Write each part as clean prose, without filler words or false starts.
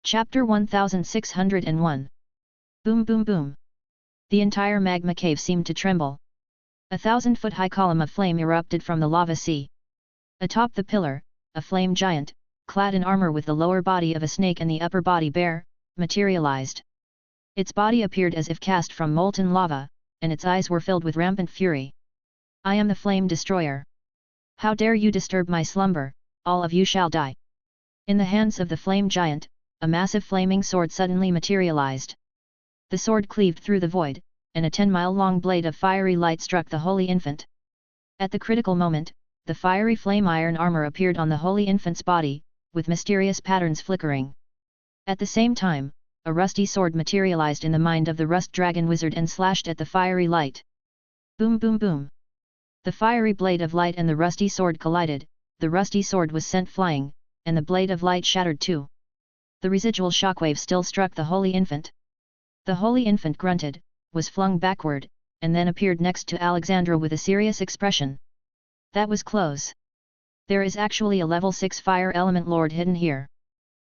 Chapter 1601. Boom boom boom. The entire magma cave seemed to tremble. 1,000-foot-high column of flame erupted from the lava sea. Atop the pillar, a flame giant, clad in armor with the lower body of a snake and the upper body bare, materialized. Its body appeared as if cast from molten lava, and its eyes were filled with rampant fury. "I am the flame destroyer. How dare you disturb my slumber, all of you shall die." In the hands of the flame giant, a massive flaming sword suddenly materialized. The sword cleaved through the void, and a 10-mile-long blade of fiery light struck the Holy Infant. At the critical moment, the fiery flame iron armor appeared on the Holy Infant's body, with mysterious patterns flickering. At the same time, a rusty sword materialized in the mind of the Rust Dragon Wizard and slashed at the fiery light. Boom boom boom. The fiery blade of light and the rusty sword collided, the rusty sword was sent flying, and the blade of light shattered too. The residual shockwave still struck the Holy Infant. The Holy Infant grunted, was flung backward, and then appeared next to Alexandra with a serious expression. "That was close. There is actually a level 6 fire element lord hidden here."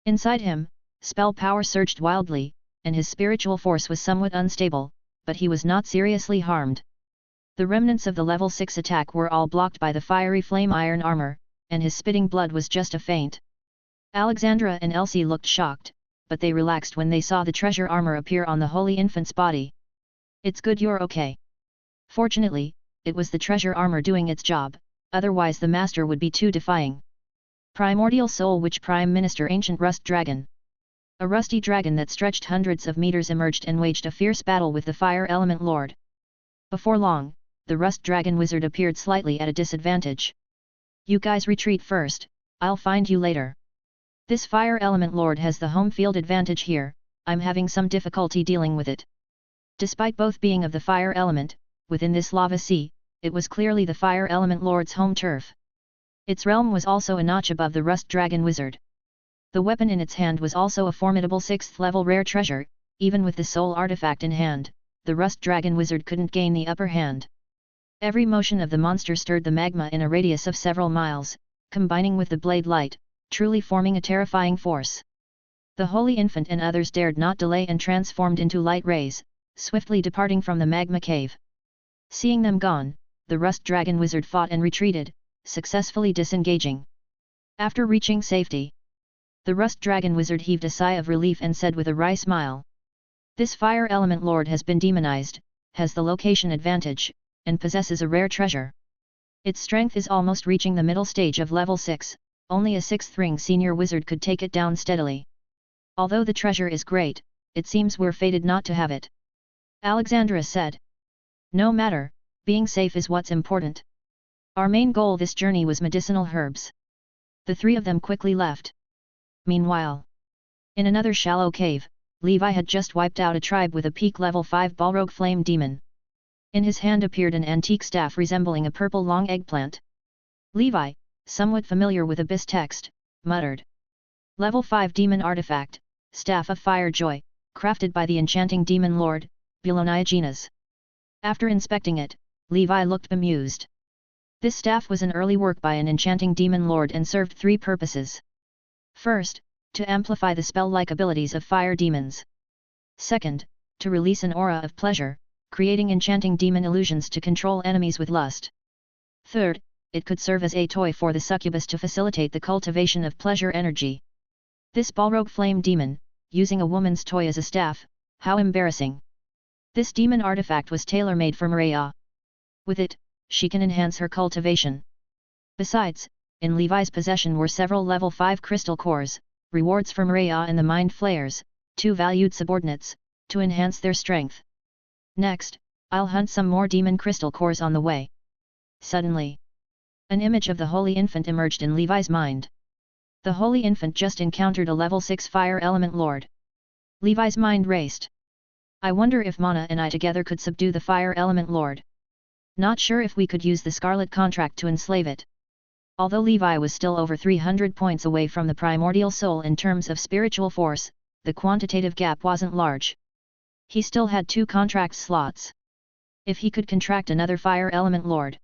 Inside him, spell power surged wildly, and his spiritual force was somewhat unstable, but he was not seriously harmed. The remnants of the level 6 attack were all blocked by the fiery flame iron armor, and his spitting blood was just a feint. Alexandra and Elsie looked shocked, but they relaxed when they saw the treasure armor appear on the Holy Infant's body. "It's good you're okay." Fortunately, it was the treasure armor doing its job, otherwise the master would be too defying. Primordial Soul Witch Prime Minister Ancient Rust Dragon. A rusty dragon that stretched hundreds of meters emerged and waged a fierce battle with the Fire Element Lord. Before long, the Rust Dragon Wizard appeared slightly at a disadvantage. "You guys retreat first, I'll find you later. This Fire Element Lord has the home field advantage here, I'm having some difficulty dealing with it." Despite both being of the fire element, within this lava sea, it was clearly the Fire Element Lord's home turf. Its realm was also a notch above the Rust Dragon Wizard. The weapon in its hand was also a formidable 6th-level rare treasure. Even with the soul artifact in hand, the Rust Dragon Wizard couldn't gain the upper hand. Every motion of the monster stirred the magma in a radius of several miles, combining with the blade light, truly forming a terrifying force. The Holy Infant and others dared not delay and transformed into light rays, swiftly departing from the magma cave. Seeing them gone, the Rust Dragon Wizard fought and retreated, successfully disengaging. After reaching safety, the Rust Dragon Wizard heaved a sigh of relief and said with a wry smile, "This Fire Element Lord has been demonized, has the location advantage, and possesses a rare treasure. Its strength is almost reaching the middle stage of level 6, only a 6th-ring senior wizard could take it down steadily. Although the treasure is great, it seems we're fated not to have it." Alexandra said. "No matter, being safe is what's important. Our main goal this journey was medicinal herbs." The three of them quickly left. Meanwhile, in another shallow cave, Levi had just wiped out a tribe with a peak level 5 Balrog flame demon. In his hand appeared an antique staff resembling a purple long eggplant. Levi, somewhat familiar with Abyss text, muttered. "Level 5 demon artifact, Staff of Fire Joy, crafted by the enchanting demon lord, Buloniagenas." After inspecting it, Levi looked bemused. This staff was an early work by an enchanting demon lord and served three purposes. First, to amplify the spell-like abilities of fire demons. Second, to release an aura of pleasure, creating enchanting demon illusions to control enemies with lust. Third, it could serve as a toy for the succubus to facilitate the cultivation of pleasure energy. This Balrog flame demon, using a woman's toy as a staff, how embarrassing. This demon artifact was tailor-made for Maria. With it, she can enhance her cultivation. Besides, in Levi's possession were several level 5 crystal cores, rewards for Maria and the Mind Flayers, 2 valued subordinates, to enhance their strength. Next, I'll hunt some more demon crystal cores on the way. Suddenly, an image of the Holy Infant emerged in Levi's mind. The Holy Infant just encountered a level 6 Fire Element Lord. Levi's mind raced. "I wonder if Mana and I together could subdue the Fire Element Lord. Not sure if we could use the Scarlet Contract to enslave it." Although Levi was still over 300 points away from the Primordial Soul in terms of spiritual force, the quantitative gap wasn't large. He still had 2 contract slots. If he could contract another Fire Element Lord,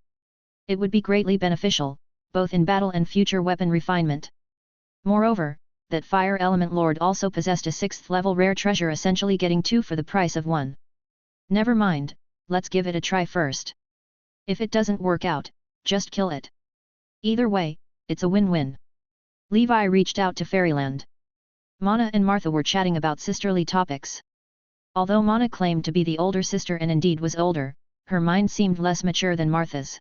it would be greatly beneficial, both in battle and future weapon refinement. Moreover, that Fire Element Lord also possessed a 6th level rare treasure, essentially getting 2 for the price of 1. Never mind, let's give it a try first. If it doesn't work out, just kill it. Either way, it's a win-win. Levi reached out to Fairyland. Mana and Martha were chatting about sisterly topics. Although Mana claimed to be the older sister and indeed was older, her mind seemed less mature than Martha's.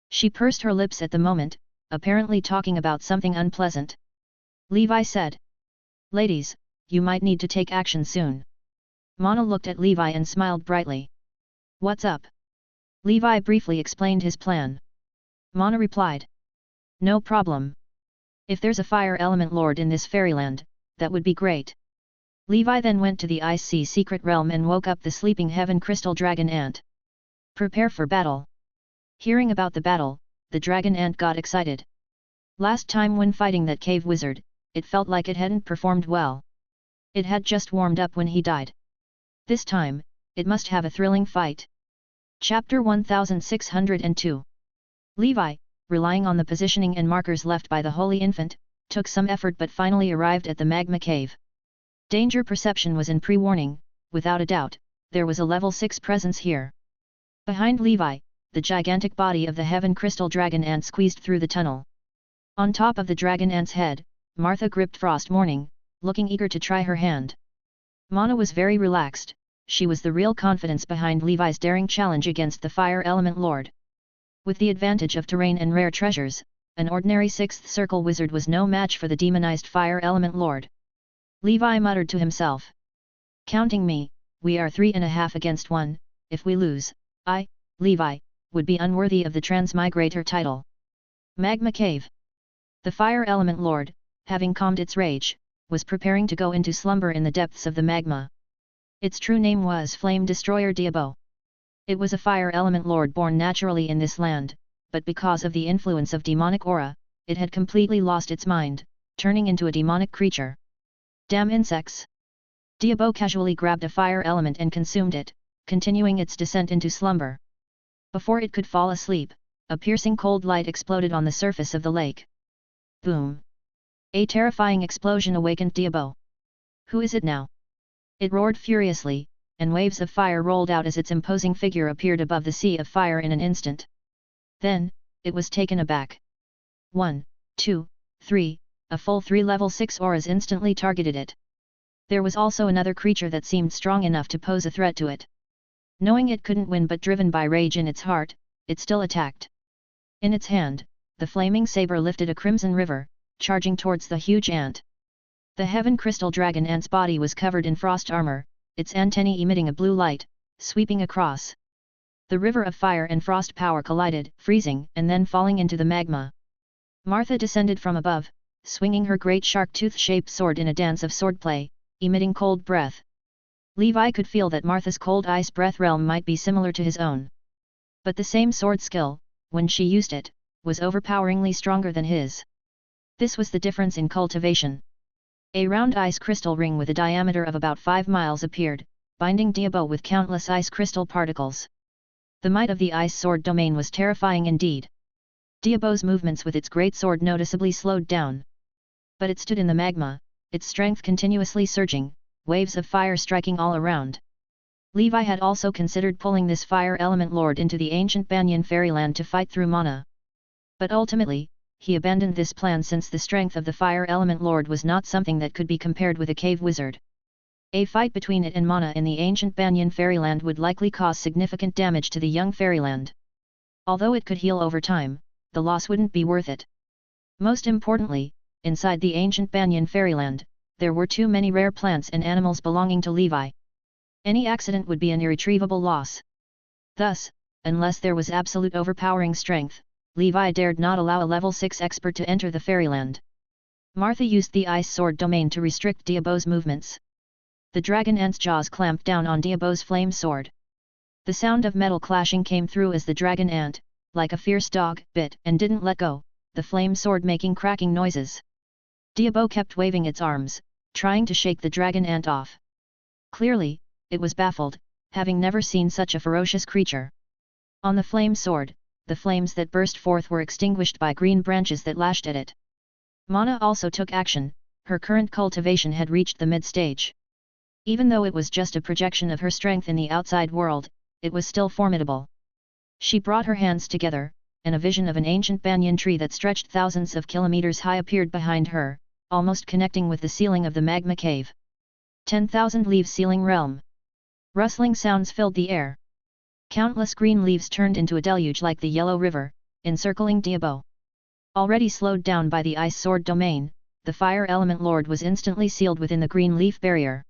She pursed her lips at the moment, apparently talking about something unpleasant. Levi said, "Ladies, you might need to take action soon." Mana looked at Levi and smiled brightly. "What's up?" Levi briefly explained his plan. Mana replied, "No problem. If there's a Fire Element Lord in this fairyland, that would be great." Levi then went to the Ice Sea secret realm and woke up the sleeping Heaven Crystal Dragon Ant. "Prepare for battle." Hearing about the battle, the Dragon Ant got excited. Last time when fighting that cave wizard, it felt like it hadn't performed well. It had just warmed up when he died. This time, it must have a thrilling fight. Chapter 1602. Levi, relying on the positioning and markers left by the Holy Infant, took some effort but finally arrived at the magma cave. Danger perception was in pre-warning, without a doubt, there was a level 6 presence here. Behind Levi, the gigantic body of the Heaven Crystal Dragon Ant squeezed through the tunnel. On top of the Dragon Ant's head, Martha gripped Frost Morning, looking eager to try her hand. Mana was very relaxed, she was the real confidence behind Levi's daring challenge against the Fire Element Lord. With the advantage of terrain and rare treasures, an ordinary 6th circle wizard was no match for the demonized Fire Element Lord. Levi muttered to himself. "Counting me, we are 3.5 against 1, if we lose, I, Levi, would be unworthy of the Transmigrator title." Magma Cave. The Fire Element Lord, having calmed its rage, was preparing to go into slumber in the depths of the magma. Its true name was Flame Destroyer Diabo. It was a Fire Element Lord born naturally in this land, but because of the influence of demonic aura, it had completely lost its mind, turning into a demonic creature. Damn insects! Diabo casually grabbed a fire element and consumed it, continuing its descent into slumber. Before it could fall asleep, a piercing cold light exploded on the surface of the lake. Boom! A terrifying explosion awakened Diabo. "Who is it now?" It roared furiously, and waves of fire rolled out as its imposing figure appeared above the sea of fire in an instant. Then, it was taken aback. 1, 2, 3, a full 3 level 6 auras instantly targeted it. There was also another creature that seemed strong enough to pose a threat to it. Knowing it couldn't win but driven by rage in its heart, it still attacked. In its hand, the flaming saber lifted a crimson river, charging towards the huge ant. The Heaven Crystal Dragon Ant's body was covered in frost armor, its antennae emitting a blue light, sweeping across. The river of fire and frost power collided, freezing and then falling into the magma. Martha descended from above, swinging her great shark-tooth-shaped sword in a dance of swordplay, emitting cold breath. Levi could feel that Martha's cold ice breath realm might be similar to his own. But the same sword skill, when she used it, was overpoweringly stronger than his. This was the difference in cultivation. A round ice crystal ring with a diameter of about 5 miles appeared, binding Diabo with countless ice crystal particles. The might of the ice sword domain was terrifying indeed. Diabo's movements with its great sword noticeably slowed down. But it stood in the magma, its strength continuously surging, waves of fire striking all around. Levi had also considered pulling this Fire Element Lord into the ancient Banyan fairyland to fight through Mana. But ultimately, he abandoned this plan since the strength of the Fire Element Lord was not something that could be compared with a cave wizard. A fight between it and Mana in the ancient Banyan fairyland would likely cause significant damage to the young fairyland. Although it could heal over time, the loss wouldn't be worth it. Most importantly, inside the ancient Banyan fairyland, there were too many rare plants and animals belonging to Levi. Any accident would be an irretrievable loss. Thus, unless there was absolute overpowering strength, Levi dared not allow a level 6 expert to enter the fairyland. Martha used the ice sword domain to restrict Diabo's movements. The dragon ant's jaws clamped down on Diabo's flame sword. The sound of metal clashing came through as the dragon ant, like a fierce dog, bit and didn't let go, the flame sword making cracking noises. Diabo kept waving its arms, trying to shake the dragon ant off. Clearly, it was baffled, having never seen such a ferocious creature. On the flame sword, the flames that burst forth were extinguished by green branches that lashed at it. Mana also took action, her current cultivation had reached the mid-stage. Even though it was just a projection of her strength in the outside world, it was still formidable. She brought her hands together, and a vision of an ancient banyan tree that stretched thousands of kilometers high appeared behind her, almost connecting with the ceiling of the magma cave. 10,000 leaves ceiling realm. Rustling sounds filled the air. Countless green leaves turned into a deluge like the Yellow River, encircling Diabo. Already slowed down by the ice sword domain, the fire element lord was instantly sealed within the green leaf barrier.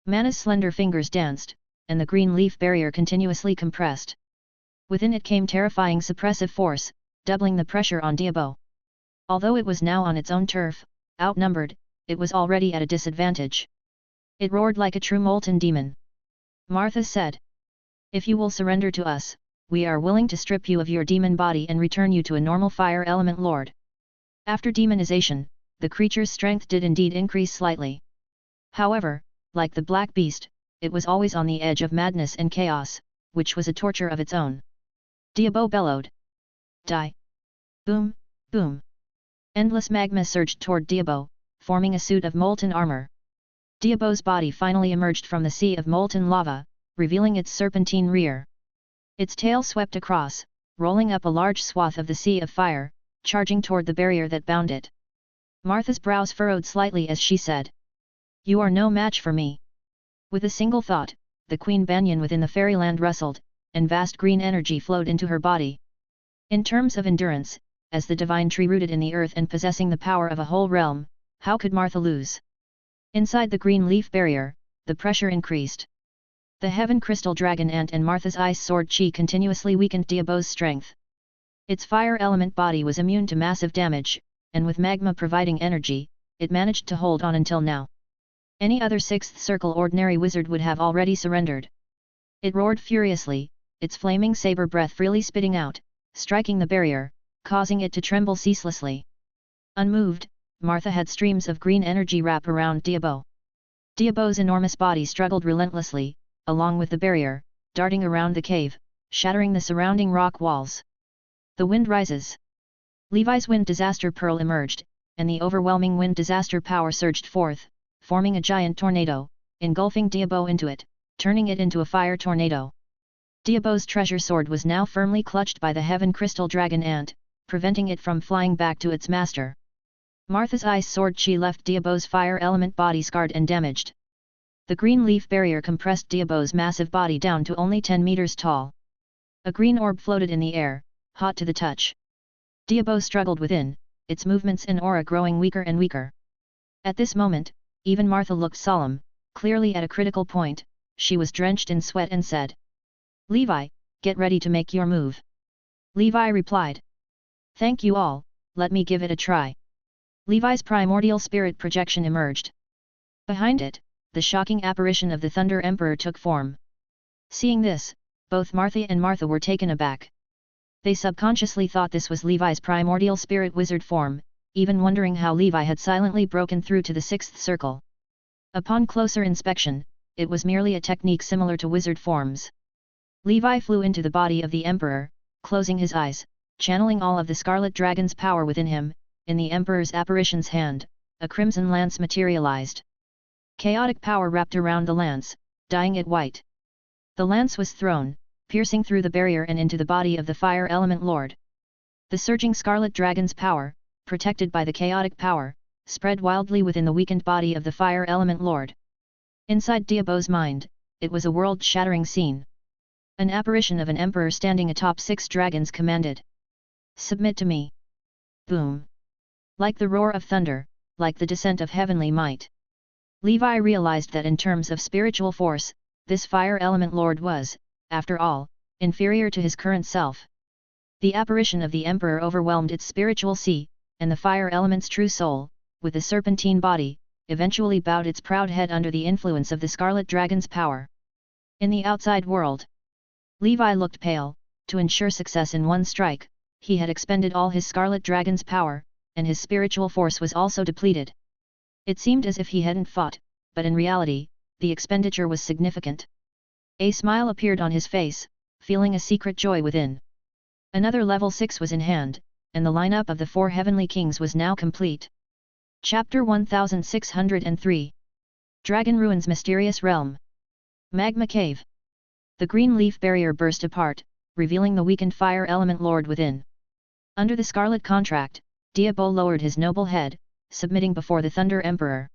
Mana's slender fingers danced, and the green leaf barrier continuously compressed. Within it came terrifying suppressive force, doubling the pressure on Diabo. Although it was now on its own turf, outnumbered, it was already at a disadvantage. It roared like a true molten demon. Martha said, "If you will surrender to us, we are willing to strip you of your demon body and return you to a normal fire element lord." After demonization, the creature's strength did indeed increase slightly. However, like the black beast, it was always on the edge of madness and chaos, which was a torture of its own. Diabo bellowed. "Die!" Boom, boom. Endless magma surged toward Diabo, forming a suit of molten armor. Diabo's body finally emerged from the sea of molten lava, revealing its serpentine rear. Its tail swept across, rolling up a large swath of the sea of fire, charging toward the barrier that bound it. Martha's brows furrowed slightly as she said, "You are no match for me." With a single thought, the queen banyan within the fairyland rustled, and vast green energy flowed into her body. In terms of endurance, as the divine tree rooted in the earth and possessing the power of a whole realm, how could Martha lose? Inside the green leaf barrier, the pressure increased. The heaven crystal dragon ant and Martha's ice sword chi continuously weakened Diabo's strength. Its fire element body was immune to massive damage, and with magma providing energy, it managed to hold on until now. Any other sixth circle ordinary wizard would have already surrendered. It roared furiously, its flaming saber breath freely spitting out, striking the barrier, causing it to tremble ceaselessly. Unmoved, Martha had streams of green energy wrap around Diabo. Diabo's enormous body struggled relentlessly, along with the barrier, darting around the cave, shattering the surrounding rock walls. The wind rises. Levi's wind disaster pearl emerged, and the overwhelming wind disaster power surged forth, forming a giant tornado, engulfing Diabo into it, turning it into a fire tornado. Diabo's treasure sword was now firmly clutched by the heaven crystal dragon ant, preventing it from flying back to its master. Martha's ice sword chi left Diabo's fire element body scarred and damaged. The green leaf barrier compressed Diabo's massive body down to only 10 meters tall. A green orb floated in the air, hot to the touch. Diabo struggled within, its movements and aura growing weaker and weaker. At this moment, even Martha looked solemn, clearly at a critical point. She was drenched in sweat and said, "Levi, get ready to make your move." Levi replied, "Thank you all, let me give it a try." Levi's primordial spirit projection emerged. Behind it, the shocking apparition of the Thunder Emperor took form. Seeing this, both Martha and Martha were taken aback. They subconsciously thought this was Levi's primordial spirit wizard form, even wondering how Levi had silently broken through to the sixth circle. Upon closer inspection, it was merely a technique similar to wizard forms. Levi flew into the body of the Emperor, closing his eyes, channeling all of the Scarlet Dragon's power within him. In the Emperor's apparition's hand, a crimson lance materialized. Chaotic power wrapped around the lance, dyeing it white. The lance was thrown, piercing through the barrier and into the body of the Fire Element Lord. The surging Scarlet Dragon's power, protected by the chaotic power, spread wildly within the weakened body of the Fire Element Lord. Inside Diabo's mind, it was a world-shattering scene. An apparition of an emperor standing atop 6 dragons commanded, "Submit to me." Boom! Like the roar of thunder, like the descent of heavenly might. Levi realized that in terms of spiritual force, this Fire Element Lord was, after all, inferior to his current self. The apparition of the Emperor overwhelmed its spiritual sea, and the Fire Element's true soul, with the serpentine body, eventually bowed its proud head under the influence of the Scarlet Dragon's power. In the outside world, Levi looked pale. To ensure success in one strike, he had expended all his Scarlet Dragon's power, and his spiritual force was also depleted. It seemed as if he hadn't fought, but in reality, the expenditure was significant. A smile appeared on his face, feeling a secret joy within. Another level 6 was in hand, and the lineup of the 4 heavenly kings was now complete. Chapter 1603. Dragon Ruins Mysterious Realm. Magma Cave. The green leaf barrier burst apart, revealing the weakened fire element lord within. Under the scarlet contract, Diabo lowered his noble head, submitting before the Thunder Emperor.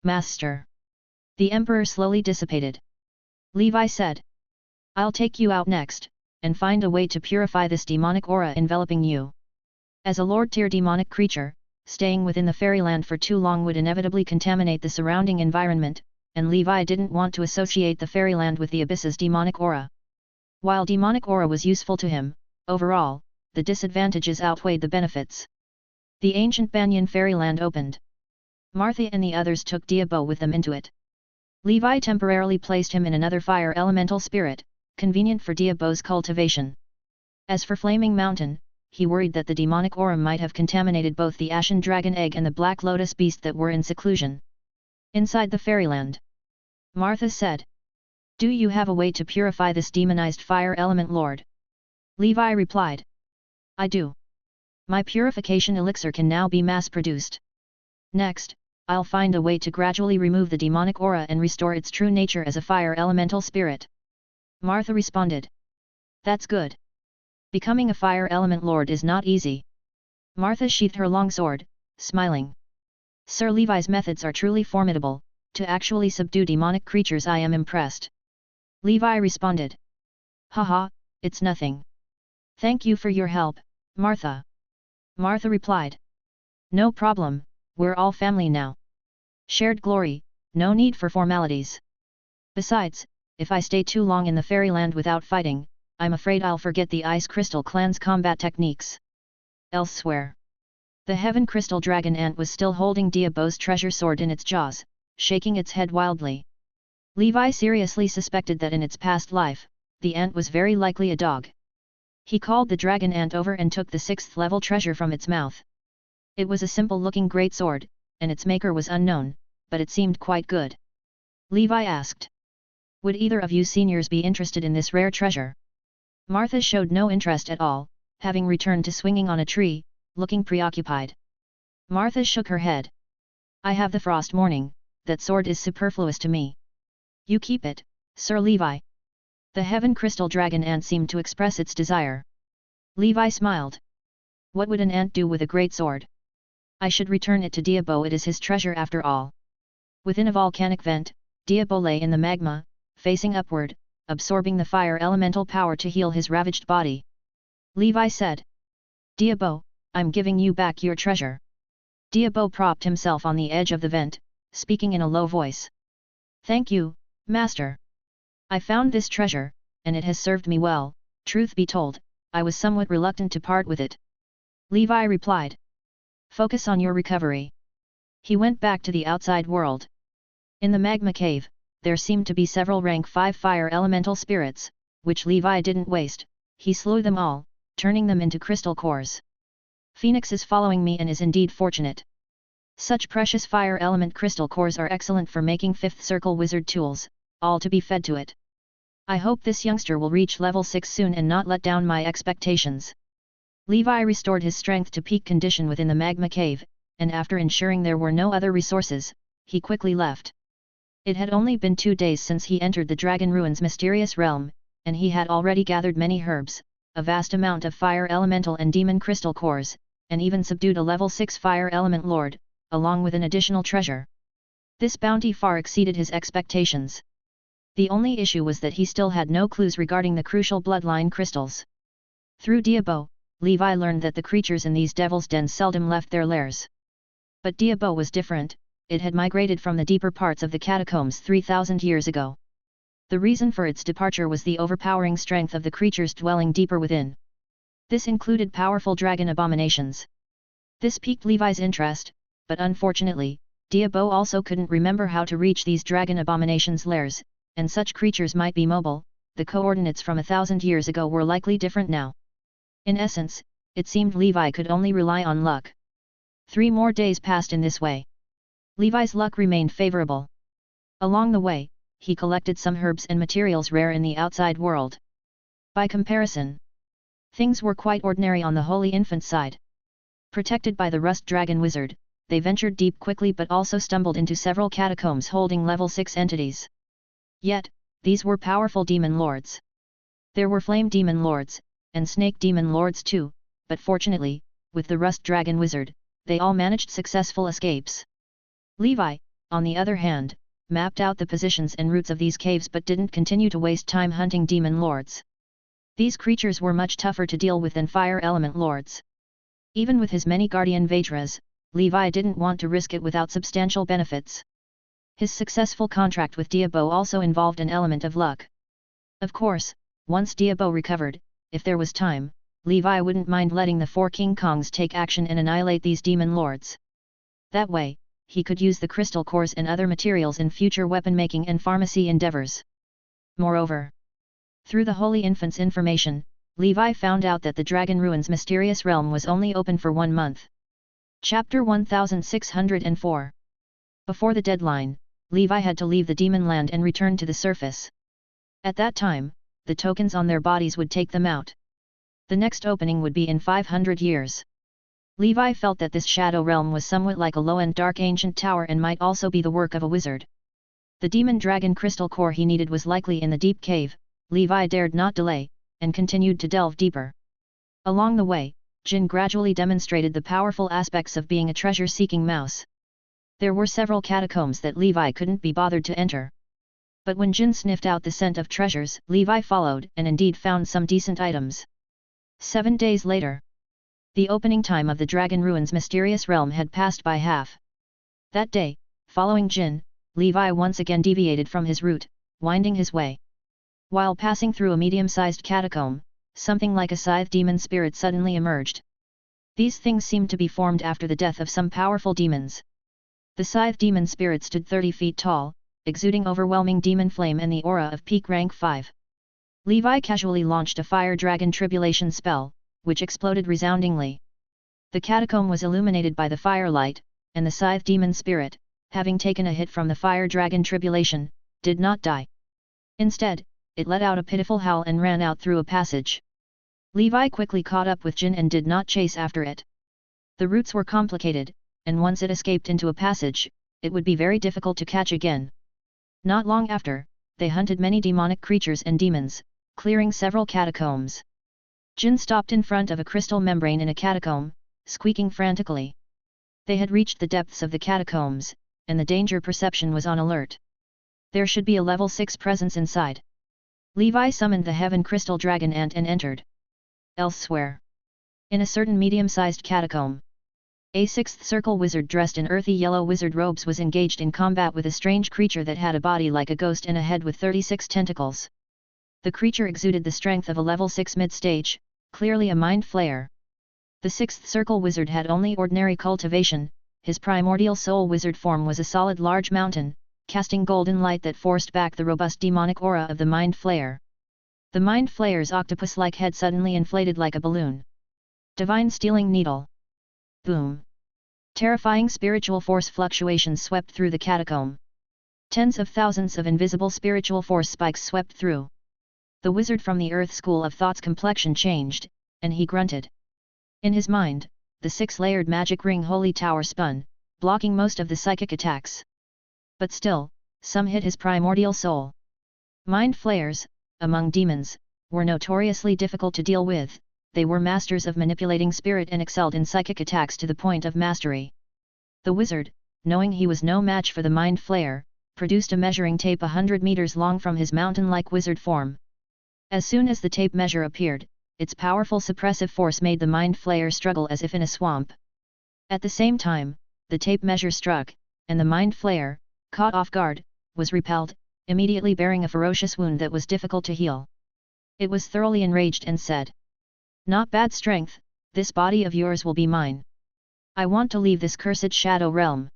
Master. The Emperor slowly dissipated. Levi said. I'll take you out next, and find a way to purify this demonic aura enveloping you. As a lord-tier demonic creature, staying within the fairyland for too long would inevitably contaminate the surrounding environment, and Levi didn't want to associate the fairyland with the abyss's demonic aura. While demonic aura was useful to him, overall, the disadvantages outweighed the benefits. The ancient Banyan fairyland opened. Martha and the others took Diabo with them into it. Levi temporarily placed him in another fire elemental spirit, convenient for Diabo's cultivation. As for Flaming Mountain, he worried that the demonic aura might have contaminated both the Ashen Dragon Egg and the Black Lotus Beast that were in seclusion. Inside the fairyland. Martha said. Do you have a way to purify this demonized fire element lord? Levi replied. I do. My purification elixir can now be mass-produced. Next, I'll find a way to gradually remove the demonic aura and restore its true nature as a fire elemental spirit. Martha responded. That's good. Becoming a fire element lord is not easy. Martha sheathed her long sword, smiling. Sir Levi's methods are truly formidable. To actually subdue demonic creatures I am impressed. Levi responded. Haha, it's nothing. Thank you for your help, Martha. Martha replied. No problem, we're all family now. Shared glory, no need for formalities. Besides, if I stay too long in the fairyland without fighting, I'm afraid I'll forget the Ice Crystal clan's combat techniques. Elsewhere. The Heaven Crystal Dragon Ant was still holding Diabo's treasure sword in its jaws, shaking its head wildly. Levi seriously suspected that in its past life, the ant was very likely a dog. He called the dragon ant over and took the 6th level treasure from its mouth. It was a simple-looking great sword, and its maker was unknown, but it seemed quite good. Levi asked. Would either of you seniors be interested in this rare treasure? Martha showed no interest at all, having returned to swinging on a tree, looking preoccupied. Martha shook her head. I have the Frost Morning, that sword is superfluous to me. You keep it, Sir Levi. The Heaven Crystal Dragon Ant seemed to express its desire. Levi smiled. What would an ant do with a great sword? I should return it to Diabo, it is his treasure after all. Within a volcanic vent, Diabo lay in the magma, facing upward, absorbing the fire elemental power to heal his ravaged body. Levi said. Diabo, I'm giving you back your treasure. Diabo propped himself on the edge of the vent, speaking in a low voice. Thank you, Master. I found this treasure, and it has served me well. Truth be told, I was somewhat reluctant to part with it. Levi replied. Focus on your recovery. He went back to the outside world. In the magma cave, there seemed to be several rank 5 fire elemental spirits, which Levi didn't waste. He slew them all, turning them into crystal cores. Phoenix is following me and is indeed fortunate. Such precious fire element crystal cores are excellent for making 5th circle wizard tools, all to be fed to it. I hope this youngster will reach level 6 soon and not let down my expectations. Levi restored his strength to peak condition within the magma cave, and after ensuring there were no other resources, he quickly left. It had only been 2 days since he entered the Dragon Ruins mysterious realm, and he had already gathered many herbs, a vast amount of fire elemental and demon crystal cores, and even subdued a level 6 fire element lord, along with an additional treasure. This bounty far exceeded his expectations. The only issue was that he still had no clues regarding the crucial bloodline crystals. Through Diabo, Levi learned that the creatures in these devil's dens seldom left their lairs. But Diabo was different. It had migrated from the deeper parts of the catacombs 3,000 years ago. The reason for its departure was the overpowering strength of the creatures dwelling deeper within. This included powerful dragon abominations. This piqued Levi's interest, but unfortunately, Diabo also couldn't remember how to reach these dragon abominations' lairs, and such creatures might be mobile. The coordinates from 1,000 years ago were likely different now. In essence, it seemed Levi could only rely on luck. 3 more days passed in this way. Levi's luck remained favorable. Along the way, he collected some herbs and materials rare in the outside world. By comparison, things were quite ordinary on the Holy Infant side. Protected by the Rust Dragon Wizard, they ventured deep quickly but also stumbled into several catacombs holding level 6 entities. Yet, these were powerful demon lords. There were flame demon lords, and snake demon lords too, but fortunately, with the rust dragon wizard, they all managed successful escapes. Levi, on the other hand, mapped out the positions and routes of these caves but didn't continue to waste time hunting demon lords. These creatures were much tougher to deal with than fire element lords. Even with his many guardian Vedras, Levi didn't want to risk it without substantial benefits. His successful contract with Diabo also involved an element of luck. Of course, once Diabo recovered, if there was time, Levi wouldn't mind letting the 4 King Kongs take action and annihilate these demon lords. That way, he could use the crystal cores and other materials in future weapon-making and pharmacy endeavors. Moreover, through the Holy Infant's information, Levi found out that the Dragon Ruins mysterious realm was only open for 1 month. Chapter 1604. Before the deadline, Levi had to leave the demon land and return to the surface. At that time, the tokens on their bodies would take them out. The next opening would be in 500 years. Levi felt that this shadow realm was somewhat like a low-end dark ancient tower and might also be the work of a wizard. The demon dragon crystal core he needed was likely in the deep cave. Levi dared not delay, and continued to delve deeper. Along the way, Jin gradually demonstrated the powerful aspects of being a treasure-seeking mouse. There were several catacombs that Levi couldn't be bothered to enter. But when Jin sniffed out the scent of treasures, Levi followed and indeed found some decent items. 7 days later, the opening time of the Dragon Ruins mysterious realm had passed by half. That day, following Jin, Levi once again deviated from his route, winding his way. While passing through a medium-sized catacomb, something like a scythe demon spirit suddenly emerged. These things seemed to be formed after the death of some powerful demons. The scythe demon spirit stood 30 feet tall, exuding overwhelming demon flame and the aura of peak rank 5. Levi casually launched a fire dragon tribulation spell, which exploded resoundingly. The catacomb was illuminated by the firelight, and the scythe demon spirit, having taken a hit from the fire dragon tribulation, did not die. Instead, it let out a pitiful howl and ran out through a passage. Levi quickly caught up with Jin and did not chase after it. The routes were complicated, and once it escaped into a passage, it would be very difficult to catch again. Not long after, they hunted many demonic creatures and demons, clearing several catacombs. Jin stopped in front of a crystal membrane in a catacomb, squeaking frantically. They had reached the depths of the catacombs, and the danger perception was on alert. There should be a level 6 presence inside. Levi summoned the Heaven Crystal Dragon Ant and entered. Elsewhere, in a certain medium-sized catacomb, a 6th circle wizard dressed in earthy yellow wizard robes was engaged in combat with a strange creature that had a body like a ghost and a head with 36 tentacles. The creature exuded the strength of a level 6 mid-stage, clearly a mind flayer. The 6th circle wizard had only ordinary cultivation. His primordial soul wizard form was a solid large mountain, casting golden light that forced back the robust demonic aura of the mind flayer. The mind flayer's octopus-like head suddenly inflated like a balloon. Divine stealing needle. Boom. Terrifying spiritual force fluctuations swept through the catacomb. Tens of thousands of invisible spiritual force spikes swept through. The wizard from the Earth School of Thought's complexion changed, and he grunted. In his mind, the 6-layered magic ring holy tower spun, blocking most of the psychic attacks. But still, some hit his primordial soul. Mind flayers, among demons, were notoriously difficult to deal with. They were masters of manipulating spirit and excelled in psychic attacks to the point of mastery. The wizard, knowing he was no match for the mind flayer, produced a measuring tape 100 meters long from his mountain-like wizard form. As soon as the tape measure appeared, its powerful suppressive force made the mind flayer struggle as if in a swamp. At the same time, the tape measure struck, and the mind flayer, caught off guard, was repelled, immediately bearing a ferocious wound that was difficult to heal. It was thoroughly enraged and said, "Not bad strength, this body of yours will be mine. I want to leave this cursed shadow realm."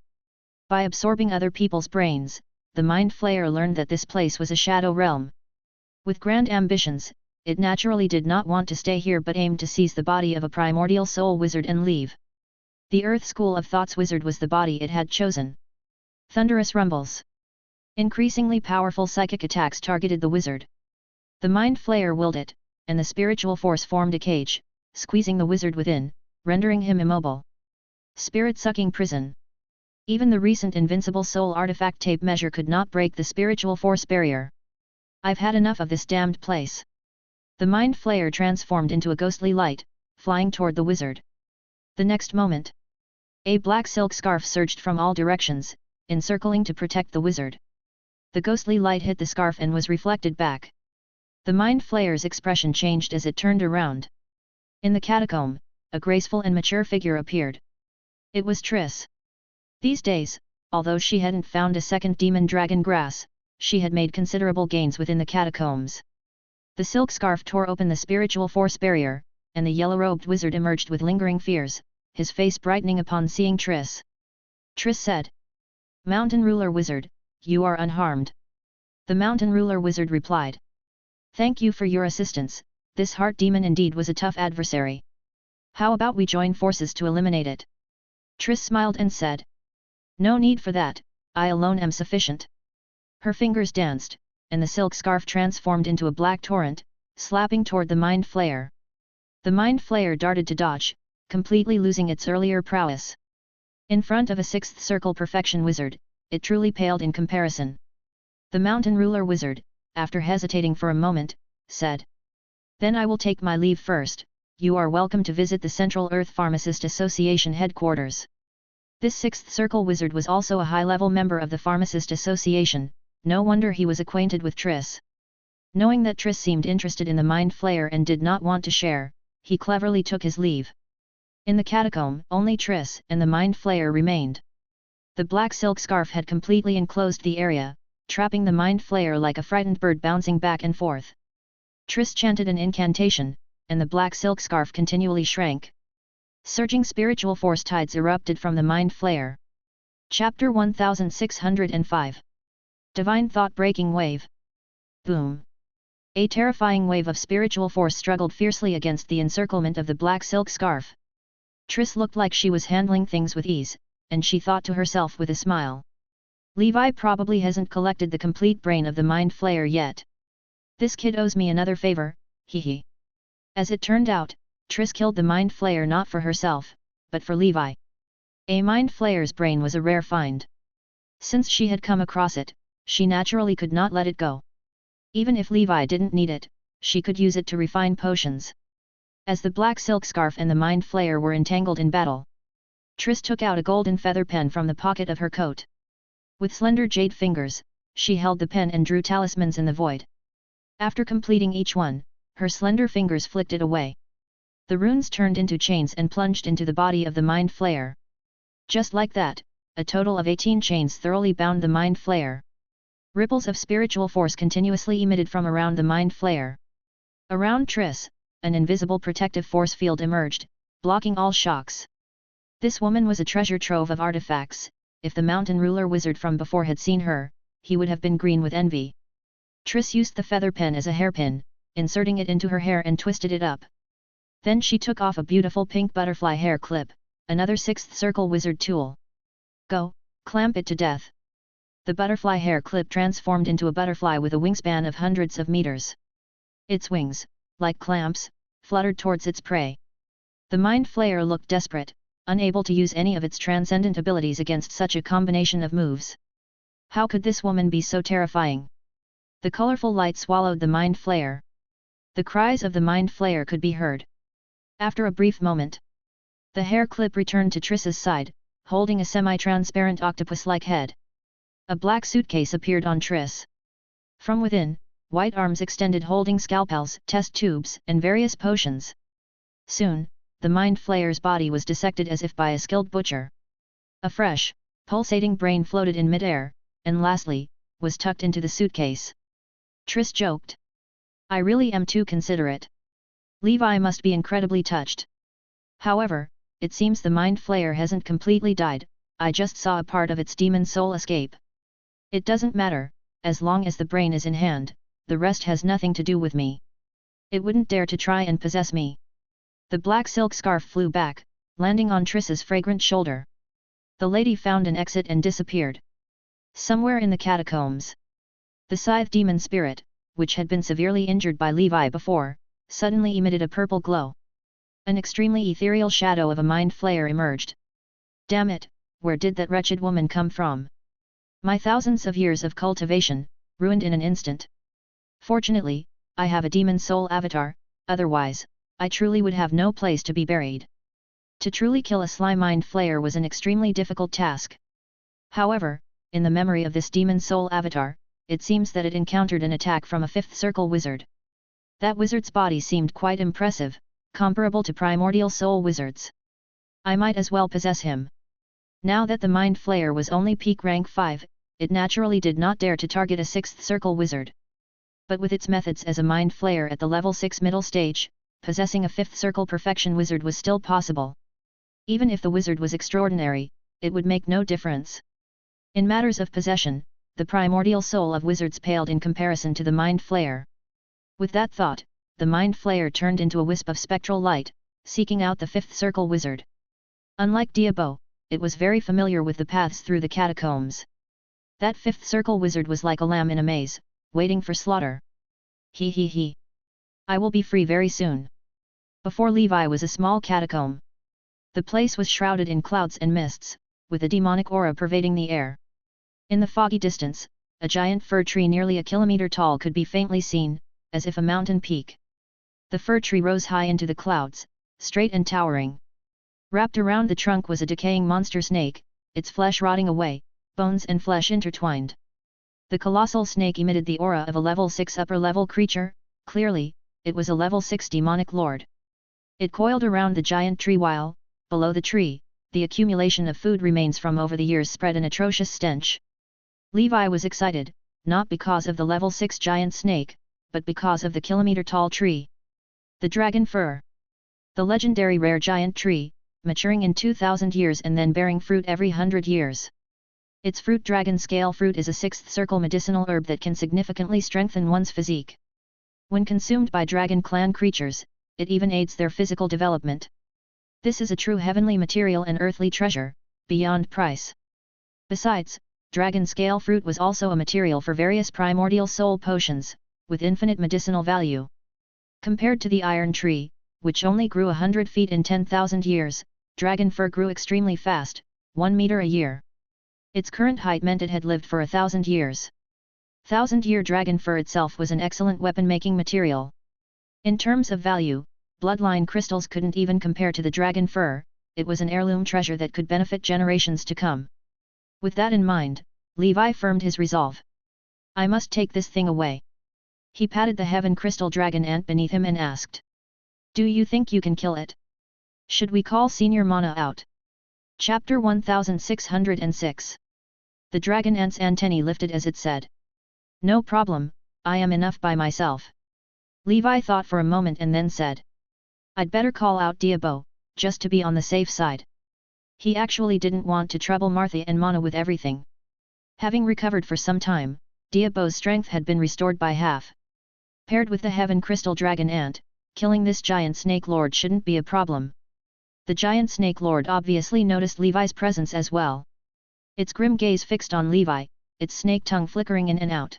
By absorbing other people's brains, the mind flayer learned that this place was a shadow realm. With grand ambitions, it naturally did not want to stay here but aimed to seize the body of a primordial soul wizard and leave. The Earth School of Thought's wizard was the body it had chosen. Thunderous rumbles. Increasingly powerful psychic attacks targeted the wizard. The mind flayer willed it, and the spiritual force formed a cage, squeezing the wizard within, rendering him immobile. Spirit-sucking prison. Even the recent invincible soul artifact tape measure could not break the spiritual force barrier. I've had enough of this damned place. The mind flayer transformed into a ghostly light, flying toward the wizard. The next moment, a black silk scarf surged from all directions, encircling to protect the wizard. The ghostly light hit the scarf and was reflected back. The mind flayer's expression changed as it turned around. In the catacomb, a graceful and mature figure appeared. It was Triss. These days, although she hadn't found a second demon dragon grass, she had made considerable gains within the catacombs. The silk scarf tore open the spiritual force barrier, and the yellow-robed wizard emerged with lingering fears, his face brightening upon seeing Triss. Triss said, "Mountain Ruler Wizard, you are unharmed." The Mountain Ruler Wizard replied, "Thank you for your assistance, this heart demon indeed was a tough adversary. How about we join forces to eliminate it?" Triss smiled and said, "No need for that, I alone am sufficient." Her fingers danced, and the silk scarf transformed into a black torrent, slapping toward the mind flayer. The mind flayer darted to dodge, completely losing its earlier prowess. In front of a sixth circle perfection wizard, it truly paled in comparison. The mountain ruler wizard, after hesitating for a moment, said, "Then I will take my leave first. You are welcome to visit the Central Earth Pharmacist Association headquarters." This sixth circle wizard was also a high-level member of the Pharmacist Association, no wonder he was acquainted with Triss. Knowing that Triss seemed interested in the mind flayer and did not want to share, he cleverly took his leave. In the catacomb, only Triss and the mind flayer remained. The black silk scarf had completely enclosed the area, trapping the mind flayer like a frightened bird bouncing back and forth. Triss chanted an incantation, and the black silk scarf continually shrank. Surging spiritual force tides erupted from the mind flayer. Chapter 1605. Divine Thought-Breaking Wave. Boom! A terrifying wave of spiritual force struggled fiercely against the encirclement of the black silk scarf. Triss looked like she was handling things with ease, and she thought to herself with a smile, "Levi probably hasn't collected the complete brain of the mind flayer yet. This kid owes me another favor, hee." As it turned out, Triss killed the mind flayer not for herself, but for Levi. A mind flayer's brain was a rare find. Since she had come across it, she naturally could not let it go. Even if Levi didn't need it, she could use it to refine potions. As the black silk scarf and the mind flayer were entangled in battle, Triss took out a golden feather pen from the pocket of her coat. With slender jade fingers, she held the pen and drew talismans in the void. After completing each one, her slender fingers flicked it away. The runes turned into chains and plunged into the body of the mind flayer. Just like that, a total of 18 chains thoroughly bound the mind flayer. Ripples of spiritual force continuously emitted from around the mind flayer. Around Triss, an invisible protective force field emerged, blocking all shocks. This woman was a treasure trove of artifacts. If the mountain ruler wizard from before had seen her, he would have been green with envy. Triss used the feather pen as a hairpin, inserting it into her hair and twisted it up. Then she took off a beautiful pink butterfly hair clip, another sixth circle wizard tool. "Go, clamp it to death." The butterfly hair clip transformed into a butterfly with a wingspan of hundreds of meters. Its wings, like clamps, fluttered towards its prey. The mind flayer looked desperate, unable to use any of its transcendent abilities against such a combination of moves. How could this woman be so terrifying? The colorful light swallowed the mind flayer. The cries of the mind flayer could be heard. After a brief moment, the hair clip returned to Triss's side, holding a semi-transparent octopus-like head. A black suitcase appeared on Triss. From within, white arms extended holding scalpels, test tubes, and various potions. Soon, the mind flayer's body was dissected as if by a skilled butcher. A fresh, pulsating brain floated in midair, and lastly, was tucked into the suitcase. Triss joked, "I really am too considerate. Levi must be incredibly touched. However, it seems the mind flayer hasn't completely died, I just saw a part of its demon soul escape. It doesn't matter, as long as the brain is in hand, the rest has nothing to do with me. It wouldn't dare to try and possess me." The black silk scarf flew back, landing on Triss's fragrant shoulder. The lady found an exit and disappeared. Somewhere in the catacombs, the scythe demon spirit, which had been severely injured by Levi before, suddenly emitted a purple glow. An extremely ethereal shadow of a mind flayer emerged. Damn it, where did that wretched woman come from? My thousands of years of cultivation, ruined in an instant. Fortunately, I have a demon soul avatar, otherwise, I truly would have no place to be buried. To truly kill a sly mind flayer was an extremely difficult task. However, in the memory of this demon soul avatar, it seems that it encountered an attack from a fifth circle wizard. That wizard's body seemed quite impressive, comparable to primordial soul wizards. I might as well possess him. Now that the mind flayer was only peak rank 5, it naturally did not dare to target a sixth circle wizard. But with its methods as a mind flayer at the level 6 middle stage, possessing a fifth circle perfection wizard was still possible. Even if the wizard was extraordinary, it would make no difference. In matters of possession, the primordial soul of wizards paled in comparison to the mind flayer. With that thought, the mind flayer turned into a wisp of spectral light, seeking out the fifth circle wizard. Unlike Diabo, it was very familiar with the paths through the catacombs. That fifth circle wizard was like a lamb in a maze, waiting for slaughter. He. I will be free very soon. Before Levi was a small catacomb. The place was shrouded in clouds and mists, with a demonic aura pervading the air. In the foggy distance, a giant fir tree nearly a kilometer tall could be faintly seen, as if a mountain peak. The fir tree rose high into the clouds, straight and towering. Wrapped around the trunk was a decaying monster snake, its flesh rotting away, bones and flesh intertwined. The colossal snake emitted the aura of a level 6 upper-level creature. Clearly, it was a level 6 demonic lord. It coiled around the giant tree while, below the tree, the accumulation of food remains from over the years spread an atrocious stench. Levi was excited, not because of the level 6 giant snake, but because of the kilometer-tall tree. The dragon fir. The legendary rare giant tree, maturing in 2,000 years and then bearing fruit every 100 years. Its fruit dragon scale fruit is a sixth circle medicinal herb that can significantly strengthen one's physique. When consumed by dragon clan creatures, it even aids their physical development. This is a true heavenly material and earthly treasure, beyond price. Besides, dragon scale fruit was also a material for various primordial soul potions, with infinite medicinal value. Compared to the iron tree, which only grew 100 feet in 10,000 years, dragon fir grew extremely fast, 1 meter a year. Its current height meant it had lived for 1,000 years. 1,000-year dragon fir itself was an excellent weapon-making material. In terms of value, bloodline crystals couldn't even compare to the dragon fir. It was an heirloom treasure that could benefit generations to come. With that in mind, Levi firmed his resolve. I must take this thing away. He patted the heaven crystal dragon ant beneath him and asked. Do you think you can kill it? Should we call Senior Mana out? Chapter 1606. The dragon ant's antennae lifted as it said. No problem, I am enough by myself. Levi thought for a moment and then said. I'd better call out Diabo, just to be on the safe side. He actually didn't want to trouble Martha and Mana with everything. Having recovered for some time, Diabo's strength had been restored by half. Paired with the heaven crystal dragon ant, killing this giant snake lord shouldn't be a problem. The giant snake lord obviously noticed Levi's presence as well. Its grim gaze fixed on Levi, its snake tongue flickering in and out.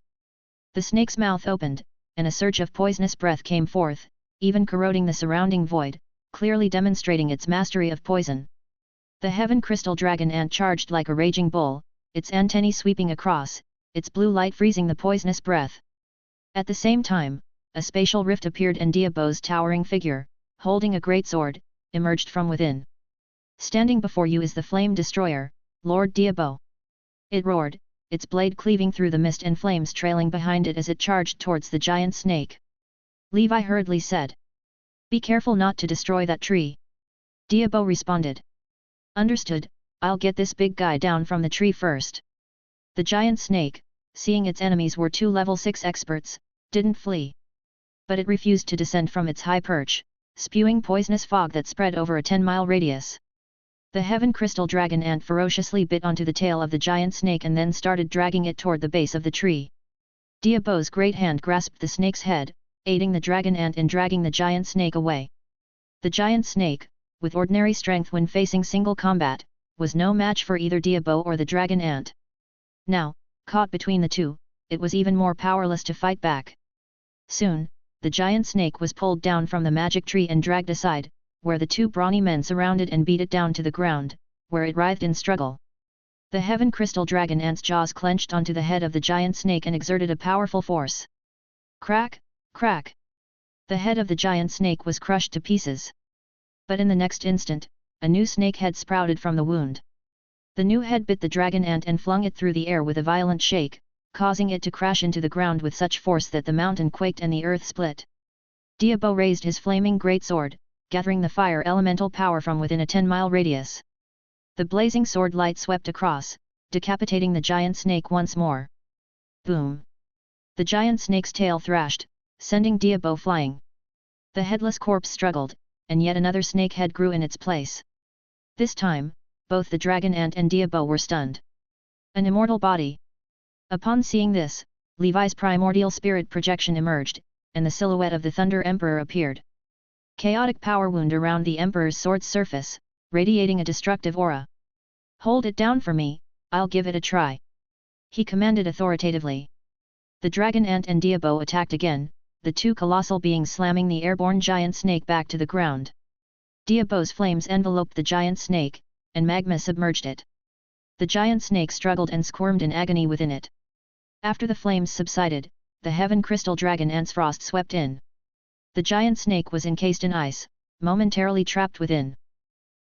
The snake's mouth opened, and a surge of poisonous breath came forth, even corroding the surrounding void, clearly demonstrating its mastery of poison. The heaven crystal dragon ant charged like a raging bull, its antennae sweeping across, its blue light freezing the poisonous breath. At the same time, a spatial rift appeared and Diabo's towering figure, holding a great sword, emerged from within. Standing before you is the flame destroyer, Lord Diabo. It roared, its blade cleaving through the mist and flames trailing behind it as it charged towards the giant snake. Levi hurriedly said. Be careful not to destroy that tree. Diabo responded. Understood, I'll get this big guy down from the tree first. The giant snake, seeing its enemies were 2 level 6 experts, didn't flee. But it refused to descend from its high perch, spewing poisonous fog that spread over a 10-mile radius. The heaven crystal dragon ant ferociously bit onto the tail of the giant snake and then started dragging it toward the base of the tree. Diabo's great hand grasped the snake's head, aiding the dragon ant in dragging the giant snake away. The giant snake, with ordinary strength when facing single combat, was no match for either Diabo or the dragon ant. Now, caught between the two, it was even more powerless to fight back. Soon, the giant snake was pulled down from the magic tree and dragged aside, where the 2 brawny men surrounded and beat it down to the ground, where it writhed in struggle. The heaven crystal dragon ant's jaws clenched onto the head of the giant snake and exerted a powerful force. Crack, crack! The head of the giant snake was crushed to pieces. But in the next instant, a new snake head sprouted from the wound. The new head bit the dragon ant and flung it through the air with a violent shake, causing it to crash into the ground with such force that the mountain quaked and the earth split. Diabo raised his flaming greatsword, gathering the fire elemental power from within a 10-mile radius. The blazing sword light swept across, decapitating the giant snake once more. Boom! The giant snake's tail thrashed, sending Diabo flying. The headless corpse struggled, and yet another snake head grew in its place. This time, both the dragon ant and Diabo were stunned. An immortal body. Upon seeing this, Levi's primordial spirit projection emerged, and the silhouette of the Thunder Emperor appeared. Chaotic power wound around the Emperor's sword's surface, radiating a destructive aura. "Hold it down for me, I'll give it a try," he commanded authoritatively. The dragon ant and Diabo attacked again, the two colossal beings slamming the airborne giant snake back to the ground. Diabo's flames enveloped the giant snake, and magma submerged it. The giant snake struggled and squirmed in agony within it. After the flames subsided, the heaven crystal dragon ant's frost swept in. The giant snake was encased in ice, momentarily trapped within.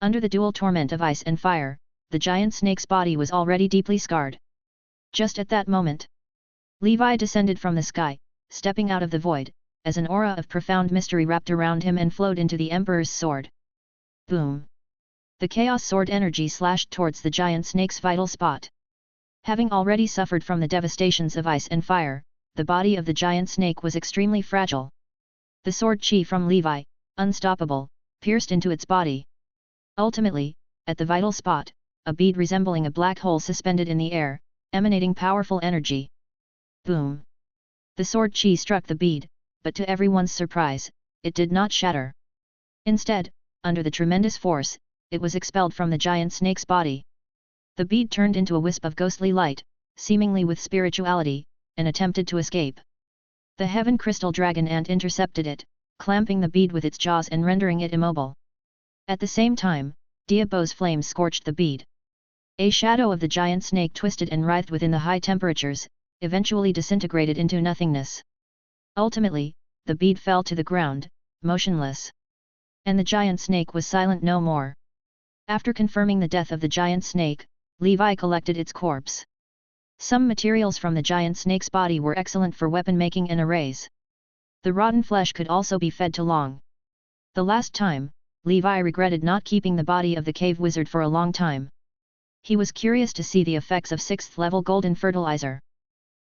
Under the dual torment of ice and fire, the giant snake's body was already deeply scarred. Just at that moment, Levi descended from the sky, stepping out of the void, as an aura of profound mystery wrapped around him and flowed into the Emperor's sword. Boom! The Chaos Sword energy slashed towards the giant snake's vital spot. Having already suffered from the devastations of ice and fire, the body of the giant snake was extremely fragile. The sword chi from Levi, unstoppable, pierced into its body. Ultimately, at the vital spot, a bead resembling a black hole suspended in the air, emanating powerful energy. Boom! The sword chi struck the bead, but to everyone's surprise, it did not shatter. Instead, under the tremendous force, it was expelled from the giant snake's body. The bead turned into a wisp of ghostly light, seemingly with spirituality, and attempted to escape. The heaven crystal dragon ant intercepted it, clamping the bead with its jaws and rendering it immobile. At the same time, Diabo's flames scorched the bead. A shadow of the giant snake twisted and writhed within the high temperatures, eventually disintegrated into nothingness. Ultimately, the bead fell to the ground, motionless. And the giant snake was silent no more. After confirming the death of the giant snake, Levi collected its corpse. Some materials from the giant snake's body were excellent for weapon making and arrays. The rotten flesh could also be fed to Long. The last time, Levi regretted not keeping the body of the cave wizard for a long time. He was curious to see the effects of 6th level golden fertilizer.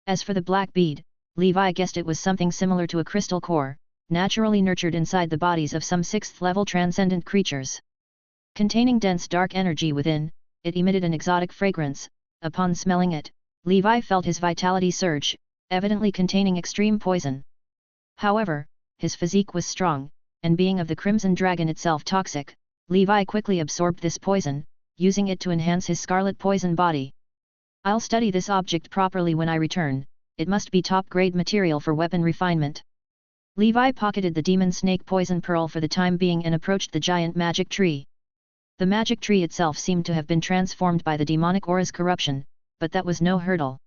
As for the black bead, Levi guessed it was something similar to a crystal core, naturally nurtured inside the bodies of some 6th level transcendent creatures. Containing dense dark energy within, it emitted an exotic fragrance. Upon smelling it, Levi felt his vitality surge, evidently containing extreme poison. However, his physique was strong, and being of the Crimson Dragon itself toxic, Levi quickly absorbed this poison, using it to enhance his scarlet poison body. "I'll study this object properly when I return, it must be top-grade material for weapon refinement." Levi pocketed the demon snake poison pearl for the time being and approached the giant magic tree. The magic tree itself seemed to have been transformed by the demonic aura's corruption, but that was no hurdle.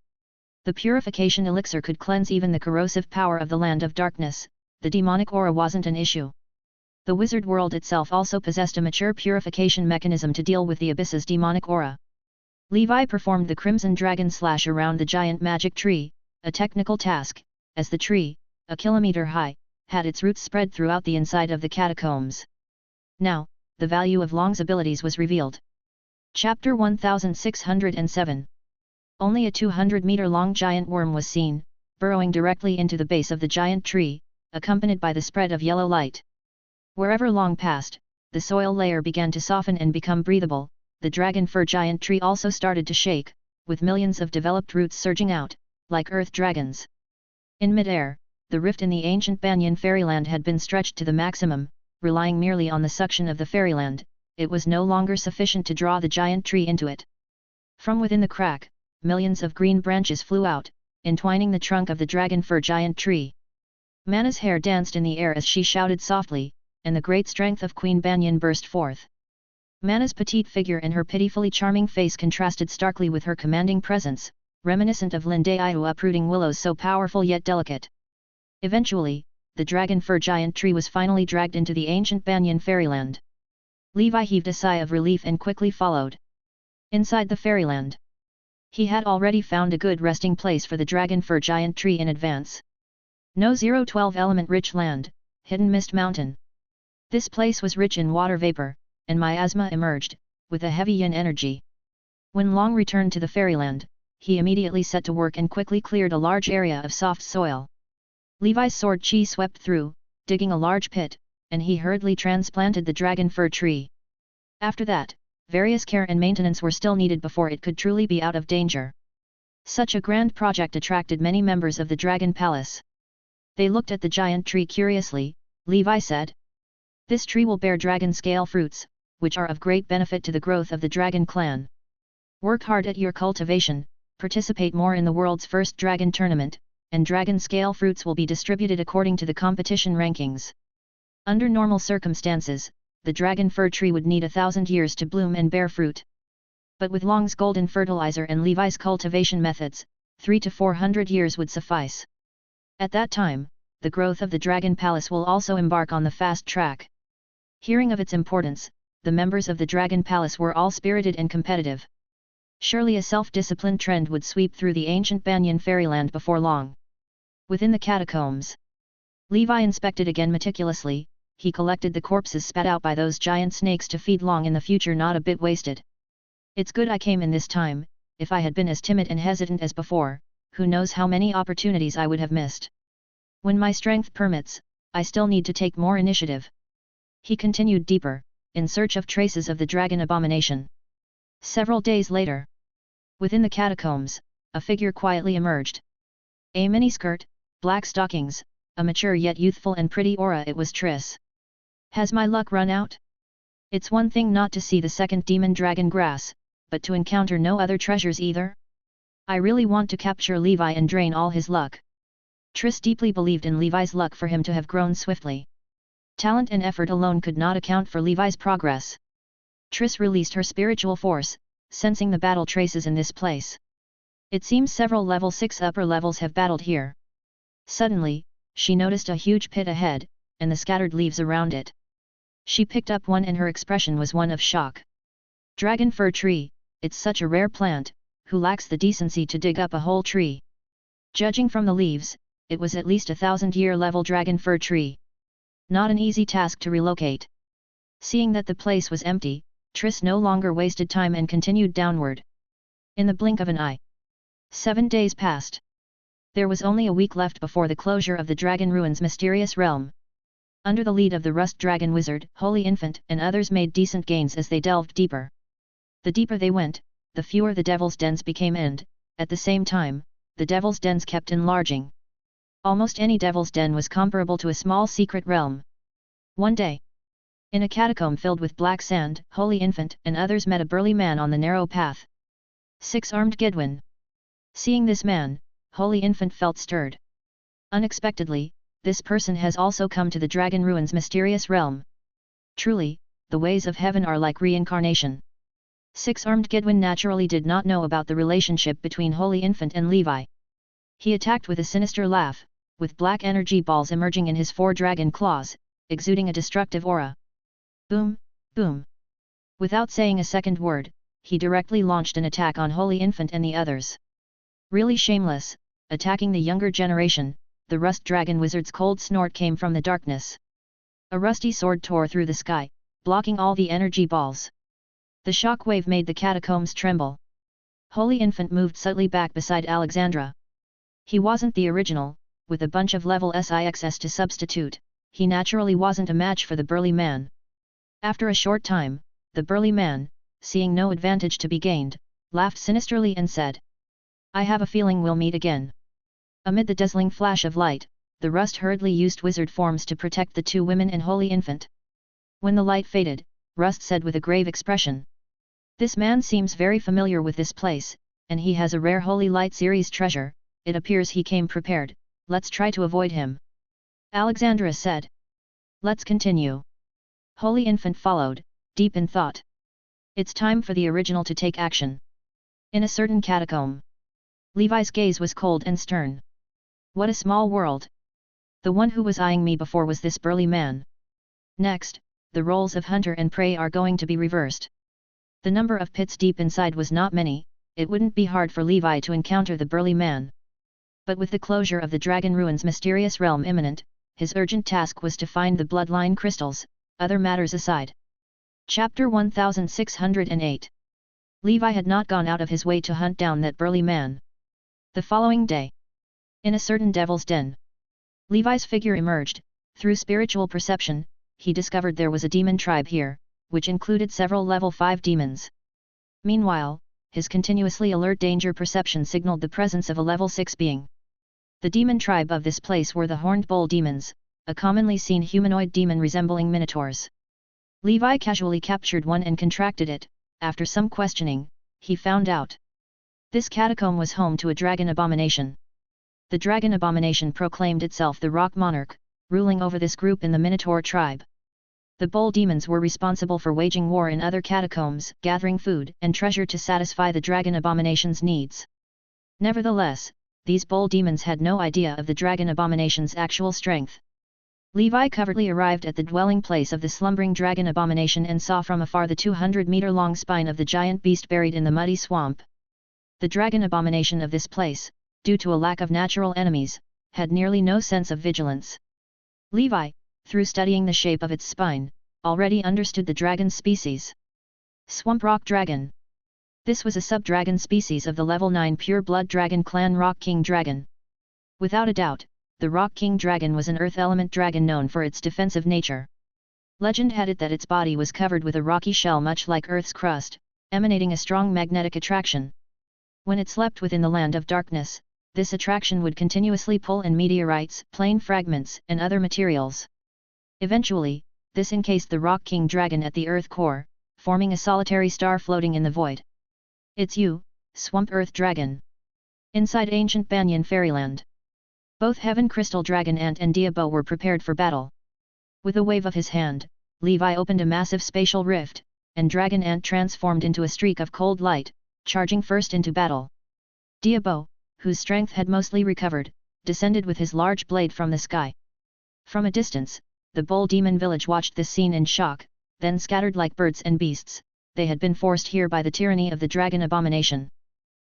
The purification elixir could cleanse even the corrosive power of the land of darkness, the demonic aura wasn't an issue. The wizard world itself also possessed a mature purification mechanism to deal with the abyss's demonic aura. Levi performed the Crimson Dragon Slash around the giant magic tree, a technical task, as the tree, a kilometer high, had its roots spread throughout the inside of the catacombs. Now, the value of Long's abilities was revealed. Chapter 1607. Only a 200-meter-long giant worm was seen, burrowing directly into the base of the giant tree, accompanied by the spread of yellow light. Wherever Long passed, the soil layer began to soften and become breathable. The dragon fir giant tree also started to shake, with millions of developed roots surging out, like earth dragons. In mid-air, the rift in the ancient Banyan fairyland had been stretched to the maximum. Relying merely on the suction of the fairyland, it was no longer sufficient to draw the giant tree into it. From within the crack, millions of green branches flew out, entwining the trunk of the dragon fir giant tree. Mana's hair danced in the air as she shouted softly, and the great strength of Queen Banyan burst forth. Mana's petite figure and her pitifully charming face contrasted starkly with her commanding presence, reminiscent of Lindayu uprooting willows so powerful yet delicate. Eventually, the dragon fir giant tree was finally dragged into the ancient Banyan fairyland. Levi heaved a sigh of relief and quickly followed. Inside the fairyland, he had already found a good resting place for the dragon fir giant tree in advance. No 012 element rich land, hidden mist mountain. This place was rich in water vapor, and miasma emerged, with a heavy yin energy. When Long returned to the fairyland, he immediately set to work and quickly cleared a large area of soft soil. Levi's sword chi swept through, digging a large pit, and he hurriedly transplanted the dragon fir tree. After that, various care and maintenance were still needed before it could truly be out of danger. Such a grand project attracted many members of the Dragon Palace. They looked at the giant tree curiously. Levi said, "This tree will bear dragon scale fruits, which are of great benefit to the growth of the dragon clan. Work hard at your cultivation, participate more in the world's first dragon tournament, and dragon scale fruits will be distributed according to the competition rankings." Under normal circumstances, the dragon fir tree would need 1,000 years to bloom and bear fruit. But with Long's golden fertilizer and Levi's cultivation methods, 300 to 400 years would suffice. At that time, the growth of the Dragon Palace will also embark on the fast track. Hearing of its importance, the members of the Dragon Palace were all spirited and competitive. Surely a self-disciplined trend would sweep through the ancient Banyan fairyland before long. Within the catacombs, Levi inspected again meticulously. He collected the corpses spat out by those giant snakes to feed Long in the future, not a bit wasted. It's good I came in this time. If I had been as timid and hesitant as before, who knows how many opportunities I would have missed. When my strength permits, I still need to take more initiative. He continued deeper, in search of traces of the dragon abomination. Several days later, within the catacombs, a figure quietly emerged. A miniskirt, black stockings, a mature yet youthful and pretty aura. It was Triss. "Has my luck run out? It's one thing not to see the second demon dragon grass, but to encounter no other treasures either? I really want to capture Levi and drain all his luck." Triss deeply believed in Levi's luck for him to have grown swiftly. Talent and effort alone could not account for Levi's progress. Triss released her spiritual force, sensing the battle traces in this place. It seems several level 6 upper levels have battled here. Suddenly, she noticed a huge pit ahead, and the scattered leaves around it. She picked up one and her expression was one of shock. "Dragon fir tree, it's such a rare plant, who lacks the decency to dig up a whole tree?" Judging from the leaves, it was at least 1,000-year level dragon fir tree. Not an easy task to relocate. Seeing that the place was empty, Triss no longer wasted time and continued downward. In the blink of an eye, 7 days passed. There was only a week left before the closure of the Dragon Ruins mysterious realm. Under the lead of the Rust Dragon Wizard, Holy Infant and others made decent gains as they delved deeper. The deeper they went, the fewer the Devil's Dens became and, at the same time, the Devil's Dens kept enlarging. Almost any Devil's Den was comparable to a small secret realm. One day, in a catacomb filled with black sand, Holy Infant and others met a burly man on the narrow path. Six-armed Gedwin. Seeing this man, Holy Infant felt stirred. Unexpectedly, this person has also come to the Dragon Ruins mysterious realm. Truly, the ways of heaven are like reincarnation. Six-armed Gedwin naturally did not know about the relationship between Holy Infant and Levi. He attacked with a sinister laugh, with black energy balls emerging in his 4 dragon claws, exuding a destructive aura. Boom, boom. Without saying a second word, he directly launched an attack on Holy Infant and the others. Really shameless, attacking the younger generation. The Rust Dragon Wizard's cold snort came from the darkness. A rusty sword tore through the sky, blocking all the energy balls. The shock wave made the catacombs tremble. Holy Infant moved subtly back beside Alexandra. He wasn't the original, with a bunch of level SIXS to substitute, he naturally wasn't a match for the burly man. After a short time, the burly man, seeing no advantage to be gained, laughed sinisterly and said, "I have a feeling we'll meet again." Amid the dazzling flash of light, the Rust hurriedly used wizard forms to protect the 2 women and Holy Infant. When the light faded, Rust said with a grave expression, "This man seems very familiar with this place, and he has a rare Holy Light series treasure. It appears he came prepared. Let's try to avoid him." Alexandra said, "Let's continue." Holy Infant followed, deep in thought. It's time for the original to take action. In a certain catacomb. Levi's gaze was cold and stern. What a small world. The one who was eyeing me before was this burly man. Next, the roles of hunter and prey are going to be reversed. The number of pits deep inside was not many, it wouldn't be hard for Levi to encounter the burly man. But with the closure of the Dragon Ruins mysterious realm imminent, his urgent task was to find the bloodline crystals, other matters aside. Chapter 1608. Levi had not gone out of his way to hunt down that burly man. The following day. In a certain devil's den. Levi's figure emerged. Through spiritual perception, he discovered there was a demon tribe here, which included several level 5 demons. Meanwhile, his continuously alert danger perception signaled the presence of a level 6 being. The demon tribe of this place were the Horned Bull demons, a commonly seen humanoid demon resembling minotaurs. Levi casually captured one and contracted it. After some questioning, he found out. This catacomb was home to a dragon abomination. The dragon abomination proclaimed itself the rock monarch, ruling over this group in the Minotaur tribe. The bull demons were responsible for waging war in other catacombs, gathering food and treasure to satisfy the dragon abomination's needs. Nevertheless, these bull demons had no idea of the dragon abomination's actual strength. Levi covertly arrived at the dwelling place of the slumbering dragon abomination and saw from afar the 200-meter-long spine of the giant beast buried in the muddy swamp. The dragon abomination of this place, due to a lack of natural enemies, had nearly no sense of vigilance. Levi, through studying the shape of its spine, already understood the dragon species. Swamp Rock Dragon. This was a sub-dragon species of the level 9 pure blood dragon clan Rock King Dragon. Without a doubt, the Rock King Dragon was an earth element dragon known for its defensive nature. Legend had it that its body was covered with a rocky shell much like Earth's crust, emanating a strong magnetic attraction. When it slept within the land of darkness, this attraction would continuously pull in meteorites, plane fragments, and other materials. Eventually, this encased the Rock King Dragon at the Earth core, forming a solitary star floating in the void. It's you, Swamp Earth Dragon. Inside ancient Banyan fairyland. Both Heaven Crystal Dragon Ant and Diabo were prepared for battle. With a wave of his hand, Levi opened a massive spatial rift, and Dragon Ant transformed into a streak of cold light, charging first into battle. Diabo, whose strength had mostly recovered, descended with his large blade from the sky. From a distance, the bull demon village watched this scene in shock, then scattered like birds and beasts. They had been forced here by the tyranny of the dragon abomination.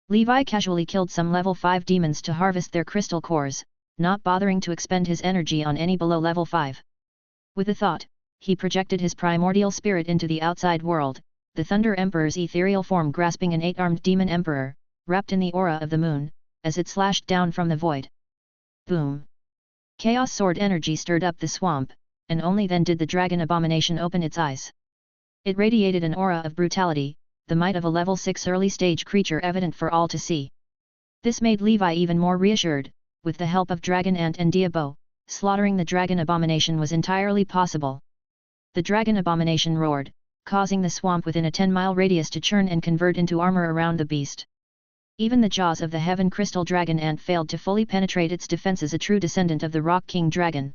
Levi casually killed some level 5 demons to harvest their crystal cores, not bothering to expend his energy on any below level 5. With a thought, he projected his primordial spirit into the outside world, the Thunder Emperor's ethereal form grasping an 8-armed demon emperor, wrapped in the aura of the moon, as it slashed down from the void. Boom! Chaos sword energy stirred up the swamp, and only then did the dragon abomination open its eyes. It radiated an aura of brutality, the might of a level 6 early-stage creature evident for all to see. This made Levi even more reassured. With the help of Dragon Ant and Diabo, slaughtering the dragon abomination was entirely possible. The dragon abomination roared, causing the swamp within a 10-mile radius to churn and convert into armor around the beast. Even the jaws of the Heaven Crystal Dragon Ant failed to fully penetrate its defenses, a true descendant of the Rock King Dragon.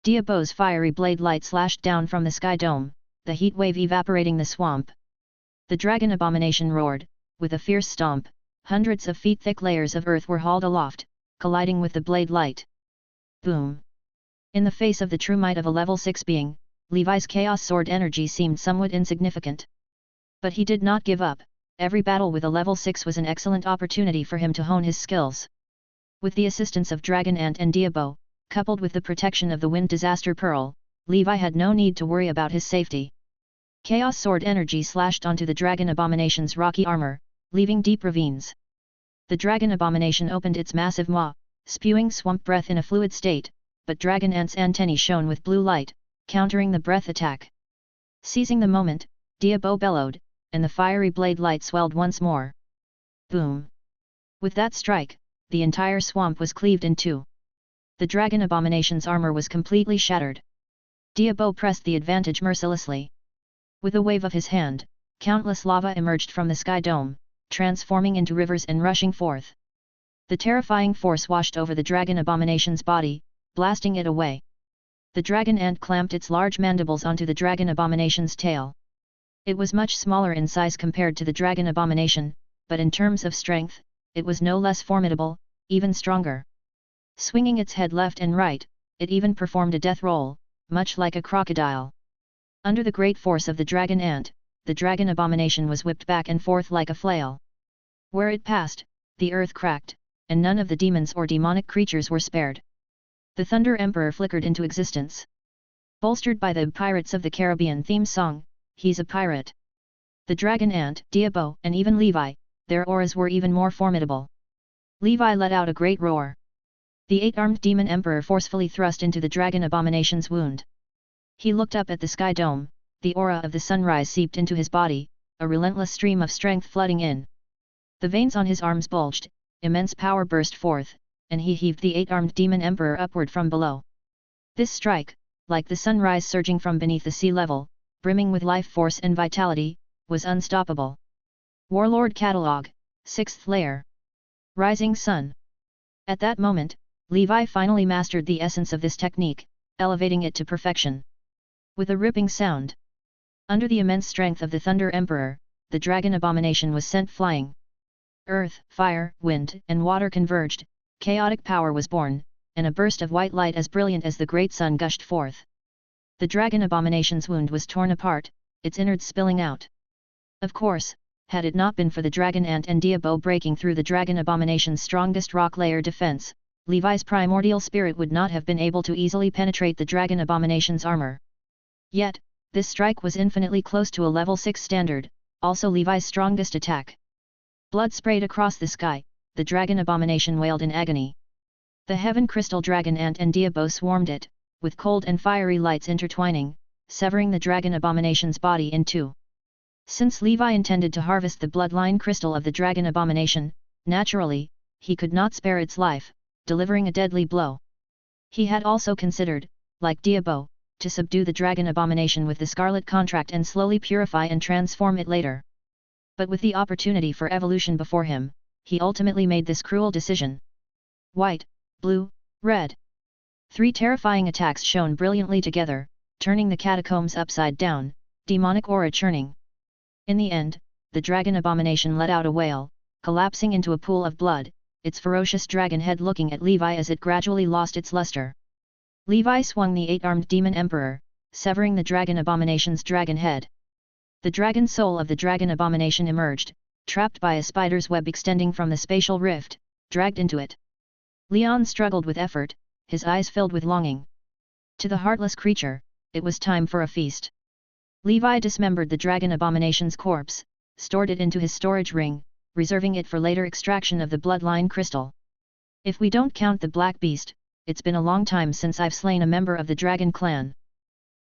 Diabo's fiery blade light slashed down from the sky dome, the heat wave evaporating the swamp. The dragon abomination roared, with a fierce stomp, hundreds of feet thick layers of earth were hauled aloft, colliding with the blade light. Boom! In the face of the true might of a level 6 being, Levi's chaos sword energy seemed somewhat insignificant. But he did not give up. Every battle with a level 6 was an excellent opportunity for him to hone his skills. With the assistance of Dragon Ant and Diabo, coupled with the protection of the Wind Disaster Pearl, Levi had no need to worry about his safety. Chaos sword energy slashed onto the dragon abomination's rocky armor, leaving deep ravines. The dragon abomination opened its massive maw, spewing swamp breath in a fluid state, but Dragon Ant's antennae shone with blue light, countering the breath attack. Seizing the moment, Diabo bellowed, and the fiery blade light swelled once more. Boom! With that strike, the entire swamp was cleaved in two. The dragon abomination's armor was completely shattered. Diabo pressed the advantage mercilessly. With a wave of his hand, countless lava emerged from the sky dome, transforming into rivers and rushing forth. The terrifying force washed over the dragon abomination's body, blasting it away. The dragon ant clamped its large mandibles onto the dragon abomination's tail. It was much smaller in size compared to the dragon abomination, but in terms of strength, it was no less formidable, even stronger. Swinging its head left and right, it even performed a death roll, much like a crocodile. Under the great force of the dragon ant, the dragon abomination was whipped back and forth like a flail. Where it passed, the earth cracked, and none of the demons or demonic creatures were spared. The Thunder Emperor flickered into existence. Bolstered by the Pirates of the Caribbean theme song, "He's a Pirate." The dragon ant, Diabo, and even Levi, their auras were even more formidable. Levi let out a great roar. The eight-armed demon emperor forcefully thrust into the dragon abomination's wound. He looked up at the sky dome, the aura of the sunrise seeped into his body, a relentless stream of strength flooding in. The veins on his arms bulged, immense power burst forth, and he heaved the eight-armed demon emperor upward from below. This strike, like the sunrise surging from beneath the sea level, brimming with life force and vitality, was unstoppable. Warlord Catalog, 6th Layer. Rising Sun. At that moment, Levi finally mastered the essence of this technique, elevating it to perfection. With a ripping sound. Under the immense strength of the Thunder Emperor, the dragon abomination was sent flying. Earth, fire, wind, and water converged, chaotic power was born, and a burst of white light as brilliant as the great sun gushed forth. The dragon abomination's wound was torn apart, its innards spilling out. Of course, had it not been for the dragon ant and Diabo breaking through the dragon abomination's strongest rock layer defense, Levi's primordial spirit would not have been able to easily penetrate the dragon abomination's armor. Yet, this strike was infinitely close to a level 6 standard, also Levi's strongest attack. Blood sprayed across the sky, the dragon abomination wailed in agony. The heaven crystal dragon ant and Diabo swarmed it, with cold and fiery lights intertwining, severing the dragon abomination's body in two. Since Levi intended to harvest the bloodline crystal of the dragon abomination, naturally, he could not spare its life, delivering a deadly blow. He had also considered, like Diabo, to subdue the dragon abomination with the scarlet contract and slowly purify and transform it later. But with the opportunity for evolution before him, he ultimately made this cruel decision. White, blue, red. 3 terrifying attacks shone brilliantly together, turning the catacombs upside down, demonic aura churning. In the end, the dragon abomination let out a wail, collapsing into a pool of blood, its ferocious dragon head looking at Levi as it gradually lost its luster. Levi swung the 8-armed demon emperor, severing the dragon abomination's dragon head. The dragon soul of the dragon abomination emerged, trapped by a spider's web extending from the spatial rift, dragged into it. Leon struggled with effort, his eyes filled with longing. To the heartless creature, it was time for a feast. Levi dismembered the dragon abomination's corpse, stored it into his storage ring, reserving it for later extraction of the bloodline crystal. If we don't count the black beast, it's been a long time since I've slain a member of the dragon clan.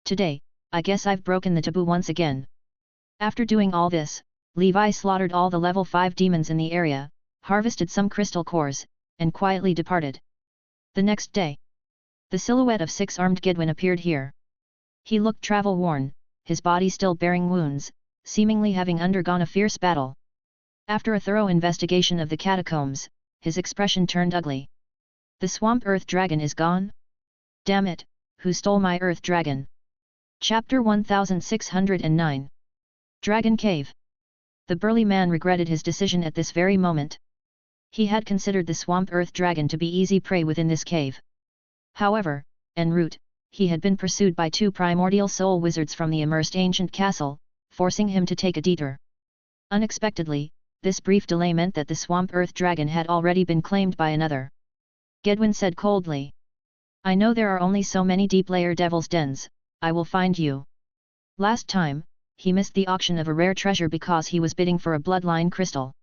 Today, I guess I've broken the taboo once again. After doing all this, Levi slaughtered all the level 5 demons in the area, harvested some crystal cores, and quietly departed. The next day, the silhouette of 6-armed Gedwin appeared here. He looked travel-worn, his body still bearing wounds, seemingly having undergone a fierce battle. After a thorough investigation of the catacombs, his expression turned ugly. The swamp earth dragon is gone? Damn it, who stole my earth dragon? Chapter 1609. Dragon Cave. The burly man regretted his decision at this very moment. He had considered the swamp earth dragon to be easy prey within this cave. However, en route, he had been pursued by 2 primordial soul wizards from the immersed ancient castle, forcing him to take a detour. Unexpectedly, this brief delay meant that the swamp earth dragon had already been claimed by another. Gedwin said coldly. I know there are only so many deep-layer devil's dens, I will find you. Last time, he missed the auction of a rare treasure because he was bidding for a bloodline crystal.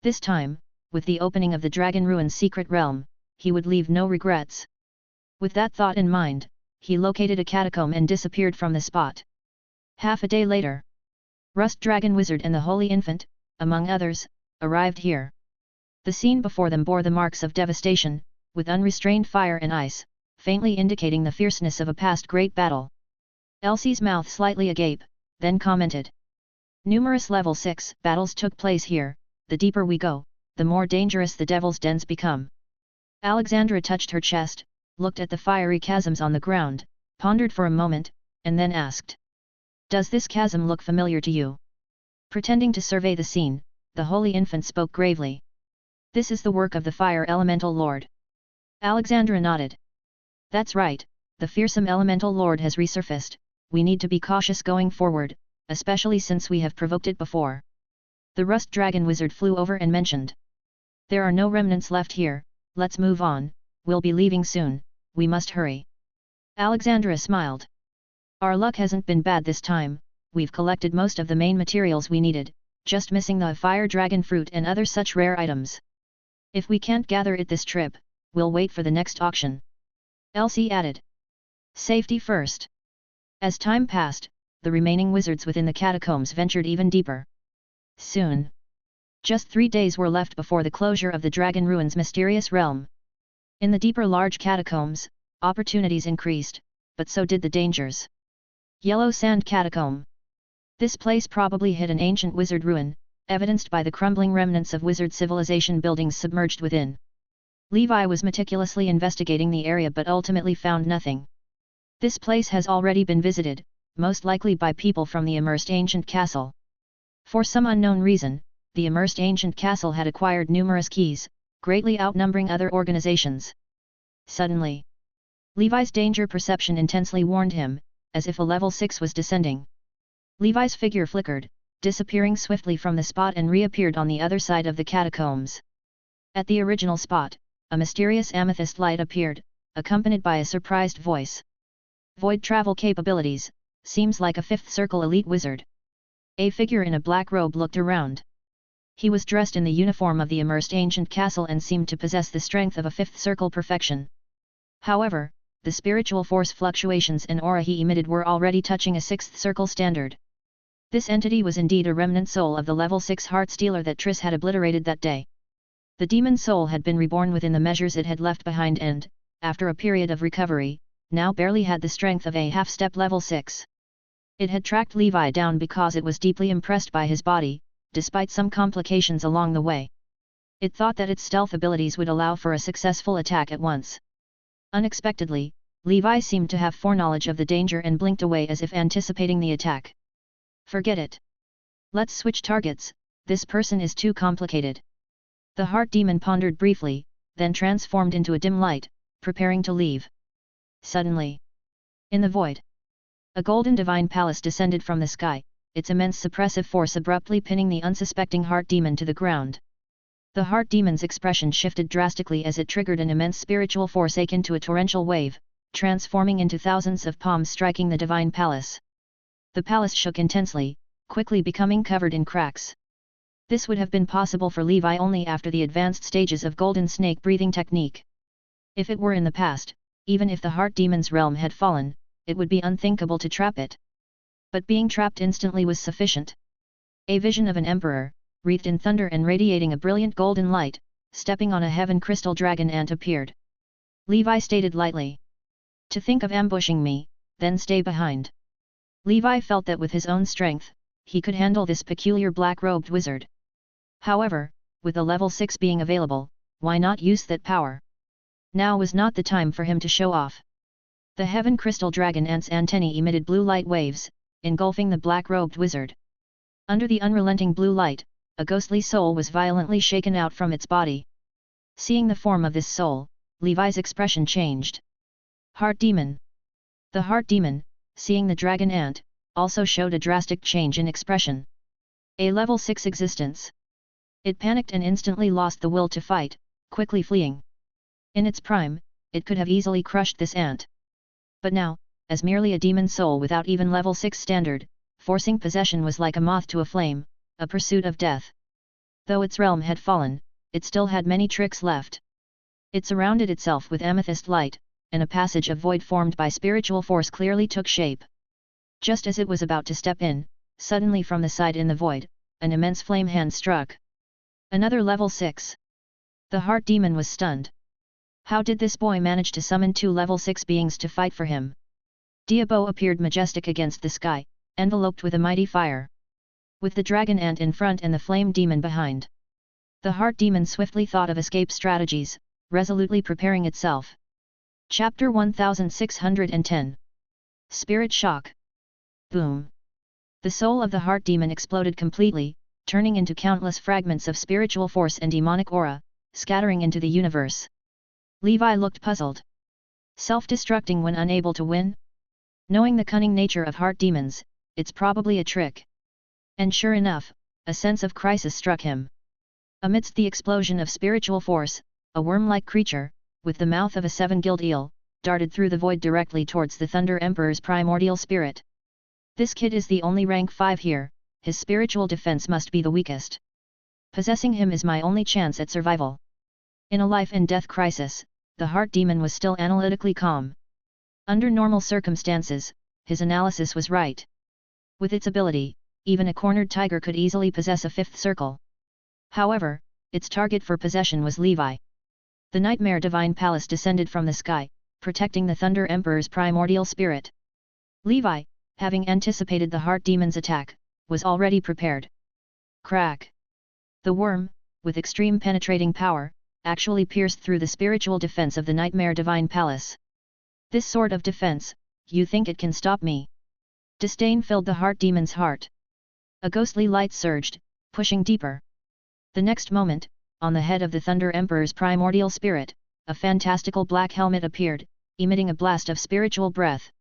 This time, with the opening of the Dragon Ruin's secret realm, he would leave no regrets. With that thought in mind, he located a catacomb and disappeared from the spot. Half a day later, Rust Dragon Wizard and the Holy Infant, among others, arrived here. The scene before them bore the marks of devastation, with unrestrained fire and ice, faintly indicating the fierceness of a past great battle. Elsie's mouth slightly agape, then commented. Numerous level 6 battles took place here, the deeper we go, the more dangerous the devil's dens become. Alexandra touched her chest, looked at the fiery chasms on the ground, pondered for a moment, and then asked. Does this chasm look familiar to you? Pretending to survey the scene, the holy infant spoke gravely. This is the work of the fire elemental lord. Alexandra nodded. That's right, the fearsome elemental lord has resurfaced. We need to be cautious going forward, especially since we have provoked it before. The rust dragon wizard flew over and mentioned. There are no remnants left here, let's move on, we'll be leaving soon, we must hurry. Alexandra smiled. Our luck hasn't been bad this time, we've collected most of the main materials we needed, just missing the fire dragon fruit and other such rare items. If we can't gather it this trip, we'll wait for the next auction. Elsie added. Safety first. As time passed, the remaining wizards within the catacombs ventured even deeper. Soon. Just 3 days were left before the closure of the Dragon Ruins mysterious realm. In the deeper large catacombs, opportunities increased, but so did the dangers. Yellow Sand Catacomb. This place probably hid an ancient wizard ruin, evidenced by the crumbling remnants of wizard civilization buildings submerged within. Levi was meticulously investigating the area but ultimately found nothing. This place has already been visited, most likely by people from the immersed ancient castle. For some unknown reason, the immersed ancient castle had acquired numerous keys, greatly outnumbering other organizations. Suddenly, Levi's danger perception intensely warned him, as if a level 6 was descending. Levi's figure flickered, disappearing swiftly from the spot and reappeared on the other side of the catacombs. At the original spot, a mysterious amethyst light appeared, accompanied by a surprised voice. Void travel capabilities, seems like a 5th circle elite wizard. A figure in a black robe looked around. He was dressed in the uniform of the immersed ancient castle and seemed to possess the strength of a 5th circle perfection. However, the spiritual force fluctuations and aura he emitted were already touching a 6th circle standard. This entity was indeed a remnant soul of the level 6 heart stealer that Triss had obliterated that day. The demon soul had been reborn within the measures it had left behind and, after a period of recovery, now barely had the strength of a half-step level 6. It had tracked Levi down because it was deeply impressed by his body, despite some complications along the way. It thought that its stealth abilities would allow for a successful attack at once. Unexpectedly, Levi seemed to have foreknowledge of the danger and blinked away as if anticipating the attack. Forget it. Let's switch targets, this person is too complicated. The heart demon pondered briefly, then transformed into a dim light, preparing to leave. Suddenly, in the void, a golden divine palace descended from the sky, its immense suppressive force abruptly pinning the unsuspecting heart demon to the ground. The heart demon's expression shifted drastically as it triggered an immense spiritual force akin to a torrential wave, transforming into thousands of palms striking the divine palace. The palace shook intensely, quickly becoming covered in cracks. This would have been possible for Levi only after the advanced stages of golden snake breathing technique. If it were in the past, even if the heart demon's realm had fallen, it would be unthinkable to trap it. But being trapped instantly was sufficient. A vision of an emperor, wreathed in thunder and radiating a brilliant golden light, stepping on a heaven crystal dragon ant appeared. Levi stated lightly. To think of ambushing me, then stay behind. Levi felt that with his own strength, he could handle this peculiar black-robed wizard. However, with the level 6 being available, why not use that power? Now was not the time for him to show off. The heaven crystal dragon ant's antennae emitted blue light waves, engulfing the black-robed wizard. Under the unrelenting blue light, a ghostly soul was violently shaken out from its body. Seeing the form of this soul, Levi's expression changed. Heart demon. The heart demon, seeing the dragon ant, also showed a drastic change in expression. A level 6 existence. It panicked and instantly lost the will to fight, quickly fleeing. In its prime, it could have easily crushed this ant. But now, as merely a demon soul without even level 6 standard, forcing possession was like a moth to a flame, a pursuit of death. Though its realm had fallen, it still had many tricks left. It surrounded itself with amethyst light, and a passage of void formed by spiritual force clearly took shape. Just as it was about to step in, suddenly from the side in the void, an immense flame hand struck. Another level 6. The heart demon was stunned. How did this boy manage to summon 2 level 6 beings to fight for him? Diabo appeared majestic against the sky, enveloped with a mighty fire. With the dragon ant in front and the flame demon behind. The heart demon swiftly thought of escape strategies, resolutely preparing itself. Chapter 1610. Spirit Shock. Boom. The soul of the heart demon exploded completely, turning into countless fragments of spiritual force and demonic aura, scattering into the universe. Levi looked puzzled. Self-destructing when unable to win? Knowing the cunning nature of heart demons, it's probably a trick. And sure enough, a sense of crisis struck him. Amidst the explosion of spiritual force, a worm-like creature, with the mouth of a seven-gilled eel, darted through the void directly towards the Thunder Emperor's primordial spirit. This kid is the only rank 5 here, his spiritual defense must be the weakest. Possessing him is my only chance at survival. In a life-and-death crisis, the heart demon was still analytically calm. Under normal circumstances, his analysis was right. With its ability, even a cornered tiger could easily possess a 5th circle. However, its target for possession was Levi. The Nightmare Divine Palace descended from the sky, protecting the Thunder Emperor's primordial spirit. Levi, having anticipated the heart demon's attack, was already prepared. Crack! The worm, with extreme penetrating power, actually pierced through the spiritual defense of the Nightmare Divine Palace. This sort of defense, you think it can stop me? Disdain filled the heart demon's heart. A ghostly light surged, pushing deeper. The next moment, on the head of the Thunder Emperor's primordial spirit, a fantastical black helmet appeared, emitting a blast of spiritual breath.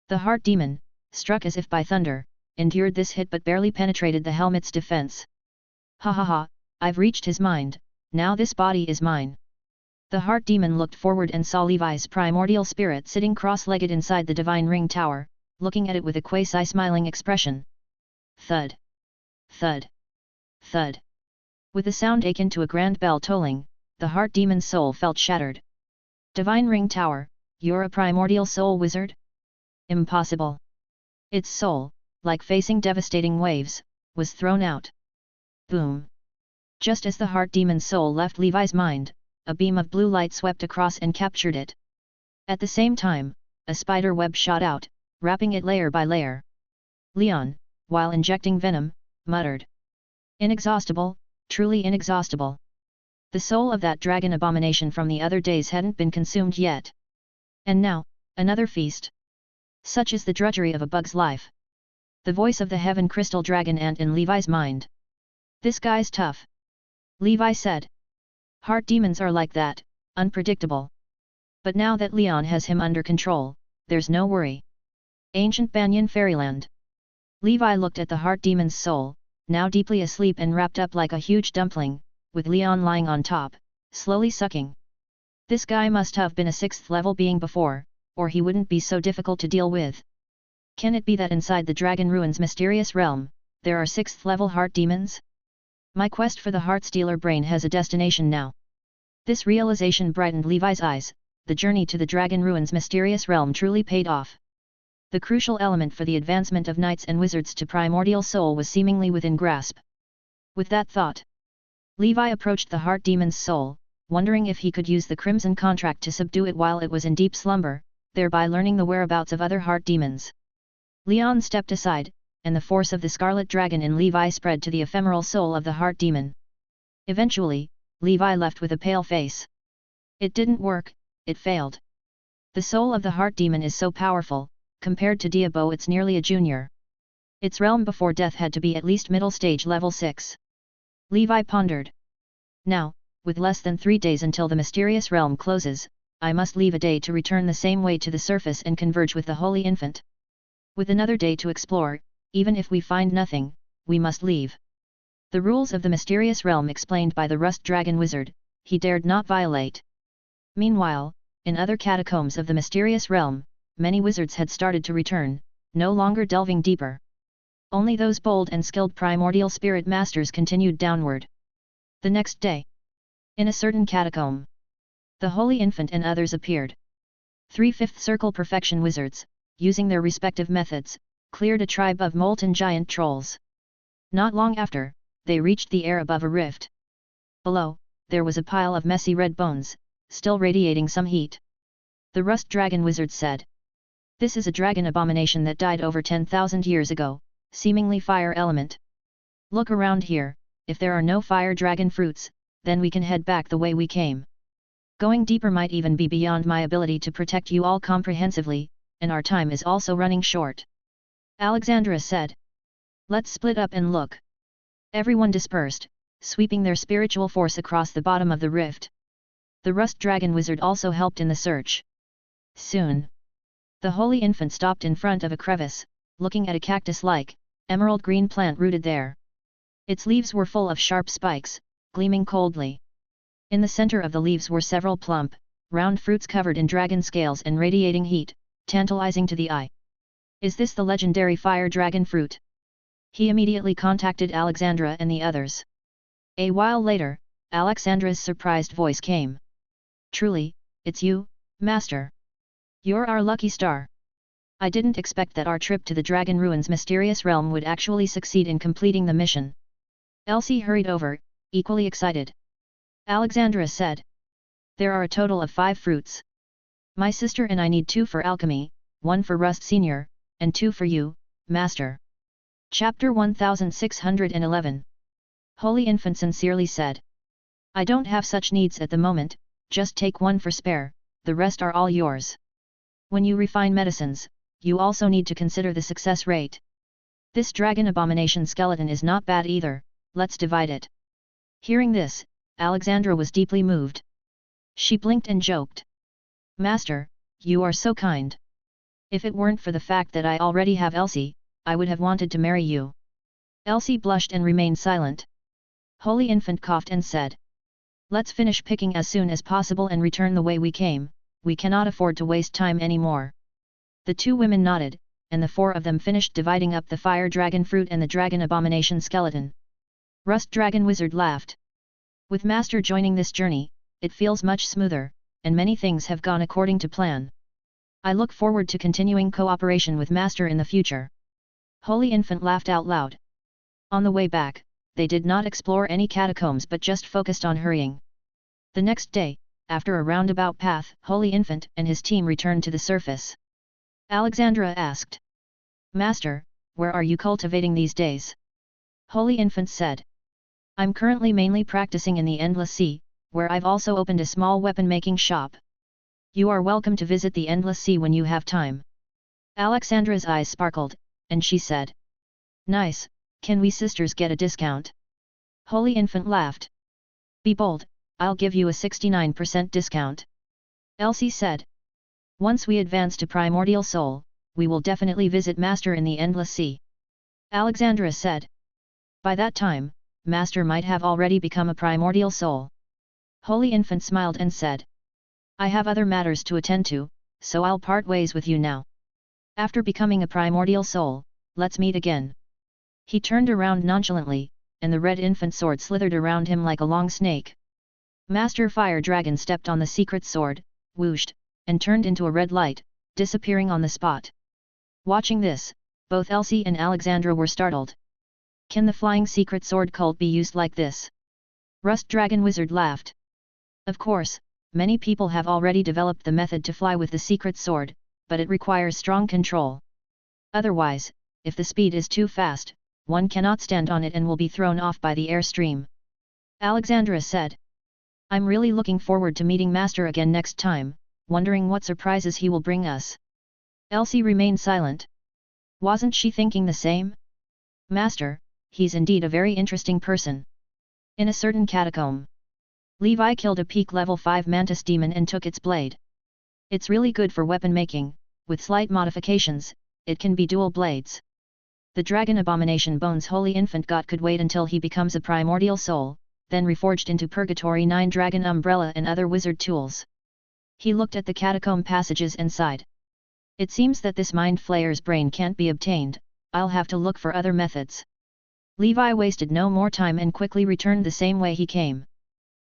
The heart demon, struck as if by thunder, endured this hit but barely penetrated the helmet's defense. Ha ha ha, I've reached his mind, now this body is mine. The heart demon looked forward and saw Levi's primordial spirit sitting cross-legged inside the divine ring tower, looking at it with a quasi-smiling expression. Thud! Thud! Thud! With a sound akin to a grand bell tolling, the heart demon's soul felt shattered. Divine ring tower, you're a primordial soul wizard? Impossible! Its soul, like facing devastating waves, was thrown out. Boom! Just as the heart demon's soul left Levi's mind, a beam of blue light swept across and captured it. At the same time, a spider web shot out, wrapping it layer by layer. Leon, while injecting venom, muttered. Inexhaustible, truly inexhaustible. The soul of that dragon abomination from the other days hadn't been consumed yet. And now, another feast. Such is the drudgery of a bug's life. The voice of the heaven crystal dragon ant in Levi's mind. This guy's tough. Levi said. Heart demons are like that, unpredictable. But now that Leon has him under control, there's no worry. Ancient Banyan Fairyland. Levi looked at the heart demon's soul, now deeply asleep and wrapped up like a huge dumpling, with Leon lying on top, slowly sucking. This guy must have been a 6th level being before, or he wouldn't be so difficult to deal with. Can it be that inside the Dragon Ruins mysterious realm, there are 6th level heart demons? My quest for the Heartstealer brain has a destination now. This realization brightened Levi's eyes, the journey to the Dragon Ruins mysterious realm truly paid off. The crucial element for the advancement of knights and wizards to primordial soul was seemingly within grasp. With that thought, Levi approached the heart demon's soul, wondering if he could use the Crimson Contract to subdue it while it was in deep slumber, thereby learning the whereabouts of other heart demons. Leon stepped aside, and the force of the Scarlet Dragon in Levi spread to the ephemeral soul of the heart demon. Eventually, Levi left with a pale face. It didn't work, it failed. The soul of the heart demon is so powerful, compared to Diabo it's nearly a junior. Its realm before death had to be at least middle stage level 6. Levi pondered. Now, with less than 3 days until the mysterious realm closes, I must leave a day to return the same way to the surface and converge with the Holy Infant. With another day to explore, even if we find nothing, we must leave. The rules of the mysterious realm explained by the Rust Dragon Wizard, he dared not violate. Meanwhile, in other catacombs of the mysterious realm, many wizards had started to return, no longer delving deeper. Only those bold and skilled primordial spirit masters continued downward. The next day, in a certain catacomb, the Holy Infant and others appeared. 3 5th Circle Perfection wizards, using their respective methods, cleared a tribe of molten giant trolls. Not long after, they reached the air above a rift. Below, there was a pile of messy red bones, still radiating some heat. The Rust Dragon Wizard said. This is a dragon abomination that died over 10,000 years ago, seemingly fire element. Look around here, if there are no fire dragon fruits, then we can head back the way we came. Going deeper might even be beyond my ability to protect you all comprehensively, and our time is also running short. Alexandra said. Let's split up and look. Everyone dispersed, sweeping their spiritual force across the bottom of the rift. The Rust Dragon Wizard also helped in the search. Soon, the Holy Infant stopped in front of a crevice, looking at a cactus-like, emerald green plant rooted there. Its leaves were full of sharp spikes, gleaming coldly. In the center of the leaves were several plump, round fruits covered in dragon scales and radiating heat, tantalizing to the eye. Is this the legendary fire dragon fruit? He immediately contacted Alexandra and the others. A while later, Alexandra's surprised voice came. Truly, it's you, Master. You're our lucky star. I didn't expect that our trip to the Dragon Ruins mysterious realm would actually succeed in completing the mission. Elsie hurried over, equally excited. Alexandra said. There are a total of 5 fruits. My sister and I need 2 for alchemy, 1 for Rust Senior, and 2 for you, Master. Chapter 1611. Holy Infant sincerely said. I don't have such needs at the moment, just take 1 for spare, the rest are all yours. When you refine medicines, you also need to consider the success rate. This dragon abomination skeleton is not bad either, let's divide it. Hearing this, Alexandra was deeply moved. She blinked and joked. Master, you are so kind. If it weren't for the fact that I already have Elsie, I would have wanted to marry you. Elsie blushed and remained silent. Holy Infant coughed and said. Let's finish picking as soon as possible and return the way we came, we cannot afford to waste time anymore. The 2 women nodded, and the 4 of them finished dividing up the fire dragon fruit and the dragon abomination skeleton. Rust Dragon Wizard laughed. With Master joining this journey, it feels much smoother, and many things have gone according to plan. I look forward to continuing cooperation with Master in the future. Holy Infant laughed out loud. On the way back, they did not explore any catacombs but just focused on hurrying. The next day, after a roundabout path, Holy Infant and his team returned to the surface. Alexandra asked. Master, where are you cultivating these days? Holy Infant said. I'm currently mainly practicing in the Endless Sea, where I've also opened a small weapon-making shop. You are welcome to visit the Endless Sea when you have time. Alexandra's eyes sparkled, and she said. Nice, can we sisters get a discount? Holy Infant laughed. Be bold, I'll give you a 69% discount. Elsie said. Once we advance to Primordial Soul, we will definitely visit Master in the Endless Sea. Alexandra said. By that time, Master might have already become a Primordial Soul. Holy Infant smiled and said. I have other matters to attend to, so I'll part ways with you now. After becoming a Primordial Soul, let's meet again. He turned around nonchalantly, and the red infant sword slithered around him like a long snake. Master Fire Dragon stepped on the secret sword, whooshed, and turned into a red light, disappearing on the spot. Watching this, both Elsie and Alexandra were startled. Can the flying secret sword cult be used like this? Rust Dragon Wizard laughed. Of course, many people have already developed the method to fly with the secret sword, but it requires strong control. Otherwise, if the speed is too fast, one cannot stand on it and will be thrown off by the airstream. Alexandra said. I'm really looking forward to meeting Master again next time, wondering what surprises he will bring us. Elsie remained silent. Wasn't she thinking the same? Master, he's indeed a very interesting person. In a certain catacomb, Levi killed a peak level 5 mantis demon and took its blade. It's really good for weapon making, with slight modifications, it can be dual blades. The dragon abomination bones Holy Infant got could wait until he becomes a primordial soul, then reforged into Purgatory 9 dragon umbrella and other wizard tools. He looked at the catacomb passages and sighed. It seems that this mind flayer's brain can't be obtained, I'll have to look for other methods. Levi wasted no more time and quickly returned the same way he came.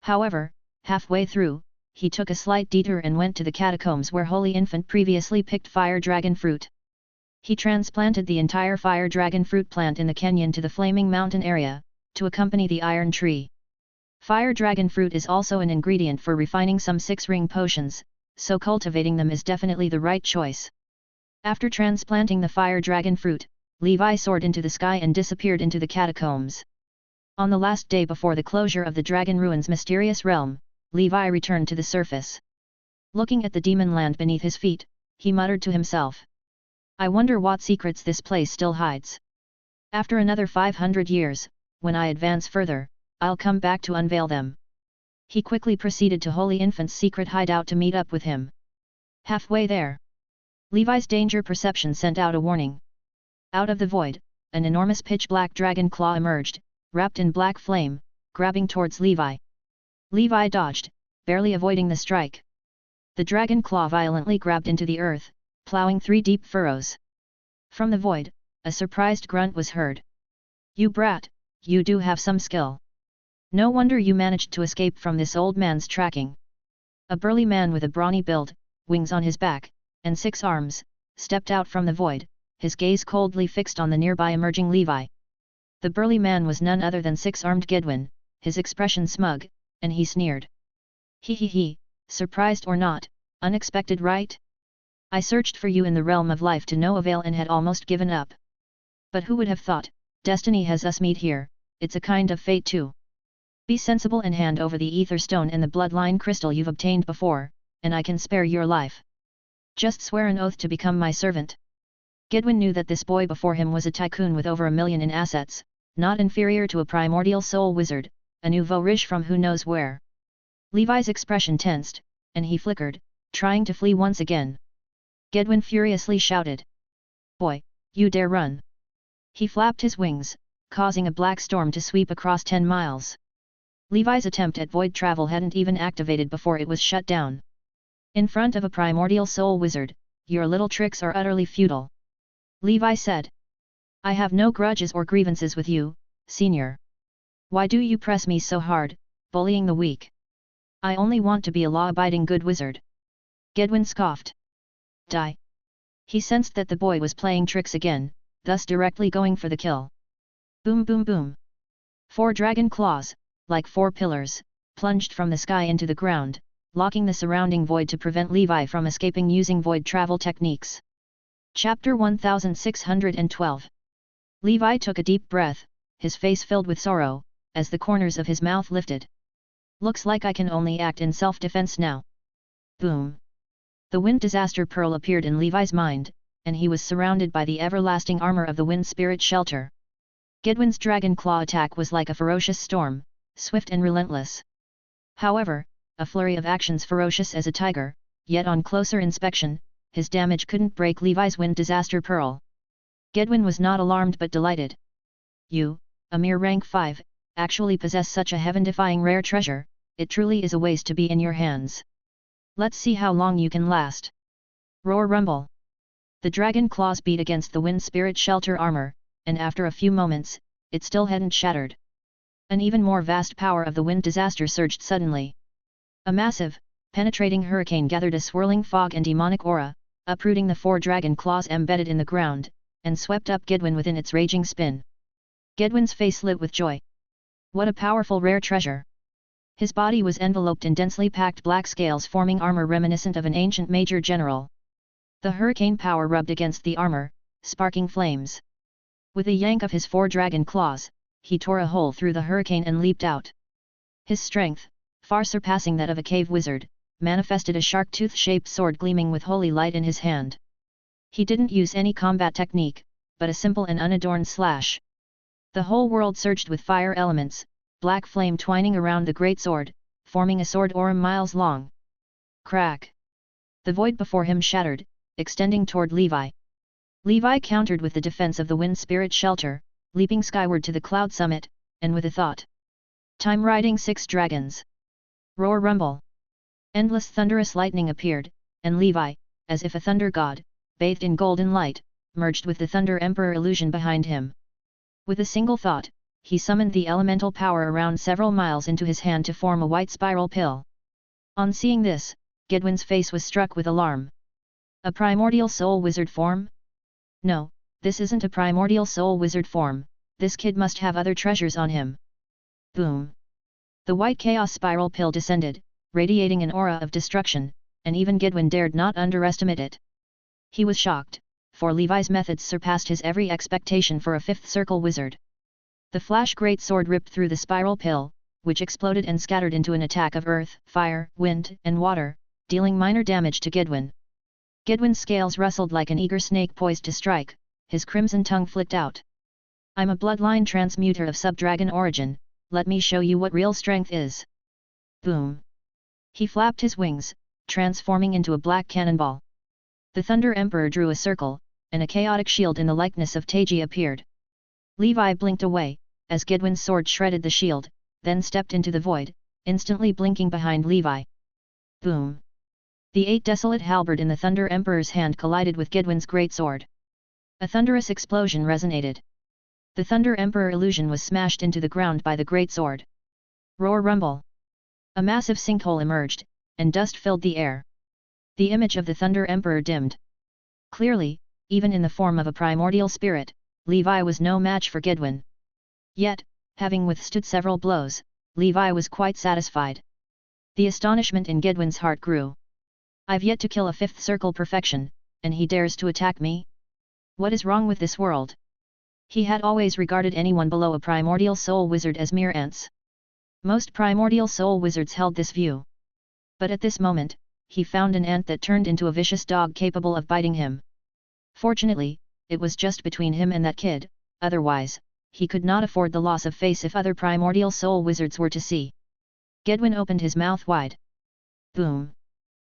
However, halfway through, he took a slight detour and went to the catacombs where Holy Infant previously picked fire dragon fruit. He transplanted the entire fire dragon fruit plant in the canyon to the flaming mountain area, to accompany the iron tree. Fire dragon fruit is also an ingredient for refining some 6-ring potions, so cultivating them is definitely the right choice. After transplanting the fire dragon fruit, Levi soared into the sky and disappeared into the catacombs. On the last day before the closure of the Dragon Ruins mysterious realm, Levi returned to the surface. Looking at the demon land beneath his feet, he muttered to himself. I wonder what secrets this place still hides. After another 500 years, when I advance further, I'll come back to unveil them. He quickly proceeded to Holy Infant's secret hideout to meet up with him. Halfway there, Levi's danger perception sent out a warning. Out of the void, an enormous pitch-black dragon claw emerged, wrapped in black flame, grabbing towards Levi. Levi dodged, barely avoiding the strike. The dragon claw violently grabbed into the earth, plowing 3 deep furrows. From the void, a surprised grunt was heard. "You brat, you do have some skill. No wonder you managed to escape from this old man's tracking." A burly man with a brawny build, wings on his back, and 6 arms, stepped out from the void, his gaze coldly fixed on the nearby emerging Levi. The burly man was none other than 6-armed Gedwin, his expression smug, and he sneered. "He, surprised or not, unexpected right? I searched for you in the realm of life to no avail and had almost given up. But who would have thought, destiny has us meet here, it's a kind of fate too. Be sensible and hand over the ether stone and the bloodline crystal you've obtained before, and I can spare your life. Just swear an oath to become my servant." Gedwin knew that this boy before him was a tycoon with over $1 million in assets, not inferior to a primordial soul wizard, a nouveau riche from who knows where. Levi's expression tensed, and he flickered, trying to flee once again. Gedwin furiously shouted. "Boy, you dare run!" He flapped his wings, causing a black storm to sweep across 10 miles. Levi's attempt at void travel hadn't even activated before it was shut down. "In front of a primordial soul wizard, your little tricks are utterly futile," Levi said. "I have no grudges or grievances with you, senior. Why do you press me so hard, bullying the weak? I only want to be a law-abiding good wizard." Gedwin scoffed. "Die." He sensed that the boy was playing tricks again, thus directly going for the kill. Boom boom boom. 4 dragon claws, like 4 pillars, plunged from the sky into the ground, locking the surrounding void to prevent Levi from escaping using void travel techniques. Chapter 1612. Levi took a deep breath, his face filled with sorrow, as the corners of his mouth lifted. "Looks like I can only act in self-defense now." Boom. The wind disaster pearl appeared in Levi's mind, and he was surrounded by the everlasting armor of the wind spirit shelter. Gedwin's dragon claw attack was like a ferocious storm, swift and relentless. However, a flurry of actions ferocious as a tiger, yet on closer inspection, his damage couldn't break Levi's wind disaster pearl. Gedwin was not alarmed but delighted. "You, a mere rank 5, actually possess such a heaven-defying rare treasure, it truly is a waste to be in your hands. Let's see how long you can last." Roar rumble. The dragon claws beat against the wind spirit shelter armor, and after a few moments, it still hadn't shattered. An even more vast power of the wind disaster surged suddenly. A massive, penetrating hurricane gathered a swirling fog and demonic aura, uprooting the 4 dragon claws embedded in the ground, and swept up Gedwin within its raging spin. Gedwin's face lit with joy. What a powerful rare treasure! His body was enveloped in densely packed black scales forming armor reminiscent of an ancient major general. The hurricane power rubbed against the armor, sparking flames. With a yank of his 4 dragon claws, he tore a hole through the hurricane and leaped out. His strength, far surpassing that of a cave wizard, manifested a shark tooth-shaped sword gleaming with holy light in his hand. He didn't use any combat technique, but a simple and unadorned slash. The whole world surged with fire elements, black flame twining around the great sword, forming a sword aura miles long. Crack! The void before him shattered, extending toward Levi. Levi countered with the defense of the wind spirit shelter, leaping skyward to the cloud summit, and with a thought. Time riding 6 dragons. Roar rumble. Endless thunderous lightning appeared, and Levi, as if a thunder god, bathed in golden light, merged with the Thunder Emperor illusion behind him. With a single thought, he summoned the elemental power around several miles into his hand to form a white spiral pill. On seeing this, Gedwin's face was struck with alarm. A primordial soul wizard form? No, this isn't a primordial soul wizard form, this kid must have other treasures on him. Boom! The white chaos spiral pill descended, radiating an aura of destruction, and even Gedwin dared not underestimate it. He was shocked, for Levi's methods surpassed his every expectation for a 5th circle wizard. The flash great sword ripped through the spiral pill, which exploded and scattered into an attack of earth, fire, wind, and water, dealing minor damage to Gedwin. Gedwin's scales rustled like an eager snake poised to strike, his crimson tongue flicked out. I'm a bloodline transmuter of sub-dragon origin, let me show you what real strength is. Boom! He flapped his wings, transforming into a black cannonball. The Thunder Emperor drew a circle, and a chaotic shield in the likeness of Taiji appeared. Levi blinked away, as Gidwin's sword shredded the shield, then stepped into the void, instantly blinking behind Levi. Boom! The 8 desolate halberd in the Thunder Emperor's hand collided with Gidwin's great sword. A thunderous explosion resonated. The Thunder Emperor illusion was smashed into the ground by the great sword. Roar rumble! A massive sinkhole emerged, and dust filled the air. The image of the Thunder Emperor dimmed. Clearly, even in the form of a primordial spirit, Levi was no match for Gidwin. Yet, having withstood several blows, Levi was quite satisfied. The astonishment in Gidwin's heart grew. I've yet to kill a 5th circle perfection, and he dares to attack me? What is wrong with this world? He had always regarded anyone below a primordial soul wizard as mere ants. Most primordial soul wizards held this view. But at this moment, he found an ant that turned into a vicious dog capable of biting him. Fortunately, it was just between him and that kid, otherwise, he could not afford the loss of face if other primordial soul wizards were to see. Gidwin opened his mouth wide. Boom!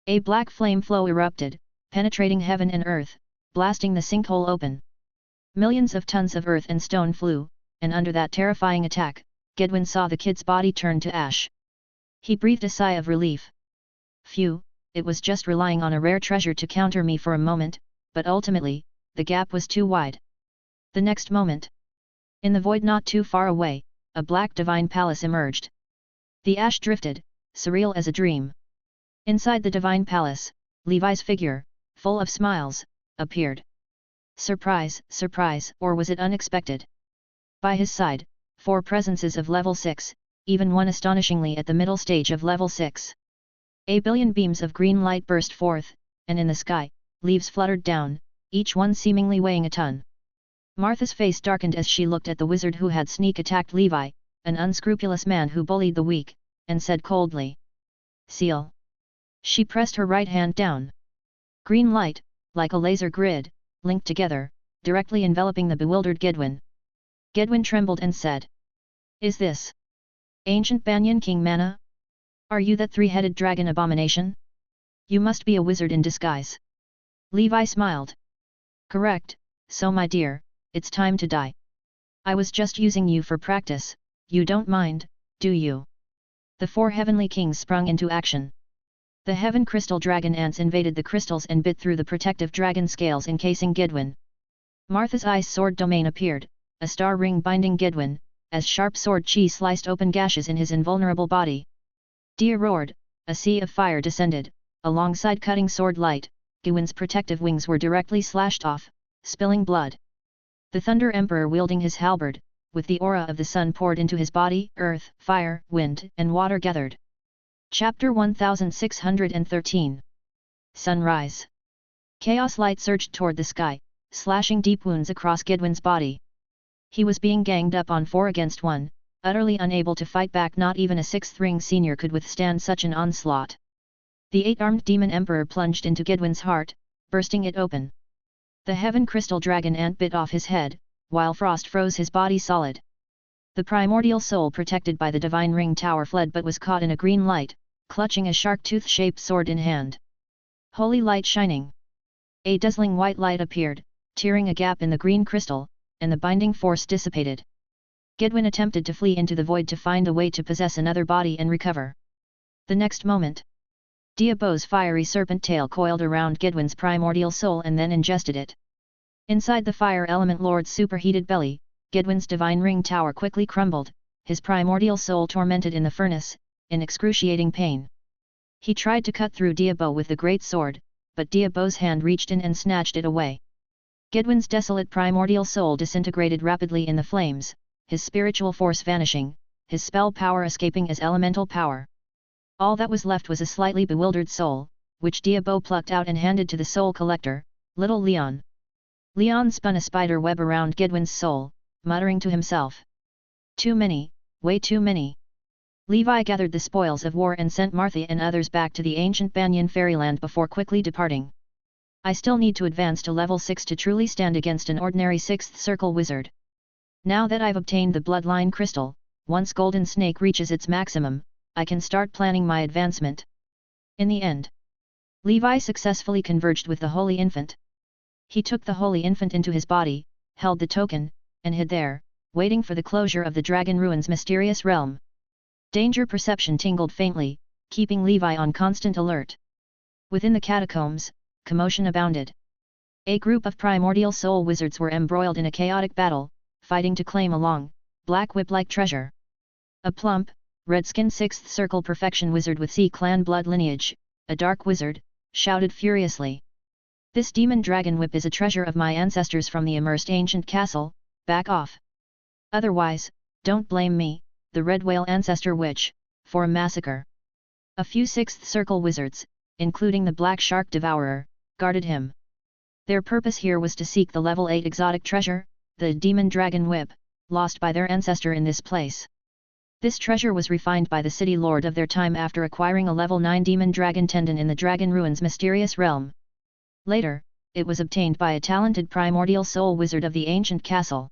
A black flame flow erupted, penetrating heaven and earth, blasting the sinkhole open. Millions of tons of earth and stone flew, and under that terrifying attack, Gidwin saw the kid's body turn to ash. He breathed a sigh of relief. Phew, it was just relying on a rare treasure to counter me for a moment, but ultimately, the gap was too wide. The next moment, in the void not too far away, a black divine palace emerged. The ash drifted, surreal as a dream. Inside the divine palace, Levi's figure, full of smiles, appeared. Surprise, surprise, or was it unexpected? By his side, 4 presences of level 6, even one astonishingly at the middle stage of level 6. A billion beams of green light burst forth, and in the sky, leaves fluttered down, each one seemingly weighing a ton. Martha's face darkened as she looked at the wizard who had sneak attacked Levi, an unscrupulous man who bullied the weak, and said coldly, "Seal." She pressed her right hand down. Green light, like a laser grid, linked together, directly enveloping the bewildered Gidwin. Gidwin trembled and said, "Is this ancient Banyan King Mana? Are you that 3-headed dragon abomination? You must be a wizard in disguise." Levi smiled. "Correct, so my dear, it's time to die. I was just using you for practice, you don't mind, do you?" The 4 heavenly kings sprung into action. The heaven crystal dragon ants invaded the crystals and bit through the protective dragon scales encasing Gidwin. Martha's ice sword domain appeared, a star ring binding Gidwin, as sharp sword chi sliced open gashes in his invulnerable body. Dia roared, a sea of fire descended, alongside cutting sword light, Gidwin's protective wings were directly slashed off, spilling blood. The Thunder Emperor wielding his halberd, with the aura of the sun poured into his body, earth, fire, wind, and water gathered. Chapter 1613. Sunrise. Chaos light surged toward the sky, slashing deep wounds across Gidwin's body. He was being ganged up on 4 against 1, utterly unable to fight back. Not even a 6th ring senior could withstand such an onslaught. The 8-armed demon emperor plunged into Gidwin's heart, bursting it open. The heaven crystal dragon ant bit off his head, while frost froze his body solid. The primordial soul protected by the divine ring tower fled but was caught in a green light, clutching a shark tooth-shaped sword in hand. Holy light shining! A dazzling white light appeared, tearing a gap in the green crystal, and the binding force dissipated. Gidwin attempted to flee into the void to find a way to possess another body and recover. The next moment, Diabo's fiery serpent tail coiled around Gidwin's primordial soul and then ingested it. Inside the fire element lord's superheated belly, Gidwin's divine ring tower quickly crumbled, his primordial soul tormented in the furnace, in excruciating pain. He tried to cut through Diabo with the great sword, but Diabo's hand reached in and snatched it away. Gidwin's desolate primordial soul disintegrated rapidly in the flames, his spiritual force vanishing, his spell power escaping as elemental power. All that was left was a slightly bewildered soul, which Diabo plucked out and handed to the soul collector, little Leon. Leon spun a spider web around Gidwin's soul, muttering to himself, "Too many, way too many." Levi gathered the spoils of war and sent Martha and others back to the ancient Banyan fairyland before quickly departing. "I still need to advance to level 6 to truly stand against an ordinary 6th circle wizard. Now that I've obtained the bloodline crystal, once Golden Snake reaches its maximum, I can start planning my advancement. In the end, Levi successfully converged with the Holy Infant. He took the Holy Infant into his body, held the token, and hid there, waiting for the closure of the Dragon Ruins' mysterious realm. Danger perception tingled faintly, keeping Levi on constant alert. Within the catacombs, commotion abounded. A group of primordial soul wizards were embroiled in a chaotic battle, fighting to claim a long, black whip-like treasure. A plump, red-skinned sixth circle perfection wizard with Sea clan blood lineage, a dark wizard, shouted furiously. This demon dragon whip is a treasure of my ancestors from the immersed ancient castle, back off. Otherwise, don't blame me, the red whale ancestor witch, for a massacre. A few sixth circle wizards, including the black shark devourer, guarded him. Their purpose here was to seek the level 8 exotic treasure, the demon dragon whip, lost by their ancestor in this place. This treasure was refined by the city lord of their time after acquiring a level 9 demon dragon tendon in the Dragon Ruins' mysterious realm. Later, it was obtained by a talented primordial soul wizard of the ancient castle.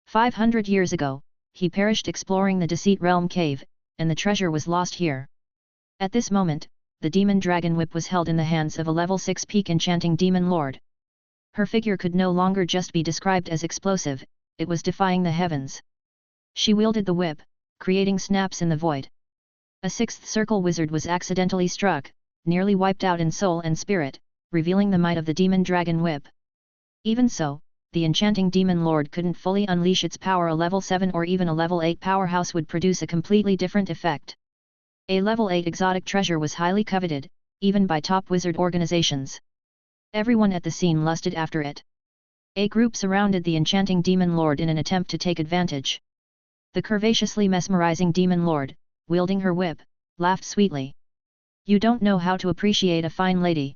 500 years ago, he perished exploring the Deceit Realm cave, and the treasure was lost here. At this moment, the demon dragon whip was held in the hands of a level 6 peak enchanting demon lord. Her figure could no longer just be described as explosive, it was defying the heavens. She wielded the whip, creating snaps in the void. A sixth circle wizard was accidentally struck, nearly wiped out in soul and spirit, revealing the might of the demon dragon whip. Even so, the enchanting demon lord couldn't fully unleash its power. A level 7 or even a level 8 powerhouse would produce a completely different effect. A level 8 exotic treasure was highly coveted, even by top wizard organizations. Everyone at the scene lusted after it. A group surrounded the enchanting demon lord in an attempt to take advantage. The curvaceously mesmerizing demon lord, wielding her whip, laughed sweetly. You don't know how to appreciate a fine lady.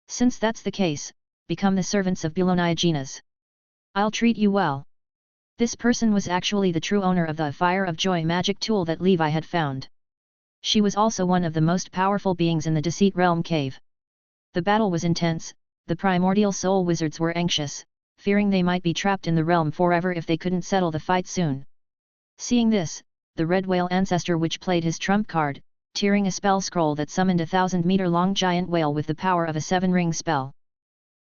Since that's the case, become the servants of Buloniagenas. I'll treat you well. This person was actually the true owner of the Fire of Joy magic tool that Levi had found. She was also one of the most powerful beings in the Deceit Realm cave. The battle was intense, the primordial soul wizards were anxious, fearing they might be trapped in the realm forever if they couldn't settle the fight soon. Seeing this, the red whale ancestor witch played his trump card, tearing a spell scroll that summoned a 1,000-meter-long giant whale with the power of a 7-ring spell.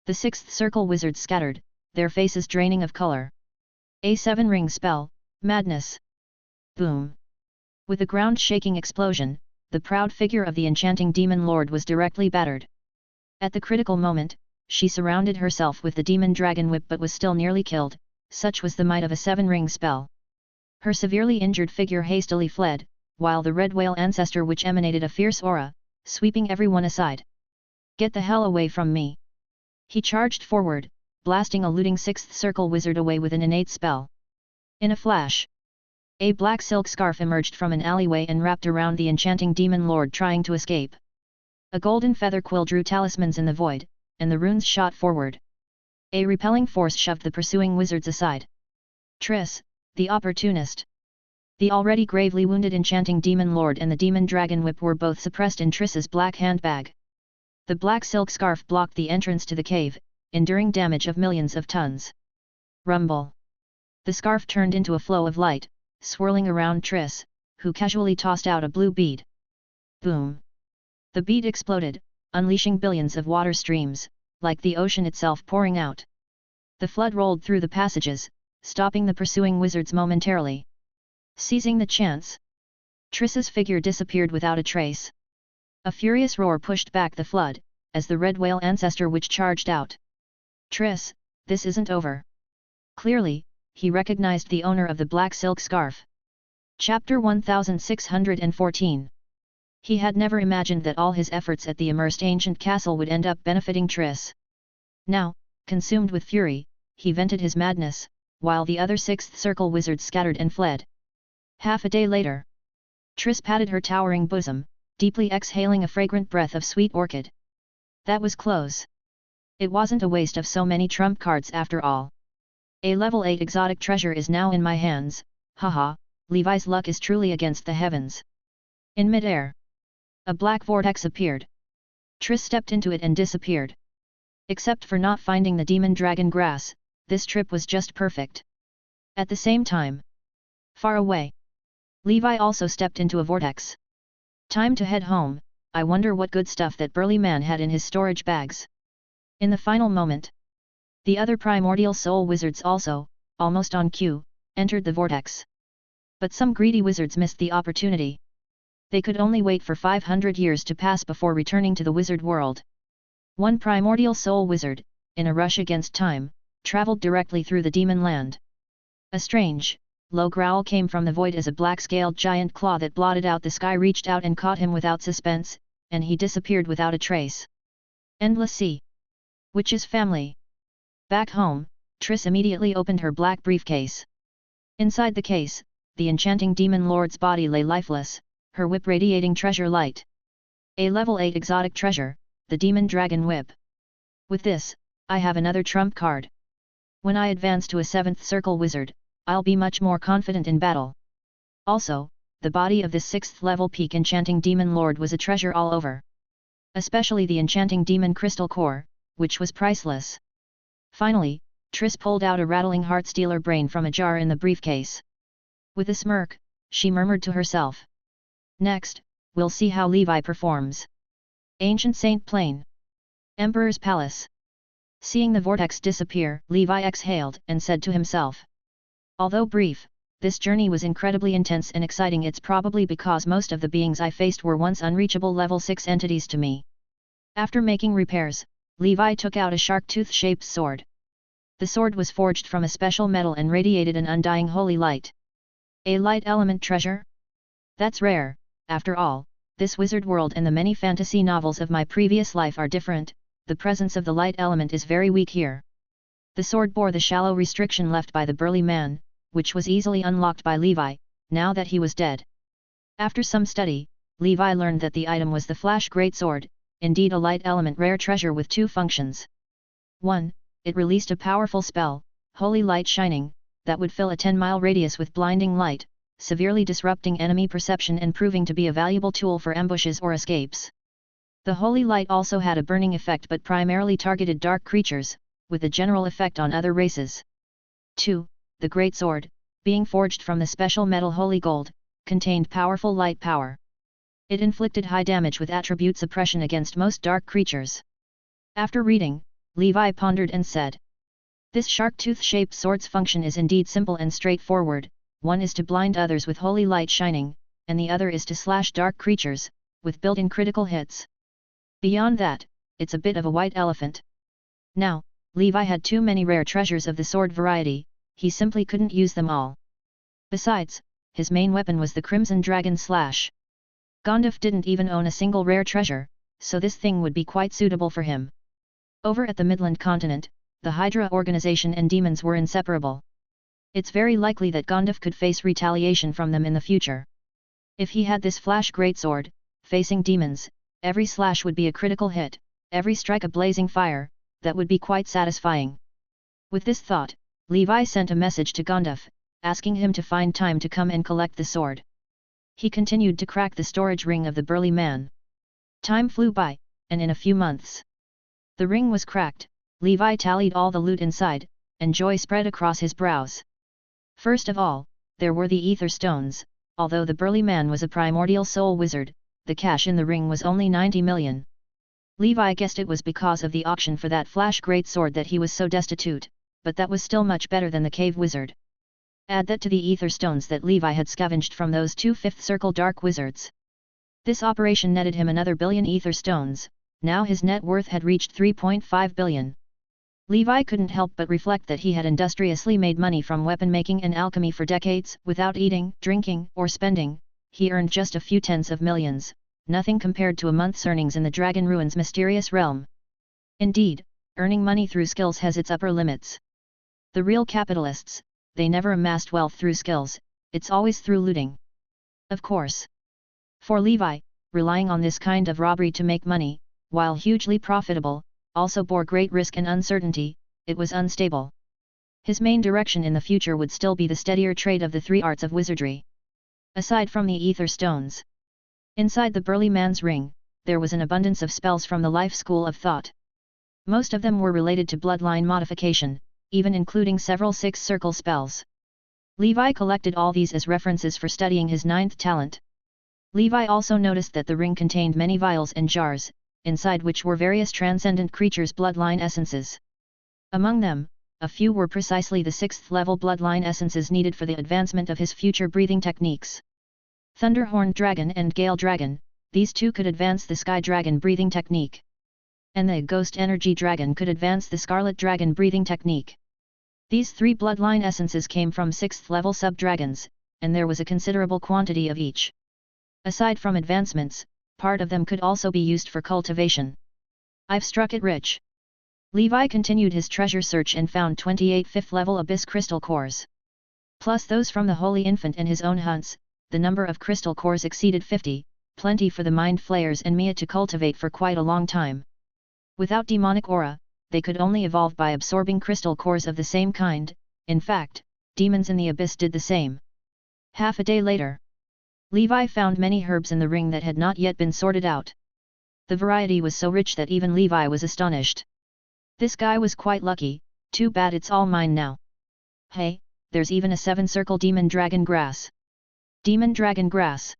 The sixth circle wizards scattered, their faces draining of color. A 7-ring spell, madness. Boom. With a ground-shaking explosion, the proud figure of the enchanting demon lord was directly battered. At the critical moment, she surrounded herself with the demon dragon whip but was still nearly killed, such was the might of a 7-ring spell. Her severely injured figure hastily fled, while the red whale ancestor witch emanated a fierce aura, sweeping everyone aside. Get the hell away from me! He charged forward, blasting a looting sixth circle wizard away with an innate spell. In a flash, a black silk scarf emerged from an alleyway and wrapped around the enchanting demon lord trying to escape. A golden feather quill drew talismans in the void, and the runes shot forward. A repelling force shoved the pursuing wizards aside. Triss, the opportunist. The already gravely wounded enchanting demon lord and the demon dragon whip were both suppressed in Triss's black handbag. The black silk scarf blocked the entrance to the cave, enduring damage of millions of tons. Rumble. The scarf turned into a flow of light, swirling around Triss, who casually tossed out a blue bead. Boom. The bead exploded, unleashing billions of water streams, like the ocean itself pouring out. The flood rolled through the passages, stopping the pursuing wizards momentarily. Seizing the chance, Triss's figure disappeared without a trace. A furious roar pushed back the flood, as the red whale ancestor witch charged out. Triss, this isn't over. Clearly, he recognized the owner of the black silk scarf. Chapter 1614. He had never imagined that all his efforts at the immersed ancient castle would end up benefiting Triss. Now, consumed with fury, he vented his madness, while the other sixth circle wizards scattered and fled. Half a day later, Triss patted her towering bosom, deeply exhaling a fragrant breath of sweet orchid. That was close. It wasn't a waste of so many trump cards after all. A level 8 exotic treasure is now in my hands, haha, Levi's luck is truly against the heavens. In midair, a black vortex appeared. Triss stepped into it and disappeared. Except for not finding the demon dragon grass, this trip was just perfect. At the same time, far away, Levi also stepped into a vortex. Time to head home. I wonder what good stuff that burly man had in his storage bags. In the final moment, the other primordial soul wizards also, almost on cue, entered the vortex. But some greedy wizards missed the opportunity. They could only wait for 500 years to pass before returning to the wizard world. One primordial soul wizard, in a rush against time, traveled directly through the demon land. A strange, low growl came from the void as a black-scaled giant claw that blotted out the sky reached out and caught him without suspense, and he disappeared without a trace. Endless sea. Witch's family. Back home, Triss immediately opened her black briefcase. Inside the case, the enchanting demon lord's body lay lifeless, her whip radiating treasure light. A level 8 exotic treasure, the demon dragon whip. With this, I have another trump card. When I advance to a 7th circle wizard, I'll be much more confident in battle. Also, the body of this 6th level peak enchanting demon lord was a treasure all over. Especially the enchanting demon crystal core, which was priceless. Finally, Triss pulled out a rattling heart-stealer brain from a jar in the briefcase. With a smirk, she murmured to herself. Next, we'll see how Levi performs. Ancient Saint Plain. Emperor's Palace. Seeing the vortex disappear, Levi exhaled and said to himself. Although brief, this journey was incredibly intense and exciting. It's probably because most of the beings I faced were once unreachable level 6 entities to me. After making repairs, Levi took out a shark tooth-shaped sword. The sword was forged from a special metal and radiated an undying holy light. A light element treasure? That's rare. After all, this wizard world and the many fantasy novels of my previous life are different. The presence of the light element is very weak here. The sword bore the shallow restriction left by the burly man, which was easily unlocked by Levi, now that he was dead. After some study, Levi learned that the item was the Flash Greatsword, indeed a light element rare treasure with two functions. 1. It released a powerful spell, Holy Light Shining, that would fill a 10-mile radius with blinding light, severely disrupting enemy perception and proving to be a valuable tool for ambushes or escapes. The holy light also had a burning effect but primarily targeted dark creatures, with a general effect on other races. 2. The Greatsword, being forged from the special metal holy gold, contained powerful light power. It inflicted high damage with attribute suppression against most dark creatures. After reading, Levi pondered and said. This shark tooth-shaped sword's function is indeed simple and straightforward. One is to blind others with holy light shining, and the other is to slash dark creatures, with built-in critical hits. Beyond that, it's a bit of a white elephant. Now, Levi had too many rare treasures of the sword variety, he simply couldn't use them all. Besides, his main weapon was the Crimson Dragon Slash. Gondalf didn't even own a single rare treasure, so this thing would be quite suitable for him. Over at the Midland continent, the Hydra organization and demons were inseparable. It's very likely that Gondalf could face retaliation from them in the future. If he had this Flash Greatsword, facing demons, every slash would be a critical hit, every strike a blazing fire, that would be quite satisfying. With this thought, Levi sent a message to Gondalf, asking him to find time to come and collect the sword. He continued to crack the storage ring of the burly man. Time flew by, and in a few months, the ring was cracked. Levi tallied all the loot inside, and joy spread across his brows. First of all, there were the ether stones. Although the burly man was a primordial soul wizard, the cash in the ring was only 90 million. Levi guessed it was because of the auction for that Flash Greatsword that he was so destitute, but that was still much better than the cave wizard. Add that to the ether stones that Levi had scavenged from those two 5th circle dark wizards. This operation netted him another billion ether stones. Now his net worth had reached 3.5 billion. Levi couldn't help but reflect that he had industriously made money from weapon making and alchemy for decades, without eating, drinking, or spending. He earned just a few tens of millions, nothing compared to a month's earnings in the Dragon Ruins mysterious realm. Indeed, earning money through skills has its upper limits. The real capitalists, they never amassed wealth through skills, it's always through looting. Of course. For Levi, relying on this kind of robbery to make money, while hugely profitable, also bore great risk and uncertainty. It was unstable. His main direction in the future would still be the steadier trade of the 3 arts of wizardry. Aside from the ether stones, inside the burly man's ring, there was an abundance of spells from the life school of thought. Most of them were related to bloodline modification, even including several 6th circle spells. Levi collected all these as references for studying his ninth talent. Levi also noticed that the ring contained many vials and jars, inside which were various transcendent creatures' bloodline essences. Among them, a few were precisely the 6th level bloodline essences needed for the advancement of his future breathing techniques. Thunderhorn Dragon and Gale Dragon, these two could advance the Sky Dragon breathing technique. And the Ghost Energy Dragon could advance the Scarlet Dragon breathing technique. These 3 bloodline essences came from 6th level sub-dragons, and there was a considerable quantity of each. Aside from advancements, part of them could also be used for cultivation. I've struck it rich. Levi continued his treasure search and found 28 5th level abyss crystal cores. Plus those from the Holy Infant and his own hunts, the number of crystal cores exceeded 50, plenty for the Mind Flayers and Mia to cultivate for quite a long time. Without demonic aura, they could only evolve by absorbing crystal cores of the same kind. In fact, demons in the abyss did the same. Half a day later, Levi found many herbs in the ring that had not yet been sorted out. The variety was so rich that even Levi was astonished. This guy was quite lucky, too bad it's all mine now. Hey, there's even a 7-circle demon dragon grass. Demon dragon grass.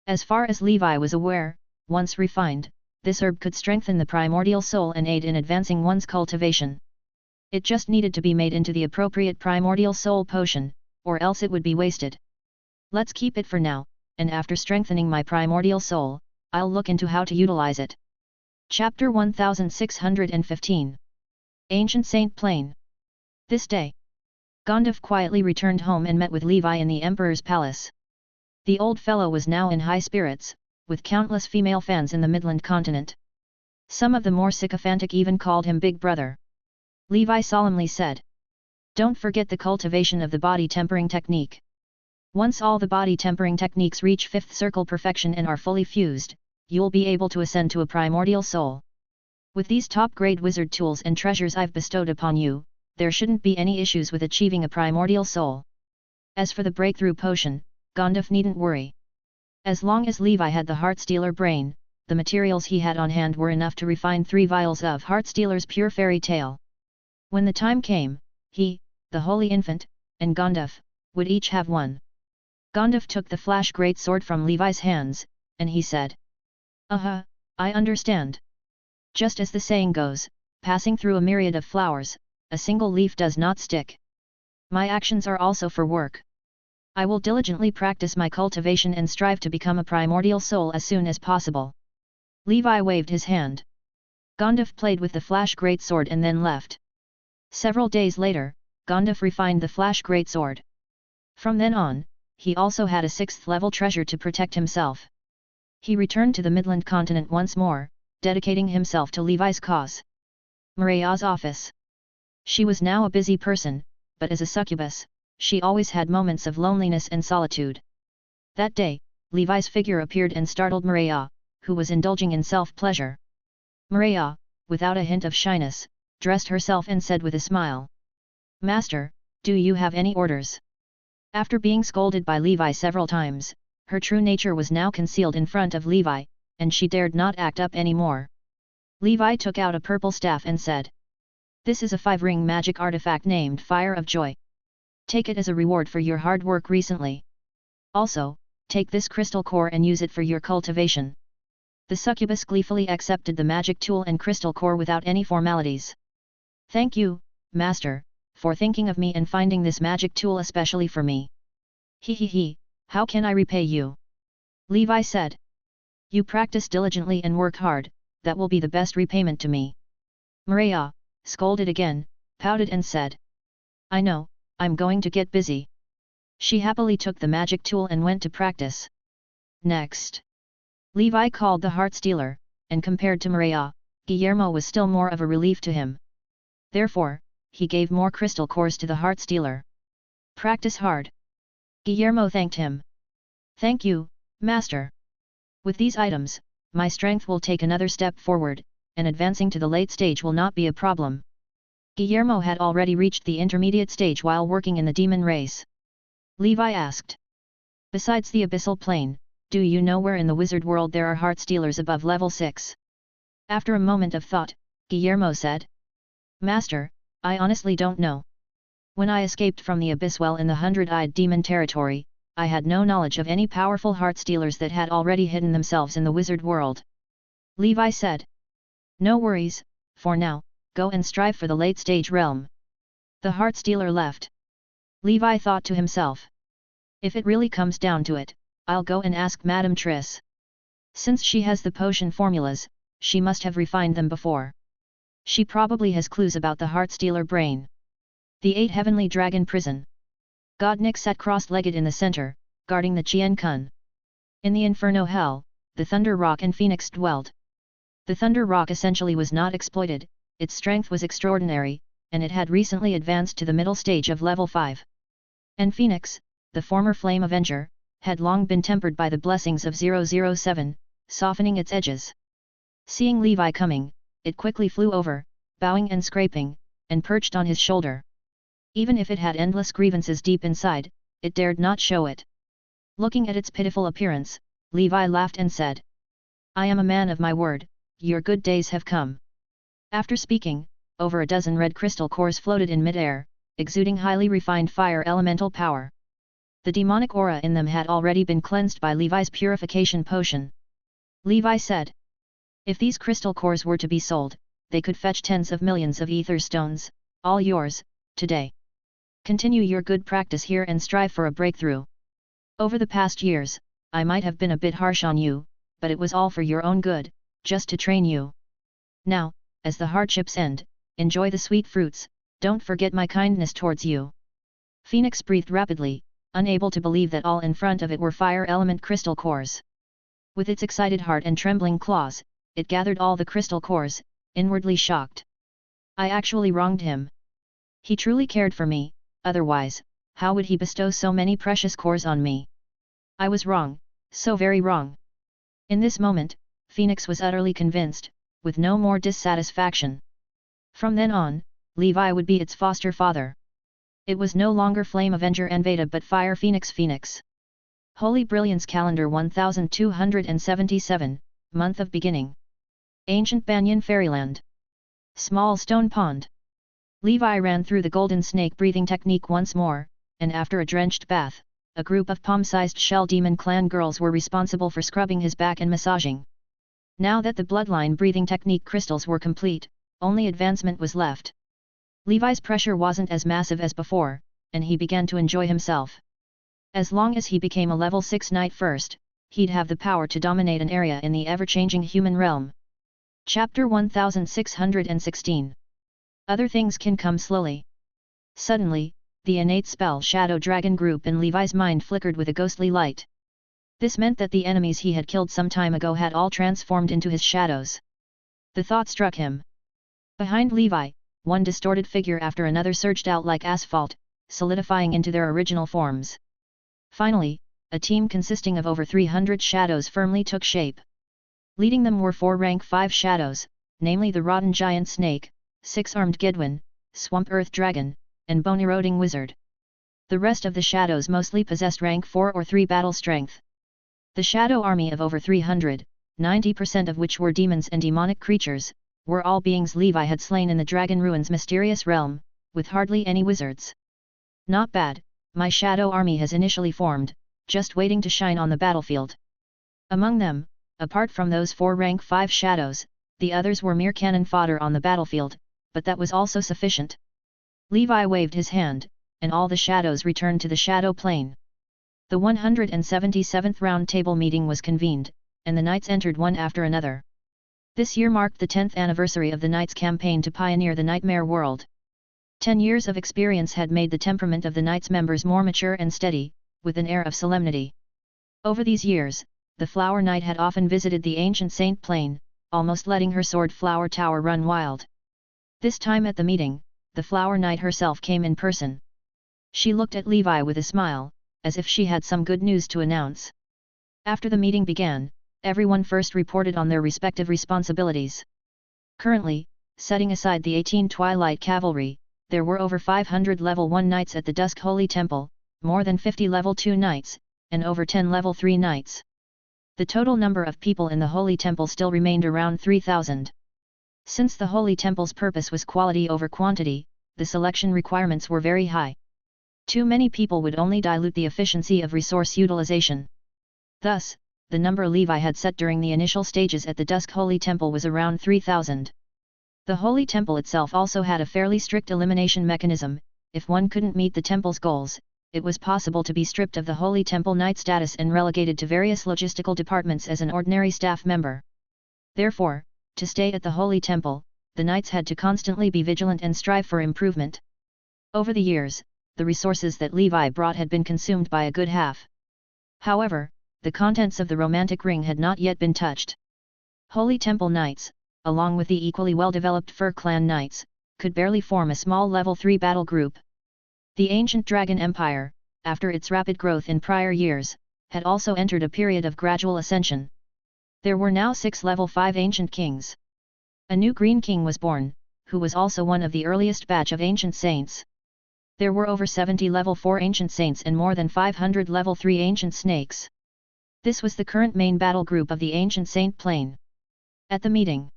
As far as Levi was aware, once refined, this herb could strengthen the primordial soul and aid in advancing one's cultivation. It just needed to be made into the appropriate primordial soul potion, or else it would be wasted. Let's keep it for now, and after strengthening my primordial soul, I'll look into how to utilize it. Chapter 1615. Ancient Saint Plain. This day, Gandalf quietly returned home and met with Levi in the Emperor's palace. The old fellow was now in high spirits, with countless female fans in the Midland continent. Some of the more sycophantic even called him Big Brother. Levi solemnly said, "Don't forget the cultivation of the body tempering technique. Once all the body tempering techniques reach 5th circle perfection and are fully fused, you'll be able to ascend to a primordial soul. With these top-grade wizard tools and treasures I've bestowed upon you, there shouldn't be any issues with achieving a primordial soul. As for the breakthrough potion, Gandalf needn't worry. As long as Levi had the Heartstealer brain, the materials he had on hand were enough to refine 3 vials of Heartstealer's pure fairy tale. When the time came, he, the Holy Infant, and Gandalf, would each have one. Gandalf took the flash great sword from Levi's hands, and he said, "I understand. Just as the saying goes, passing through a myriad of flowers, a single leaf does not stick. My actions are also for work. I will diligently practice my cultivation and strive to become a primordial soul as soon as possible." Levi waved his hand. Gandalf played with the flash greatsword and then left. Several days later, Gandalf refined the flash greatsword. From then on, he also had a 6th level treasure to protect himself. He returned to the Midland continent once more, dedicating himself to Levi's cause. Maria's office. She was now a busy person, but as a succubus, she always had moments of loneliness and solitude. That day, Levi's figure appeared and startled Maria, who was indulging in self-pleasure. Maria, without a hint of shyness, dressed herself and said with a smile, "Master, do you have any orders?" After being scolded by Levi several times, her true nature was now concealed in front of Levi, and she dared not act up any more. Levi took out a purple staff and said, "This is a 5-ring magic artifact named Fire of Joy. Take it as a reward for your hard work recently. Also, take this crystal core and use it for your cultivation." The succubus gleefully accepted the magic tool and crystal core without any formalities. "Thank you, Master, for thinking of me and finding this magic tool especially for me. He, how can I repay you?" Levi said. "You practice diligently and work hard, that will be the best repayment to me." Maria, scolded again, pouted and said, "I know, I'm going to get busy." She happily took the magic tool and went to practice. Next, Levi called the Heartstealer, and compared to Maria, Guillermo was still more of a relief to him. Therefore, he gave more crystal cores to the Heartstealer. "Practice hard." Guillermo thanked him. "Thank you, Master. With these items, my strength will take another step forward, and advancing to the late stage will not be a problem." Guillermo had already reached the intermediate stage while working in the demon race. Levi asked, "Besides the abyssal plane, do you know where in the wizard world there are Heartstealers above level 6? After a moment of thought, Guillermo said, "Master, I honestly don't know. When I escaped from the abyss well in the 100-eyed demon territory, I had no knowledge of any powerful heart stealers that had already hidden themselves in the wizard world. Levi said. No worries, for now, go and strive for the late-stage realm. The heart stealer left. Levi thought to himself. If it really comes down to it, I'll go and ask Madame Triss. Since she has the potion formulas, she must have refined them before. She probably has clues about the heart stealer brain. The 8 Heavenly Dragon Prison. Godnik sat cross-legged in the center, guarding the Chien Kun. In the Inferno Hell, the Thunder Rock and Phoenix dwelled. The Thunder Rock essentially was not exploited, its strength was extraordinary, and it had recently advanced to the middle stage of level 5. And Phoenix, the former Flame Avenger, had long been tempered by the blessings of 007, softening its edges. Seeing Levi coming, it quickly flew over, bowing and scraping, and perched on his shoulder. Even if it had endless grievances deep inside, it dared not show it. Looking at its pitiful appearance, Levi laughed and said, I am a man of my word, your good days have come. After speaking, over a dozen red crystal cores floated in mid-air, exuding highly refined fire elemental power. The demonic aura in them had already been cleansed by Levi's purification potion. Levi said, if these crystal cores were to be sold, they could fetch tens of millions of ether stones, all yours, today. Continue your good practice here and strive for a breakthrough. Over the past years, I might have been a bit harsh on you, but it was all for your own good, just to train you. Now, as the hardships end, enjoy the sweet fruits, don't forget my kindness towards you. Phoenix breathed rapidly, unable to believe that all in front of it were fire element crystal cores. With its excited heart and trembling claws, it gathered all the crystal cores, inwardly shocked. I actually wronged him. He truly cared for me, otherwise, how would he bestow so many precious cores on me? I was wrong, so very wrong. In this moment, Phoenix was utterly convinced, with no more dissatisfaction. From then on, Levi would be its foster father. It was no longer Flame Avenger Enveda but Fire Phoenix Phoenix. Holy Brilliance Calendar 1277, Month of Beginning. Ancient Banyan Fairyland. Small Stone Pond. Levi ran through the golden snake breathing technique once more, and after a drenched bath, a group of palm-sized shell demon clan girls were responsible for scrubbing his back and massaging. Now that the bloodline breathing technique crystals were complete, only advancement was left. Levi's pressure wasn't as massive as before, and he began to enjoy himself. As long as he became a level 6 knight first, he'd have the power to dominate an area in the ever-changing human realm. Chapter 1616. Other things can come slowly. Suddenly, the innate spell Shadow Dragon group in Levi's mind flickered with a ghostly light. This meant that the enemies he had killed some time ago had all transformed into his shadows. The thought struck him. Behind Levi, one distorted figure after another surged out like asphalt, solidifying into their original forms. Finally, a team consisting of over 300 shadows firmly took shape. Leading them were 4 rank 5 shadows, namely the Rotten Giant Snake, 6-armed Gedwin, Swamp Earth Dragon, and Bone-Eroding Wizard. The rest of the shadows mostly possessed rank 4 or 3 battle strength. The shadow army of over 300, 90% of which were demons and demonic creatures, were all beings Levi had slain in the Dragon Ruins mysterious realm, with hardly any wizards. Not bad, my shadow army has initially formed, just waiting to shine on the battlefield. Among them, apart from those 4 rank 5 shadows, the others were mere cannon fodder on the battlefield, but that was also sufficient. Levi waved his hand, and all the shadows returned to the shadow plane. The 177th Round Table meeting was convened, and the knights entered one after another. This year marked the 10th anniversary of the knights' campaign to pioneer the nightmare world. 10 years of experience had made the temperament of the knights' members more mature and steady, with an air of solemnity. Over these years, the Flower Knight had often visited the ancient Saint Plain, almost letting her sword Flower Tower run wild. This time at the meeting, the Flower Knight herself came in person. She looked at Levi with a smile, as if she had some good news to announce. After the meeting began, everyone first reported on their respective responsibilities. Currently, setting aside the 18 Twilight Cavalry, there were over 500 level 1 knights at the Dusk Holy Temple, more than 50 level 2 knights, and over 10 level 3 knights. The total number of people in the Holy Temple still remained around 3,000. Since the Holy Temple's purpose was quality over quantity, the selection requirements were very high. Too many people would only dilute the efficiency of resource utilization. Thus, the number Levi had set during the initial stages at the Dusk Holy Temple was around 3,000. The Holy Temple itself also had a fairly strict elimination mechanism. If one couldn't meet the temple's goals, it was possible to be stripped of the Holy Temple Knight status and relegated to various logistical departments as an ordinary staff member. Therefore, to stay at the Holy Temple, the Knights had to constantly be vigilant and strive for improvement. Over the years, the resources that Levi brought had been consumed by a good half. However, the contents of the romantic ring had not yet been touched. Holy Temple Knights, along with the equally well-developed Fur Clan Knights, could barely form a small level 3 battle group. The ancient Dragon Empire, after its rapid growth in prior years, had also entered a period of gradual ascension. There were now 6 level 5 ancient kings. A new Green King was born, who was also one of the earliest batch of ancient saints. There were over 70 level 4 ancient saints and more than 500 level 3 ancient snakes. This was the current main battle group of the ancient saint plane. At the meeting,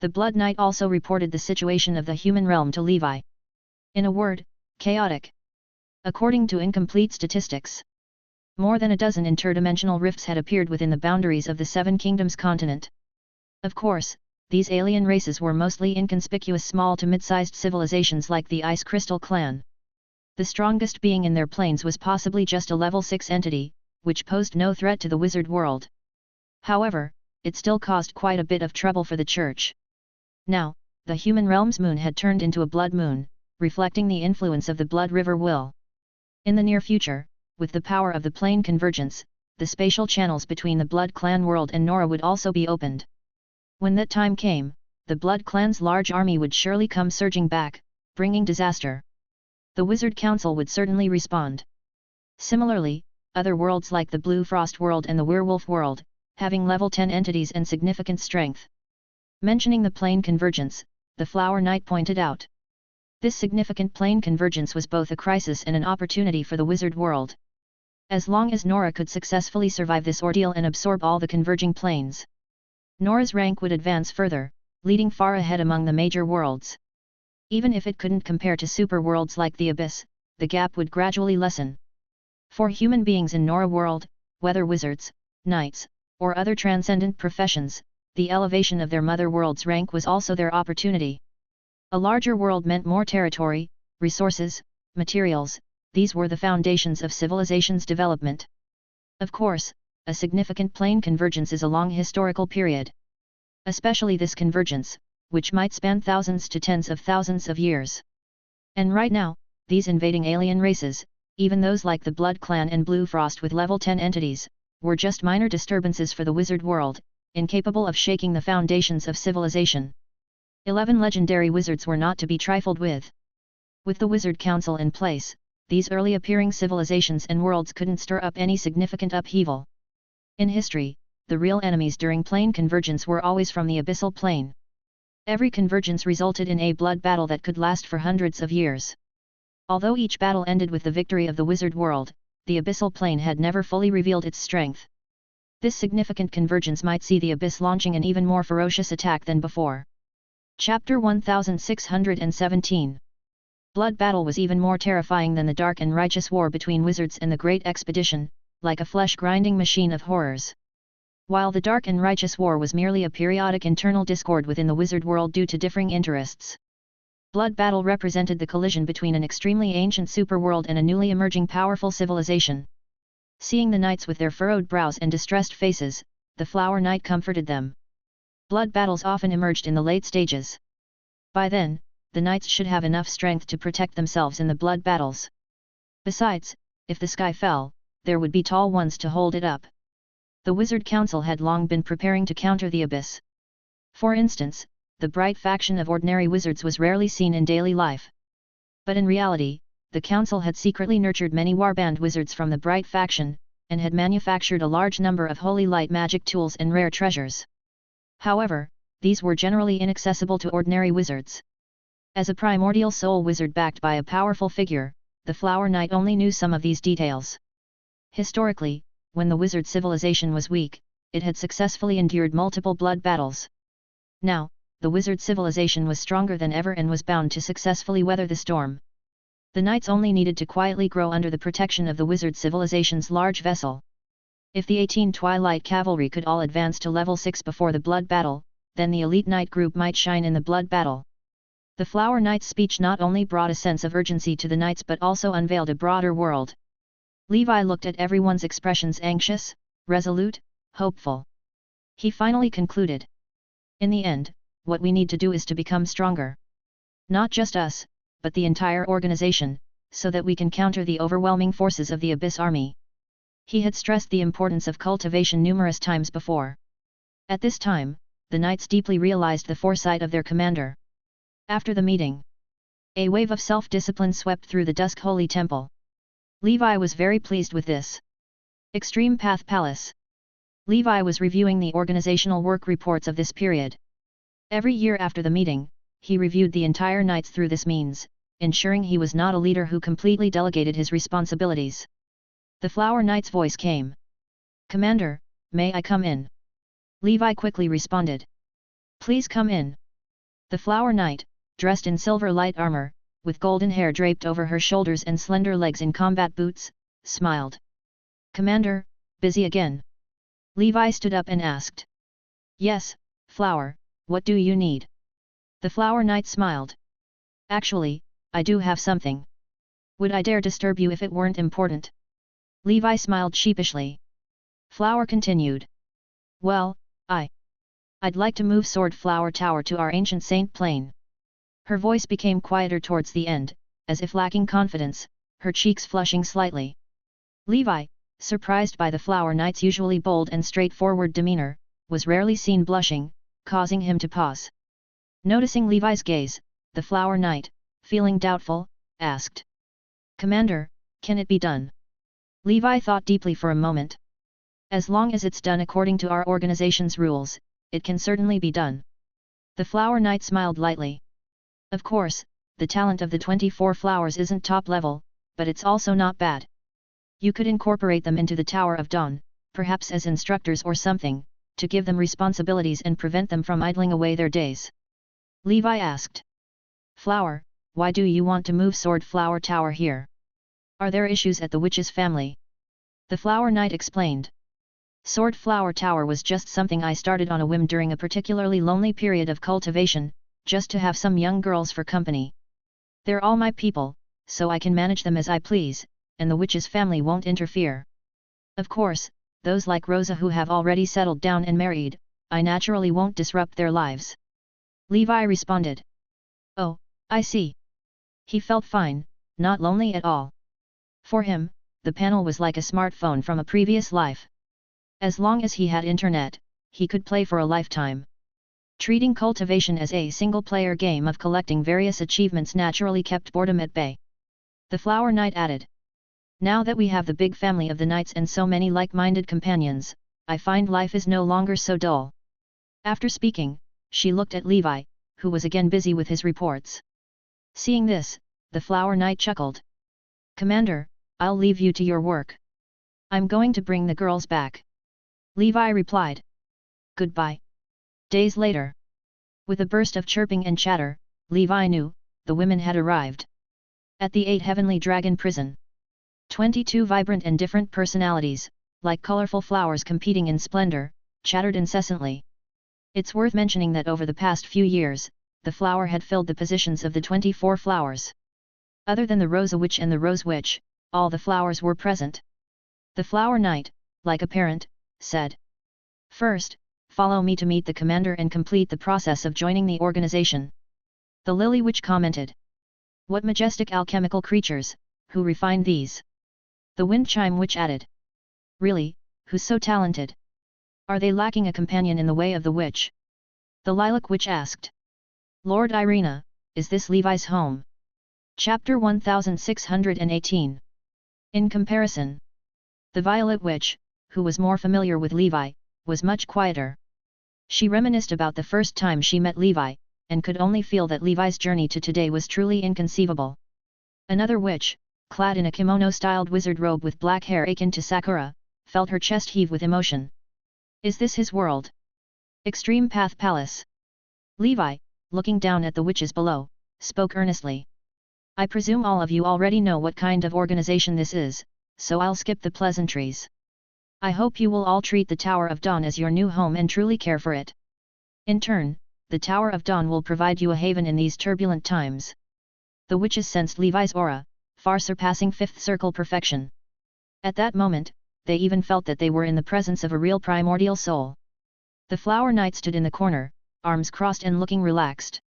the Blood Knight also reported the situation of the human realm to Levi. In a word, chaotic. According to incomplete statistics, more than a dozen interdimensional rifts had appeared within the boundaries of the Seven Kingdoms continent. Of course, these alien races were mostly inconspicuous small to mid-sized civilizations like the Ice Crystal Clan. The strongest being in their planes was possibly just a level 6 entity, which posed no threat to the wizard world. However, it still caused quite a bit of trouble for the church. Now, the human realm's moon had turned into a blood moon, reflecting the influence of the Blood River will. In the near future, with the power of the plane convergence, the spatial channels between the Blood Clan world and Nora would also be opened. When that time came, the Blood Clan's large army would surely come surging back, bringing disaster. The Wizard Council would certainly respond. Similarly, other worlds like the Blue Frost world and the Werewolf world, having level 10 entities and significant strength. Mentioning the plane convergence, the Flower Knight pointed out. This significant plane convergence was both a crisis and an opportunity for the wizard world. As long as Nora could successfully survive this ordeal and absorb all the converging planes, Nora's rank would advance further, leading far ahead among the major worlds. Even if it couldn't compare to super worlds like the Abyss, the gap would gradually lessen. For human beings in Nora world, whether wizards, knights, or other transcendent professions, the elevation of their mother world's rank was also their opportunity. A larger world meant more territory, resources, materials. These were the foundations of civilization's development. Of course, a significant plane convergence is a long historical period. Especially this convergence, which might span thousands to tens of thousands of years. And right now, these invading alien races, even those like the Blood Clan and Blue Frost with level 10 entities, were just minor disturbances for the wizard world, incapable of shaking the foundations of civilization. 11 legendary wizards were not to be trifled with. With the Wizard Council in place, these early appearing civilizations and worlds couldn't stir up any significant upheaval. In history, the real enemies during plane convergence were always from the abyssal plane. Every convergence resulted in a blood battle that could last for hundreds of years. Although each battle ended with the victory of the wizard world, the abyssal plane had never fully revealed its strength. This significant convergence might see the abyss launching an even more ferocious attack than before. Chapter 1617. Blood battle was even more terrifying than the dark and righteous war between wizards and the Great Expedition, like a flesh-grinding machine of horrors. While the dark and righteous war was merely a periodic internal discord within the wizard world due to differing interests, blood battle represented the collision between an extremely ancient superworld and a newly emerging powerful civilization. Seeing the knights with their furrowed brows and distressed faces, the Flower Knight comforted them. Blood battles often emerged in the late stages. By then, the knights should have enough strength to protect themselves in the blood battles. Besides, if the sky fell, there would be tall ones to hold it up. The Wizard Council had long been preparing to counter the abyss. For instance, the bright faction of ordinary wizards was rarely seen in daily life. But in reality, the council had secretly nurtured many warband wizards from the bright faction, and had manufactured a large number of holy light magic tools and rare treasures. However, these were generally inaccessible to ordinary wizards. As a primordial soul wizard backed by a powerful figure, the Flower Knight only knew some of these details. Historically, when the wizard civilization was weak, it had successfully endured multiple blood battles. Now, the wizard civilization was stronger than ever and was bound to successfully weather the storm. The knights only needed to quietly grow under the protection of the wizard civilization's large vessel. If the 18 Twilight Cavalry could all advance to level 6 before the blood battle, then the elite knight group might shine in the blood battle. The Flower Knight's speech not only brought a sense of urgency to the knights but also unveiled a broader world. Levi looked at everyone's expressions anxious, resolute, hopeful. He finally concluded. In the end, what we need to do is to become stronger. Not just us, but the entire organization, so that we can counter the overwhelming forces of the Abyss Army. He had stressed the importance of cultivation numerous times before. At this time, the knights deeply realized the foresight of their commander. After the meeting, a wave of self-discipline swept through the Dusk Holy Temple. Levi was very pleased with this. Extreme Path Palace. Levi was reviewing the organizational work reports of this period. Every year after the meeting, he reviewed the entire knights through this means, ensuring he was not a leader who completely delegated his responsibilities. The Flower Knight's voice came. "Commander, may I come in?" Levi quickly responded. "Please come in." The Flower Knight, dressed in silver light armor, with golden hair draped over her shoulders and slender legs in combat boots, smiled. "Commander, busy again?" Levi stood up and asked. "Yes, Flower, what do you need?" The Flower Knight smiled. "Actually, I do have something. Would I dare disturb you if it weren't important?" Levi smiled sheepishly. Flower continued. "Well, I'd like to move Sword Flower Tower to our ancient Saint Plane." Her voice became quieter towards the end, as if lacking confidence, her cheeks flushing slightly. Levi, surprised by the Flower Knight's usually bold and straightforward demeanor, was rarely seen blushing, causing him to pause. Noticing Levi's gaze, the Flower Knight, feeling doubtful, asked. "Commander, can it be done?" Levi thought deeply for a moment. "As long as it's done according to our organization's rules, it can certainly be done." The Flower Knight smiled lightly. "Of course, the talent of the 24 flowers isn't top level, but it's also not bad. You could incorporate them into the Tower of Dawn, perhaps as instructors or something, to give them responsibilities and prevent them from idling away their days." Levi asked. "Flower, why do you want to move Sword Flower Tower here? Are there issues at the witch's family?" The Flower Knight explained. "Sword Flower Tower was just something I started on a whim during a particularly lonely period of cultivation, just to have some young girls for company. They're all my people, so I can manage them as I please, and the witch's family won't interfere. Of course, those like Rosa who have already settled down and married, I naturally won't disrupt their lives." Levi responded. "Oh, I see." He felt fine, not lonely at all. For him, the panel was like a smartphone from a previous life. As long as he had internet, he could play for a lifetime. Treating cultivation as a single-player game of collecting various achievements naturally kept boredom at bay. The Flower Knight added. "Now that we have the big family of the knights and so many like-minded companions, I find life is no longer so dull." After speaking, she looked at Levi, who was again busy with his reports. Seeing this, the Flower Knight chuckled. "Commander, I'll leave you to your work. I'm going to bring the girls back." Levi replied. "Goodbye." Days later. With a burst of chirping and chatter, Levi knew, the women had arrived. At the 8 Heavenly Dragon Prison. 22 vibrant and different personalities, like colorful flowers competing in splendor, chattered incessantly. It's worth mentioning that over the past few years, the flower had filled the positions of the 24 flowers. Other than the Rosa Witch and the Rose Witch, all the flowers were present. The Flower Knight, like a parent, said. "First, follow me to meet the commander and complete the process of joining the organization." The Lily Witch commented. "What majestic alchemical creatures, who refined these?" The Wind Chime Witch added. "Really, who's so talented? Are they lacking a companion in the way of the witch?" The Lilac Witch asked. "Lord Irina, is this Levi's home?" Chapter 1618. In comparison, the Violet Witch, who was more familiar with Levi, was much quieter. She reminisced about the first time she met Levi, and could only feel that Levi's journey to today was truly inconceivable. Another witch, clad in a kimono-styled wizard robe with black hair akin to Sakura, felt her chest heave with emotion. "Is this his world? Extreme Path Palace?" Levi, looking down at the witches below, spoke earnestly. I presume all of you already know what kind of organization this is, so I'll skip the pleasantries. I hope you will all treat the Tower of Dawn as your new home and truly care for it. In turn, the Tower of Dawn will provide you a haven in these turbulent times. The witches sensed Levi's aura, far surpassing fifth circle perfection. At that moment, they even felt that they were in the presence of a real primordial soul. The Flower Knight stood in the corner, arms crossed and looking relaxed.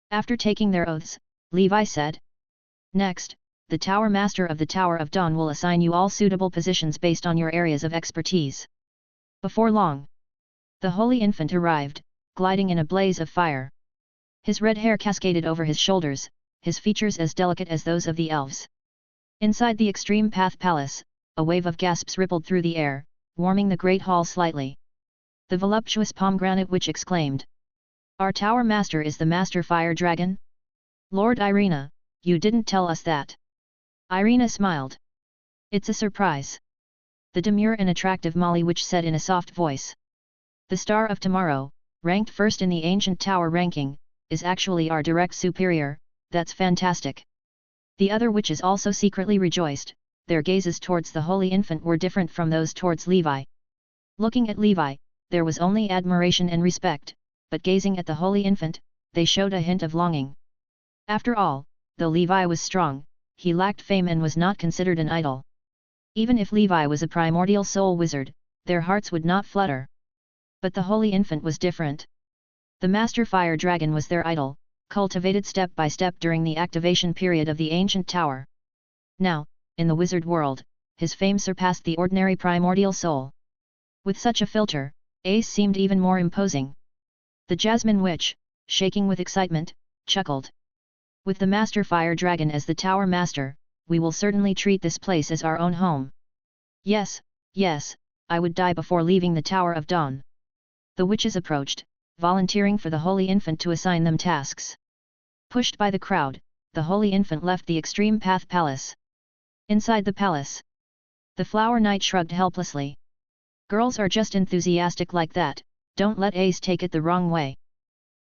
After taking their oaths, Levi said, "Next, the Tower Master of the Tower of Dawn will assign you all suitable positions based on your areas of expertise." Before long, the Holy Infant arrived, gliding in a blaze of fire. His red hair cascaded over his shoulders, his features as delicate as those of the elves. Inside the Extreme Path Palace, a wave of gasps rippled through the air, warming the great hall slightly. The voluptuous pomegranate witch exclaimed, "Our Tower Master is the Master Fire Dragon? Lord Irina, you didn't tell us that." Irina smiled. "It's a surprise." The demure and attractive Molly Witch said in a soft voice. "The Star of Tomorrow, ranked first in the Ancient Tower ranking, is actually our direct superior. That's fantastic." The other witches also secretly rejoiced, their gazes towards the Holy Infant were different from those towards Levi. Looking at Levi, there was only admiration and respect, but gazing at the Holy Infant, they showed a hint of longing. After all, though Levi was strong, he lacked fame and was not considered an idol. Even if Levi was a primordial soul wizard, their hearts would not flutter. But the Holy Infant was different. The Master Fire Dragon was their idol, cultivated step by step during the activation period of the Ancient Tower. Now, in the wizard world, his fame surpassed the ordinary primordial soul. With such a filter, Ace seemed even more imposing. The Jasmine Witch, shaking with excitement, chuckled. "With the Master Fire Dragon as the Tower Master, we will certainly treat this place as our own home. Yes, yes, I would die before leaving the Tower of Dawn." The witches approached, volunteering for the Holy Infant to assign them tasks. Pushed by the crowd, the Holy Infant left the Extreme Path Palace. Inside the palace, the Flower Knight shrugged helplessly. "Girls are just enthusiastic like that, don't let Ace take it the wrong way."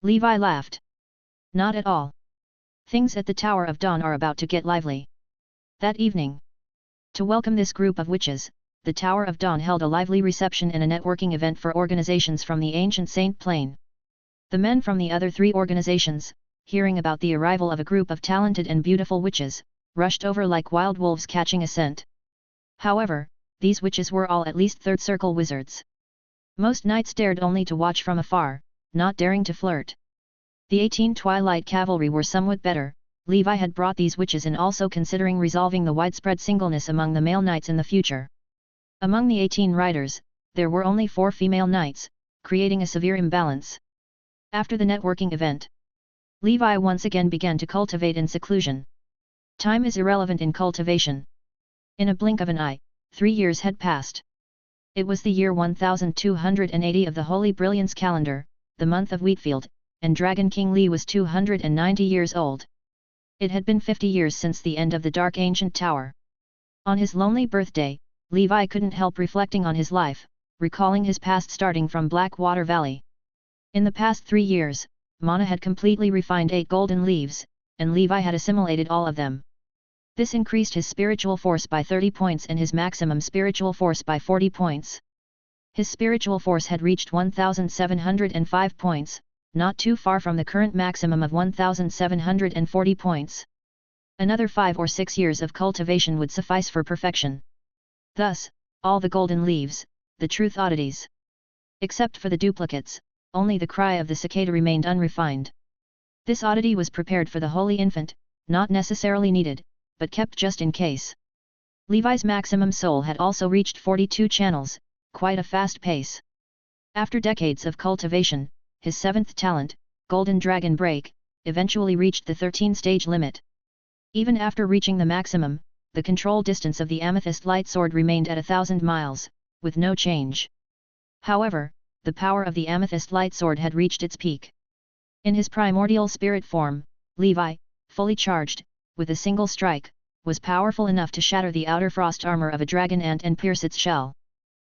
Levi laughed. "Not at all. Things at the Tower of Dawn are about to get lively." That evening, to welcome this group of witches, the Tower of Dawn held a lively reception and a networking event for organizations from the ancient Saint Plain. The men from the other three organizations, hearing about the arrival of a group of talented and beautiful witches, rushed over like wild wolves catching a scent. However, these witches were all at least third circle wizards. Most knights dared only to watch from afar, not daring to flirt. The 18 Twilight Cavalry were somewhat better. Levi had brought these witches in also considering resolving the widespread singleness among the male knights in the future. Among the 18 riders, there were only 4 female knights, creating a severe imbalance. After the networking event, Levi once again began to cultivate in seclusion. Time is irrelevant in cultivation. In a blink of an eye, 3 years had passed. It was the year 1280 of the Holy Brilliance calendar, the month of Wheatfield, and Dragon King Li was 290 years old. It had been 50 years since the end of the Dark Ancient Tower. On his lonely birthday, Levi couldn't help reflecting on his life, recalling his past starting from Blackwater Valley. In the past 3 years, Mana had completely refined 8 golden leaves, and Levi had assimilated all of them. This increased his spiritual force by 30 points and his maximum spiritual force by 40 points. His spiritual force had reached 1,705 points, not too far from the current maximum of 1,740 points. Another 5 or 6 years of cultivation would suffice for perfection. Thus, all the golden leaves, the truth oddities. Except for the duplicates, only the cry of the cicada remained unrefined. This oddity was prepared for the Holy Infant, not necessarily needed, but kept just in case. Levi's maximum soul had also reached 42 channels, quite a fast pace. After decades of cultivation, his 7th talent, Golden Dragon Break, eventually reached the 13-stage limit. Even after reaching the maximum, the control distance of the Amethyst Light Sword remained at 1,000 miles, with no change. However, the power of the Amethyst Light Sword had reached its peak. In his primordial spirit form, Levi, fully charged, with a single strike, was powerful enough to shatter the outer frost armor of a dragon ant and pierce its shell.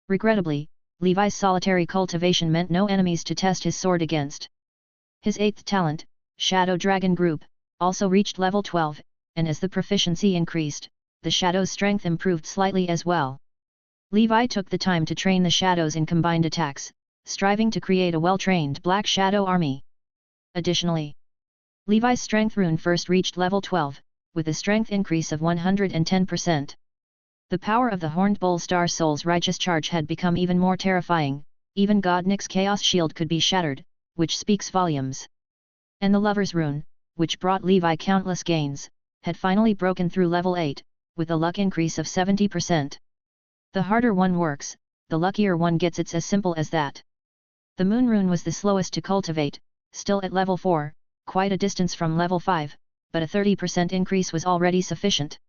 Regrettably, Levi's solitary cultivation meant no enemies to test his sword against. His 8th talent, Shadow Dragon Group, also reached level 12, and as the proficiency increased, the shadow's strength improved slightly as well. Levi took the time to train the shadows in combined attacks, striving to create a well-trained Black Shadow army. Additionally, Levi's strength rune first reached level 12, with a strength increase of 110%. The power of the Horned Bull Star Soul's righteous charge had become even more terrifying, even God Nyx's Chaos Shield could be shattered, which speaks volumes. And the Lover's Rune, which brought Levi countless gains, had finally broken through level 8, with a luck increase of 70%. The harder one works, the luckier one gets. It's as simple as that. The Moon Rune was the slowest to cultivate, still at level 4, quite a distance from level 5, but a 30% increase was already sufficient.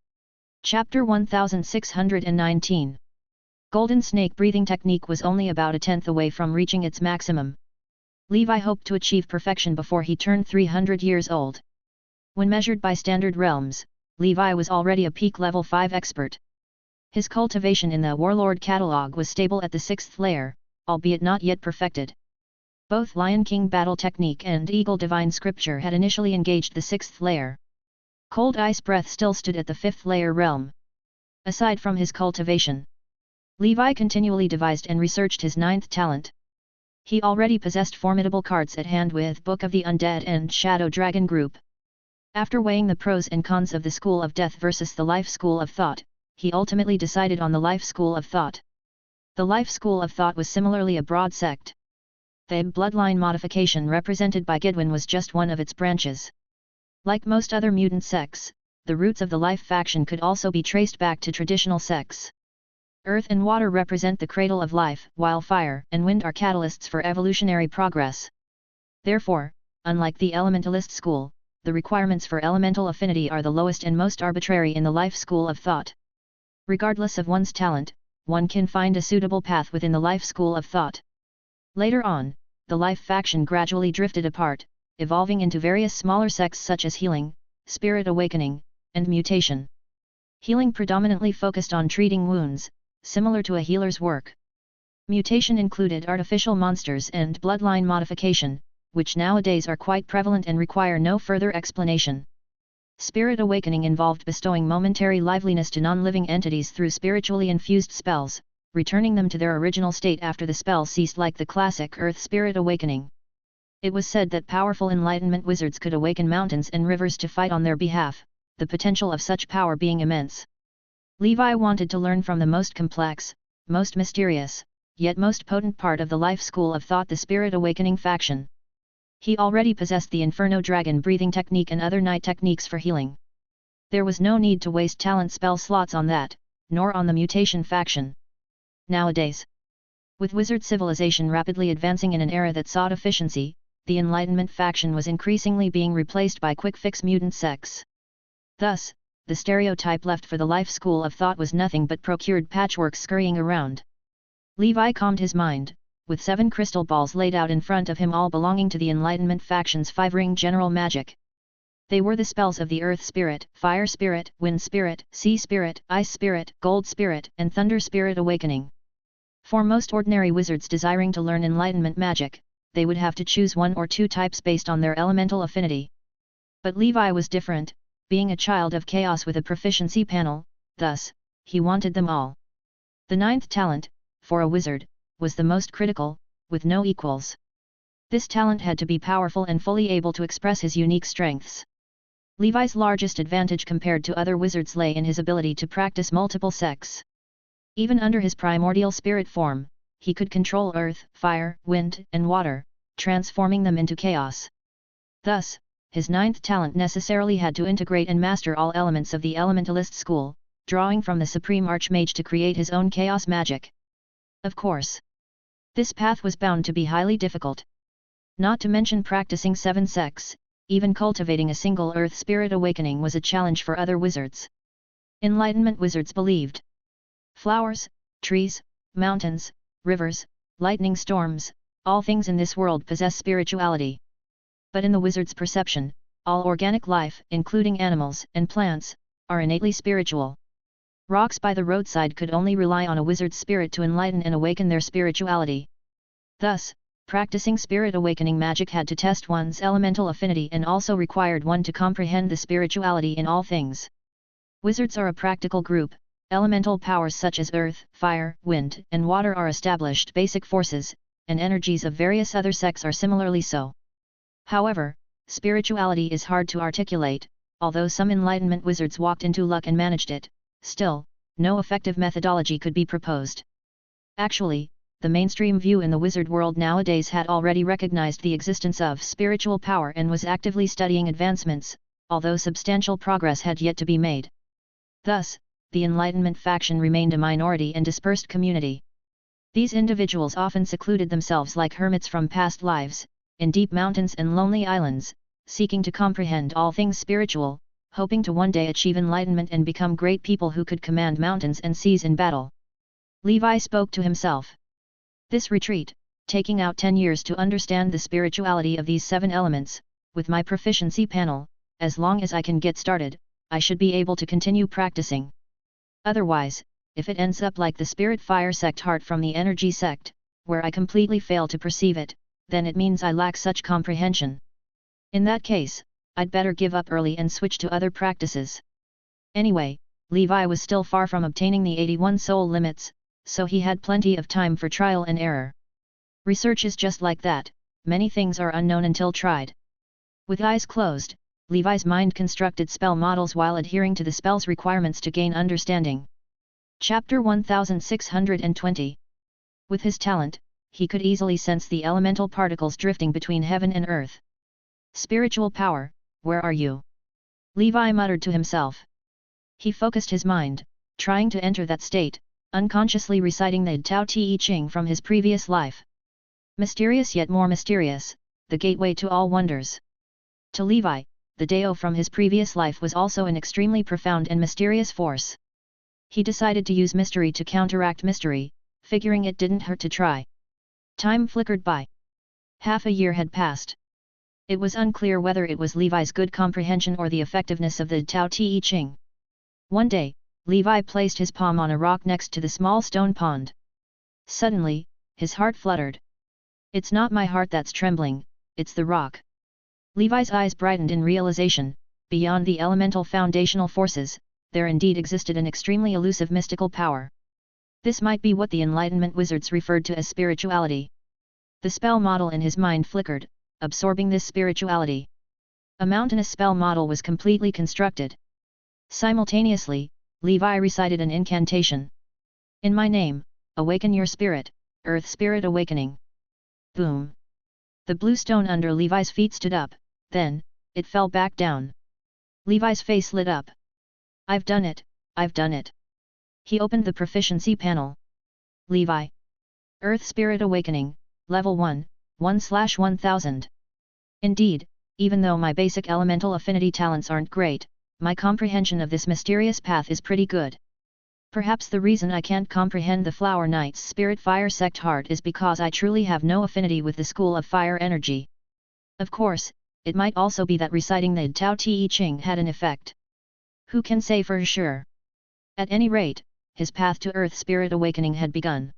Chapter 1619. Golden Snake Breathing Technique was only about a tenth away from reaching its maximum. Levi hoped to achieve perfection before he turned 300 years old. When measured by standard realms, Levi was already a peak level 5 expert. His cultivation in the Warlord catalog was stable at the 6th layer, albeit not yet perfected. Both Lion King Battle Technique and Eagle Divine Scripture had initially engaged the 6th layer. Cold Ice Breath still stood at the 5th layer realm. Aside from his cultivation, Levi continually devised and researched his 9th talent. He already possessed formidable cards at hand with Book of the Undead and Shadow Dragon Group. After weighing the pros and cons of the School of Death versus the Life School of Thought, he ultimately decided on the Life School of Thought. The Life School of Thought was similarly a broad sect. The bloodline modification represented by Gidwin was just one of its branches. Like most other mutant sects, the roots of the Life faction could also be traced back to traditional sects. Earth and water represent the cradle of life, while fire and wind are catalysts for evolutionary progress. Therefore, unlike the elementalist school, the requirements for elemental affinity are the lowest and most arbitrary in the Life School of Thought. Regardless of one's talent, one can find a suitable path within the Life School of Thought. Later on, the Life faction gradually drifted apart, evolving into various smaller sects such as Healing, Spirit Awakening, and Mutation. Healing predominantly focused on treating wounds, similar to a healer's work. Mutation included artificial monsters and bloodline modification, which nowadays are quite prevalent and require no further explanation. Spirit Awakening involved bestowing momentary liveliness to non-living entities through spiritually infused spells, returning them to their original state after the spell ceased, like the classic Earth Spirit Awakening. It was said that powerful enlightenment wizards could awaken mountains and rivers to fight on their behalf, the potential of such power being immense. Levi wanted to learn from the most complex, most mysterious, yet most potent part of the Life School of Thought, the Spirit Awakening faction. He already possessed the Inferno Dragon Breathing Technique and other night techniques for healing. There was no need to waste talent spell slots on that, nor on the Mutation faction. Nowadays, with wizard civilization rapidly advancing in an era that sought efficiency, the Enlightenment faction was increasingly being replaced by quick-fix mutant sects. Thus, the stereotype left for the Life School of Thought was nothing but procured patchwork scurrying around. Levi calmed his mind, with 7 crystal balls laid out in front of him, all belonging to the Enlightenment faction's 5-ring general magic. They were the spells of the Earth Spirit, Fire Spirit, Wind Spirit, Sea Spirit, Ice Spirit, Gold Spirit, and Thunder Spirit Awakening. For most ordinary wizards desiring to learn Enlightenment magic, they would have to choose 1 or 2 types based on their elemental affinity. But Levi was different, being a child of chaos with a proficiency panel, thus, he wanted them all. The 9th talent, for a wizard, was the most critical, with no equals. This talent had to be powerful and fully able to express his unique strengths. Levi's largest advantage compared to other wizards lay in his ability to practice multiple sects. Even under his primordial spirit form, he could control earth, fire, wind, and water, transforming them into chaos. Thus, his 9th talent necessarily had to integrate and master all elements of the Elementalist school, drawing from the Supreme Archmage to create his own chaos magic. Of course, this path was bound to be highly difficult. Not to mention practicing 7 sects, even cultivating a single Earth Spirit Awakening was a challenge for other wizards. Enlightenment wizards believed flowers, trees, mountains, rivers, lightning storms, all things in this world possess spirituality. But in the wizard's perception, all organic life, including animals and plants, are innately spiritual. Rocks by the roadside could only rely on a wizard's spirit to enlighten and awaken their spirituality. Thus, Practicing spirit awakening magic had to test one's elemental affinity and also required one to comprehend the spirituality in all things. Wizards are a practical group. Elemental powers such as earth, fire, wind, and water are established basic forces, and energies of various other sects are similarly so. However, spirituality is hard to articulate. Although some Enlightenment wizards walked into luck and managed it, still, no effective methodology could be proposed. Actually, the mainstream view in the wizard world nowadays had already recognized the existence of spiritual power and was actively studying advancements, although substantial progress had yet to be made. Thus, the Enlightenment faction remained a minority and dispersed community. These individuals often secluded themselves like hermits from past lives, in deep mountains and lonely islands, seeking to comprehend all things spiritual, hoping to one day achieve enlightenment and become great people who could command mountains and seas in battle. Levi spoke to himself. This retreat, taking out 10 years to understand the spirituality of these 7 elements, with my proficiency panel, as long as I can get started, I should be able to continue practicing. Otherwise, if it ends up like the spirit fire sect heart from the energy sect, where I completely fail to perceive it, then it means I lack such comprehension. In that case, I'd better give up early and switch to other practices. Anyway, Levi was still far from obtaining the 81 soul limits, so he had plenty of time for trial and error. Research is just like that, many things are unknown until tried. With eyes closed, Levi's mind constructed spell models while adhering to the spell's requirements to gain understanding. Chapter 1620. With his talent, he could easily sense the elemental particles drifting between heaven and earth. Spiritual power, where are you? Levi muttered to himself. He focused his mind, trying to enter that state, unconsciously reciting the Tao Te Ching from his previous life. Mysterious yet more mysterious, the gateway to all wonders. To Levi, the Dao from his previous life was also an extremely profound and mysterious force. He decided to use mystery to counteract mystery, figuring it didn't hurt to try. Time flickered by. Half a year had passed. It was unclear whether it was Levi's good comprehension or the effectiveness of the Tao Te Ching. One day, Levi placed his palm on a rock next to the small stone pond. Suddenly, his heart fluttered. It's not my heart that's trembling, it's the rock. Levi's eyes brightened in realization, beyond the elemental foundational forces, there indeed existed an extremely elusive mystical power. This might be what the Enlightenment wizards referred to as spirituality. The spell model in his mind flickered, absorbing this spirituality. A mountainous spell model was completely constructed. Simultaneously, Levi recited an incantation. In my name, awaken your spirit, Earth Spirit Awakening. Boom! The blue stone under Levi's feet stood up, then, it fell back down. Levi's face lit up. I've done it, I've done it. He opened the proficiency panel. Levi. Earth Spirit Awakening, Level 1, 1/1000. Indeed, even though my basic elemental affinity talents aren't great, my comprehension of this mysterious path is pretty good. Perhaps the reason I can't comprehend the Flower Knight's Spirit Fire sect heart is because I truly have no affinity with the school of fire energy. Of course, it might also be that reciting the Tao Te Ching had an effect. Who can say for sure? At any rate, his path to Earth Spirit Awakening had begun.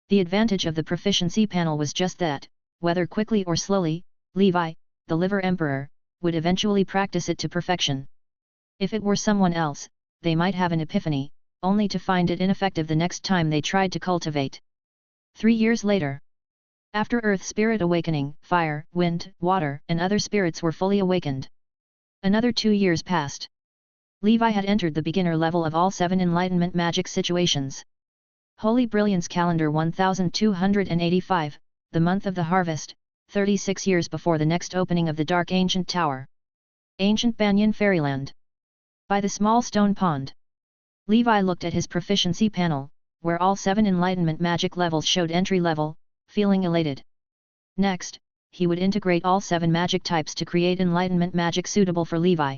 The advantage of the proficiency panel was just that, whether quickly or slowly, Levi, the Liver Emperor, would eventually practice it to perfection. If it were someone else, they might have an epiphany, only to find it ineffective the next time they tried to cultivate. 3 years later. After Earth Spirit Awakening, fire, wind, water, and other spirits were fully awakened. Another 2 years passed. Levi had entered the beginner level of all 7 Enlightenment magic situations. Holy Brilliance Calendar 1285, the month of the harvest, 36 years before the next opening of the Dark Ancient Tower. Ancient Banyan Fairyland. By the small stone pond. Levi looked at his proficiency panel, where all 7 Enlightenment magic levels showed entry level, feeling elated. Next, he would integrate all 7 magic types to create Enlightenment magic suitable for Levi.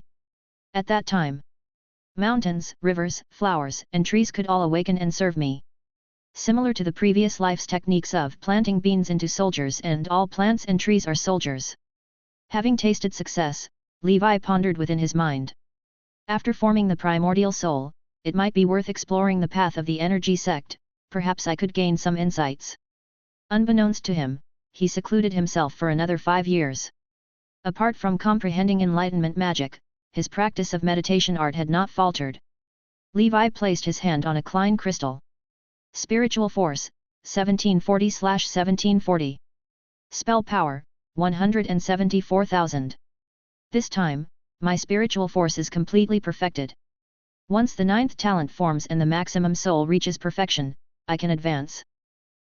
At that time, mountains, rivers, flowers, and trees could all awaken and serve me. Similar to the previous life's techniques of planting beans into soldiers and all plants and trees are soldiers. Having tasted success, Levi pondered within his mind. After forming the primordial soul, it might be worth exploring the path of the energy sect, perhaps I could gain some insights. Unbeknownst to him, he secluded himself for another 5 years. Apart from comprehending enlightenment magic, his practice of meditation art had not faltered. Levi placed his hand on a Klein crystal. Spiritual force, 1740/1740. Spell power, 174,000. This time, my spiritual force is completely perfected. Once the 9th talent forms and the maximum soul reaches perfection, I can advance.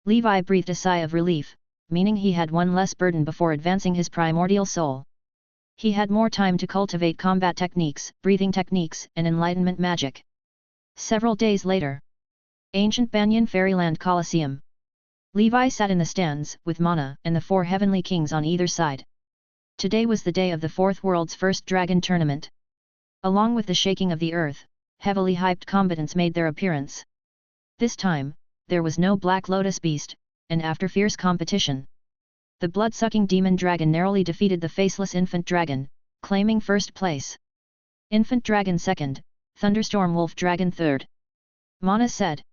Levi breathed a sigh of relief, meaning he had one less burden before advancing his primordial soul. He had more time to cultivate combat techniques, breathing techniques, and enlightenment magic. Several days later. Ancient Banyan Fairyland Colosseum. Levi sat in the stands, with Mana and the 4 heavenly kings on either side. Today was the day of the 4th world's first dragon tournament. Along with the shaking of the earth, heavily hyped combatants made their appearance. This time, there was no Black Lotus beast, and after fierce competition, the blood-sucking demon dragon narrowly defeated the faceless infant dragon, claiming first place. Infant dragon second, thunderstorm wolf dragon third. Mana said.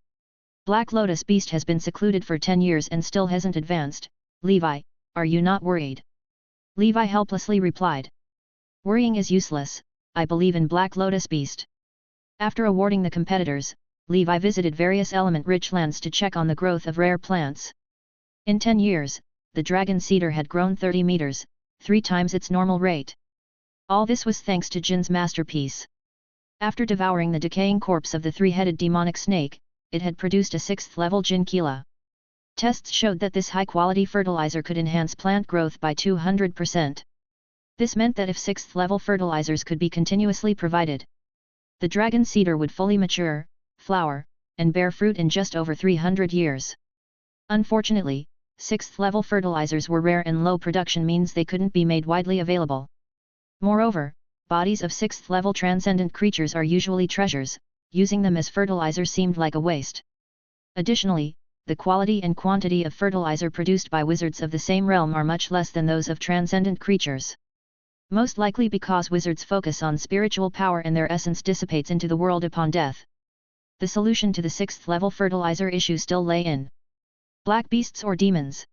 Black Lotus beast has been secluded for 10 years and still hasn't advanced. Levi, are you not worried? Levi helplessly replied. Worrying is useless, I believe in Black Lotus beast. After awarding the competitors, Levi visited various element-rich lands to check on the growth of rare plants. In 10 years, the dragon cedar had grown 30 meters, 3 times its normal rate. All this was thanks to Jin's masterpiece. After devouring the decaying corpse of the 3-headed demonic snake, it had produced a 6th-level Jin Kila. Tests showed that this high-quality fertilizer could enhance plant growth by 200%. This meant that if 6th-level fertilizers could be continuously provided, the dragon cedar would fully mature, flower, and bear fruit in just over 300 years. Unfortunately, 6th-level fertilizers were rare and low production means they couldn't be made widely available. Moreover, bodies of 6th-level transcendent creatures are usually treasures, using them as fertilizer seemed like a waste. Additionally, the quality and quantity of fertilizer produced by wizards of the same realm are much less than those of transcendent creatures. Most likely because wizards focus on spiritual power and their essence dissipates into the world upon death. The solution to the 6th-level fertilizer issue still lay in black beasts or demons.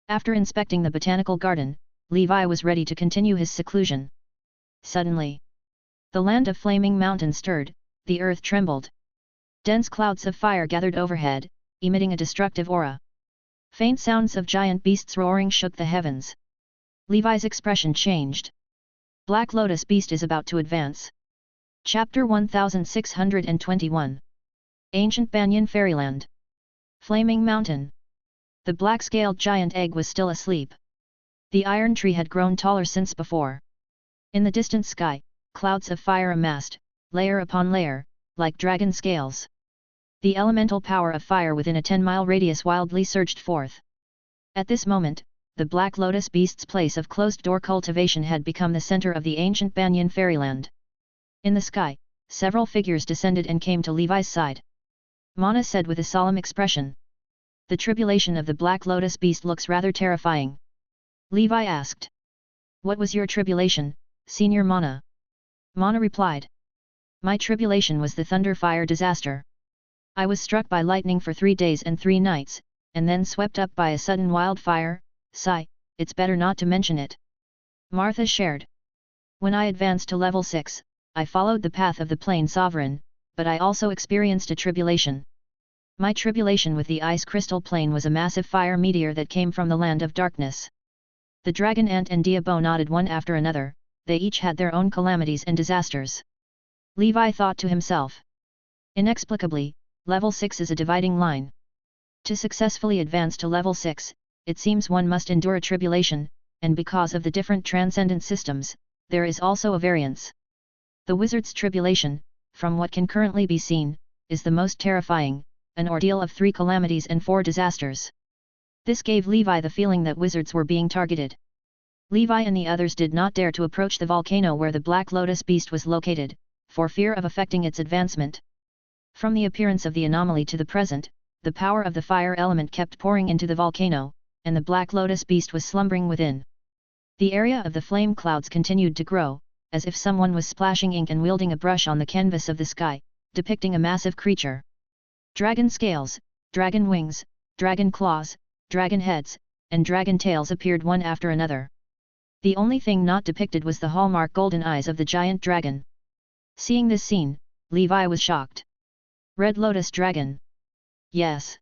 After inspecting the botanical garden, Levi was ready to continue his seclusion. Suddenly, the land of Flaming Mountain stirred, the earth trembled. Dense clouds of fire gathered overhead, emitting a destructive aura. Faint sounds of giant beasts roaring shook the heavens. Levi's expression changed. Black Lotus beast is about to advance. Chapter 1621. Ancient Banyan Fairyland. Flaming Mountain. The black-scaled giant egg was still asleep. The iron tree had grown taller since before. In the distant sky, clouds of fire amassed, layer upon layer, like dragon scales. The elemental power of fire within a 10-mile radius wildly surged forth. At this moment, the Black Lotus beast's place of closed-door cultivation had become the center of the ancient Banyan Fairyland. In the sky, several figures descended and came to Levi's side. Mana said with a solemn expression. The tribulation of the Black Lotus beast looks rather terrifying. Levi asked. What was your tribulation, Senior Mana? Mana replied. My tribulation was the thunder fire disaster. I was struck by lightning for 3 days and 3 nights, and then swept up by a sudden wildfire. Sigh, it's better not to mention it. Martha shared. When I advanced to level 6, I followed the path of the Plain Sovereign, but I also experienced a tribulation. My tribulation with the ice crystal plane was a massive fire meteor that came from the land of darkness. The dragon ant and Diabo nodded one after another, they each had their own calamities and disasters. Levi thought to himself. Inexplicably, level 6 is a dividing line. To successfully advance to level 6, it seems one must endure a tribulation, and because of the different transcendent systems, there is also a variance. The wizard's tribulation, from what can currently be seen, is the most terrifying, an ordeal of 3 calamities and 4 disasters. This gave Levi the feeling that wizards were being targeted. Levi and the others did not dare to approach the volcano where the Black Lotus beast was located, for fear of affecting its advancement. From the appearance of the anomaly to the present, the power of the fire element kept pouring into the volcano, and the Black Lotus beast was slumbering within. The area of the flame clouds continued to grow, as if someone was splashing ink and wielding a brush on the canvas of the sky, depicting a massive creature. Dragon scales, dragon wings, dragon claws, dragon heads, and dragon tails appeared one after another. The only thing not depicted was the hallmark golden eyes of the giant dragon. Seeing this scene, Levi was shocked. Red Lotus Dragon. Yes.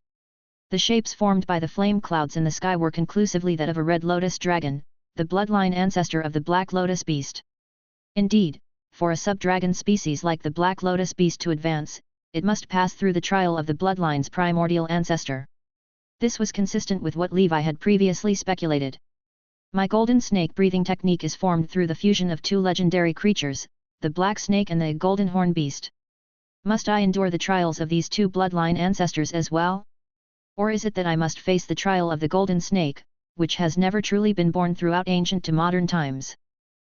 The shapes formed by the flame clouds in the sky were conclusively that of a red lotus dragon, the bloodline ancestor of the black lotus beast. Indeed, for a sub-dragon species like the black lotus beast to advance, it must pass through the trial of the bloodline's primordial ancestor. This was consistent with what Levi had previously speculated. My golden snake breathing technique is formed through the fusion of two legendary creatures, the black snake and the golden horn beast. Must I endure the trials of these two bloodline ancestors as well? Or is it that I must face the trial of the golden snake, which has never truly been born throughout ancient to modern times?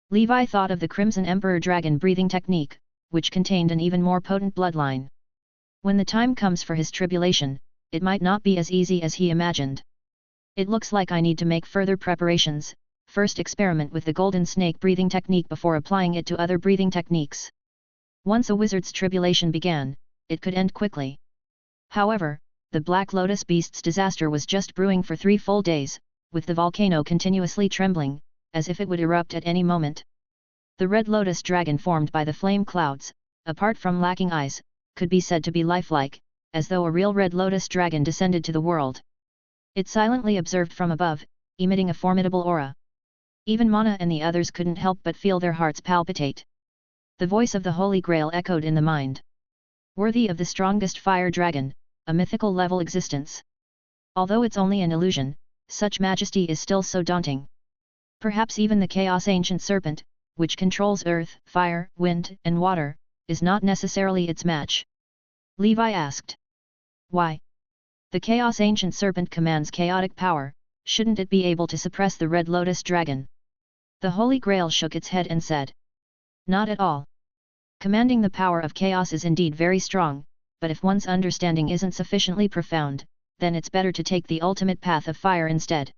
Levi thought of the Crimson Emperor dragon breathing technique, which contained an even more potent bloodline. When the time comes for his tribulation, it might not be as easy as he imagined. It looks like I need to make further preparations, first experiment with the golden snake breathing technique before applying it to other breathing techniques. Once a wizard's tribulation began, it could end quickly. However, the Black Lotus Beast's disaster was just brewing for 3 full days, with the volcano continuously trembling, as if it would erupt at any moment. The Red Lotus dragon formed by the flame clouds, apart from lacking eyes, could be said to be lifelike, as though a real Red Lotus dragon descended to the world. It silently observed from above, emitting a formidable aura. Even Mana and the others couldn't help but feel their hearts palpitate. The voice of the Holy Grail echoed in the mind. Worthy of the strongest fire dragon, a mythical level existence. Although it's only an illusion, such majesty is still so daunting. Perhaps even the Chaos Ancient Serpent, which controls earth, fire, wind, and water, is not necessarily its match. Levi asked. Why? The Chaos Ancient Serpent commands chaotic power, shouldn't it be able to suppress the Red Lotus Dragon? The Holy Grail shook its head and said. Not at all. Commanding the power of chaos is indeed very strong, but if one's understanding isn't sufficiently profound, then it's better to take the ultimate path of fire instead.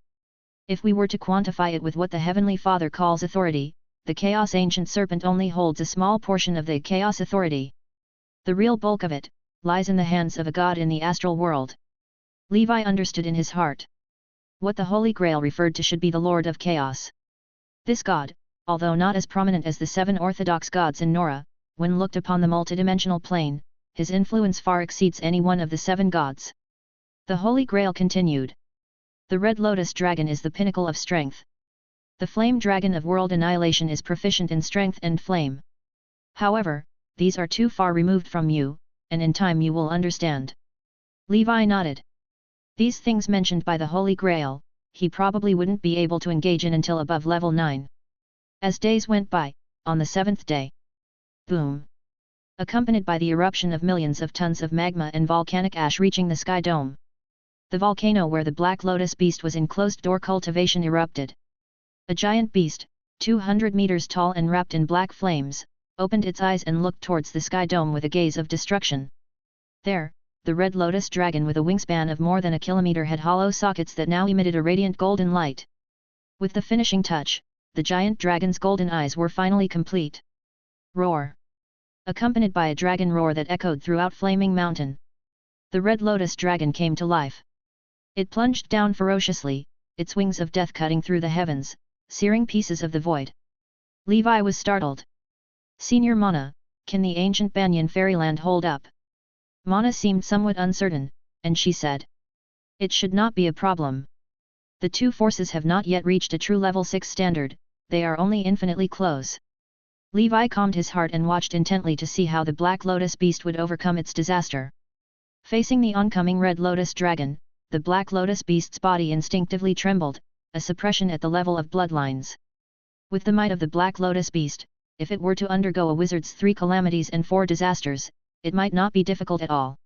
If we were to quantify it with what the Heavenly Father calls authority, the Chaos Ancient Serpent only holds a small portion of the Chaos authority. The real bulk of it lies in the hands of a god in the astral world. Levi understood in his heart. What the Holy Grail referred to should be the Lord of Chaos. This god, although not as prominent as the 7 orthodox gods in Nora, when looked upon the multidimensional plane, his influence far exceeds any one of the 7 gods. The Holy Grail continued. The Red Lotus Dragon is the pinnacle of strength. The Flame Dragon of World Annihilation is proficient in strength and flame. However, these are too far removed from you, and in time you will understand. Levi nodded. These things mentioned by the Holy Grail, he probably wouldn't be able to engage in until above level 9. As days went by, on the 7th day. Boom! Accompanied by the eruption of millions of tons of magma and volcanic ash reaching the sky dome. The volcano where the Black Lotus Beast was in closed-door cultivation erupted. A giant beast, 200 meters tall and wrapped in black flames, opened its eyes and looked towards the sky dome with a gaze of destruction. There, the Red Lotus Dragon with a wingspan of more than a kilometer had hollow sockets that now emitted a radiant golden light. With the finishing touch, the giant dragon's golden eyes were finally complete. Roar! Accompanied by a dragon roar that echoed throughout Flaming Mountain. The Red Lotus Dragon came to life. It plunged down ferociously, its wings of death cutting through the heavens, searing pieces of the void. Levi was startled. Senior Mana, can the ancient Banyan fairyland hold up? Mana seemed somewhat uncertain, and she said. It should not be a problem. The two forces have not yet reached a true level 6 standard, they are only infinitely close. Levi calmed his heart and watched intently to see how the Black Lotus Beast would overcome its disaster. Facing the oncoming Red Lotus Dragon, the Black Lotus Beast's body instinctively trembled, a suppression at the level of bloodlines. With the might of the Black Lotus Beast, if it were to undergo a wizard's 3 calamities and 4 disasters, it might not be difficult at all.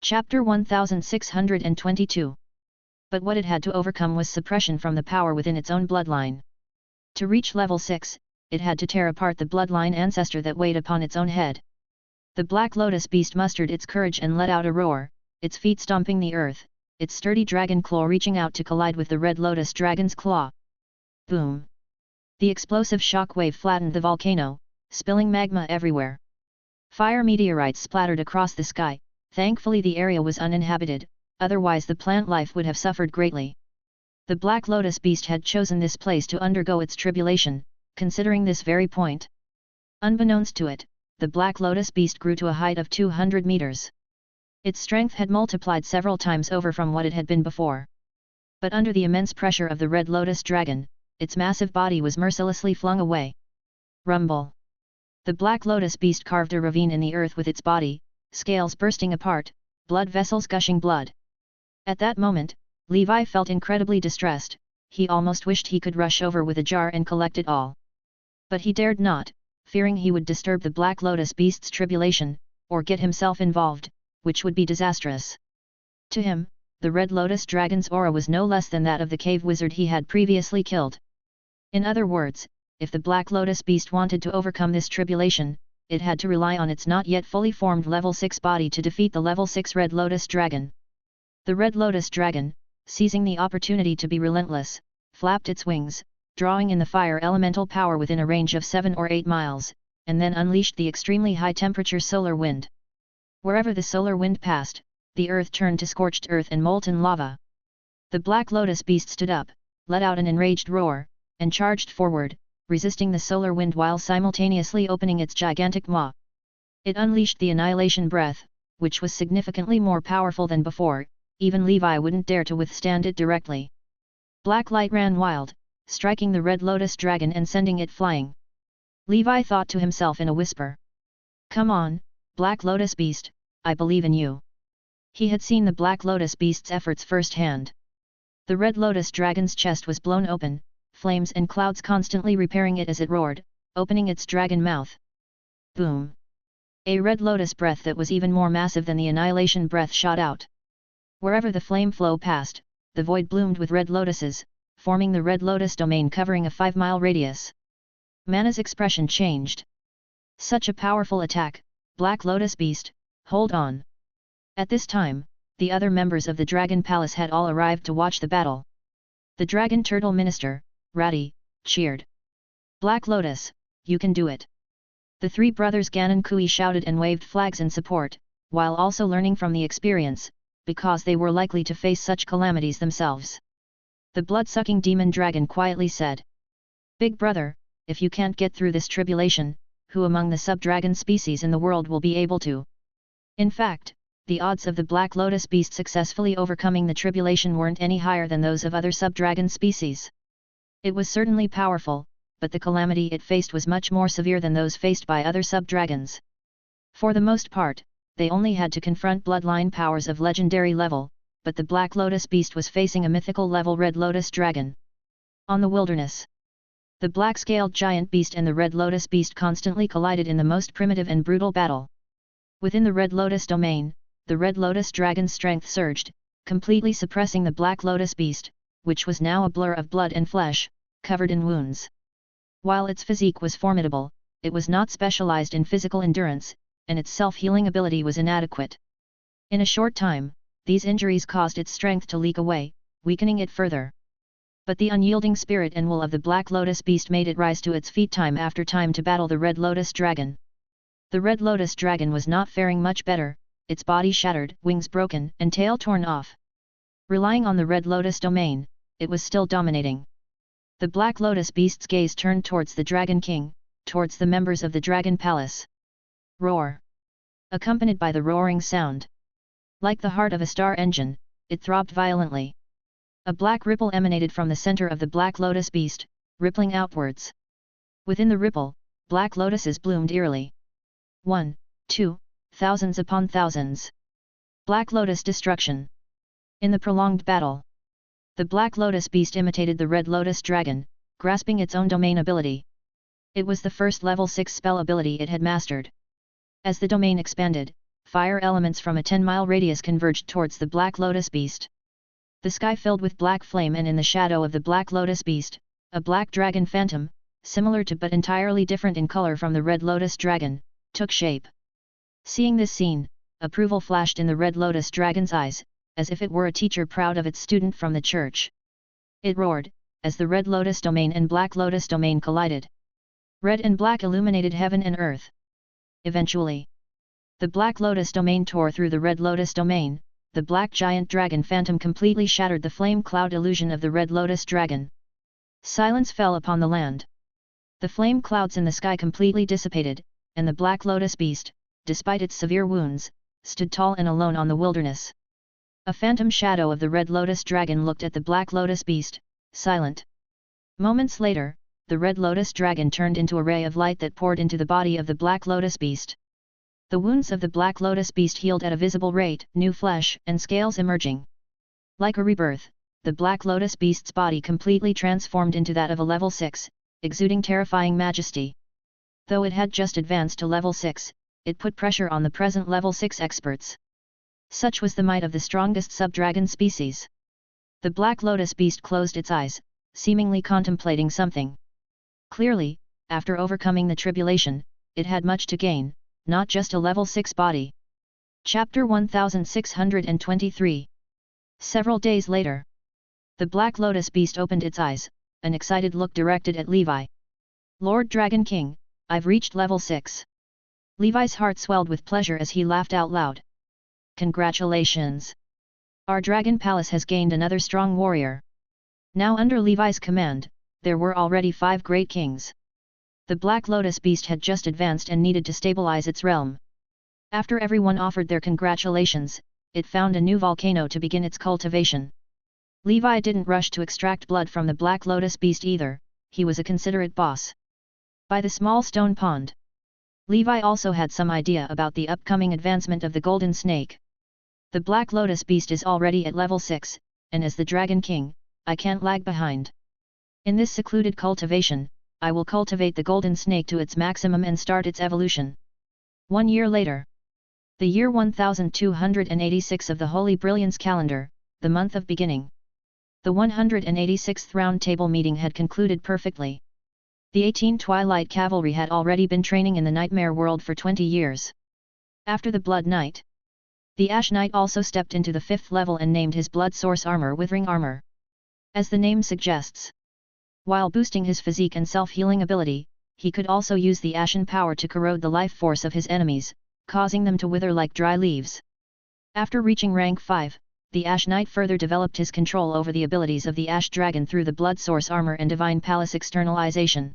Chapter 1622. But what it had to overcome was suppression from the power within its own bloodline. To reach level 6, it had to tear apart the bloodline ancestor that weighed upon its own head. The Black Lotus Beast mustered its courage and let out a roar, its feet stomping the earth, its sturdy dragon claw reaching out to collide with the Red Lotus Dragon's claw. Boom! The explosive shock wave flattened the volcano, spilling magma everywhere. Fire meteorites splattered across the sky. Thankfully the area was uninhabited, otherwise the plant life would have suffered greatly. The Black Lotus beast had chosen this place to undergo its tribulation, considering this very point. Unbeknownst to it, the Black Lotus beast grew to a height of 200 meters. Its strength had multiplied several times over from what it had been before. But under the immense pressure of the Red Lotus dragon, its massive body was mercilessly flung away. Rumble! The Black Lotus beast carved a ravine in the earth with its body, scales bursting apart, blood vessels gushing blood. At that moment, Levi felt incredibly distressed. He almost wished he could rush over with a jar and collect it all. But he dared not, fearing he would disturb the Black Lotus beast's tribulation, or get himself involved, which would be disastrous. To him, the Red Lotus dragon's aura was no less than that of the cave wizard he had previously killed. In other words, if the Black Lotus beast wanted to overcome this tribulation, it had to rely on its not yet fully formed level 6 body to defeat the level 6 Red Lotus dragon. The Red Lotus dragon, seizing the opportunity to be relentless, flapped its wings, drawing in the fire elemental power within a range of 7 or 8 miles, and then unleashed the extremely high-temperature solar wind. Wherever the solar wind passed, the earth turned to scorched earth and molten lava. The Black Lotus beast stood up, let out an enraged roar, and charged forward, resisting the solar wind while simultaneously opening its gigantic maw. It unleashed the annihilation breath, which was significantly more powerful than before. Even Levi wouldn't dare to withstand it directly. Black light ran wild, striking the Red Lotus dragon and sending it flying. Levi thought to himself in a whisper. Come on, Black Lotus beast, I believe in you. He had seen the Black Lotus beast's efforts firsthand. The Red Lotus dragon's chest was blown open, flames and clouds constantly repairing it as it roared, opening its dragon mouth. Boom! A Red Lotus breath that was even more massive than the annihilation breath shot out. Wherever the flame flow passed, the void bloomed with red lotuses, forming the Red Lotus domain covering a 5-mile radius. Mana's expression changed. Such a powerful attack, Black Lotus beast, hold on. At this time, the other members of the Dragon Palace had all arrived to watch the battle. The Dragon Turtle Minister, Ratty, cheered. Black Lotus, you can do it. The three brothers Ganon Kui shouted and waved flags in support, while also learning from the experience, because they were likely to face such calamities themselves. The blood-sucking demon dragon quietly said. Big brother, if you can't get through this tribulation, who among the sub-dragon species in the world will be able to? In fact, the odds of the Black Lotus beast successfully overcoming the tribulation weren't any higher than those of other sub-dragon species. It was certainly powerful, but the calamity it faced was much more severe than those faced by other sub-dragons. For the most part, they only had to confront bloodline powers of legendary level, but the Black Lotus beast was facing a mythical level Red Lotus dragon. On the wilderness, the black-scaled giant beast and the Red Lotus beast constantly collided in the most primitive and brutal battle. Within the Red Lotus domain, the Red Lotus dragon's strength surged, completely suppressing the Black Lotus beast, which was now a blur of blood and flesh, covered in wounds. While its physique was formidable, it was not specialized in physical endurance, and its self-healing ability was inadequate. In a short time, these injuries caused its strength to leak away, weakening it further. But the unyielding spirit and will of the Black Lotus beast made it rise to its feet time after time to battle the Red Lotus dragon. The Red Lotus dragon was not faring much better, its body shattered, wings broken, and tail torn off. Relying on the Red Lotus domain, it was still dominating. The Black Lotus beast's gaze turned towards the Dragon King, towards the members of the Dragon Palace. Roar! Accompanied by the roaring sound. Like the heart of a star engine, it throbbed violently. A black ripple emanated from the center of the Black Lotus beast, rippling outwards. Within the ripple, black lotuses bloomed eerily. 1, 2, thousands upon thousands. Black Lotus destruction. In the prolonged battle, the Black Lotus beast imitated the Red Lotus dragon, grasping its own domain ability. It was the first level 6 spell ability it had mastered. As the domain expanded, fire elements from a 10-mile radius converged towards the Black Lotus beast. The sky filled with black flame, and in the shadow of the Black Lotus beast, a black dragon phantom, similar to but entirely different in color from the Red Lotus dragon, took shape. Seeing this scene, approval flashed in the Red Lotus dragon's eyes, as if it were a teacher proud of its student from the church. It roared, as the Red Lotus domain and Black Lotus domain collided. Red and black illuminated heaven and earth. Eventually, the Black Lotus domain tore through the Red Lotus domain, the black giant dragon phantom completely shattered the flame cloud illusion of the red lotus dragon. Silence fell upon the land. The flame clouds in the sky completely dissipated, and the black lotus beast, despite its severe wounds, stood tall and alone on the wilderness. A phantom shadow of the red lotus dragon looked at the black lotus beast, silent. Moments later, the red lotus dragon turned into a ray of light that poured into the body of the black lotus beast. The wounds of the black lotus beast healed at a visible rate, new flesh and scales emerging. Like a rebirth, the black lotus beast's body completely transformed into that of a level 6, exuding terrifying majesty. Though it had just advanced to level 6, it put pressure on the present level 6 experts. Such was the might of the strongest sub-dragon species. The black lotus beast closed its eyes, seemingly contemplating something. Clearly, after overcoming the tribulation, it had much to gain, not just a level 6 body. Chapter 1623. Several days later, the black lotus beast opened its eyes, an excited look directed at Levi. "Lord Dragon King, I've reached level 6. Levi's heart swelled with pleasure as he laughed out loud. "Congratulations! Our dragon palace has gained another strong warrior." Now under Levi's command, there were already 5 great kings. The black lotus beast had just advanced and needed to stabilize its realm. After everyone offered their congratulations, it found a new volcano to begin its cultivation. Levi didn't rush to extract blood from the black lotus beast either, he was a considerate boss. By the small stone pond, Levi also had some idea about the upcoming advancement of the golden snake. The black lotus beast is already at level 6, and as the Dragon King, I can't lag behind. In this secluded cultivation, I will cultivate the golden snake to its maximum and start its evolution. 1 year later. The year 1286 of the Holy Brilliance calendar, the month of beginning. The 186th Round Table meeting had concluded perfectly. The 18 Twilight Cavalry had already been training in the Nightmare World for 20 years. After the Blood Knight, the Ash Knight also stepped into the 5th level and named his Blood Source Armor Withering Armor. As the name suggests, while boosting his physique and self-healing ability, he could also use the ashen power to corrode the life force of his enemies, causing them to wither like dry leaves. After reaching rank 5, the Ash Knight further developed his control over the abilities of the Ash Dragon through the Blood Source Armor and Divine Palace externalization.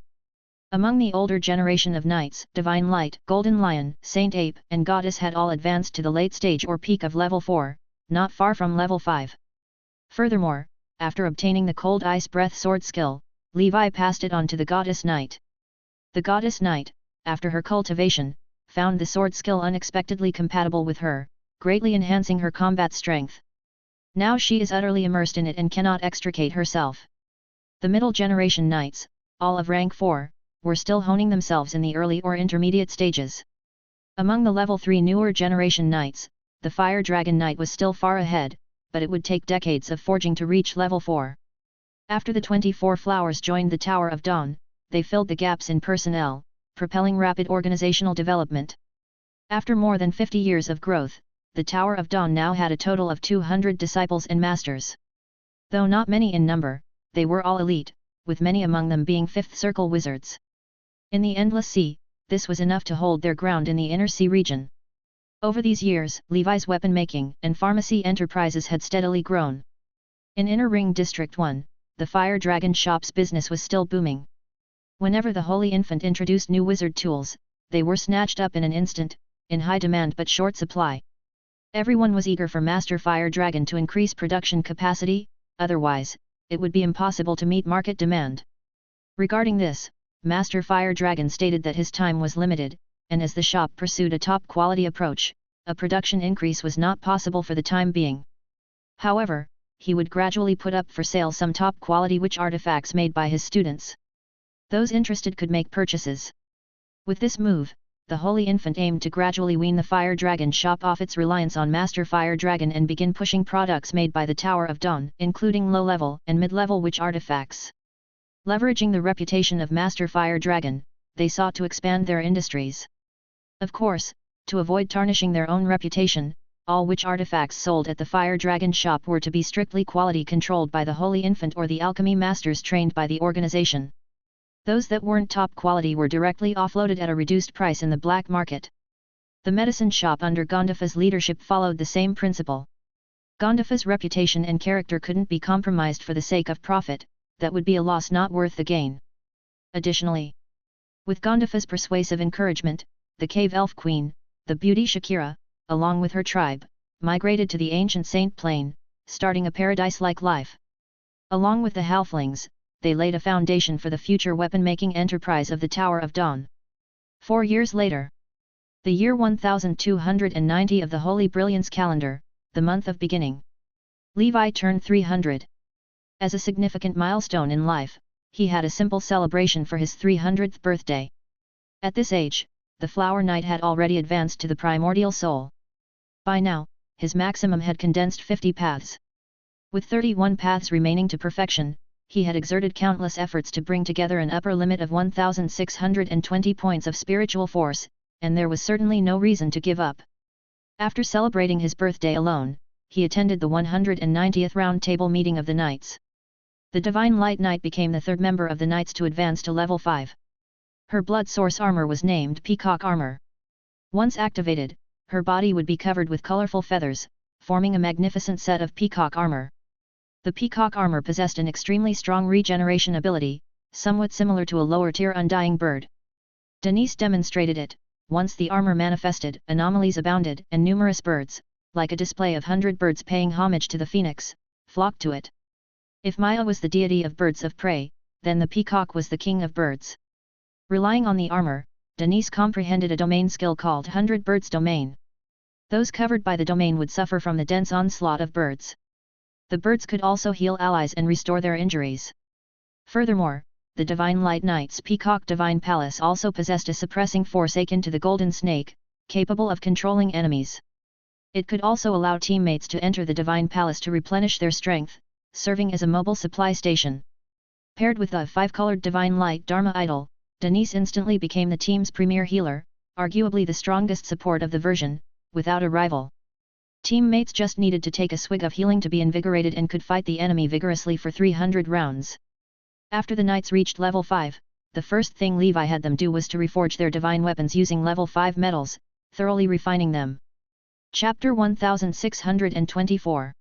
Among the older generation of knights, Divine Light, Golden Lion, Saint Ape, and Goddess had all advanced to the late stage or peak of level 4, not far from level 5. Furthermore, after obtaining the Cold Ice Breath sword skill, Levi passed it on to the Goddess Knight. The Goddess Knight, after her cultivation, found the sword skill unexpectedly compatible with her, greatly enhancing her combat strength. Now she is utterly immersed in it and cannot extricate herself. The middle generation knights, all of rank 4, were still honing themselves in the early or intermediate stages. Among the level 3 newer generation knights, the Fire Dragon Knight was still far ahead, but it would take decades of forging to reach level 4. After the 24 flowers joined the Tower of Dawn, they filled the gaps in personnel, propelling rapid organizational development. After more than 50 years of growth, the Tower of Dawn now had a total of 200 disciples and masters. Though not many in number, they were all elite, with many among them being 5th Circle wizards. In the Endless Sea, this was enough to hold their ground in the Inner Sea region. Over these years, Levi's weapon-making and pharmacy enterprises had steadily grown. In Inner Ring District 1, the Fire Dragon shop's business was still booming. Whenever the Holy Infant introduced new wizard tools, they were snatched up in an instant, in high demand but short supply. Everyone was eager for Master Fire Dragon to increase production capacity, otherwise, it would be impossible to meet market demand. Regarding this, Master Fire Dragon stated that his time was limited, and as the shop pursued a top-quality approach, a production increase was not possible for the time being. However, he would gradually put up for sale some top-quality witch artifacts made by his students. Those interested could make purchases. With this move, the Holy Infant aimed to gradually wean the Fire Dragon shop off its reliance on Master Fire Dragon and begin pushing products made by the Tower of Dawn, including low-level and mid-level witch artifacts. Leveraging the reputation of Master Fire Dragon, they sought to expand their industries. Of course, to avoid tarnishing their own reputation, all witch artifacts sold at the Fire Dragon shop were to be strictly quality controlled by the Holy Infant or the alchemy masters trained by the organization. Those that weren't top quality were directly offloaded at a reduced price in the black market. The medicine shop under Gondifa's leadership followed the same principle. Gondopha's reputation and character couldn't be compromised for the sake of profit, that would be a loss not worth the gain. Additionally, with Gondopha's persuasive encouragement, the cave elf queen, the beauty Shakira, along with her tribe, migrated to the ancient Saint Plain, starting a paradise-like life. Along with the halflings, they laid a foundation for the future weapon-making enterprise of the Tower of Dawn. 4 years later, the year 1290 of the Holy Brilliance calendar, the month of beginning, Levi turned 300. As a significant milestone in life, he had a simple celebration for his 300th birthday. At this age, the Flower Knight had already advanced to the primordial soul. By now, his maximum had condensed 50 paths. With 31 paths remaining to perfection, he had exerted countless efforts to bring together an upper limit of 1,620 points of spiritual force, and there was certainly no reason to give up. After celebrating his birthday alone, he attended the 190th Round Table meeting of the Knights. The Divine Light Knight became the third member of the Knights to advance to level 5. Her blood source armor was named Peacock Armor. Once activated, her body would be covered with colorful feathers, forming a magnificent set of peacock armor. The peacock armor possessed an extremely strong regeneration ability, somewhat similar to a lower-tier undying bird. Denise demonstrated it. Once the armor manifested, anomalies abounded, and numerous birds, like a display of 100 birds paying homage to the phoenix, flocked to it. If Maya was the deity of birds of prey, then the peacock was the king of birds. Relying on the armor, Denise comprehended a domain skill called 100 Birds Domain. Those covered by the domain would suffer from the dense onslaught of birds. The birds could also heal allies and restore their injuries. Furthermore, the Divine Light Knight's Peacock Divine Palace also possessed a suppressing force akin to the Golden Snake, capable of controlling enemies. It could also allow teammates to enter the Divine Palace to replenish their strength, serving as a mobile supply station. Paired with the 5-colored Divine Light Dharma Idol, Denise instantly became the team's premier healer, arguably the strongest support of the version, without a rival. Teammates just needed to take a swig of healing to be invigorated and could fight the enemy vigorously for 300 rounds. After the Knights reached level 5, the first thing Levi had them do was to reforge their divine weapons using level 5 metals, thoroughly refining them. Chapter 1624.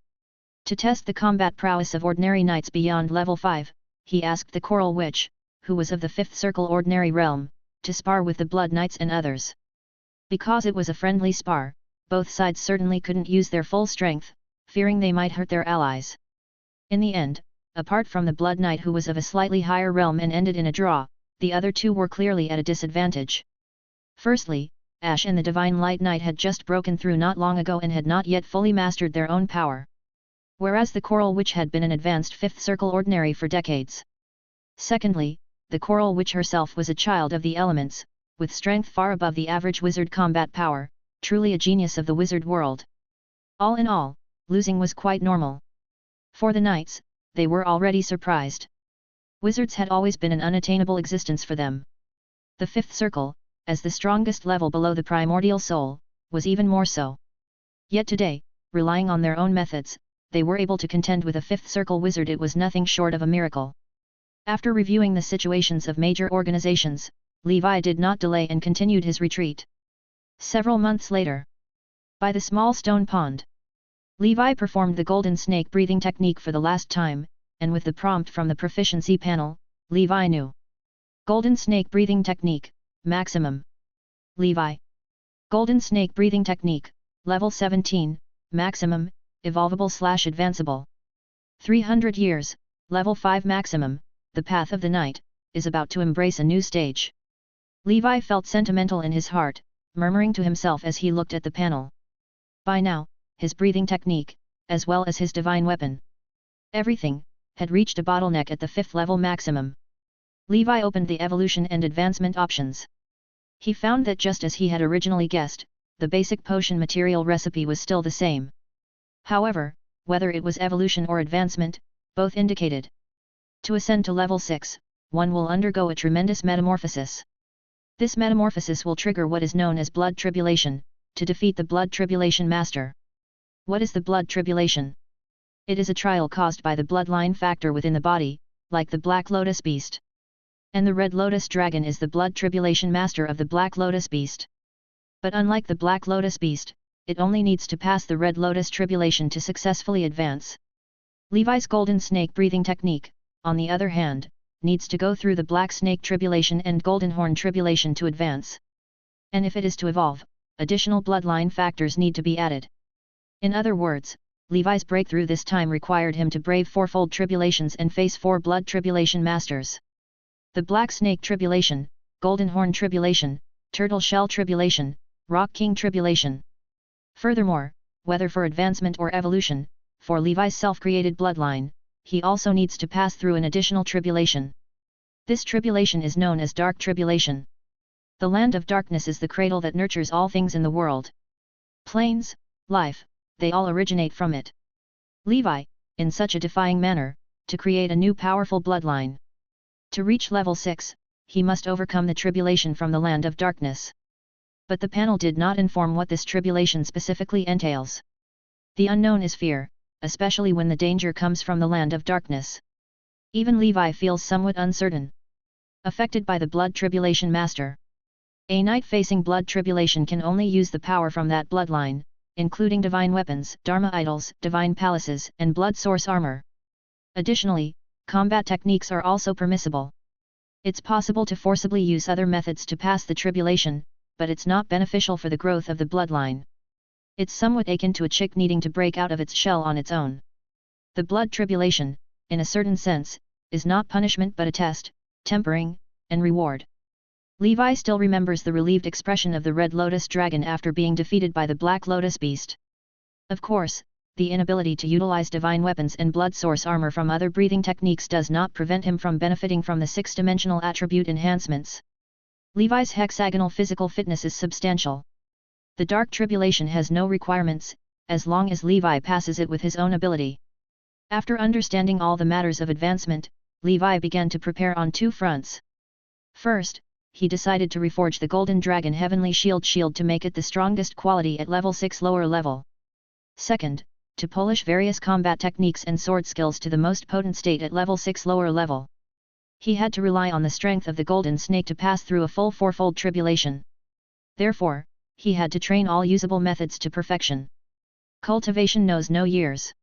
To test the combat prowess of ordinary knights beyond level 5, he asked the Coral Witch, who was of the 5th Circle Ordinary Realm, to spar with the Blood Knights and others. Because it was a friendly spar, both sides certainly couldn't use their full strength, fearing they might hurt their allies. In the end, apart from the Blood Knight who was of a slightly higher realm and ended in a draw, the other two were clearly at a disadvantage. Firstly, Ash and the Divine Light Knight had just broken through not long ago and had not yet fully mastered their own power. Whereas the Coral Witch had been an advanced 5th Circle Ordinary for decades. Secondly, the Coral Witch herself was a child of the elements, with strength far above the average wizard combat power, truly a genius of the wizard world. All in all, losing was quite normal. For the Knights, they were already surprised. Wizards had always been an unattainable existence for them. The 5th Circle, as the strongest level below the primordial soul, was even more so. Yet today, relying on their own methods, they were able to contend with a 5th Circle wizard. It was nothing short of a miracle. After reviewing the situations of major organizations, Levi did not delay and continued his retreat. Several months later, by the small stone pond, Levi performed the Golden Snake breathing technique for the last time, and with the prompt from the proficiency panel, Levi knew. Golden Snake breathing technique, maximum. Levi. Golden Snake breathing technique, level 17, maximum, evolvable/advanceable. 300 years, level 5 maximum, the path of the Knight, is about to embrace a new stage. Levi felt sentimental in his heart, murmuring to himself as he looked at the panel. By now, his breathing technique, as well as his divine weapon, everything, had reached a bottleneck at the 5th level maximum. Levi opened the evolution and advancement options. He found that just as he had originally guessed, the basic potion material recipe was still the same. However, whether it was evolution or advancement, both indicated. To ascend to level 6, one will undergo a tremendous metamorphosis. This metamorphosis will trigger what is known as blood tribulation, to defeat the blood tribulation master. What is the blood tribulation? It is a trial caused by the bloodline factor within the body, like the Black Lotus Beast. And the Red Lotus Dragon is the blood tribulation master of the Black Lotus Beast. But unlike the Black Lotus Beast, it only needs to pass the Red Lotus tribulation to successfully advance. Levi's Golden Snake breathing technique, on the other hand, needs to go through the Black Snake tribulation and Golden Horn tribulation to advance. And if it is to evolve, additional bloodline factors need to be added. In other words, Levi's breakthrough this time required him to brave fourfold tribulations and face 4 blood tribulation masters. The Black Snake tribulation, Golden Horn tribulation, Turtle Shell tribulation, Rock King tribulation. Furthermore, whether for advancement or evolution, for Levi's self-created bloodline, he also needs to pass through an additional tribulation. This tribulation is known as Dark Tribulation. The land of darkness is the cradle that nurtures all things in the world. Planes, life, they all originate from it. Levi, in such a defying manner, to create a new powerful bloodline. To reach level 6, he must overcome the tribulation from the land of darkness. But the panel did not inform what this tribulation specifically entails. The unknown is fear, especially when the danger comes from the land of darkness. Even Levi feels somewhat uncertain. Affected by the blood tribulation master. A knight facing blood tribulation can only use the power from that bloodline, including divine weapons, dharma idols, divine palaces, and blood source armor. Additionally, combat techniques are also permissible. It's possible to forcibly use other methods to pass the tribulation, but it's not beneficial for the growth of the bloodline. It's somewhat akin to a chick needing to break out of its shell on its own. The blood tribulation, in a certain sense, is not punishment but a test, tempering, and reward. Levi still remembers the relieved expression of the Red Lotus dragon after being defeated by the Black Lotus beast. Of course, the inability to utilize divine weapons and blood source armor from other breathing techniques does not prevent him from benefiting from the 6-dimensional attribute enhancements. Levi's hexagonal physical fitness is substantial. The Dark Tribulation has no requirements, as long as Levi passes it with his own ability. After understanding all the matters of advancement, Levi began to prepare on 2 fronts. First, he decided to reforge the Golden Dragon Heavenly Shield to make it the strongest quality at level 6 lower level. Second, to polish various combat techniques and sword skills to the most potent state at level 6 lower level. He had to rely on the strength of the Golden Snake to pass through a full 4-fold tribulation. Therefore, he had to train all usable methods to perfection. Cultivation knows no years.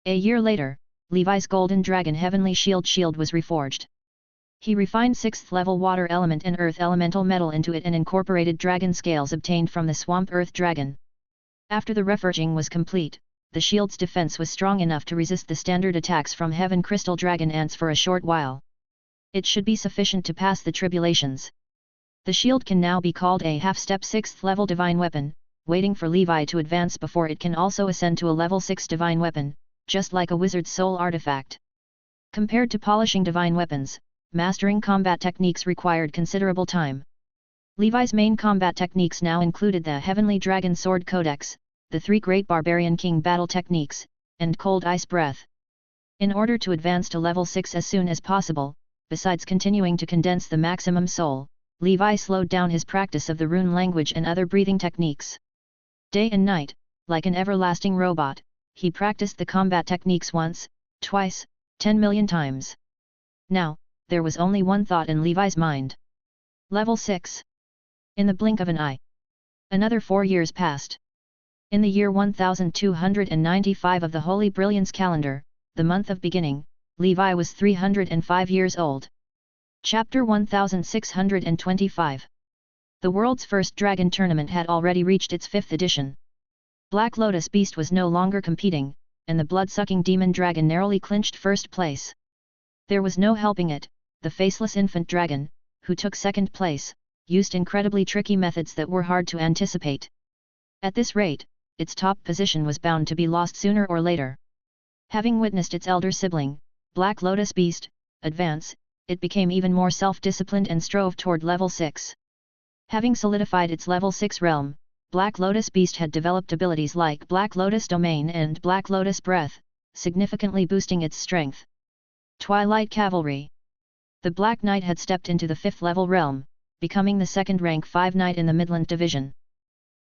A year later, Levi's Golden Dragon Heavenly Shield was reforged. He refined 6th level water element and earth elemental metal into it and incorporated dragon scales obtained from the swamp earth dragon. After the reforging was complete, the shield's defense was strong enough to resist the standard attacks from heaven crystal dragon ants for a short while. It should be sufficient to pass the tribulations. The shield can now be called a half-step 6th level divine weapon, waiting for Levi to advance before it can also ascend to a level 6 divine weapon, just like a wizard's soul artifact. Compared to polishing divine weapons, mastering combat techniques required considerable time. Levi's main combat techniques now included the Heavenly Dragon Sword Codex, the 3 Great Barbarian King battle techniques, and Cold Ice Breath. In order to advance to level 6 as soon as possible, besides continuing to condense the maximum soul, Levi slowed down his practice of the rune language and other breathing techniques. Day and night, like an everlasting robot, he practiced the combat techniques once, twice, 10 million times. Now, there was only one thought in Levi's mind. Level 6. In the blink of an eye. Another 4 years passed. In the year 1295 of the Holy Brilliance calendar, the month of beginning, Levi was 305 years old. Chapter 1625. The world's first dragon tournament had already reached its 5th edition. Black Lotus Beast was no longer competing, and the blood-sucking demon dragon narrowly clinched first place. There was no helping it, the faceless infant dragon, who took second place, used incredibly tricky methods that were hard to anticipate. At this rate, its top position was bound to be lost sooner or later. Having witnessed its elder sibling, Black Lotus Beast, advance, it became even more self-disciplined and strove toward level 6. Having solidified its level 6 realm, Black Lotus Beast had developed abilities like Black Lotus Domain and Black Lotus Breath, significantly boosting its strength. Twilight Cavalry. The Black Knight had stepped into the 5th level realm, becoming the 2nd rank 5 Knight in the Midland Division.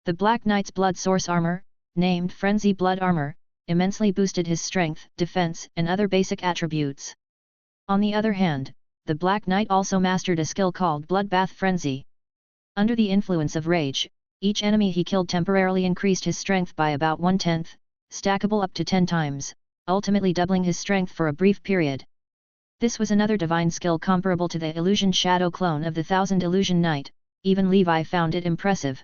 The Black Knight's blood source armor, named Frenzy Blood Armor, immensely boosted his strength, defense, and other basic attributes. On the other hand, the Black Knight also mastered a skill called Bloodbath Frenzy. Under the influence of rage, Each enemy he killed temporarily increased his strength by about 1/10, stackable up to 10 times, ultimately doubling his strength for a brief period. This was another divine skill comparable to the illusion shadow clone of the Thousand Illusion Knight. Even Levi found it impressive.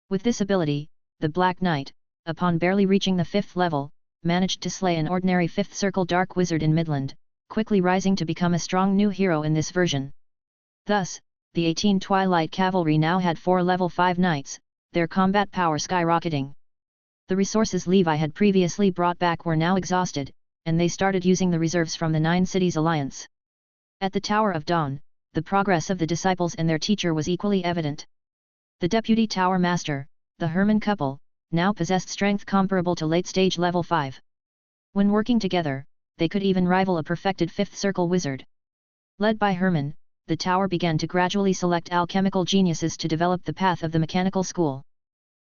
With this ability, the Black Knight, upon barely reaching the 5th level, managed to slay an ordinary 5th circle dark wizard in Midland, quickly rising to become a strong new hero in this version. Thus, the 18 Twilight Cavalry now had 4 level 5 knights, their combat power skyrocketing. The resources Levi had previously brought back were now exhausted, and they started using the reserves from the 9 Cities Alliance. At the Tower of Dawn, the progress of the disciples and their teacher was equally evident. The Deputy Tower Master, the Herman couple, now possessed strength comparable to late-stage level 5. When working together, they could even rival a perfected 5th circle wizard. Led by Herman, the tower began to gradually select alchemical geniuses to develop the path of the mechanical school.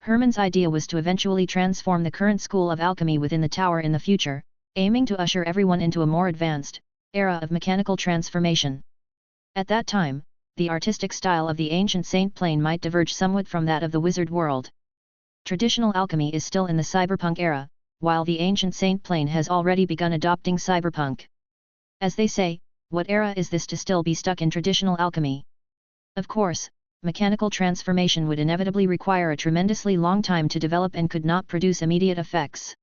Herman's idea was to eventually transform the current school of alchemy within the tower in the future, aiming to usher everyone into a more advanced era of mechanical transformation. At that time, the artistic style of the ancient Saint Plane might diverge somewhat from that of the wizard world. Traditional alchemy is still in the cyberpunk era, while the ancient Saint Plane has already begun adopting cyberpunk. As they say, what era is this to still be stuck in traditional alchemy? Of course, mechanical transformation would inevitably require a tremendously long time to develop and could not produce immediate effects.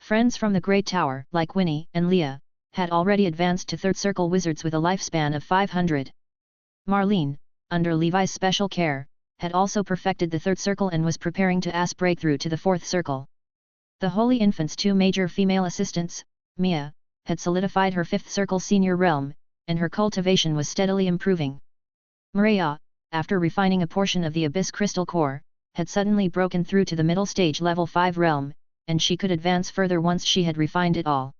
Friends from the Great Tower, like Winnie and Leah, had already advanced to 3rd circle wizards with a lifespan of 500. Marlene, under Levi's special care, had also perfected the 3rd circle and was preparing to break through to the 4th circle. The Holy Infant's 2 major female assistants, Mia, had solidified her 5th circle senior realm, and her cultivation was steadily improving. Maria, after refining a portion of the Abyss crystal core, had suddenly broken through to the middle stage level 5 realm, and she could advance further once she had refined it all.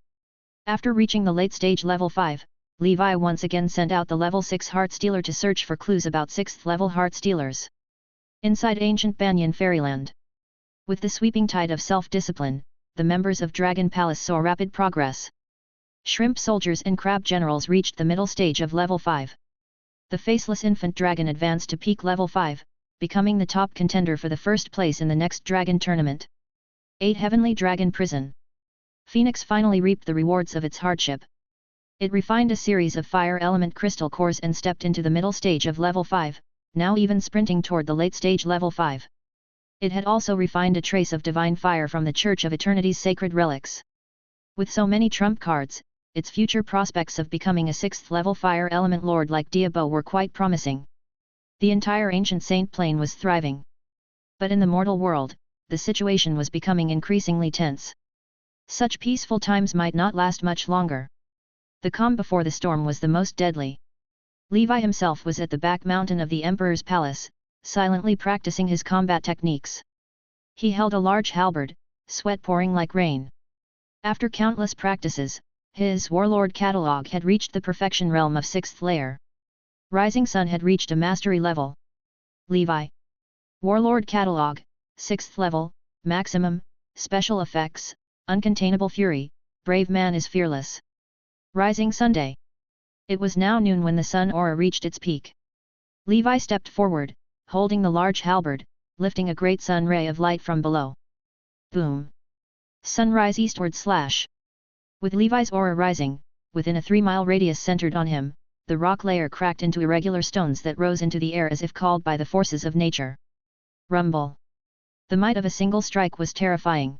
After reaching the late stage level 5, Levi once again sent out the level 6 Heart Stealer to search for clues about 6th level Heart Stealers. Inside ancient Banyan Fairyland. With the sweeping tide of self-discipline, the members of Dragon Palace saw rapid progress. Shrimp soldiers and crab generals reached the middle stage of level 5. The faceless infant dragon advanced to peak level 5, becoming the top contender for the first place in the next dragon tournament. 8 Heavenly Dragon Prison. Phoenix finally reaped the rewards of its hardship. It refined a series of fire element crystal cores and stepped into the middle stage of level 5, now even sprinting toward the late stage level 5. It had also refined a trace of divine fire from the Church of Eternity's sacred relics. With so many trump cards, its future prospects of becoming a 6th level fire element lord like Diabo were quite promising. The entire ancient Saint Plane was thriving. But in the mortal world, the situation was becoming increasingly tense. Such peaceful times might not last much longer. The calm before the storm was the most deadly. Levi himself was at the back mountain of the Emperor's palace, silently practicing his combat techniques. He held a large halberd, sweat pouring like rain. After countless practices, his warlord catalog had reached the perfection realm of 6th layer. Rising Sun had reached a mastery level. Levi. Warlord catalog, 6th level, maximum, special effects, uncontainable fury, brave man is fearless. Rising Sunday. It was now noon when the sun aura reached its peak. Levi stepped forward, holding the large halberd, lifting a great sun ray of light from below. Boom. Sunrise eastward slash. With Levi's aura rising, within a 3-mile radius centered on him, the rock layer cracked into irregular stones that rose into the air as if called by the forces of nature. Rumble. The might of a single strike was terrifying.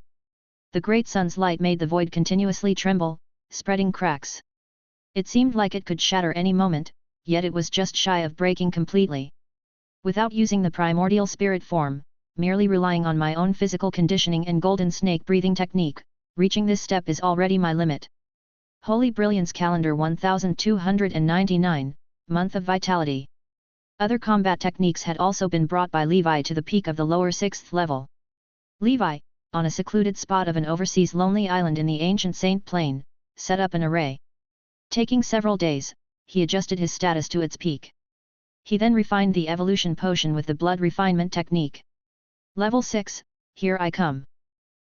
The great sun's light made the void continuously tremble, spreading cracks. It seemed like it could shatter any moment, yet it was just shy of breaking completely. Without using the primordial spirit form, merely relying on my own physical conditioning and golden snake breathing technique, reaching this step is already my limit. Holy Brilliance Calendar 1299, Month of Vitality. Other combat techniques had also been brought by Levi to the peak of the lower 6th level. Levi, on a secluded spot of an overseas lonely island in the ancient Saint Plane, set up an array. Taking several days, he adjusted his status to its peak. He then refined the evolution potion with the blood refinement technique. Level 6, here I come.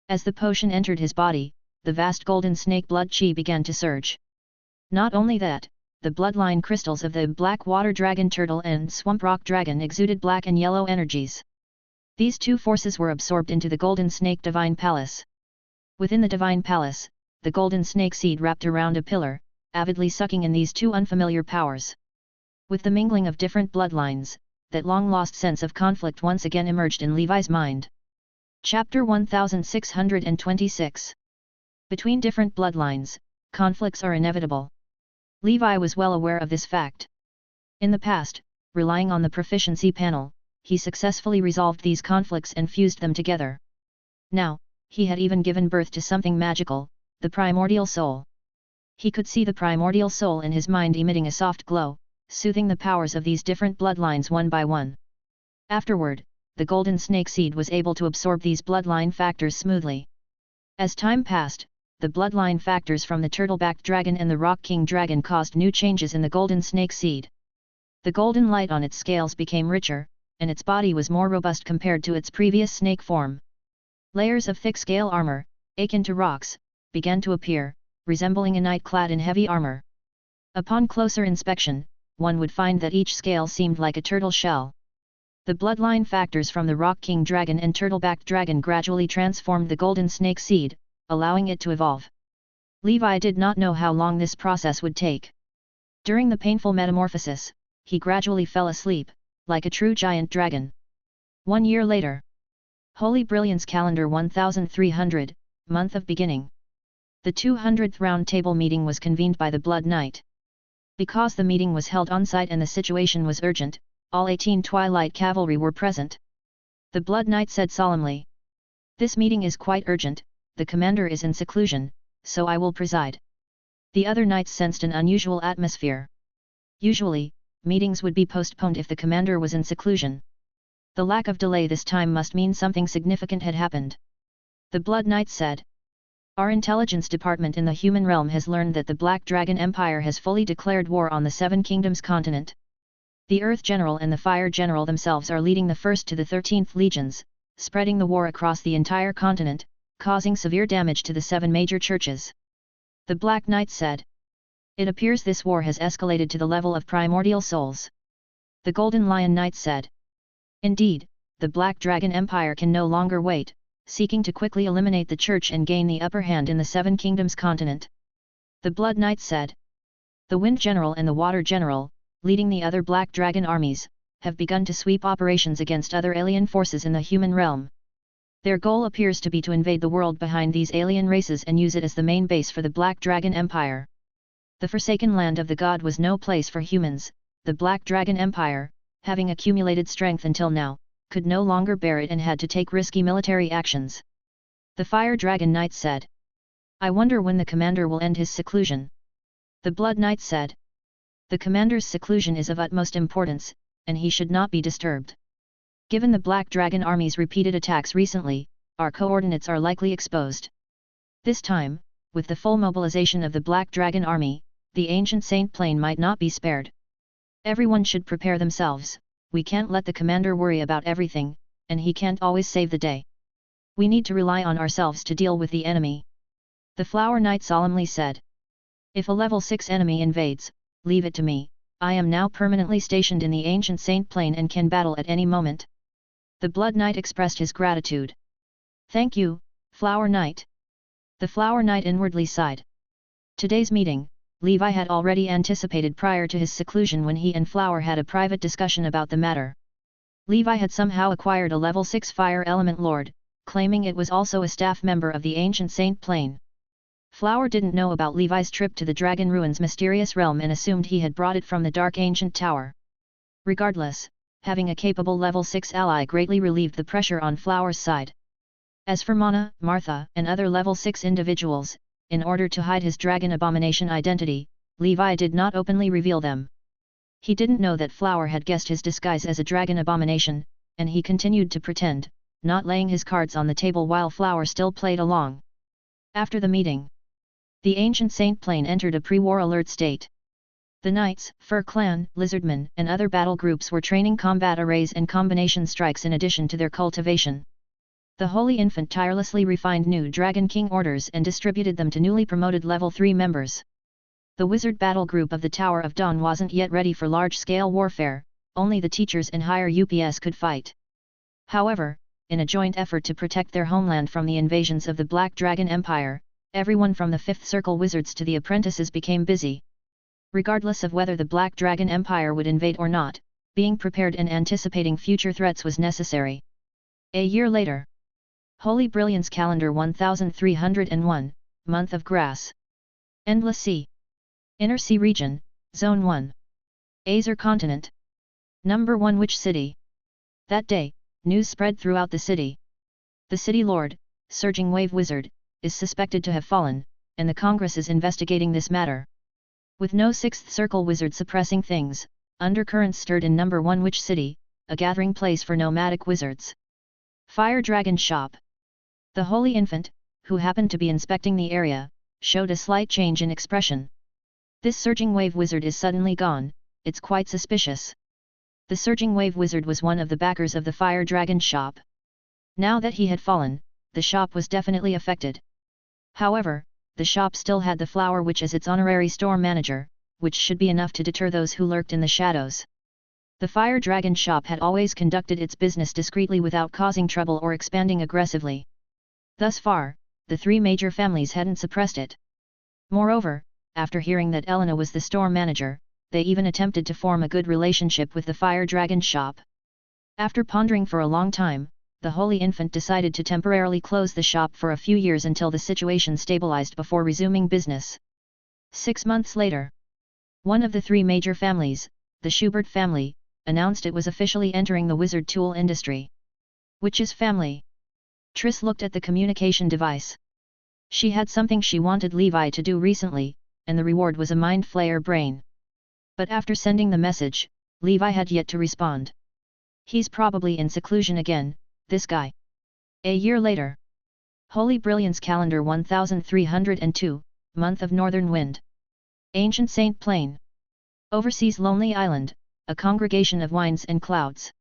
As the potion entered his body, the vast golden snake blood chi began to surge. Not only that, the bloodline crystals of the black water dragon turtle and swamp rock dragon exuded black and yellow energies. These two forces were absorbed into the Golden Snake Divine Palace. Within the Divine Palace, the Golden Snake seed wrapped around a pillar, avidly sucking in these two unfamiliar powers. With the mingling of different bloodlines, that long-lost sense of conflict once again emerged in Levi's mind. Chapter 1626. Between different bloodlines, conflicts are inevitable. Levi was well aware of this fact. In the past, relying on the proficiency panel, he successfully resolved these conflicts and fused them together. Now, he had even given birth to something magical, the primordial soul. He could see the primordial soul in his mind emitting a soft glow, soothing the powers of these different bloodlines one by one. Afterward, the golden snake seed was able to absorb these bloodline factors smoothly. As time passed, the bloodline factors from the turtle-backed dragon and the rock king dragon caused new changes in the golden snake seed. The golden light on its scales became richer, and its body was more robust compared to its previous snake form. Layers of thick scale armor, akin to rocks, began to appear, resembling a knight clad in heavy armor. Upon closer inspection, one would find that each scale seemed like a turtle shell. The bloodline factors from the rock king dragon and turtle-backed dragon gradually transformed the golden snake seed, allowing it to evolve. Levi did not know how long this process would take. During the painful metamorphosis, he gradually fell asleep, like a true giant dragon. 1 year later. Holy Brilliance Calendar 1300, month of beginning. The 200th round table meeting was convened by the Blood Knight. Because the meeting was held on-site and the situation was urgent, all 18 Twilight Cavalry were present. The Blood Knight said solemnly, "This meeting is quite urgent, the commander is in seclusion, so I will preside." The other knights sensed an unusual atmosphere. Usually, meetings would be postponed if the commander was in seclusion. The lack of delay this time must mean something significant had happened. The Blood Knight said, "Our intelligence department in the human realm has learned that the Black Dragon Empire has fully declared war on the Seven Kingdoms continent. The Earth General and the Fire General themselves are leading the 1st to the 13th legions, spreading the war across the entire continent, causing severe damage to the 7 major churches." The Black Knight said, "It appears this war has escalated to the level of primordial souls." The Golden Lion Knight said, "Indeed, the Black Dragon Empire can no longer wait, seeking to quickly eliminate the Church and gain the upper hand in the 7 Kingdoms continent." The Blood Knight said, "The Wind General and the Water General, leading the other Black Dragon armies, have begun to sweep operations against other alien forces in the human realm. Their goal appears to be to invade the world behind these alien races and use it as the main base for the Black Dragon Empire. The Forsaken Land of the God was no place for humans. The Black Dragon Empire, having accumulated strength until now, could no longer bear it and had to take risky military actions." The Fire Dragon Knight said, "I wonder when the commander will end his seclusion." The Blood Knight said, "The commander's seclusion is of utmost importance, and he should not be disturbed. Given the Black Dragon Army's repeated attacks recently, our coordinates are likely exposed. This time, with the full mobilization of the Black Dragon Army, the ancient Saint Plain might not be spared. Everyone should prepare themselves. We can't let the commander worry about everything, and he can't always save the day. We need to rely on ourselves to deal with the enemy." The Flower Knight solemnly said, "If a level 6 enemy invades, leave it to me. I am now permanently stationed in the ancient Saint Plain and can battle at any moment." The Blood Knight expressed his gratitude. "Thank you, Flower Knight." The Flower Knight inwardly sighed. Today's meeting, Levi had already anticipated prior to his seclusion when he and Flower had a private discussion about the matter. Levi had somehow acquired a level 6 Fire Element Lord, claiming it was also a staff member of the ancient Saint Plain. Flower didn't know about Levi's trip to the Dragon Ruins mysterious realm and assumed he had brought it from the Dark Ancient Tower. Regardless, having a capable level 6 ally greatly relieved the pressure on Flower's side. As for Mana, Martha, and other level 6 individuals, in order to hide his dragon abomination identity, Levi did not openly reveal them. He didn't know that Flower had guessed his disguise as a dragon abomination, and he continued to pretend, not laying his cards on the table while Flower still played along. After the meeting, the ancient Saint Plain entered a pre-war alert state. The Knights, Fur Clan, Lizardmen, and other battle groups were training combat arrays and combination strikes in addition to their cultivation. The Holy Infant tirelessly refined new Dragon King orders and distributed them to newly promoted level 3 members. The Wizard battle group of the Tower of Dawn wasn't yet ready for large-scale warfare, only the teachers and higher UPS could fight. However, in a joint effort to protect their homeland from the invasions of the Black Dragon Empire. Everyone from the Fifth Circle wizards to the apprentices became busy. Regardless of whether the Black Dragon Empire would invade or not, being prepared and anticipating future threats was necessary. A year later. Holy Brilliance Calendar 1301, Month of Grass. Endless Sea. Inner Sea Region, Zone 1. Azer Continent. Number 1 Which city? That day, news spread throughout the city. The city lord, Surging Wave Wizard, is suspected to have fallen, and the Congress is investigating this matter. With no Sixth Circle wizard suppressing things, undercurrents stirred in Number 1 Which city, a gathering place for nomadic wizards. Fire Dragon Shop. The Holy Infant, who happened to be inspecting the area, showed a slight change in expression. This Surging Wave Wizard is suddenly gone, it's quite suspicious. The Surging Wave Wizard was one of the backers of the Fire Dragon Shop. Now that he had fallen, the shop was definitely affected. However, the shop still had the Flower Witch as its honorary store manager, which should be enough to deter those who lurked in the shadows. The Fire Dragon Shop had always conducted its business discreetly without causing trouble or expanding aggressively. Thus far, the three major families hadn't suppressed it. Moreover, after hearing that Elena was the store manager, they even attempted to form a good relationship with the Fire Dragon Shop. After pondering for a long time, the Holy Infant decided to temporarily close the shop for a few years until the situation stabilized before resuming business. 6 months later. One of the three major families, the Schubert family, announced it was officially entering the wizard tool industry. Witch's family. Triss looked at the communication device. She had something she wanted Levi to do recently, and the reward was a mind flayer brain. But after sending the message, Levi had yet to respond. He's probably in seclusion again, this guy. A year later. Holy Brilliance Calendar 1302, Month of Northern Wind. Ancient Saint Plain. Overseas Lonely Island, a congregation of winds and clouds.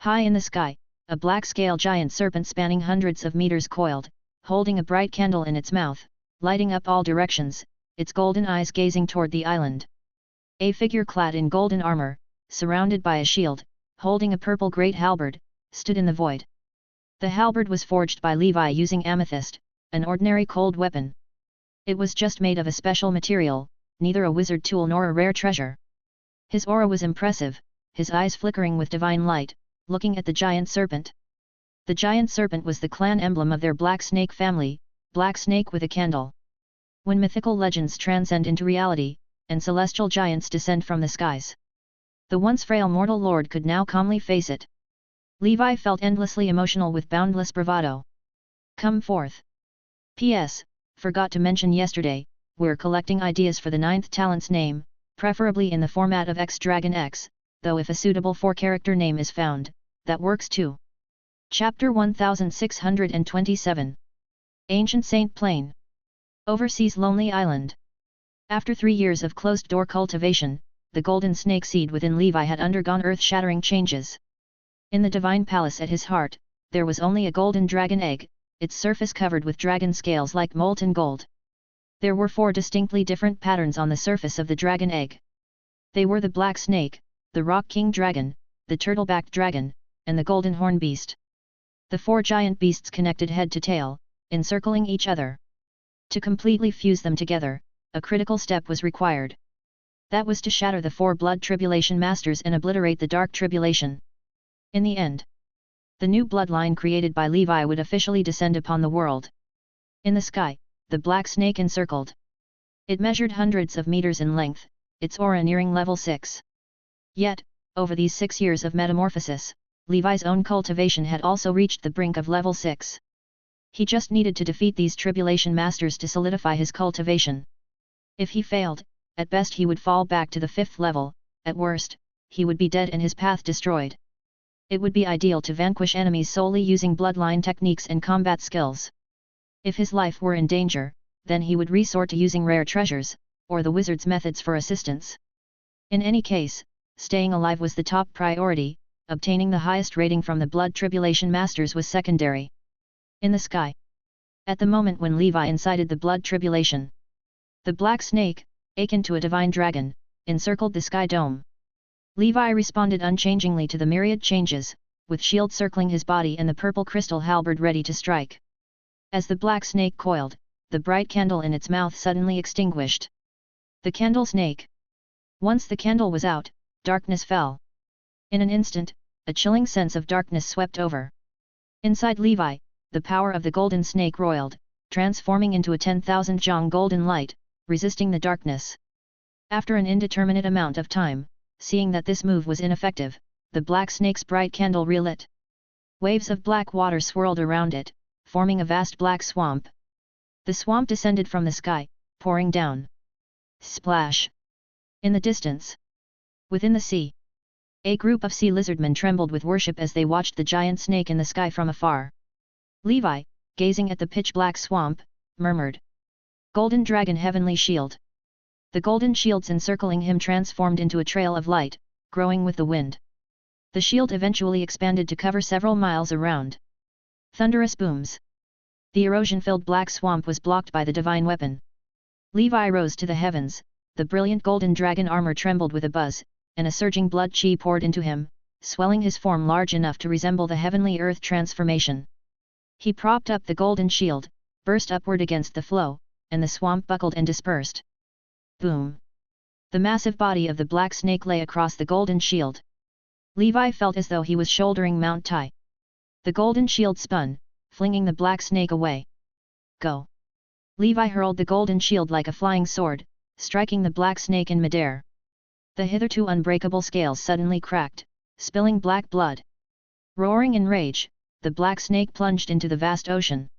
High in the sky, a black scale giant serpent spanning hundreds of meters coiled, holding a bright candle in its mouth, lighting up all directions, its golden eyes gazing toward the island. A figure clad in golden armor, surrounded by a shield, holding a purple great halberd, stood in the void. The halberd was forged by Levi using amethyst, an ordinary cold weapon. It was just made of a special material, neither a wizard tool nor a rare treasure. His aura was impressive, his eyes flickering with divine light, looking at the giant serpent. The giant serpent was the clan emblem of their Black Snake family, Black Snake with a candle. When mythical legends transcend into reality, and celestial giants descend from the skies, the once frail mortal lord could now calmly face it. Levi felt endlessly emotional with boundless bravado. Come forth. P.S. Forgot to mention yesterday, we're collecting ideas for the 9th talent's name, preferably in the format of X Dragon X, though if a suitable 4-character name is found, that works too. Chapter 1627. Ancient Saint Plain. Overseas Lonely Island. After 3 years of closed-door cultivation, the golden snake seed within Levi had undergone earth-shattering changes. In the divine palace at his heart, there was only a golden dragon egg, its surface covered with dragon scales like molten gold. There were 4 distinctly different patterns on the surface of the dragon egg. They were the black snake, the rock king dragon, the turtle-backed dragon, and the golden horn beast. The 4 giant beasts connected head to tail, encircling each other. To completely fuse them together, a critical step was required. That was to shatter the 4 blood tribulation masters and obliterate the dark tribulation. In the end, the new bloodline created by Levi would officially descend upon the world. In the sky, the black snake encircled. It measured hundreds of meters in length, its aura nearing level 6. Yet, over these 6 years of metamorphosis, Levi's own cultivation had also reached the brink of level 6. He just needed to defeat these tribulation masters to solidify his cultivation. If he failed, at best he would fall back to the 5th level, at worst, he would be dead and his path destroyed. It would be ideal to vanquish enemies solely using bloodline techniques and combat skills. If his life were in danger, then he would resort to using rare treasures, or the wizard's methods for assistance. In any case, staying alive was the top priority, obtaining the highest rating from the blood tribulation masters was secondary. In the sky. At the moment when Levi incited the blood tribulation, the black snake, akin to a divine dragon, encircled the sky dome. Levi responded unchangingly to the myriad changes, with shield circling his body and the purple crystal halberd ready to strike. As the black snake coiled, the bright candle in its mouth suddenly extinguished. The candle snake. Once the candle was out, darkness fell. In an instant, a chilling sense of darkness swept over. Inside Levi, the power of the golden snake roiled, transforming into a 10,000 jong golden light, resisting the darkness. After an indeterminate amount of time, seeing that this move was ineffective, the black snake's bright candle relit. Waves of black water swirled around it, forming a vast black swamp. The swamp descended from the sky, pouring down. Splash! In the distance. Within the sea. A group of sea lizardmen trembled with worship as they watched the giant snake in the sky from afar. Levi, gazing at the pitch-black swamp, murmured. Golden Dragon Heavenly Shield. The golden shields encircling him transformed into a trail of light, growing with the wind. The shield eventually expanded to cover several miles around. Thunderous booms. The erosion-filled black swamp was blocked by the divine weapon. Levi rose to the heavens, the brilliant golden dragon armor trembled with a buzz, and a surging blood chi poured into him, swelling his form large enough to resemble the heavenly earth transformation. He propped up the golden shield, burst upward against the flow, and the swamp buckled and dispersed. Boom! The massive body of the black snake lay across the golden shield. Levi felt as though he was shouldering Mount Tai. The golden shield spun, flinging the black snake away. Go! Levi hurled the golden shield like a flying sword, striking the black snake in midair. The hitherto unbreakable scales suddenly cracked, spilling black blood. Roaring in rage, the black snake plunged into the vast ocean.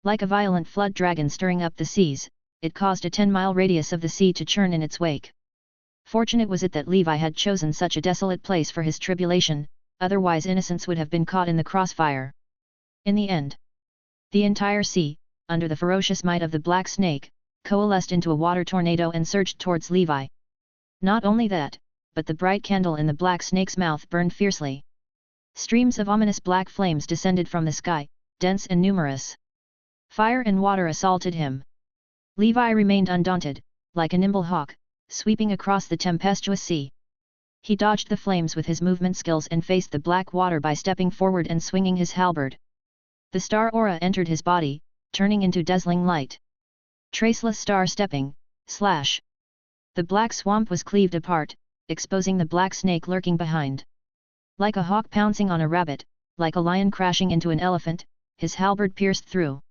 Like a violent flood dragon stirring up the seas, it caused a 10-mile radius of the sea to churn in its wake. Fortunate was it that Levi had chosen such a desolate place for his tribulation, otherwise innocents would have been caught in the crossfire. In the end, the entire sea, under the ferocious might of the black snake, coalesced into a water tornado and surged towards Levi. Not only that, but the bright candle in the black snake's mouth burned fiercely. Streams of ominous black flames descended from the sky, dense and numerous. Fire and water assaulted him. Levi remained undaunted, like a nimble hawk, sweeping across the tempestuous sea. He dodged the flames with his movement skills and faced the black water by stepping forward and swinging his halberd. The star aura entered his body, turning into dazzling light. Traceless star stepping, slash! The black swamp was cleaved apart, exposing the black snake lurking behind. Like a hawk pouncing on a rabbit, like a lion crashing into an elephant, his halberd pierced through.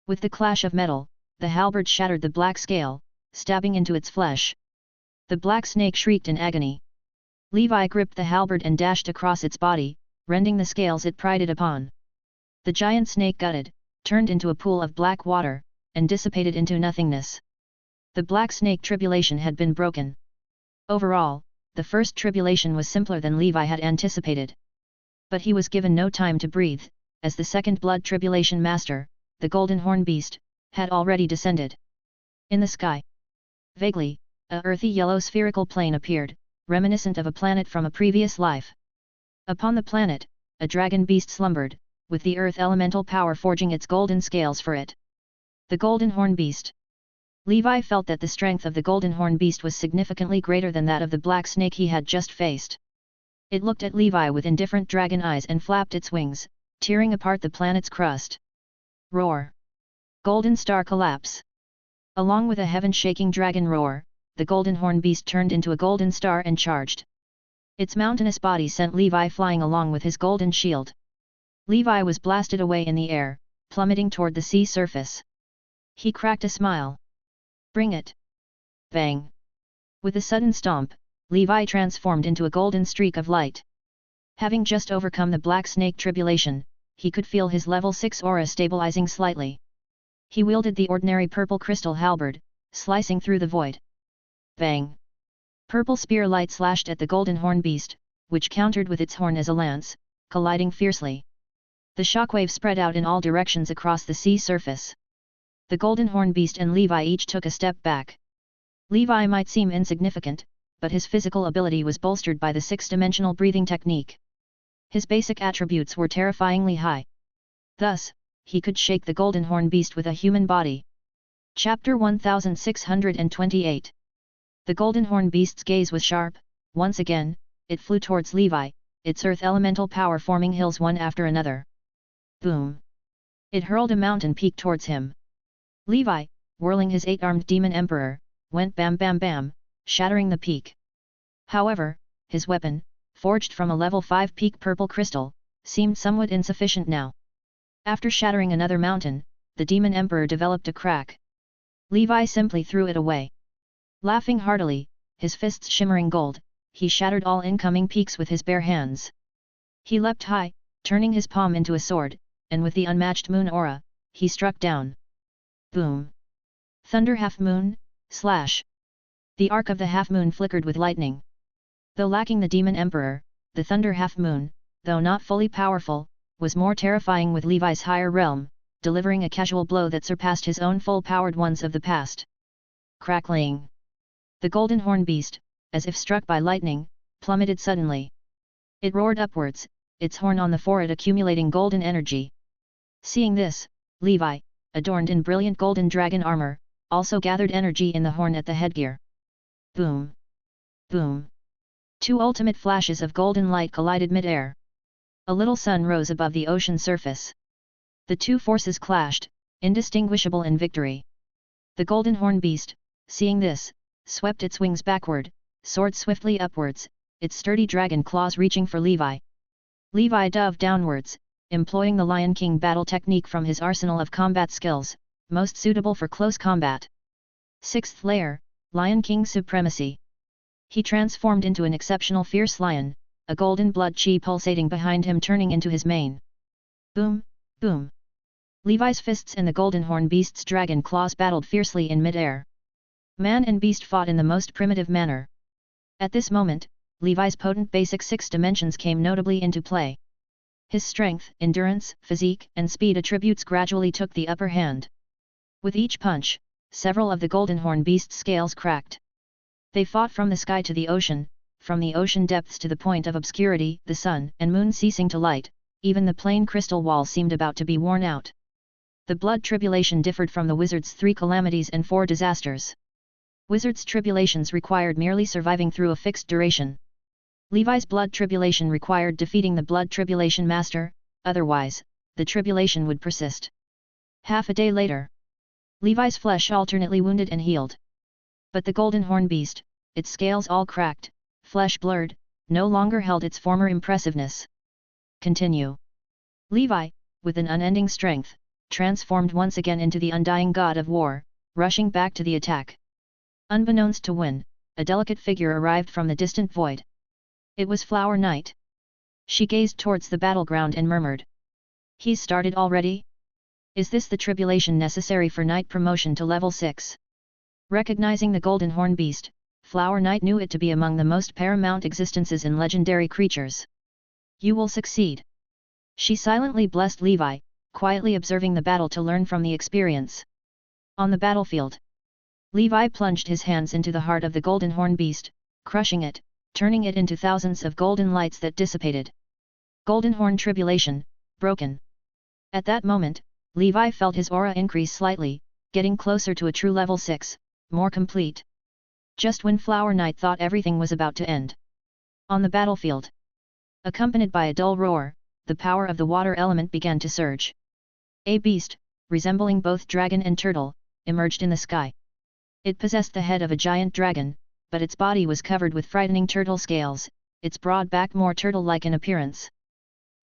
With the clash of metal, the halberd shattered the black scale, stabbing into its flesh. The black snake shrieked in agony. Levi gripped the halberd and dashed across its body, rending the scales it prided upon. The giant snake gutted, turned into a pool of black water, and dissipated into nothingness. The black snake tribulation had been broken. Overall, the first tribulation was simpler than Levi had anticipated. But he was given no time to breathe, as the second blood tribulation master, the golden horn beast, had already descended. In the sky, vaguely, a earthy yellow spherical plane appeared, reminiscent of a planet from a previous life. Upon the planet, a dragon beast slumbered, with the earth elemental power forging its golden scales for it. The golden horn beast. Levi felt that the strength of the golden horn beast was significantly greater than that of the black snake he had just faced. It looked at Levi with indifferent dragon eyes and flapped its wings, tearing apart the planet's crust. Roar! Golden star collapse. Along with a heaven-shaking dragon roar, the golden horn beast turned into a golden star and charged. Its mountainous body sent Levi flying along with his golden shield. Levi was blasted away in the air, plummeting toward the sea surface. He cracked a smile. Bring it! Bang! With a sudden stomp, Levi transformed into a golden streak of light. Having just overcome the black snake tribulation, he could feel his level 6 aura stabilizing slightly. He wielded the ordinary purple crystal halberd, slicing through the void. Bang! Purple spear light slashed at the golden horn beast, which countered with its horn as a lance, colliding fiercely. The shockwave spread out in all directions across the sea surface. The golden horn beast and Levi each took a step back. Levi might seem insignificant, but his physical ability was bolstered by the six-dimensional breathing technique. His basic attributes were terrifyingly high. Thus, he could shake the golden horn beast with a human body. Chapter 1628. The golden horn beast's gaze was sharp. Once again, it flew towards Levi, its earth elemental power forming hills one after another. Boom! It hurled a mountain peak towards him. Levi, whirling his 8-armed demon emperor, went bam bam bam, shattering the peak. However, his weapon, forged from a level 5 peak purple crystal, seemed somewhat insufficient now. After shattering another mountain, the demon emperor developed a crack. Levi simply threw it away. Laughing heartily, his fists shimmering gold, he shattered all incoming peaks with his bare hands. He leapt high, turning his palm into a sword, and with the unmatched moon aura, he struck down. Boom! Thunder half-moon, slash! The arc of the half-moon flickered with lightning. Though lacking the demon emperor, the thunder half-moon, though not fully powerful, was more terrifying with Levi's higher realm, delivering a casual blow that surpassed his own full-powered ones of the past. Crackling! The golden horn beast, as if struck by lightning, plummeted suddenly. It roared upwards, its horn on the forehead accumulating golden energy. Seeing this, Levi, adorned in brilliant golden dragon armor, also gathered energy in the horn at the headgear. Boom! Boom! Two ultimate flashes of golden light collided mid-air. A little sun rose above the ocean surface. The two forces clashed, indistinguishable in victory. The golden horn beast, seeing this, swept its wings backward, soared swiftly upwards, its sturdy dragon claws reaching for Levi. Levi dove downwards, employing the Lion King battle technique from his arsenal of combat skills, most suitable for close combat. 6th layer, Lion King Supremacy. He transformed into an exceptional fierce lion, a golden blood chi pulsating behind him turning into his mane. Boom, boom! Levi's fists and the golden horn beast's dragon claws battled fiercely in mid-air. Man and beast fought in the most primitive manner. At this moment, Levi's potent basic 6 dimensions came notably into play. His strength, endurance, physique, and speed attributes gradually took the upper hand. With each punch, several of the golden horn beast's scales cracked. They fought from the sky to the ocean, from the ocean depths to the point of obscurity, the sun and moon ceasing to light, even the plain crystal wall seemed about to be worn out. The blood tribulation differed from the wizard's 3 calamities and 4 disasters. Wizard's tribulations required merely surviving through a fixed duration. Levi's blood tribulation required defeating the blood tribulation master, otherwise, the tribulation would persist. Half a day later, Levi's flesh alternately wounded and healed. But the golden horn beast, its scales all cracked, flesh blurred, no longer held its former impressiveness. Continue. Levi, with an unending strength, transformed once again into the undying god of war, rushing back to the attack. Unbeknownst to Wen, a delicate figure arrived from the distant void. It was Flower Knight. She gazed towards the battleground and murmured. He's started already? Is this the tribulation necessary for knight promotion to level 6? Recognizing the golden horn beast, Flower Knight knew it to be among the most paramount existences in legendary creatures. You will succeed. She silently blessed Levi, quietly observing the battle to learn from the experience. On the battlefield, Levi plunged his hands into the heart of the golden horn beast, crushing it, turning it into thousands of golden lights that dissipated. Golden horn tribulation, broken. At that moment, Levi felt his aura increase slightly, getting closer to a true level 6, more complete. Just when Flower Knight thought everything was about to end. On the battlefield, accompanied by a dull roar, the power of the water element began to surge. A beast, resembling both dragon and turtle, emerged in the sky. It possessed the head of a giant dragon, but its body was covered with frightening turtle scales, its broad back more turtle-like in appearance.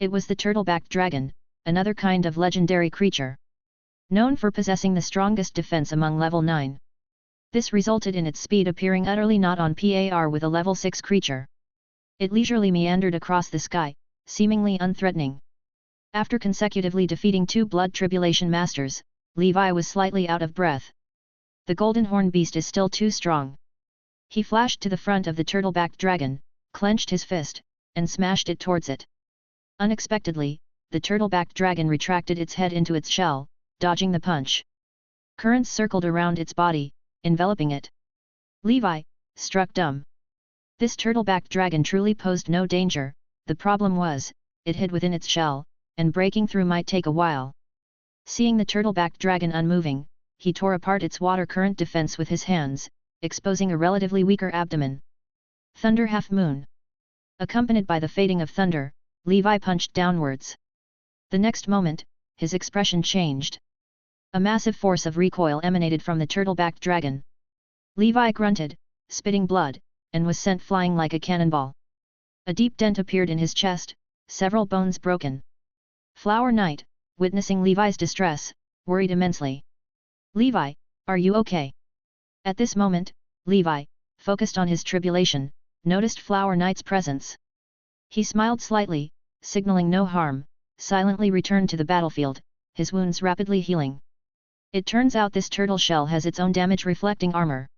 It was the turtle-backed dragon, another kind of legendary creature. Known for possessing the strongest defense among level 9. This resulted in its speed appearing utterly not on par with a level 6 creature. It leisurely meandered across the sky, seemingly unthreatening. After consecutively defeating 2 blood tribulation masters, Levi was slightly out of breath. The golden horn beast is still too strong. He flashed to the front of the turtle-backed dragon, clenched his fist, and smashed it towards it. Unexpectedly, the turtle-backed dragon retracted its head into its shell, dodging the punch. Currents circled around its body, enveloping it. Levi, struck dumb. This turtle-backed dragon truly posed no danger, the problem was, it hid within its shell, and breaking through might take a while. Seeing the turtle-backed dragon unmoving, he tore apart its water current defense with his hands, exposing a relatively weaker abdomen. Thunder half-moon. Accompanied by the fading of thunder, Levi punched downwards. The next moment, his expression changed. A massive force of recoil emanated from the turtle-backed dragon. Levi grunted, spitting blood, and was sent flying like a cannonball. A deep dent appeared in his chest, several bones broken. Flower Knight, witnessing Levi's distress, worried immensely. "Levi, are you okay?" At this moment, Levi, focused on his tribulation, noticed Flower Knight's presence. He smiled slightly, signaling no harm, silently returned to the battlefield, his wounds rapidly healing. It turns out this turtle shell has its own damage-reflecting armor.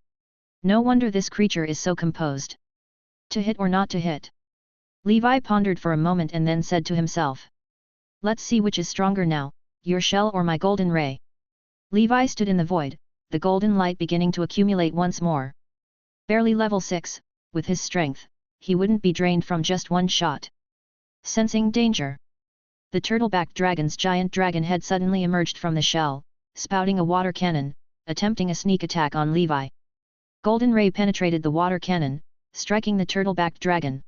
No wonder this creature is so composed. To hit or not to hit? Levi pondered for a moment and then said to himself. "Let's see which is stronger now, your shell or my golden ray." Levi stood in the void, the golden light beginning to accumulate once more. Barely level 6, with his strength, he wouldn't be drained from just one shot. Sensing danger, the turtle-backed dragon's giant dragon head suddenly emerged from the shell, spouting a water cannon, attempting a sneak attack on Levi. Golden ray penetrated the water cannon, striking the turtle-backed dragon.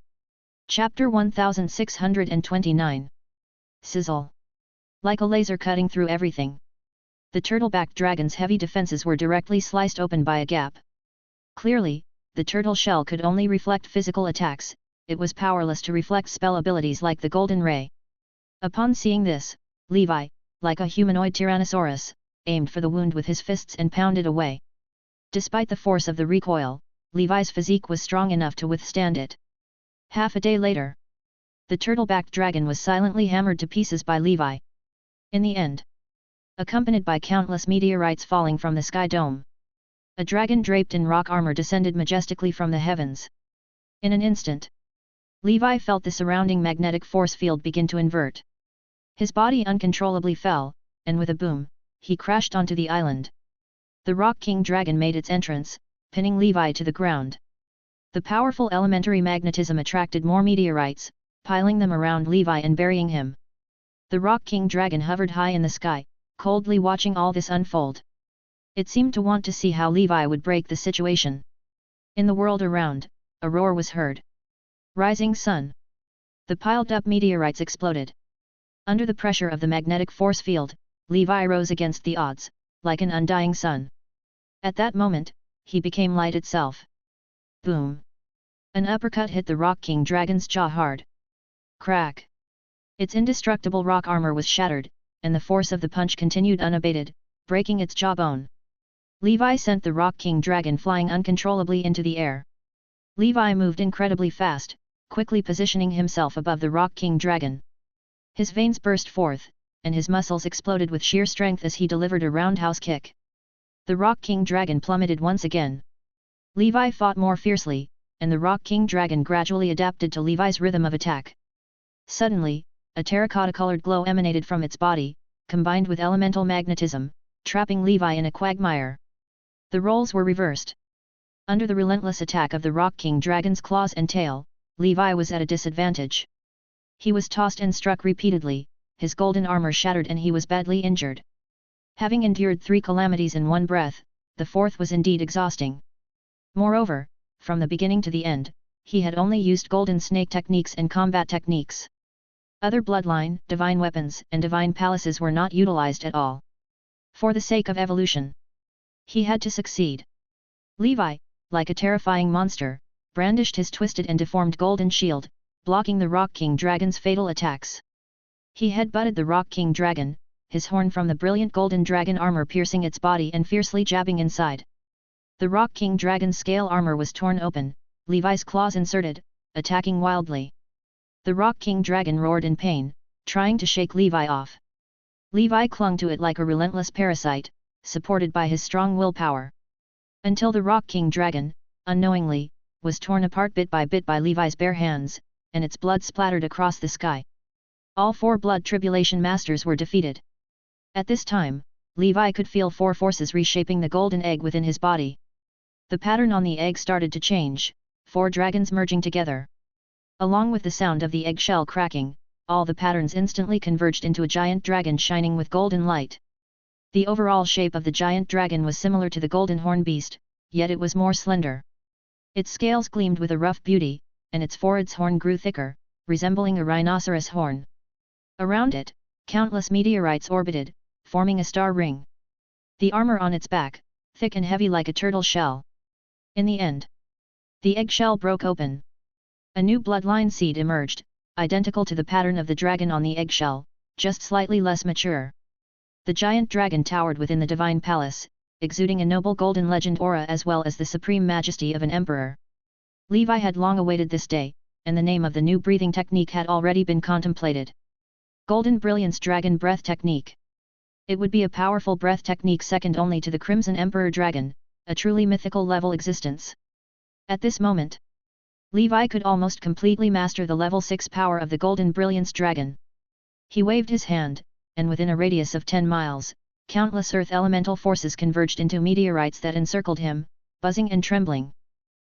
Chapter 1629. Sizzle. Like a laser cutting through everything, the turtle-backed dragon's heavy defenses were directly sliced open by a gap. Clearly, the turtle shell could only reflect physical attacks, it was powerless to reflect spell abilities like the golden ray. Upon seeing this, Levi, like a humanoid tyrannosaurus, aimed for the wound with his fists and pounded away. Despite the force of the recoil, Levi's physique was strong enough to withstand it. Half a day later, the turtle-backed dragon was silently hammered to pieces by Levi. In the end, accompanied by countless meteorites falling from the sky dome, a dragon draped in rock armor descended majestically from the heavens. In an instant, Levi felt the surrounding magnetic force field begin to invert. His body uncontrollably fell, and with a boom, he crashed onto the island. The Rock King dragon made its entrance, pinning Levi to the ground. The powerful elementary magnetism attracted more meteorites, piling them around Levi and burying him. The Rock King dragon hovered high in the sky, coldly watching all this unfold. It seemed to want to see how Levi would break the situation. In the world around, a roar was heard. Rising sun. The piled-up meteorites exploded. Under the pressure of the magnetic force field, Levi rose against the odds, like an undying sun. At that moment, he became light itself. Boom! An uppercut hit the Rock King dragon's jaw hard. Crack! Its indestructible rock armor was shattered, and the force of the punch continued unabated, breaking its jawbone. Levi sent the Rock King dragon flying uncontrollably into the air. Levi moved incredibly fast, quickly positioning himself above the Rock King dragon. His veins burst forth, and his muscles exploded with sheer strength as he delivered a roundhouse kick. The Rock King dragon plummeted once again. Levi fought more fiercely, and the Rock King dragon gradually adapted to Levi's rhythm of attack. Suddenly, a terracotta-colored glow emanated from its body, combined with elemental magnetism, trapping Levi in a quagmire. The roles were reversed. Under the relentless attack of the Rock King dragon's claws and tail, Levi was at a disadvantage. He was tossed and struck repeatedly, his golden armor shattered and he was badly injured. Having endured 3 calamities in one breath, the fourth was indeed exhausting. Moreover, from the beginning to the end, he had only used golden snake techniques and combat techniques. Other bloodline, divine weapons and divine palaces were not utilized at all. For the sake of evolution, he had to succeed. Levi, like a terrifying monster, brandished his twisted and deformed golden shield, blocking the Rock King dragon's fatal attacks. He headbutted the Rock King dragon, his horn from the brilliant golden dragon armor piercing its body and fiercely jabbing inside. The Rock King dragon's scale armor was torn open, Levi's claws inserted, attacking wildly. The Rock King dragon roared in pain, trying to shake Levi off. Levi clung to it like a relentless parasite, supported by his strong willpower. Until the Rock King dragon, unknowingly, was torn apart bit by Levi's bare hands, and its blood splattered across the sky. All 4 blood tribulation masters were defeated. At this time, Levi could feel 4 forces reshaping the golden egg within his body. The pattern on the egg started to change, 4 dragons merging together. Along with the sound of the eggshell cracking, all the patterns instantly converged into a giant dragon shining with golden light. The overall shape of the giant dragon was similar to the golden horn beast, yet it was more slender. Its scales gleamed with a rough beauty, and its forehead's horn grew thicker, resembling a rhinoceros horn. Around it, countless meteorites orbited, forming a star ring. The armor on its back, thick and heavy like a turtle shell. In the end, the eggshell broke open. A new bloodline seed emerged, identical to the pattern of the dragon on the eggshell, just slightly less mature. The giant dragon towered within the divine palace, exuding a noble golden legend aura as well as the supreme majesty of an emperor. Levi had long awaited this day, and the name of the new breathing technique had already been contemplated. Golden Brilliance Dragon Breath Technique. It would be a powerful breath technique second only to the Crimson Emperor Dragon, a truly mythical level existence. At this moment, Levi could almost completely master the level 6 power of the Golden Brilliance Dragon. He waved his hand, and within a radius of 10 miles, countless earth elemental forces converged into meteorites that encircled him, buzzing and trembling.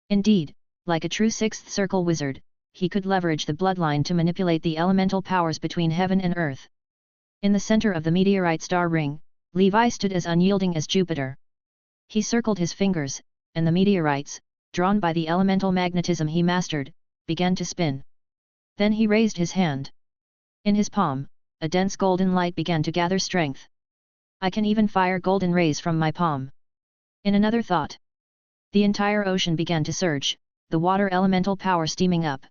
Indeed, like a true sixth circle wizard, he could leverage the bloodline to manipulate the elemental powers between heaven and earth. In the center of the meteorite star ring, Levi stood as unyielding as Jupiter. He circled his fingers, and the meteorites, drawn by the elemental magnetism he mastered, began to spin. Then he raised his hand. In his palm, a dense golden light began to gather strength. I can even fire golden rays from my palm. In another thought, the entire ocean began to surge, the water elemental power steaming up.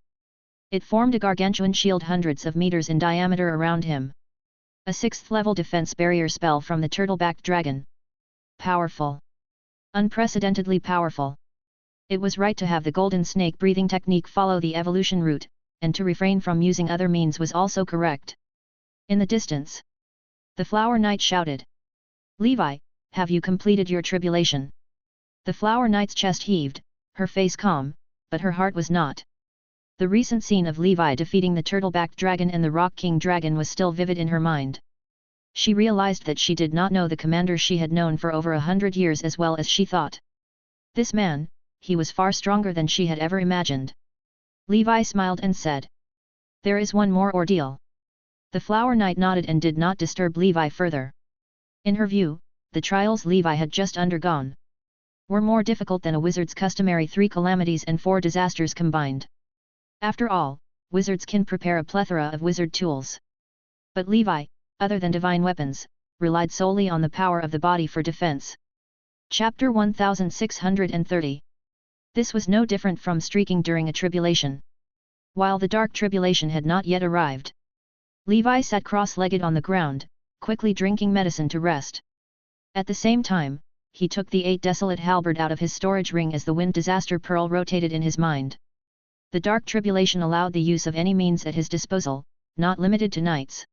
It formed a gargantuan shield hundreds of meters in diameter around him. A 6th level defense barrier spell from the turtle-backed dragon. Powerful. Unprecedentedly powerful. It was right to have the golden snake breathing technique follow the evolution route, and to refrain from using other means was also correct. In the distance, the Flower Knight shouted. Levi, have you completed your tribulation? The Flower Knight's chest heaved, her face calm, but her heart was not. The recent scene of Levi defeating the turtle-backed dragon and the Rock King dragon was still vivid in her mind. She realized that she did not know the commander she had known for over 100 years as well as she thought. This man, he was far stronger than she had ever imagined. Levi smiled and said, "There is one more ordeal." The Flower Knight nodded and did not disturb Levi further. In her view, the trials Levi had just undergone were more difficult than a wizard's customary 3 calamities and 4 disasters combined. After all, wizards can prepare a plethora of wizard tools. But Levi, other than divine weapons, relied solely on the power of the body for defense. Chapter 1630. This was no different from streaking during a tribulation. While the dark tribulation had not yet arrived, Levi sat cross-legged on the ground, quickly drinking medicine to rest. At the same time, he took the 8 desolate halberd out of his storage ring as the wind disaster pearl rotated in his mind. The dark tribulation allowed the use of any means at his disposal, not limited to knights.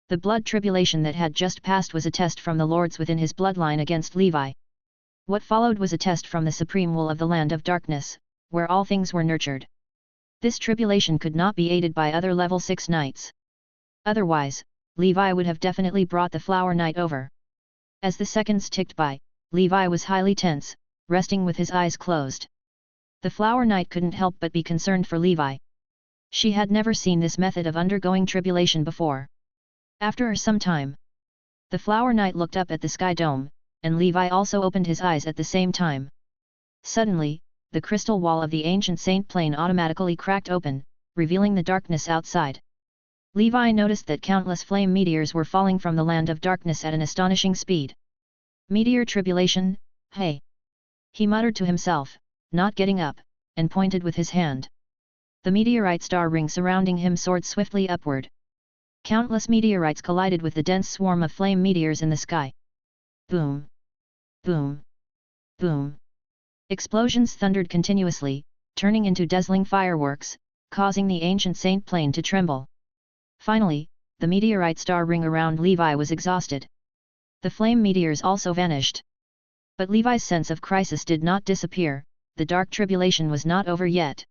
The blood tribulation that had just passed was a test from the lords within his bloodline against Levi. What followed was a test from the supreme will of the land of darkness, where all things were nurtured. This tribulation could not be aided by other level 6 knights. Otherwise, Levi would have definitely brought the Flower Knight over. As the seconds ticked by, Levi was highly tense, resting with his eyes closed. The Flower Knight couldn't help but be concerned for Levi. She had never seen this method of undergoing tribulation before. After some time, the Flower Knight looked up at the sky dome, and Levi also opened his eyes at the same time. Suddenly, the crystal wall of the ancient Saint Plane automatically cracked open, revealing the darkness outside. Levi noticed that countless flame meteors were falling from the land of darkness at an astonishing speed. Meteor tribulation, hey! He muttered to himself, not getting up, and pointed with his hand. The meteorite star ring surrounding him soared swiftly upward. Countless meteorites collided with the dense swarm of flame meteors in the sky. Boom! Boom! Boom! Explosions thundered continuously, turning into dazzling fireworks, causing the ancient Saint Plane to tremble. Finally, the meteorite star ring around Levi was exhausted. The flame meteors also vanished. But Levi's sense of crisis did not disappear, the dark tribulation was not over yet.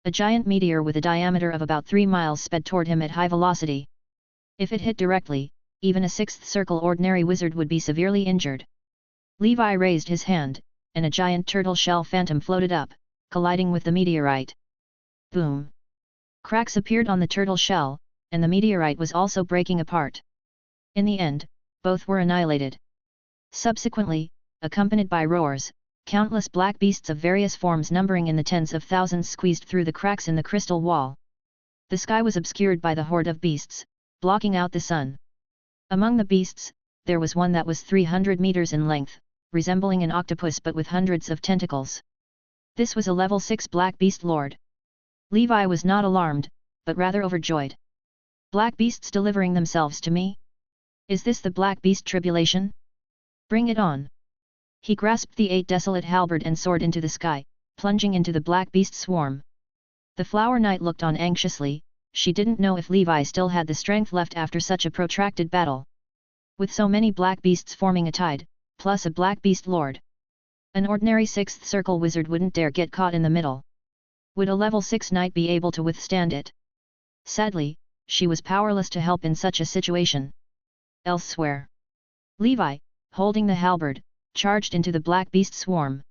A giant meteor with a diameter of about 3 miles sped toward him at high velocity. If it hit directly, even a 6th circle ordinary wizard would be severely injured. Levi raised his hand, and a giant turtle shell phantom floated up, colliding with the meteorite. Boom! Cracks appeared on the turtle shell, and the meteorite was also breaking apart. In the end, both were annihilated. Subsequently, accompanied by roars, Countless black beasts of various forms numbering in the tens of thousands squeezed through the cracks in the crystal wall. The sky was obscured by the horde of beasts, blocking out the sun. Among the beasts, there was one that was 300 meters in length, resembling an octopus but with hundreds of tentacles. This was a level 6 black beast lord. Levi was not alarmed, but rather overjoyed. Black beasts delivering themselves to me? Is this the black beast tribulation? Bring it on! He grasped the 8 desolate halberd and soared into the sky, plunging into the black beast swarm. The Flower Knight looked on anxiously. She didn't know if Levi still had the strength left after such a protracted battle. With so many black beasts forming a tide, plus a black beast lord, an ordinary 6th circle wizard wouldn't dare get caught in the middle. Would a level 6 knight be able to withstand it? Sadly, she was powerless to help in such a situation. Elsewhere, Levi, holding the halberd, charged into the black beast swarm.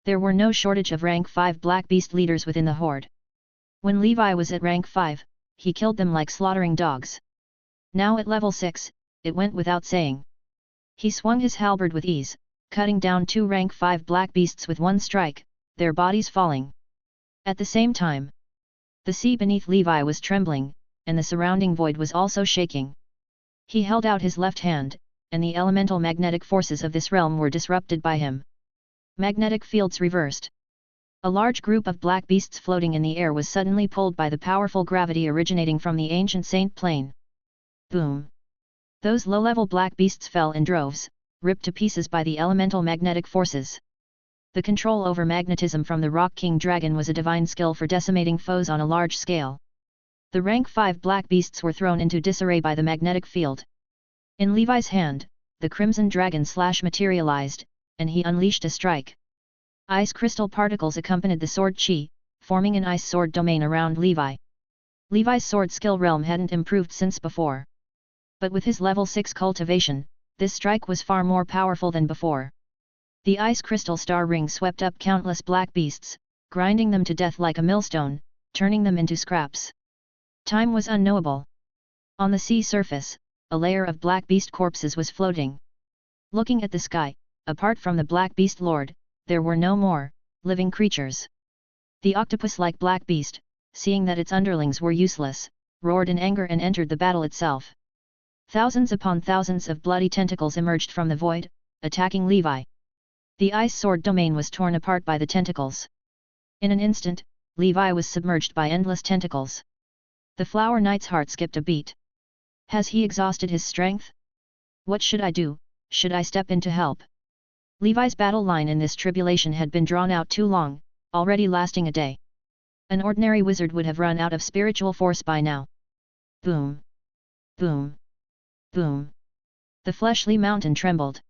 There were no shortage of rank 5 black beast leaders within the horde. When Levi was at rank 5, he killed them like slaughtering dogs. Now at level 6, it went without saying. He swung his halberd with ease, cutting down 2 rank 5 black beasts with one strike, their bodies falling. At the same time, the sea beneath Levi was trembling, and the surrounding void was also shaking. He held out his left hand, and the elemental magnetic forces of this realm were disrupted by him. Magnetic fields reversed. A large group of black beasts floating in the air was suddenly pulled by the powerful gravity originating from the ancient Saint Plane. Boom! Those low-level black beasts fell in droves, ripped to pieces by the elemental magnetic forces. The control over magnetism from the Rock King Dragon was a divine skill for decimating foes on a large scale. The rank 5 black beasts were thrown into disarray by the magnetic field. In Levi's hand, the Crimson Dragon Slash materialized, and he unleashed a strike. Ice crystal particles accompanied the sword chi, forming an ice sword domain around Levi. Levi's sword skill realm hadn't improved since before. But with his level 6 cultivation, this strike was far more powerful than before. The ice crystal star ring swept up countless black beasts, grinding them to death like a millstone, turning them into scraps. Time was unknowable. On the sea surface, a layer of black beast corpses was floating. Looking at the sky, apart from the black beast lord, there were no more living creatures. The octopus-like black beast, seeing that its underlings were useless, roared in anger and entered the battle itself. Thousands upon thousands of bloody tentacles emerged from the void, attacking Levi. The ice sword domain was torn apart by the tentacles. In an instant, Levi was submerged by endless tentacles. The Flower Knight's heart skipped a beat. Has he exhausted his strength? What should I do? Should I step in to help? Levi's battle line in this tribulation had been drawn out too long, already lasting a day. An ordinary wizard would have run out of spiritual force by now. Boom! Boom! Boom! The fleshly mountain trembled.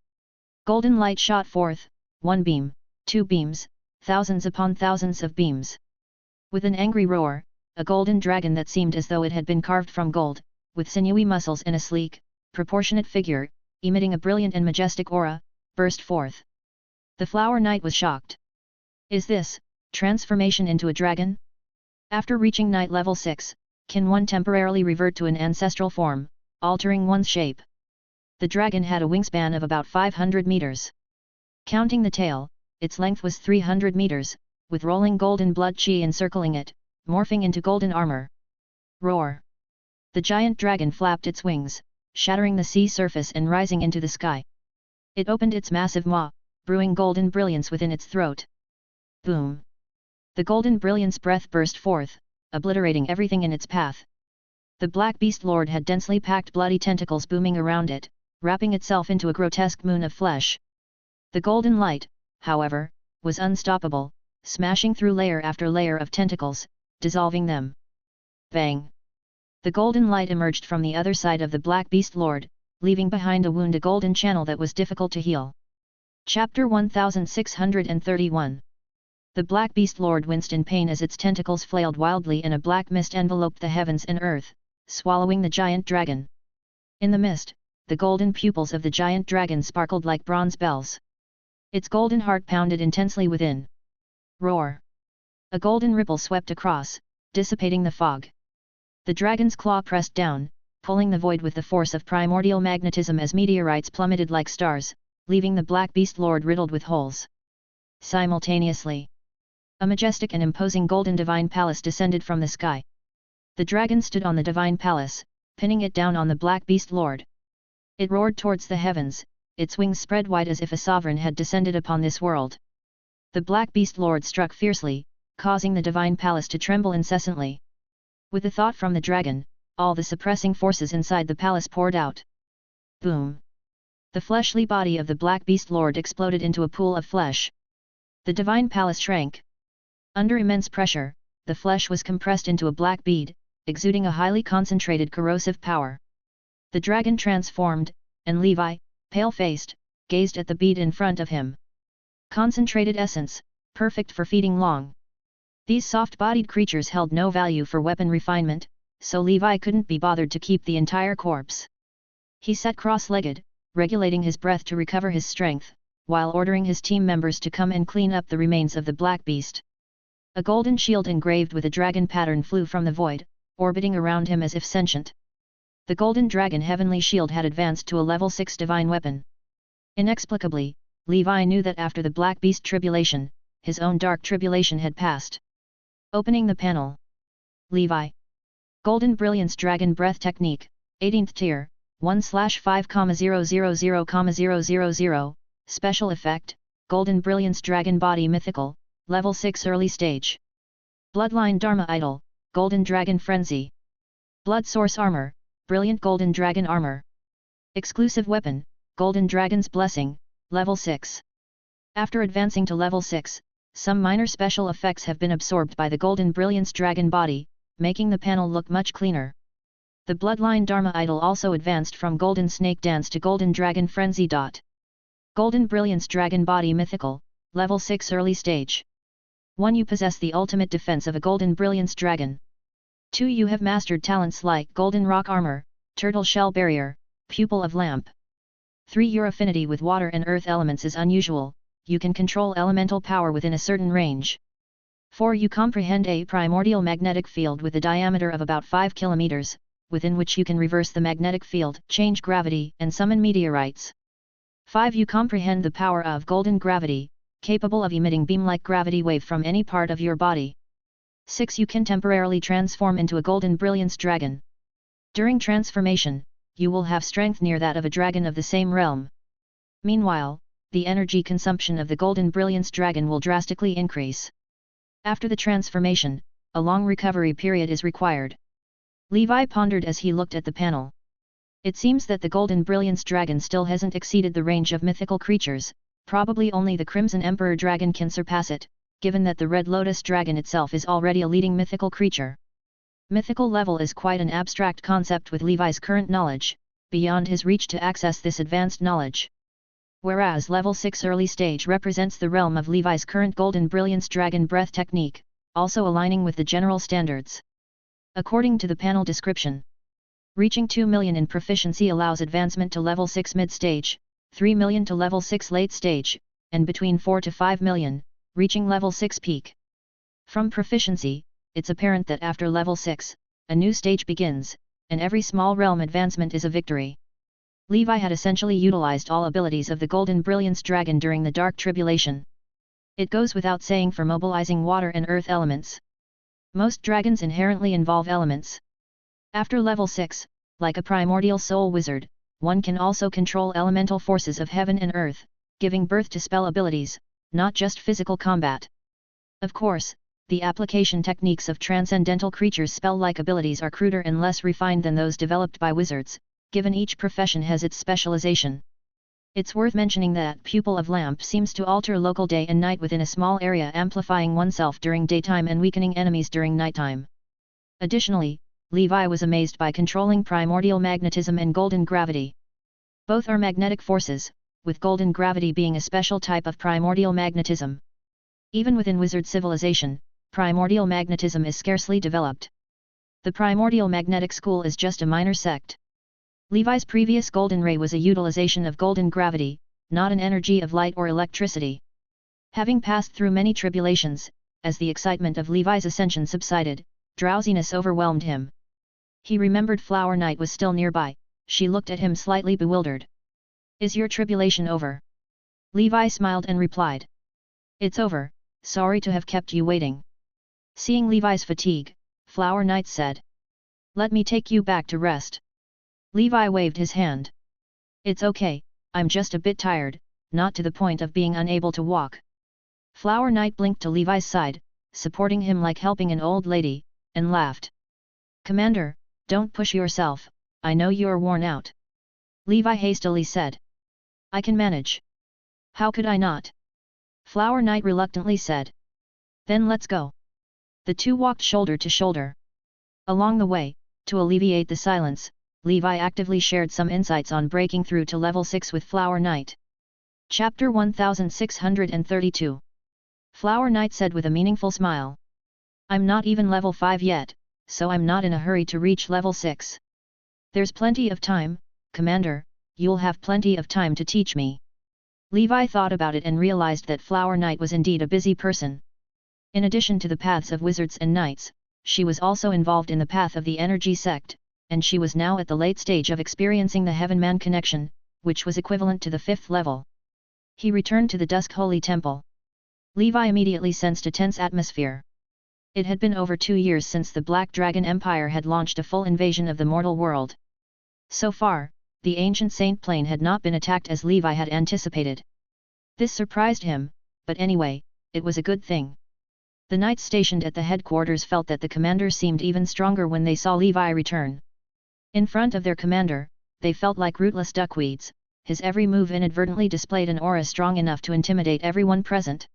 Golden light shot forth, 1 beam, 2 beams, thousands upon thousands of beams. With an angry roar, a golden dragon that seemed as though it had been carved from gold, with sinewy muscles and a sleek, proportionate figure, emitting a brilliant and majestic aura, burst forth. The Flower Knight was shocked. Is this transformation into a dragon? After reaching Knight level 6, can one temporarily revert to an ancestral form, altering one's shape? The dragon had a wingspan of about 500 meters. Counting the tail, its length was 300 meters, with rolling golden blood chi encircling it, morphing into golden armor. Roar! The giant dragon flapped its wings, shattering the sea surface and rising into the sky. It opened its massive maw, brewing golden brilliance within its throat. Boom! The golden brilliance breath burst forth, obliterating everything in its path. The Black Beast Lord had densely packed bloody tentacles booming around it, wrapping itself into a grotesque moon of flesh. The golden light, however, was unstoppable, smashing through layer after layer of tentacles, dissolving them. Bang! The golden light emerged from the other side of the Black Beast Lord, leaving behind a wound, a golden channel that was difficult to heal. Chapter 1631. The Black Beast Lord winced in pain as its tentacles flailed wildly and a black mist enveloped the heavens and earth, swallowing the giant dragon. In the mist, the golden pupils of the giant dragon sparkled like bronze bells. Its golden heart pounded intensely within. Roar! A golden ripple swept across, dissipating the fog. The dragon's claw pressed down, pulling the void with the force of primordial magnetism as meteorites plummeted like stars, leaving the Black Beast Lord riddled with holes. Simultaneously, a majestic and imposing golden divine palace descended from the sky. The dragon stood on the divine palace, pinning it down on the black beast lord. It roared towards the heavens, its wings spread wide as if a sovereign had descended upon this world. The black beast lord struck fiercely, causing the divine palace to tremble incessantly. With a thought from the dragon, all the suppressing forces inside the palace poured out. Boom! The fleshly body of the black beast lord exploded into a pool of flesh. The divine palace shrank. Under immense pressure, the flesh was compressed into a black bead, exuding a highly concentrated corrosive power. The dragon transformed, and Levi, pale-faced, gazed at the bead in front of him. Concentrated essence, perfect for feeding long. These soft-bodied creatures held no value for weapon refinement, so Levi couldn't be bothered to keep the entire corpse. He sat cross-legged, regulating his breath to recover his strength, while ordering his team members to come and clean up the remains of the black beast. A golden shield engraved with a dragon pattern flew from the void, orbiting around him as if sentient. The golden dragon heavenly shield had advanced to a level 6 divine weapon. Inexplicably, Levi knew that after the black beast tribulation, his own dark tribulation had passed. Opening the panel. Levi. Golden Brilliance Dragon Breath Technique, 18th Tier, 1/5,000,000, Special Effect, Golden Brilliance Dragon Body Mythical, Level 6 Early Stage. Bloodline Dharma Idol, Golden Dragon Frenzy. Blood Source Armor, Brilliant Golden Dragon Armor. Exclusive Weapon, Golden Dragon's Blessing, Level 6. After advancing to Level 6, some minor special effects have been absorbed by the Golden Brilliance Dragon Body, making the panel look much cleaner. The Bloodline Dharma Idol also advanced from Golden Snake Dance to Golden Dragon Frenzy. Golden Brilliance Dragon Body Mythical, Level 6 Early Stage. 1. You possess the ultimate defense of a Golden Brilliance Dragon. 2. You have mastered talents like Golden Rock Armor, Turtle Shell Barrier, Pupil of Lamp. 3. Your affinity with water and earth elements is unusual, you can control elemental power within a certain range. 4. You comprehend a primordial magnetic field with a diameter of about 5 km, within which you can reverse the magnetic field, change gravity, and summon meteorites. 5. You comprehend the power of golden gravity, capable of emitting beam-like gravity wave from any part of your body. 6. You can temporarily transform into a Golden Brilliance Dragon. During transformation, you will have strength near that of a dragon of the same realm. Meanwhile, the energy consumption of the Golden Brilliance Dragon will drastically increase. After the transformation, a long recovery period is required. Levi pondered as he looked at the panel. It seems that the Golden Brilliance Dragon still hasn't exceeded the range of mythical creatures, probably only the Crimson Emperor Dragon can surpass it, given that the Red Lotus Dragon itself is already a leading mythical creature. Mythical level is quite an abstract concept with Levi's current knowledge, beyond his reach to access this advanced knowledge. Whereas Level 6 Early Stage represents the realm of Levi's current Golden Brilliance Dragon Breath technique, also aligning with the general standards. According to the panel description, reaching 2 million in proficiency allows advancement to Level 6 Mid-Stage, 3 million to Level 6 Late Stage, and between 4 to 5 million, reaching Level 6 Peak. From proficiency, it's apparent that after Level 6, a new stage begins, and every small realm advancement is a victory. Levi had essentially utilized all abilities of the Golden Brilliance Dragon during the Dark Tribulation. It goes without saying for mobilizing water and earth elements. Most dragons inherently involve elements. After Level 6, like a primordial soul wizard, one can also control elemental forces of heaven and earth, giving birth to spell abilities, not just physical combat. Of course, the application techniques of transcendental creatures' spell-like abilities are cruder and less refined than those developed by wizards, given each profession has its specialization. It's worth mentioning that Pupil of Lamp seems to alter local day and night within a small area, amplifying oneself during daytime and weakening enemies during nighttime. Additionally, Levi was amazed by controlling primordial magnetism and golden gravity. Both are magnetic forces, with golden gravity being a special type of primordial magnetism. Even within wizard civilization, primordial magnetism is scarcely developed. The primordial magnetic school is just a minor sect. Levi's previous golden ray was a utilization of golden gravity, not an energy of light or electricity. Having passed through many tribulations, as the excitement of Levi's ascension subsided, drowsiness overwhelmed him. He remembered Flower Knight was still nearby. She looked at him slightly bewildered. "Is your tribulation over?" Levi smiled and replied. It's over, sorry to have kept you waiting. Seeing Levi's fatigue, Flower Knight said. Let me take you back to rest. Levi waved his hand. It's okay, I'm just a bit tired, not to the point of being unable to walk. Flower Knight blinked to Levi's side, supporting him like helping an old lady, and laughed. Commander, don't push yourself, I know you're worn out. Levi hastily said. I can manage. How could I not? Flower Knight reluctantly said. Then let's go. The two walked shoulder to shoulder. Along the way, to alleviate the silence, Levi actively shared some insights on breaking through to level 6 with Flower Knight. Chapter 1632. Flower Knight said with a meaningful smile. I'm not even level 5 yet, so I'm not in a hurry to reach level 6. There's plenty of time, Commander, you'll have plenty of time to teach me. Levi thought about it and realized that Flower Knight was indeed a busy person. In addition to the paths of wizards and knights, she was also involved in the path of the energy sect, and she was now at the late stage of experiencing the Heaven-Man connection, which was equivalent to the 5th level. He returned to the Dusk Holy Temple. Levi immediately sensed a tense atmosphere. It had been over 2 years since the Black Dragon Empire had launched a full invasion of the mortal world. So far, the ancient Saint Plane had not been attacked as Levi had anticipated. This surprised him, but anyway, it was a good thing. The knights stationed at the headquarters felt that the commander seemed even stronger when they saw Levi return. In front of their commander, they felt like rootless duckweeds, his every move inadvertently displayed an aura strong enough to intimidate everyone present.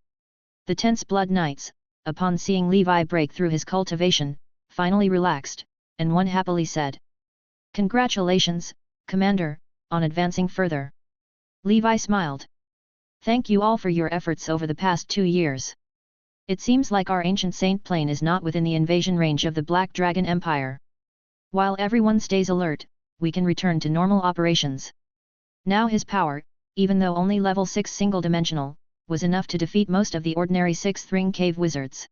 The tense blood knights, upon seeing Levi break through his cultivation, finally relaxed, and one happily said. Congratulations, Commander, on advancing further. Levi smiled. Thank you all for your efforts over the past 2 years. It seems like our ancient Saint Plane is not within the invasion range of the Black Dragon Empire. While everyone stays alert, we can return to normal operations. Now his power, even though only level 6 single-dimensional, was enough to defeat most of the ordinary 6th ring cave wizards.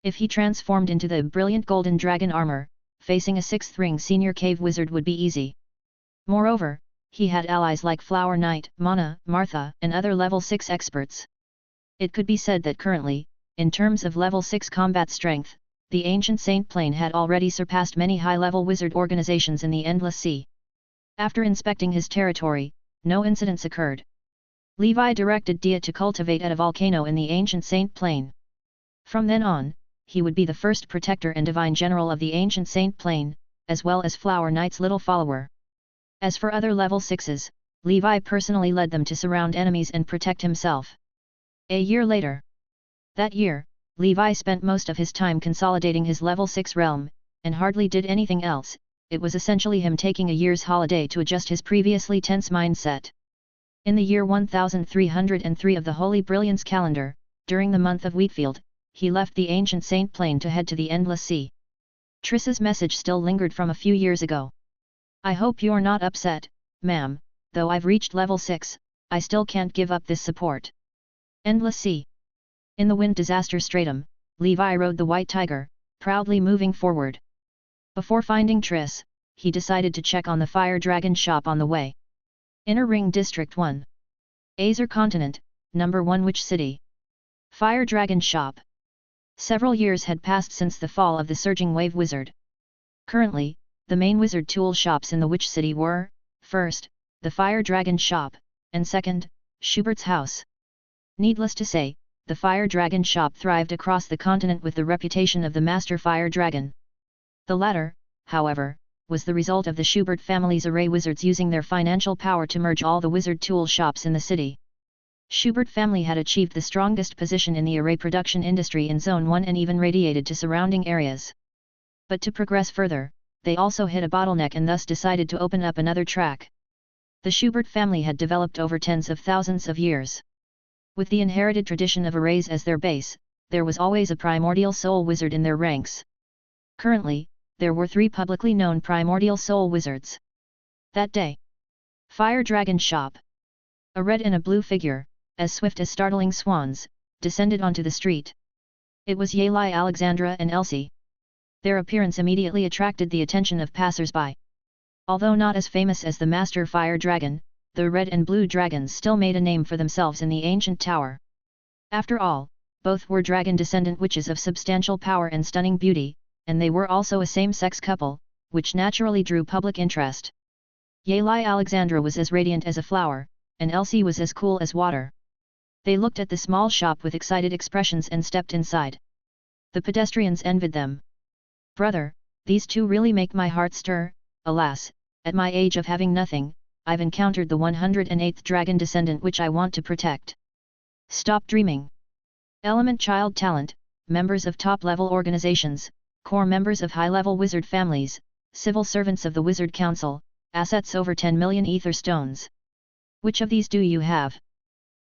If he transformed into the brilliant golden dragon armor, facing a 6th ring senior cave wizard would be easy. Moreover, he had allies like Flower Knight, Mana, Martha, and other level 6 experts. It could be said that currently, in terms of level 6 combat strength, the ancient Saint Plane had already surpassed many high-level wizard organizations in the Endless Sea. After inspecting his territory, no incidents occurred. Levi directed Dia to cultivate at a volcano in the ancient Saint Plane. From then on, he would be the first protector and divine general of the ancient Saint Plane, as well as Flower Knight's little follower. As for other level 6s, Levi personally led them to surround enemies and protect himself. A year later. That year, Levi spent most of his time consolidating his level 6 realm, and hardly did anything else. It was essentially him taking a year's holiday to adjust his previously tense mindset. In the year 1303 of the Holy Brilliance calendar, during the month of Wheatfield, he left the ancient Saint Plane to head to the Endless Sea. Triss's message still lingered from a few years ago. I hope you're not upset, ma'am, though I've reached level 6, I still can't give up this support. Endless Sea. In the Wind Disaster Stratum, Levi rode the White Tiger, proudly moving forward. Before finding Triss, he decided to check on the Fire Dragon shop on the way. Inner Ring District 1. Azer Continent, Number 1 Which City? Fire Dragon shop. Several years had passed since the fall of the Surging Wave Wizard. Currently, the main wizard tool shops in the Witch City were, first, the Fire Dragon shop, and second, Schubert's house. Needless to say, the Fire Dragon shop thrived across the continent with the reputation of the Master Fire Dragon. The latter, however, was the result of the Schubert family's array wizards using their financial power to merge all the wizard tool shops in the city. Schubert family had achieved the strongest position in the array production industry in Zone 1 and even radiated to surrounding areas. But to progress further, they also hit a bottleneck and thus decided to open up another track. The Schubert family had developed over tens of thousands of years. With the inherited tradition of arrays as their base, there was always a primordial soul wizard in their ranks. Currently, there were 3 publicly known primordial soul wizards. That day. Fire Dragon shop. A red and a blue figure, as swift as startling swans, descended onto the street. It was Yali, Alexandra and Elsie. Their appearance immediately attracted the attention of passers-by. Although not as famous as the Master Fire Dragon, the red and blue dragons still made a name for themselves in the ancient tower. After all, both were dragon descendant witches of substantial power and stunning beauty, and they were also a same-sex couple, which naturally drew public interest. Yali Alexandra was as radiant as a flower, and Elsie was as cool as water. They looked at the small shop with excited expressions and stepped inside. The pedestrians envied them. Brother, these two really make my heart stir. Alas, at my age of having nothing, I've encountered the 108th dragon descendant which I want to protect. Stop dreaming. Element Child Talent, members of top-level organizations, core members of high-level wizard families, civil servants of the Wizard Council, assets over 10 million ether stones. Which of these do you have?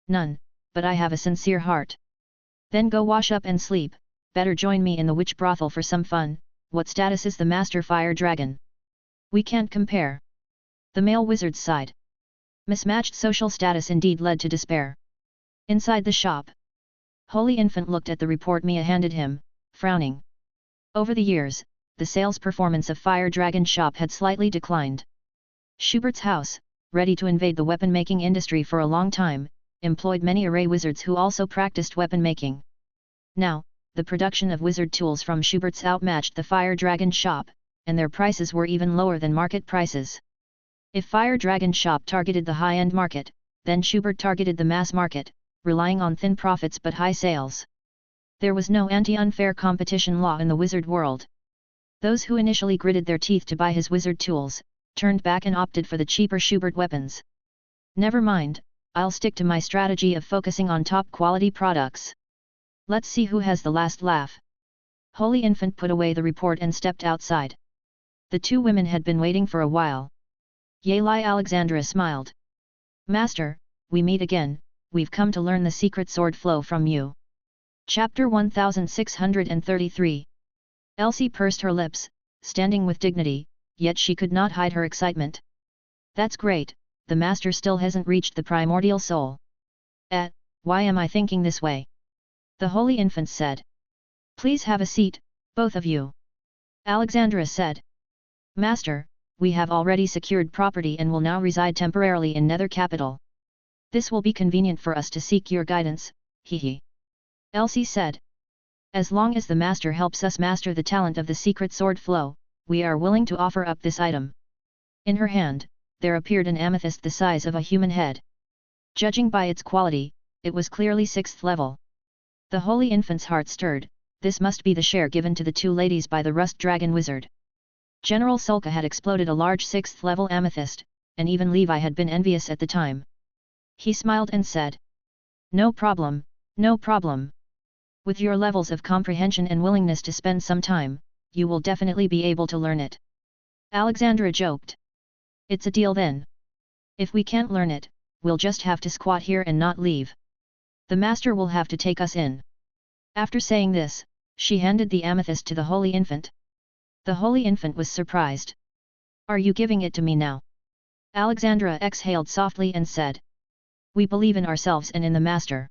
None, but I have a sincere heart. Then go wash up and sleep, better join me in the witch brothel for some fun. What status is the Master Fire Dragon? We can't compare. The male wizards sighed. Mismatched social status indeed led to despair. Inside the shop, Holy Infant looked at the report Mia handed him, frowning. Over the years, the sales performance of Fire Dragon shop had slightly declined. Schubert's house, ready to invade the weapon-making industry for a long time, employed many array wizards who also practiced weapon-making. Now, the production of wizard tools from Schubert's outmatched the Fire Dragon shop, and their prices were even lower than market prices. If Fire Dragon shop targeted the high-end market, then Schubert targeted the mass market, relying on thin profits but high sales. There was no anti-unfair competition law in the wizard world. Those who initially gritted their teeth to buy his wizard tools, turned back and opted for the cheaper Schubert weapons. Never mind, I'll stick to my strategy of focusing on top-quality products. Let's see who has the last laugh. Holy Infant put away the report and stepped outside. The two women had been waiting for a while. Yali Alexandra smiled. Master, we meet again, we've come to learn the secret sword flow from you. Chapter 1633. Elsie pursed her lips, standing with dignity, yet she could not hide her excitement. That's great, the Master still hasn't reached the primordial soul. Why am I thinking this way? The Holy Infant said. Please have a seat, both of you. Alexandra said. Master, we have already secured property and will now reside temporarily in Nether Capital. This will be convenient for us to seek your guidance, hee. Elsie said. As long as the Master helps us master the talent of the secret sword flow, we are willing to offer up this item. In her hand, there appeared an amethyst the size of a human head. Judging by its quality, it was clearly 6th level. The Holy Infant's heart stirred. This must be the share given to the two ladies by the Rust Dragon Wizard. General Sulka had exploded a large 6th level amethyst, and even Levi had been envious at the time. He smiled and said. No problem, no problem. With your levels of comprehension and willingness to spend some time, you will definitely be able to learn it. Alexandra joked. It's a deal then. If we can't learn it, we'll just have to squat here and not leave. The Master will have to take us in. After saying this, she handed the amethyst to the Holy Infant. The Holy Infant was surprised. Are you giving it to me now? Alexandra exhaled softly and said. We believe in ourselves and in the Master.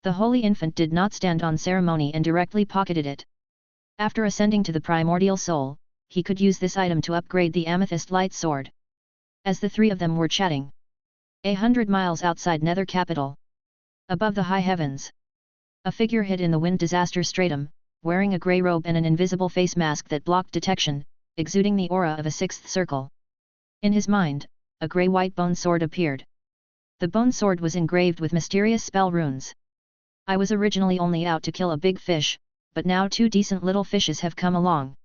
The Holy Infant did not stand on ceremony and directly pocketed it. After ascending to the primordial soul, he could use this item to upgrade the amethyst light sword. As the three of them were chatting. 100 miles outside Nether Capital. Above the high heavens. A figure hid in the wind disaster stratum, wearing a grey robe and an invisible face mask that blocked detection, exuding the aura of a 6th circle. In his mind, a grey-white bone sword appeared. The bone sword was engraved with mysterious spell runes. I was originally only out to kill a big fish, but now 2 decent little fishes have come along.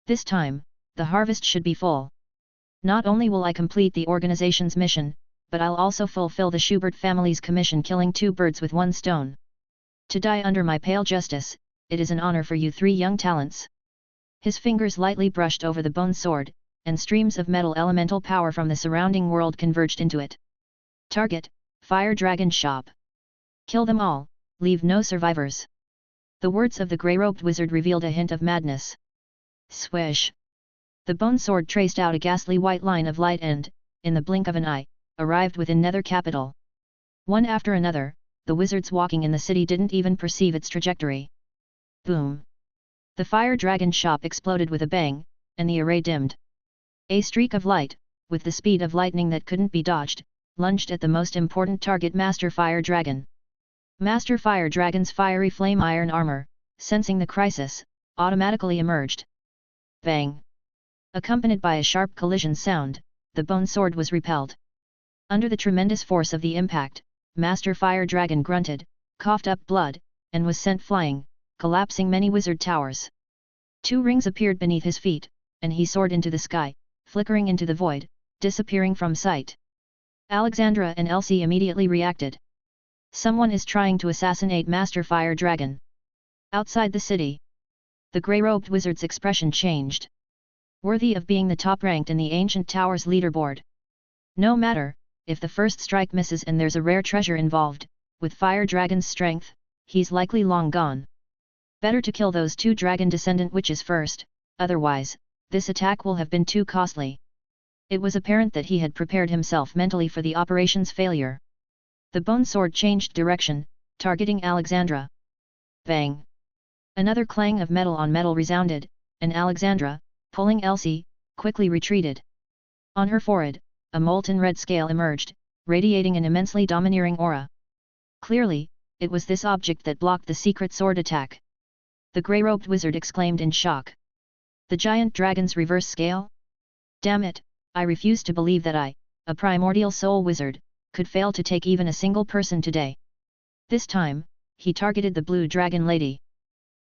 This time, the harvest should be full. Not only will I complete the organization's mission, but I'll also fulfill the Schubert family's commission, killing 2 birds with 1 stone. To die under my pale justice, it is an honor for you 3 young talents. His fingers lightly brushed over the bone sword, and streams of metal elemental power from the surrounding world converged into it. Target, Fire Dragon Shop. Kill them all, leave no survivors. The words of the grey-robed wizard revealed a hint of madness. Swish! The bone sword traced out a ghastly white line of light and, in the blink of an eye, arrived within Nether Capital. One after another, the wizards walking in the city didn't even perceive its trajectory. Boom! The Fire Dragon Shop exploded with a bang, and the array dimmed. A streak of light, with the speed of lightning that couldn't be dodged, lunged at the most important target, Master Fire Dragon. Master Fire Dragon's fiery flame iron armor, sensing the crisis, automatically emerged. Bang! Accompanied by a sharp collision sound, the bone sword was repelled. Under the tremendous force of the impact, Master Fire Dragon grunted, coughed up blood, and was sent flying, collapsing many wizard towers. 2 rings appeared beneath his feet, and he soared into the sky, flickering into the void, disappearing from sight. Alexandra and Elsie immediately reacted. Someone is trying to assassinate Master Fire Dragon. Outside the city, the grey-robed wizard's expression changed. Worthy of being the top-ranked in the ancient tower's leaderboard. No matter, if the first strike misses and there's a rare treasure involved, with Fire Dragon's strength, he's likely long gone. Better to kill those 2 dragon-descendant witches first, otherwise, this attack will have been too costly. It was apparent that he had prepared himself mentally for the operation's failure. The bone sword changed direction, targeting Alexandra. Bang! Another clang of metal on metal resounded, and Alexandra, pulling Elsie, quickly retreated. On her forehead, a molten red scale emerged, radiating an immensely domineering aura. Clearly, it was this object that blocked the secret sword attack. The grey-robed wizard exclaimed in shock. The giant dragon's reverse scale? Damn it, I refuse to believe that I, a primordial soul wizard, could fail to take even a single person today. This time, he targeted the blue dragon lady.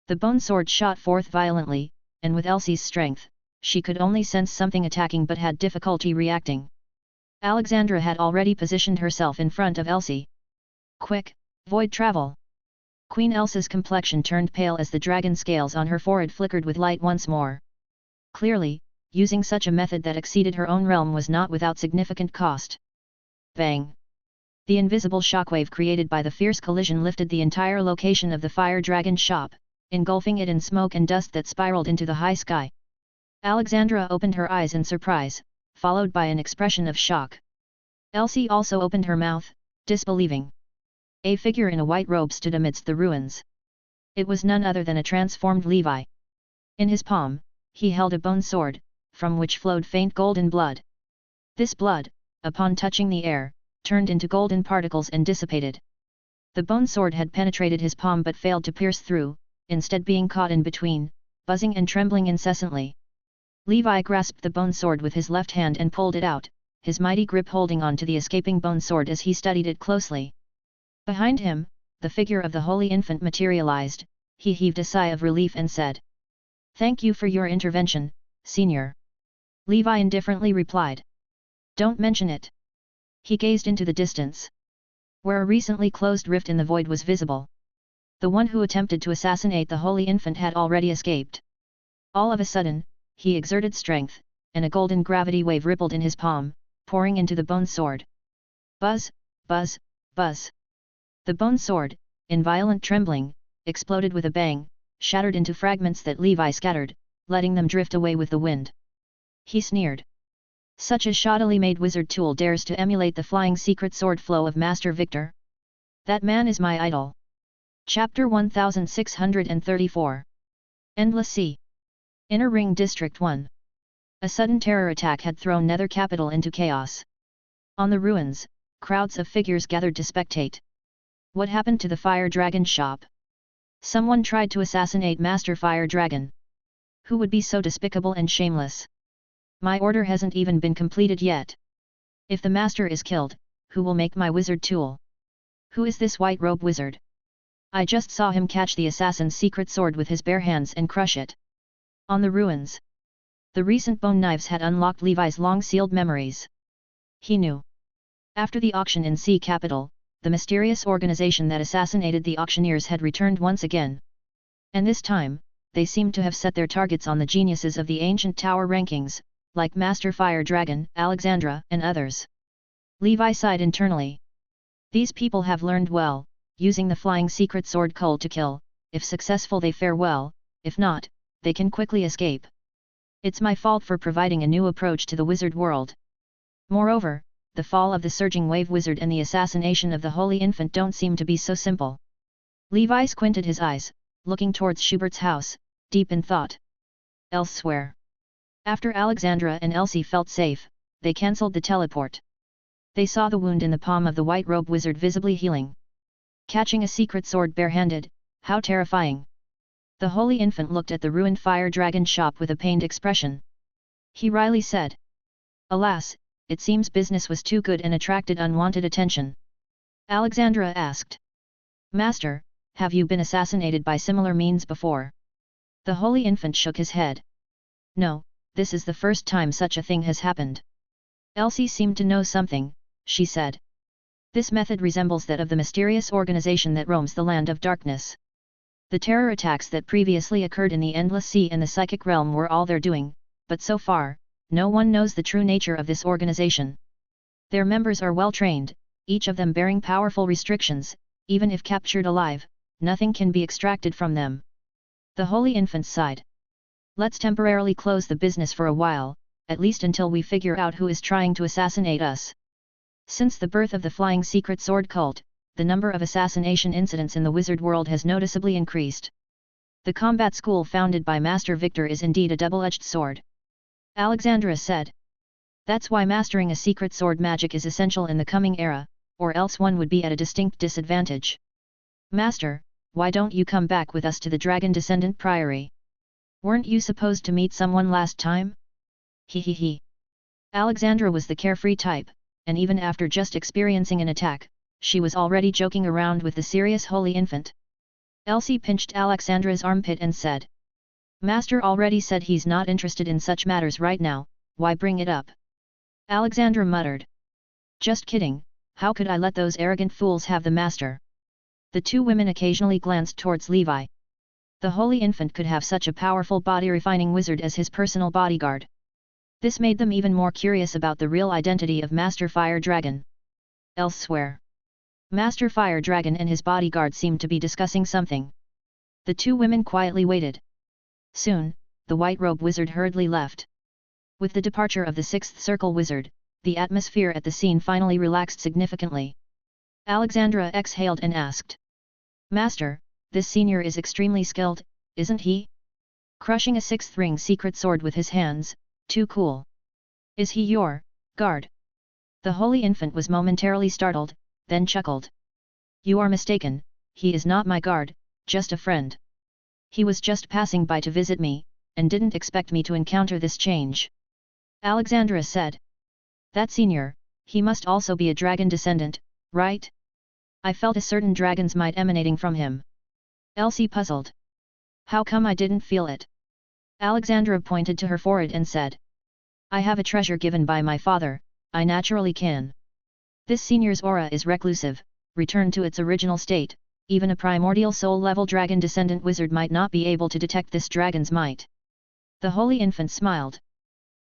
The bone sword shot forth violently, and with Elsie's strength, she could only sense something attacking but had difficulty reacting. Alexandra had already positioned herself in front of Elsie. Quick, void travel! Queen Elsa's complexion turned pale as the dragon scales on her forehead flickered with light once more. Clearly, using such a method that exceeded her own realm was not without significant cost. Bang! The invisible shockwave created by the fierce collision lifted the entire location of the Fire Dragon shop, engulfing it in smoke and dust that spiraled into the high sky. Alexandra opened her eyes in surprise, followed by an expression of shock. Elsie also opened her mouth, disbelieving. A figure in a white robe stood amidst the ruins. It was none other than a transformed Levi. In his palm, he held a bone sword, from which flowed faint golden blood. This blood, upon touching the air, turned into golden particles and dissipated. The bone sword had penetrated his palm but failed to pierce through, instead being caught in between, buzzing and trembling incessantly. Levi grasped the bone sword with his left hand and pulled it out, his mighty grip holding on to the escaping bone sword as he studied it closely. Behind him, the figure of the Holy Infant materialized. He heaved a sigh of relief and said, "Thank you for your intervention, Senior." Levi indifferently replied, "Don't mention it." He gazed into the distance, where a recently closed rift in the void was visible. The one who attempted to assassinate the Holy Infant had already escaped. All of a sudden, he exerted strength, and a golden gravity wave rippled in his palm, pouring into the bone sword. Buzz, buzz, buzz. The bone sword, in violent trembling, exploded with a bang, shattered into fragments that Levi scattered, letting them drift away with the wind. He sneered. Such a shoddily made wizard tool dares to emulate the flying secret sword flow of Master Victor? That man is my idol. Chapter 1634. Endless Sea. Inner Ring District 1. A sudden terror attack had thrown Nether Capital into chaos. On the ruins, crowds of figures gathered to spectate. What happened to the Fire Dragon shop? Someone tried to assassinate Master Fire Dragon. Who would be so despicable and shameless? My order hasn't even been completed yet. If the master is killed, who will make my wizard tool? Who is this white robe wizard? I just saw him catch the assassin's secret sword with his bare hands and crush it. On the ruins. The recent bone knives had unlocked Levi's long-sealed memories. He knew. After the auction in Sea Capital, the mysterious organization that assassinated the auctioneers had returned once again. And this time, they seemed to have set their targets on the geniuses of the ancient tower rankings, like Master Fire Dragon, Alexandra, and others. Levi sighed internally. These people have learned well, using the flying secret sword cold to kill. If successful they fare well, if not, they can quickly escape. It's my fault for providing a new approach to the wizard world. Moreover, the fall of the Surging Wave Wizard and the assassination of the Holy Infant don't seem to be so simple. Levi squinted his eyes, looking towards Schubert's house, deep in thought. Elsewhere. After Alexandra and Elsie felt safe, they cancelled the teleport. They saw the wound in the palm of the white robe wizard visibly healing. Catching a secret sword barehanded, how terrifying! The holy infant looked at the ruined fire dragon shop with a pained expression. He wryly said, "Alas, it seems business was too good and attracted unwanted attention." Alexandra asked, "Master, have you been assassinated by similar means before?" The holy infant shook his head. "No, this is the first time such a thing has happened." Elsie seemed to know something, she said. "This method resembles that of the mysterious organization that roams the land of darkness. The terror attacks that previously occurred in the Endless Sea and the psychic realm were all their doing, but so far, no one knows the true nature of this organization. Their members are well trained, each of them bearing powerful restrictions, even if captured alive, nothing can be extracted from them." The holy infant sighed. "Let's temporarily close the business for a while, at least until we figure out who is trying to assassinate us." Since the birth of the flying secret sword cult, the number of assassination incidents in the wizard world has noticeably increased. The combat school founded by Master Victor is indeed a double-edged sword. Alexandra said. "That's why mastering a secret sword magic is essential in the coming era, or else one would be at a distinct disadvantage. Master, why don't you come back with us to the Dragon Descendant Priory? Weren't you supposed to meet someone last time?" He. Alexandra was the carefree type, and even after just experiencing an attack, she was already joking around with the serious holy infant. Elsie pinched Alexandra's armpit and said, "Master already said he's not interested in such matters right now, why bring it up?" Alexandra muttered. "Just kidding, how could I let those arrogant fools have the master?" The two women occasionally glanced towards Levi. The holy infant could have such a powerful body-refining wizard as his personal bodyguard. This made them even more curious about the real identity of Master Fire Dragon. Elsewhere, Master Fire Dragon and his bodyguard seemed to be discussing something. The two women quietly waited. Soon, the white-robe wizard hurriedly left. With the departure of the sixth circle wizard, the atmosphere at the scene finally relaxed significantly. Alexandra exhaled and asked, "Master, this senior is extremely skilled, isn't he? Crushing a sixth ring secret sword with his hands, too cool. Is he your guard?" The holy infant was momentarily startled, then chuckled. "You are mistaken, he is not my guard, just a friend. He was just passing by to visit me, and didn't expect me to encounter this change." Alexandra said. "That senior, he must also be a dragon descendant, right? I felt a certain dragon's might emanating from him." Elsie puzzled. "How come I didn't feel it?" Alexandra pointed to her forehead and said, "I have a treasure given by my father, I naturally can. This senior's aura is reclusive, returned to its original state, even a primordial soul-level dragon descendant wizard might not be able to detect this dragon's might." The holy infant smiled.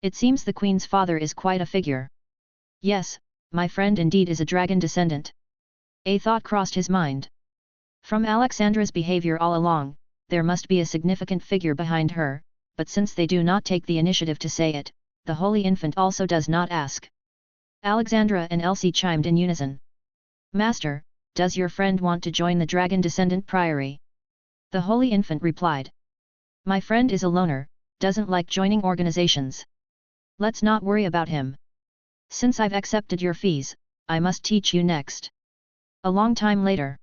"It seems the queen's father is quite a figure." "Yes, my friend indeed is a dragon descendant." A thought crossed his mind. From Alexandra's behavior all along, there must be a significant figure behind her, but since they do not take the initiative to say it, the holy infant also does not ask. Alexandra and Elsie chimed in unison. "Master, does your friend want to join the Dragon Descendant Priory?" The holy infant replied. "My friend is a loner, doesn't like joining organizations. Let's not worry about him. Since I've accepted your fees, I must teach you next." A long time later,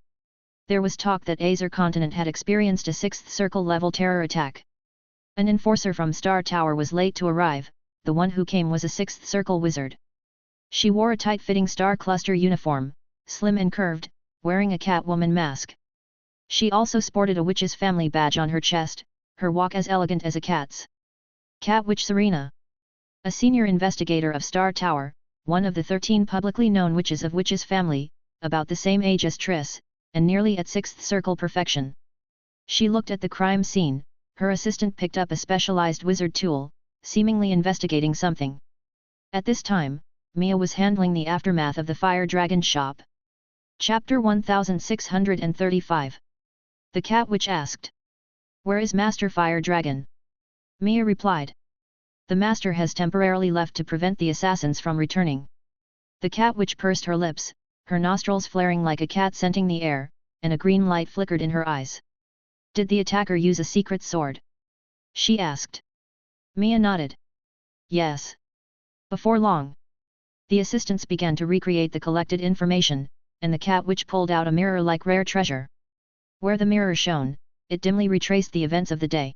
there was talk that Azer Continent had experienced a sixth circle level terror attack. An enforcer from Star Tower was late to arrive, the one who came was a sixth circle wizard. She wore a tight-fitting star cluster uniform, slim and curved, wearing a Catwoman mask. She also sported a witch's family badge on her chest, her walk as elegant as a cat's. Cat Witch Serena, a senior investigator of Star Tower, one of the 13 publicly known witches of Witch's family, about the same age as Triss, and nearly at sixth circle perfection. She looked at the crime scene, her assistant picked up a specialized wizard tool, seemingly investigating something. At this time, Mia was handling the aftermath of the Fire Dragon shop. Chapter 1635. The Cat Witch asked, "Where is Master Fire Dragon?" Mia replied, "The master has temporarily left to prevent the assassins from returning." The Cat Witch pursed her lips, her nostrils flaring like a cat scenting the air, and a green light flickered in her eyes. "Did the attacker use a secret sword?" she asked. Mia nodded. "Yes." Before long, the assistants began to recreate the collected information, and the cat witch pulled out a mirror like rare treasure. Where the mirror shone, it dimly retraced the events of the day.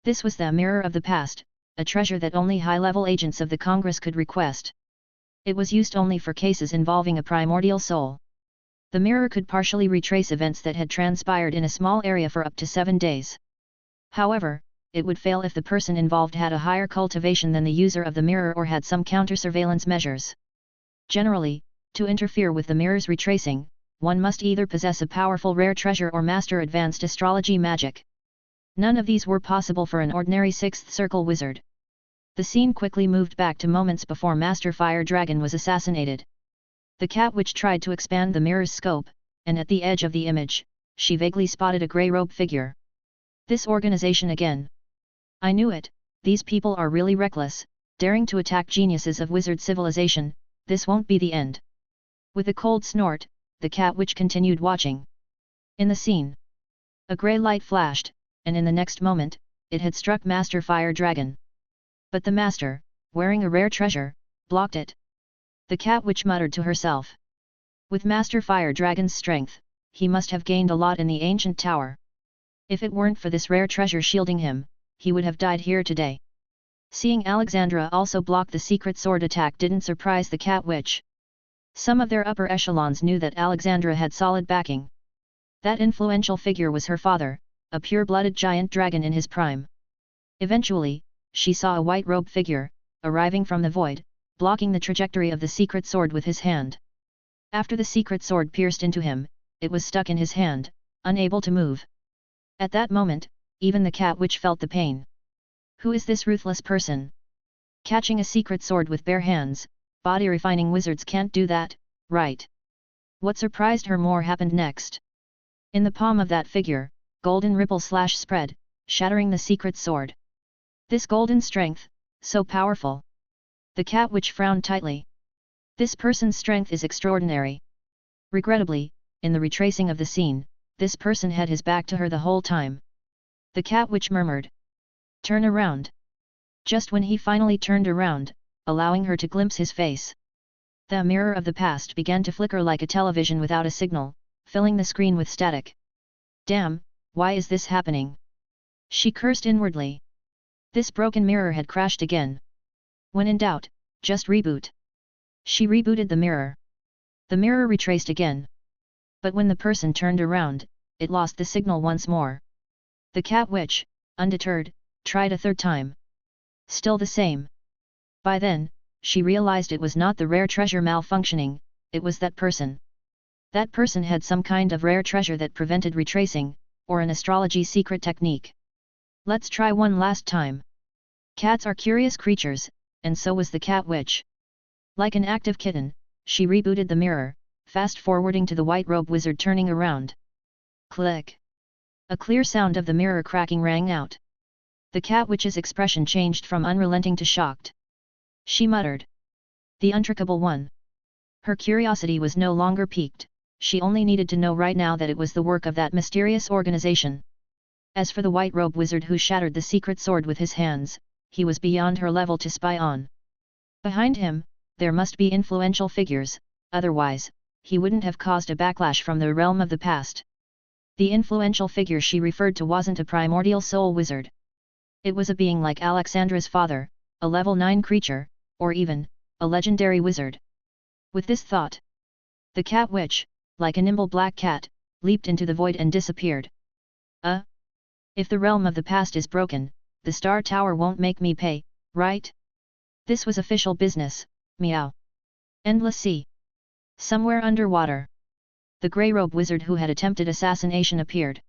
This was the mirror of the past, a treasure that only high-level agents of the Congress could request. It was used only for cases involving a primordial soul. The mirror could partially retrace events that had transpired in a small area for up to 7 days. However, it would fail if the person involved had a higher cultivation than the user of the mirror or had some counter-surveillance measures. Generally, to interfere with the mirror's retracing, one must either possess a powerful rare treasure or master advanced astrology magic. None of these were possible for an ordinary sixth circle wizard. The scene quickly moved back to moments before Master Fire Dragon was assassinated. The cat witch tried to expand the mirror's scope, and at the edge of the image, she vaguely spotted a grey-robed figure. This organization again. I knew it, these people are really reckless, daring to attack geniuses of wizard civilization, this won't be the end. With a cold snort, the cat witch continued watching. In the scene, a grey light flashed, and in the next moment, it had struck Master Fire Dragon. But the master, wearing a rare treasure, blocked it. The cat witch muttered to herself. With Master Fire Dragon's strength, he must have gained a lot in the ancient tower. If it weren't for this rare treasure shielding him, he would have died here today. Seeing Alexandra also block the secret sword attack didn't surprise the cat witch. Some of their upper echelons knew that Alexandra had solid backing. That influential figure was her father, a pure-blooded giant dragon in his prime. Eventually, she saw a white-robed figure, arriving from the void, blocking the trajectory of the secret sword with his hand. After the secret sword pierced into him, it was stuck in his hand, unable to move. At that moment, even the cat witch felt the pain. Who is this ruthless person? Catching a secret sword with bare hands, body-refining wizards can't do that, right? What surprised her more happened next. In the palm of that figure, golden ripples spread, shattering the secret sword. This golden strength, so powerful. The cat witch frowned tightly. This person's strength is extraordinary. Regrettably, in the retracing of the scene, this person had his back to her the whole time. The cat witch murmured. Turn around. Just when he finally turned around, allowing her to glimpse his face, the mirror of the past began to flicker like a television without a signal, filling the screen with static. Damn, why is this happening? She cursed inwardly. This broken mirror had crashed again. When in doubt, just reboot. She rebooted the mirror. The mirror retraced again. But when the person turned around, it lost the signal once more. The cat witch, undeterred, tried a third time. Still the same. By then, she realized it was not the rare treasure malfunctioning, it was that person. That person had some kind of rare treasure that prevented retracing, or an astrology secret technique. Let's try one last time. Cats are curious creatures, and so was the cat witch. Like an active kitten, she rebooted the mirror, fast-forwarding to the white-robe wizard turning around. Click! A clear sound of the mirror cracking rang out. The cat witch's expression changed from unrelenting to shocked. She muttered. The untrickable one. Her curiosity was no longer piqued, she only needed to know right now that it was the work of that mysterious organization. As for the white-robe wizard who shattered the secret sword with his hands, he was beyond her level to spy on. Behind him, there must be influential figures, otherwise, he wouldn't have caused a backlash from the realm of the past. The influential figure she referred to wasn't a primordial soul wizard. It was a being like Alexandra's father, a level 9 creature, or even, a legendary wizard. With this thought, the cat witch, like a nimble black cat, leaped into the void and disappeared. If the realm of the past is broken, the Star Tower won't make me pay, right? This was official business, meow. Endless sea. Somewhere underwater. The grey-robe wizard who had attempted assassination appeared.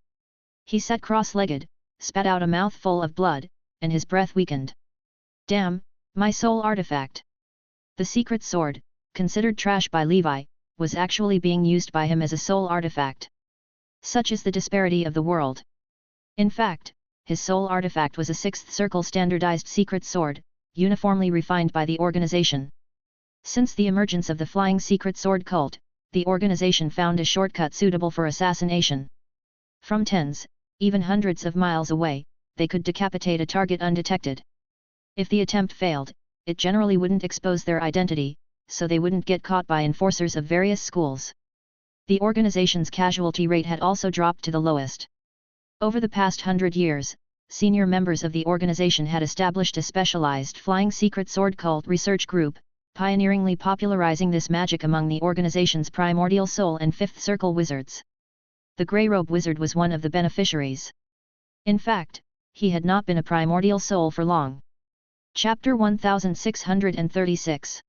He sat cross-legged, spat out a mouthful of blood, and his breath weakened. Damn, my soul artifact. The secret sword, considered trash by Levi, was actually being used by him as a soul artifact. Such is the disparity of the world. In fact, his soul artifact was a sixth circle standardized secret sword, uniformly refined by the organization. Since the emergence of the flying secret sword cult, the organization found a shortcut suitable for assassination. From tens, even hundreds of miles away, they could decapitate a target undetected. If the attempt failed, it generally wouldn't expose their identity, so they wouldn't get caught by enforcers of various schools. The organization's casualty rate had also dropped to the lowest. Over the past 100 years, senior members of the organization had established a specialized flying secret sword cult research group, pioneeringly popularizing this magic among the organization's primordial soul and fifth circle wizards. The Grey Robe Wizard was one of the beneficiaries. In fact, he had not been a primordial soul for long. Chapter 1636.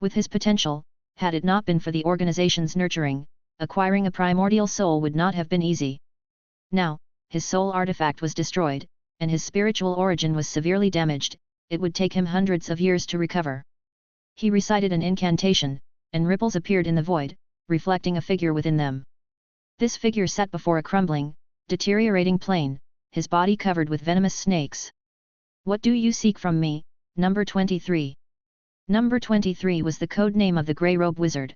With his potential, had it not been for the organization's nurturing, acquiring a primordial soul would not have been easy. Now, his soul artifact was destroyed, and his spiritual origin was severely damaged. It would take him hundreds of years to recover. He recited an incantation, and ripples appeared in the void, reflecting a figure within them. This figure sat before a crumbling, deteriorating plane, his body covered with venomous snakes. "What do you seek from me, number 23? Number 23 was the code name of the Grey Robe Wizard.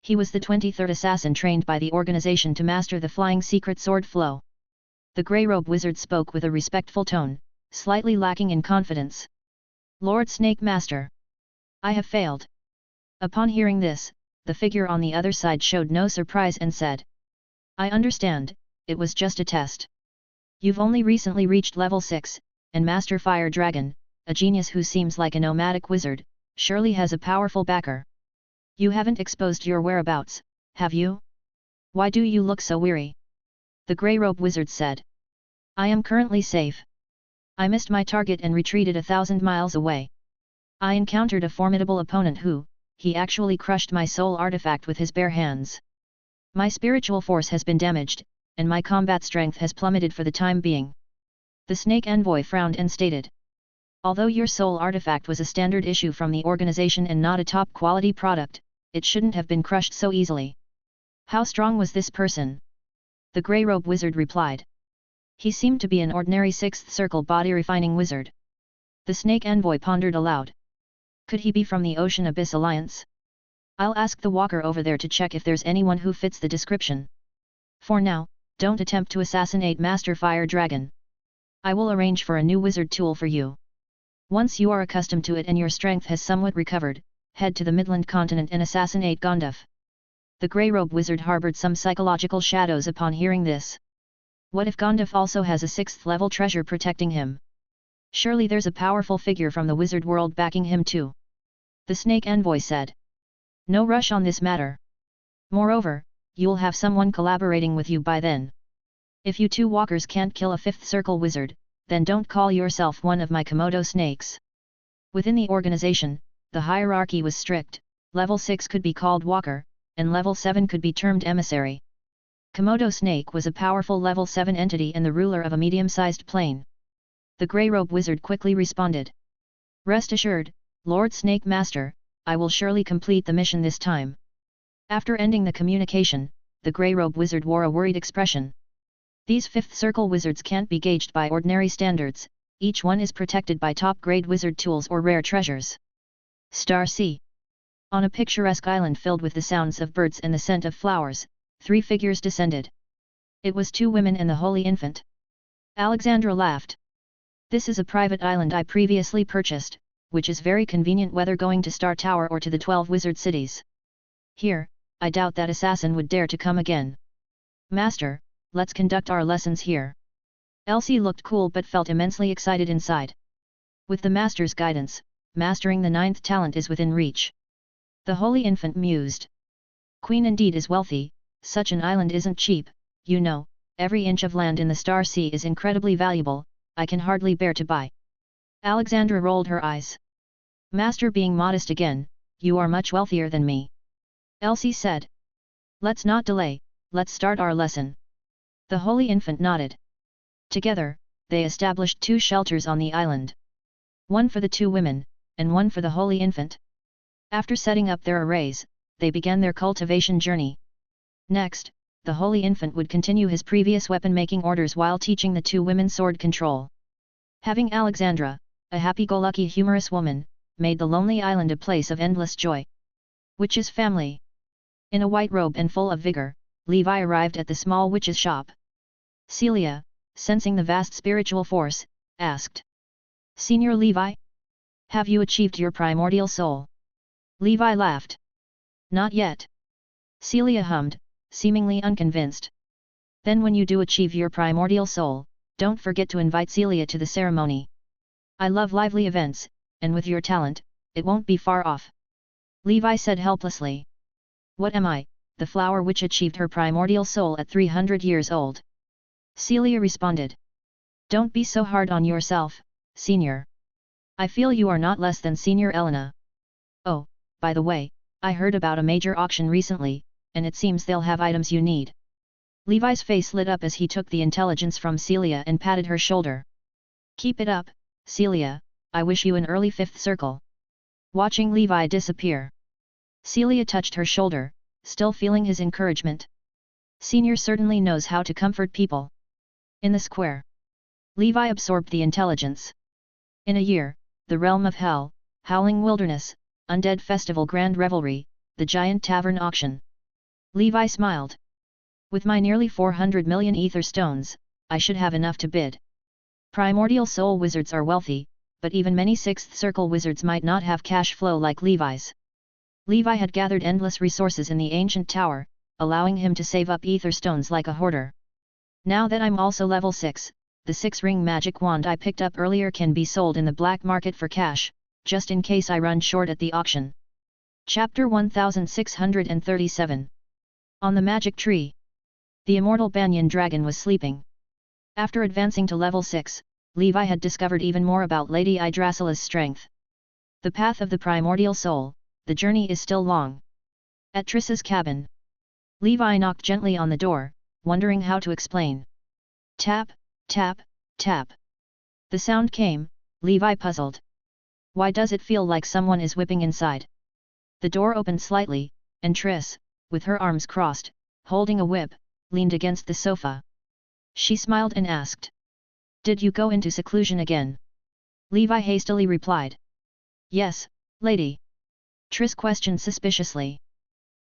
He was the 23rd assassin trained by the organization to master the flying secret sword flow. The Grey Robe Wizard spoke with a respectful tone, slightly lacking in confidence. "Lord Snake Master, I have failed." Upon hearing this, the figure on the other side showed no surprise and said, "I understand, it was just a test. You've only recently reached level 6, and Master Fire Dragon, a genius who seems like a nomadic wizard, surely has a powerful backer. You haven't exposed your whereabouts, have you? Why do you look so weary?" The Grey Robe Wizard said. "I am currently safe. I missed my target and retreated 1,000 miles away. I encountered a formidable opponent who, he actually crushed my soul artifact with his bare hands. My spiritual force has been damaged, and my combat strength has plummeted for the time being." The Snake Envoy frowned and stated, "Although your soul artifact was a standard issue from the organization and not a top-quality product, it shouldn't have been crushed so easily. How strong was this person?" The Grey Robe Wizard replied. "He seemed to be an ordinary 6th circle body-refining wizard." The Snake Envoy pondered aloud. "Could he be from the Ocean Abyss Alliance? I'll ask the walker over there to check if there's anyone who fits the description. For now, don't attempt to assassinate Master Fire Dragon. I will arrange for a new wizard tool for you. Once you are accustomed to it and your strength has somewhat recovered, head to the Midland continent and assassinate Gonduf." The Grey Robe Wizard harbored some psychological shadows upon hearing this. What if Gonduf also has a 6th level treasure protecting him? Surely there's a powerful figure from the wizard world backing him too. The Snake Envoy said. "No rush on this matter. Moreover, you'll have someone collaborating with you by then. If you two walkers can't kill a 5th circle wizard, then don't call yourself one of my Komodo snakes." Within the organization, the hierarchy was strict. Level 6 could be called walker, and level 7 could be termed emissary. Komodo snake was a powerful level 7 entity and the ruler of a medium-sized plane. The Grey Robe Wizard quickly responded. "Rest assured, Lord Snake Master, I will surely complete the mission this time." After ending the communication, the Grey Robe Wizard wore a worried expression. These 5th circle wizards can't be gauged by ordinary standards, each one is protected by top-grade wizard tools or rare treasures. Star Sea. On a picturesque island filled with the sounds of birds and the scent of flowers, 3 figures descended. It was 2 women and the Holy Infant. Alexandra laughed. "This is a private island I previously purchased, which is very convenient whether going to Star Tower or to the 12 wizard cities. Here, I doubt that assassin would dare to come again. Master, let's conduct our lessons here." Elsie looked cool but felt immensely excited inside. With the Master's guidance, mastering the 9th talent is within reach. The Holy Infant mused. "Queen indeed is wealthy, such an island isn't cheap, you know, every inch of land in the Star Sea is incredibly valuable, I can hardly bear to buy." Alexandra rolled her eyes. "Master being modest again, you are much wealthier than me," Elsie said. "Let's not delay, let's start our lesson." The Holy Infant nodded. Together, they established 2 shelters on the island. One for the 2 women, and one for the Holy Infant. After setting up their arrays, they began their cultivation journey. Next, the Holy Infant would continue his previous weapon-making orders while teaching the 2 women sword control. Having Alexandra, a happy-go-lucky humorous woman, made the lonely island a place of endless joy. Witch's family. In a white robe and full of vigor, Levi arrived at the small witch's shop. Celia, sensing the vast spiritual force, asked. "Senior Levi? Have you achieved your primordial soul?" Levi laughed. "Not yet." Celia hummed, seemingly unconvinced. Then when you do achieve your primordial soul, don't forget to invite Celia to the ceremony. I love lively events, and with your talent, it won't be far off. Levi said helplessly. What am I, the flower which achieved her primordial soul at 300 years old? Celia responded. Don't be so hard on yourself, senior. I feel you are not less than senior Elena. Oh, by the way, I heard about a major auction recently, and it seems they'll have items you need. Levi's face lit up as he took the intelligence from Celia and patted her shoulder. Keep it up, Celia, I wish you an early fifth circle. Watching Levi disappear. Celia touched her shoulder, still feeling his encouragement. Senior certainly knows how to comfort people. In the square. Levi absorbed the intelligence. In a year, the realm of hell, howling wilderness, undead festival grand revelry, the giant tavern auction. Levi smiled. With my nearly 400 million ether stones, I should have enough to bid. Primordial soul wizards are wealthy, but even many sixth circle wizards might not have cash flow like Levi's. Levi had gathered endless resources in the ancient tower, allowing him to save up ether stones like a hoarder. Now that I'm also level 6, the 6-ring magic wand I picked up earlier can be sold in the black market for cash, just in case I run short at the auction. Chapter 1637. On the magic tree. The immortal banyan dragon was sleeping. After advancing to level 6, Levi had discovered even more about Lady Yggdrasilla's strength. The path of the primordial soul, the journey is still long. At Triss's cabin. Levi knocked gently on the door, wondering how to explain. Tap, tap, tap. The sound came, Levi puzzled. Why does it feel like someone is whipping inside? The door opened slightly, and Triss, with her arms crossed, holding a whip, leaned against the sofa. She smiled and asked. Did you go into seclusion again? Levi hastily replied. Yes, lady. Triss questioned suspiciously.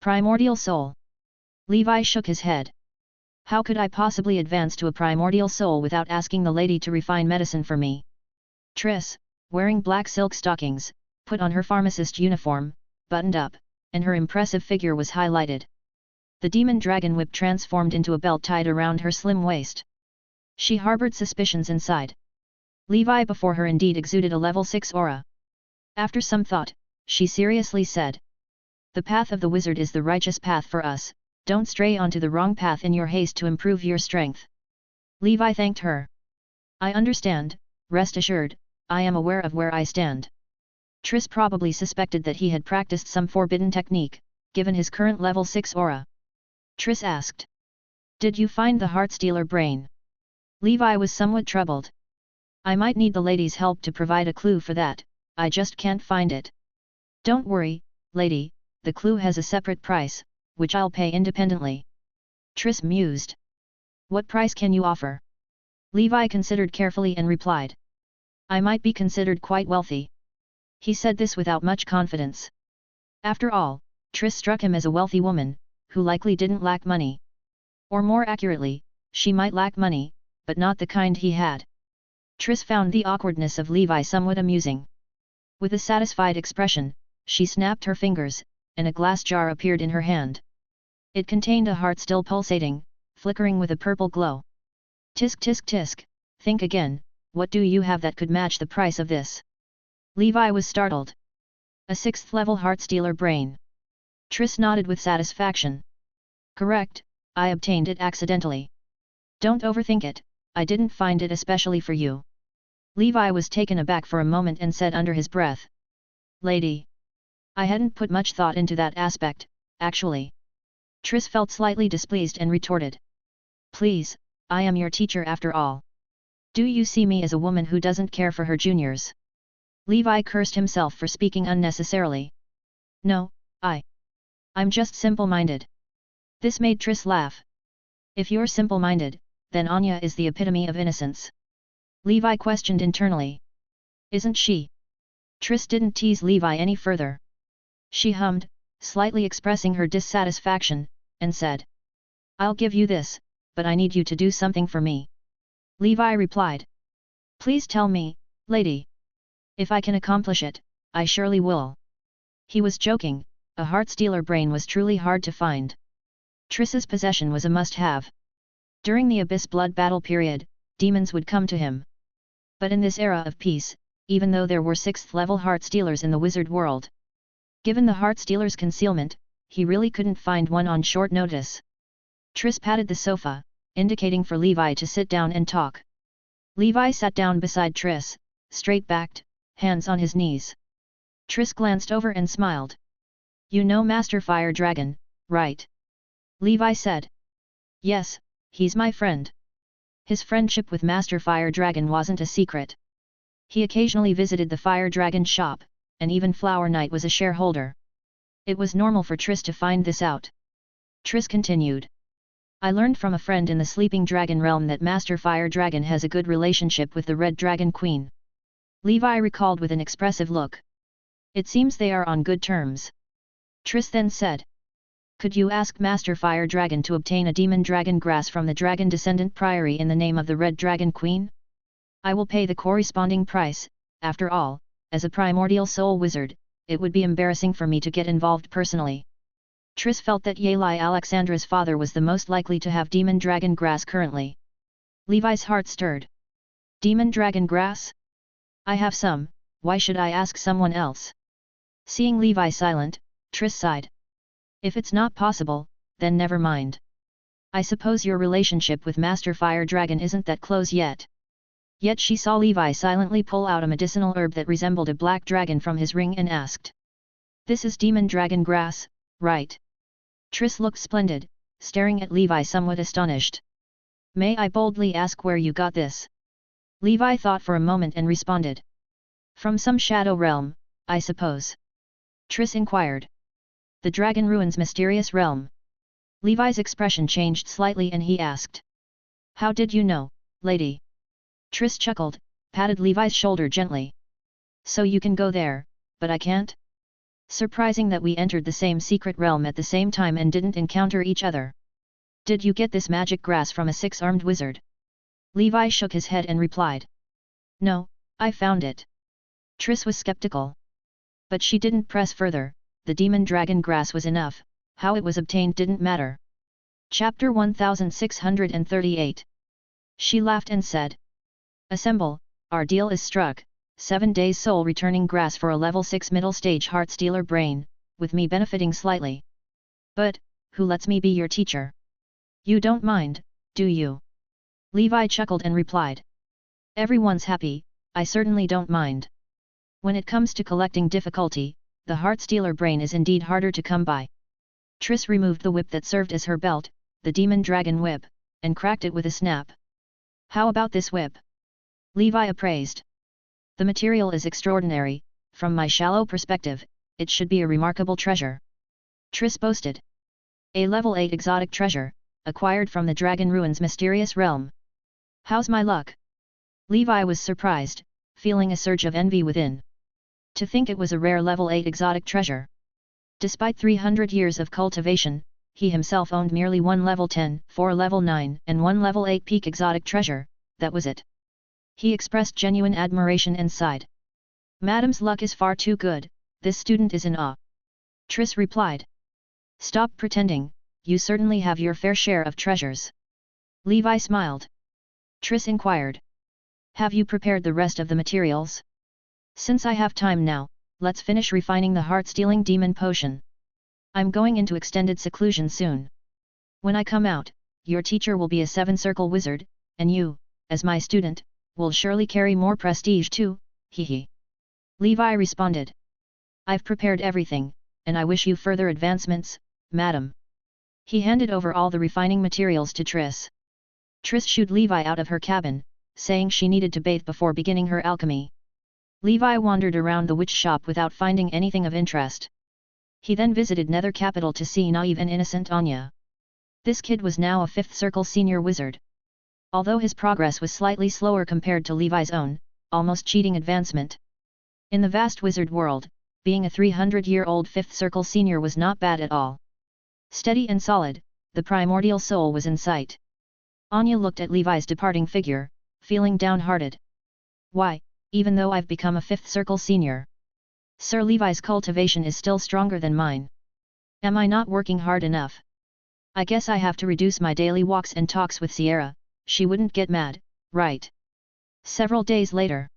Primordial soul. Levi shook his head. How could I possibly advance to a primordial soul without asking the lady to refine medicine for me? Triss, wearing black silk stockings, put on her pharmacist uniform, buttoned up, and her impressive figure was highlighted. The demon dragon whip transformed into a belt tied around her slim waist. She harbored suspicions inside. Levi before her indeed exuded a level 6 aura. After some thought, she seriously said. The path of the wizard is the righteous path for us, don't stray onto the wrong path in your haste to improve your strength. Levi thanked her. I understand, rest assured, I am aware of where I stand. Triss probably suspected that he had practiced some forbidden technique, given his current level 6 aura. Triss asked. Did you find the Heartstealer brain? Levi was somewhat troubled. I might need the lady's help to provide a clue for that, I just can't find it. Don't worry, lady, the clue has a separate price, which I'll pay independently. Triss mused. What price can you offer? Levi considered carefully and replied. I might be considered quite wealthy. He said this without much confidence. After all, Triss struck him as a wealthy woman, who likely didn't lack money. Or more accurately, she might lack money, but not the kind he had. Triss found the awkwardness of Levi somewhat amusing. With a satisfied expression, she snapped her fingers, and a glass jar appeared in her hand. It contained a heart still pulsating, flickering with a purple glow. Tisk tisk tisk, think again, what do you have that could match the price of this? Levi was startled. A 6th level Heartstealer brain. Triss nodded with satisfaction. Correct, I obtained it accidentally. Don't overthink it, I didn't find it especially for you. Levi was taken aback for a moment and said under his breath. Lady. I hadn't put much thought into that aspect, actually. Triss felt slightly displeased and retorted. Please, I am your teacher after all. Do you see me as a woman who doesn't care for her juniors? Levi cursed himself for speaking unnecessarily. No, I'm just simple-minded. This made Triss laugh. If you're simple-minded, then Anya is the epitome of innocence. Levi questioned internally. Isn't she? Triss didn't tease Levi any further. She hummed, slightly expressing her dissatisfaction, and said. I'll give you this, but I need you to do something for me. Levi replied. Please tell me, lady. If I can accomplish it, I surely will. He was joking, a Heartstealer brain was truly hard to find. Triss's possession was a must-have. During the Abyss Blood battle period, demons would come to him. But in this era of peace, even though there were 6th-level heart stealers in the wizard world, given the heart stealer's concealment, he really couldn't find one on short notice. Triss patted the sofa, indicating for Levi to sit down and talk. Levi sat down beside Triss, straight-backed, hands on his knees. Triss glanced over and smiled. "You know Master Fire Dragon, right?" Levi said. "Yes, he's my friend." His friendship with Master Fire Dragon wasn't a secret. He occasionally visited the Fire Dragon shop, and even Flower Knight was a shareholder. It was normal for Triss to find this out. Triss continued. "I learned from a friend in the Sleeping Dragon realm that Master Fire Dragon has a good relationship with the Red Dragon Queen." Levi recalled with an expressive look. "It seems they are on good terms." Triss then said. "Could you ask Master Fire Dragon to obtain a demon dragon grass from the Dragon Descendant Priory in the name of the Red Dragon Queen? I will pay the corresponding price. After all, as a primordial soul wizard, it would be embarrassing for me to get involved personally." Triss felt that Yali Alexandra's father was the most likely to have demon dragon grass currently. Levi's heart stirred. "Demon dragon grass? I have some, why should I ask someone else?" Seeing Levi silent, Triss sighed. "If it's not possible, then never mind. I suppose your relationship with Master Fire Dragon isn't that close yet." Yet she saw Levi silently pull out a medicinal herb that resembled a black dragon from his ring and asked. "This is demon dragon grass, right?" Triss looked splendid, staring at Levi somewhat astonished. "May I boldly ask where you got this?" Levi thought for a moment and responded. "From some shadow realm, I suppose?" Triss inquired. "The Dragon Ruins mysterious realm." Levi's expression changed slightly and he asked. "How did you know, lady?" Triss chuckled, patted Levi's shoulder gently. "So you can go there, but I can't? Surprising that we entered the same secret realm at the same time and didn't encounter each other. Did you get this magic grass from a 6-armed wizard?" Levi shook his head and replied. "No, I found it." Triss was skeptical. But she didn't press further, the demon dragon grass was enough, how it was obtained didn't matter. Chapter 1638. She laughed and said. "Assemble, our deal is struck, 7 days soul returning grass for a level 6 middle stage heart stealer brain, with me benefiting slightly. But, who lets me be your teacher? You don't mind, do you?" Levi chuckled and replied. "Everyone's happy, I certainly don't mind. When it comes to collecting difficulty, the heart stealer brain is indeed harder to come by." Triss removed the whip that served as her belt, the demon dragon whip, and cracked it with a snap. "How about this whip?" Levi appraised. "The material is extraordinary, from my shallow perspective, it should be a remarkable treasure." Triss boasted. "A level 8 exotic treasure, acquired from the Dragon Ruins mysterious realm. How's my luck?" Levi was surprised, feeling a surge of envy within. To think it was a rare level 8 exotic treasure. Despite 300 years of cultivation, he himself owned merely one level 10, 4 level 9 and one level 8 peak exotic treasure, that was it. He expressed genuine admiration and sighed. "Madam's luck is far too good, this student is in awe." Triss replied. "Stop pretending, you certainly have your fair share of treasures." Levi smiled. Triss inquired. "Have you prepared the rest of the materials? Since I have time now, let's finish refining the heart-stealing demon potion. I'm going into extended seclusion soon. When I come out, your teacher will be a 7-circle wizard, and you, as my student, will surely carry more prestige too, hee. Levi responded. "I've prepared everything, and I wish you further advancements, madam." He handed over all the refining materials to Triss. Triss shooed Levi out of her cabin, saying she needed to bathe before beginning her alchemy. Levi wandered around the witch shop without finding anything of interest. He then visited Nether Capital to see naive and innocent Anya. This kid was now a 5th circle senior wizard. Although his progress was slightly slower compared to Levi's own, almost cheating advancement. In the vast wizard world, being a 300-year-old 5th circle senior was not bad at all. Steady and solid, the primordial soul was in sight. Anya looked at Levi's departing figure, feeling downhearted. "Why, even though I've become a 5th circle senior, Sir Levi's cultivation is still stronger than mine. Am I not working hard enough?" I guess I have to reduce my daily walks and talks with Sierra, she wouldn't get mad, right? Several days later,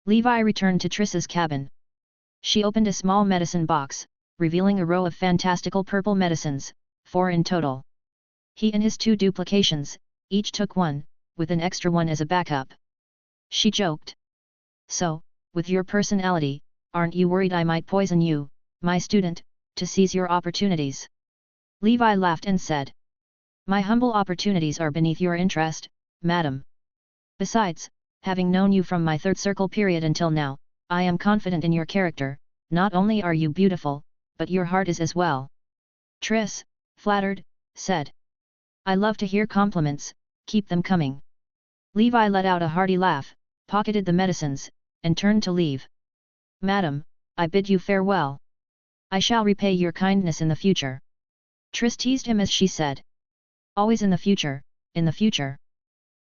Levi returned to Triss's cabin. She opened a small medicine box, revealing a row of fantastical purple medicines, 4 in total. He and his 2 duplications, each took one, with an extra one as a backup. She joked. So, with your personality, aren't you worried I might poison you, my student, to seize your opportunities? Levi laughed and said. My humble opportunities are beneath your interest, madam. Besides, having known you from my 3rd circle period until now, I am confident in your character. Not only are you beautiful, but your heart is as well. Triss, flattered, said. I love to hear compliments, keep them coming. Levi let out a hearty laugh, pocketed the medicines, and turned to leave. Madam, I bid you farewell. I shall repay your kindness in the future. Triss teased him as she said. Always in the future, in the future.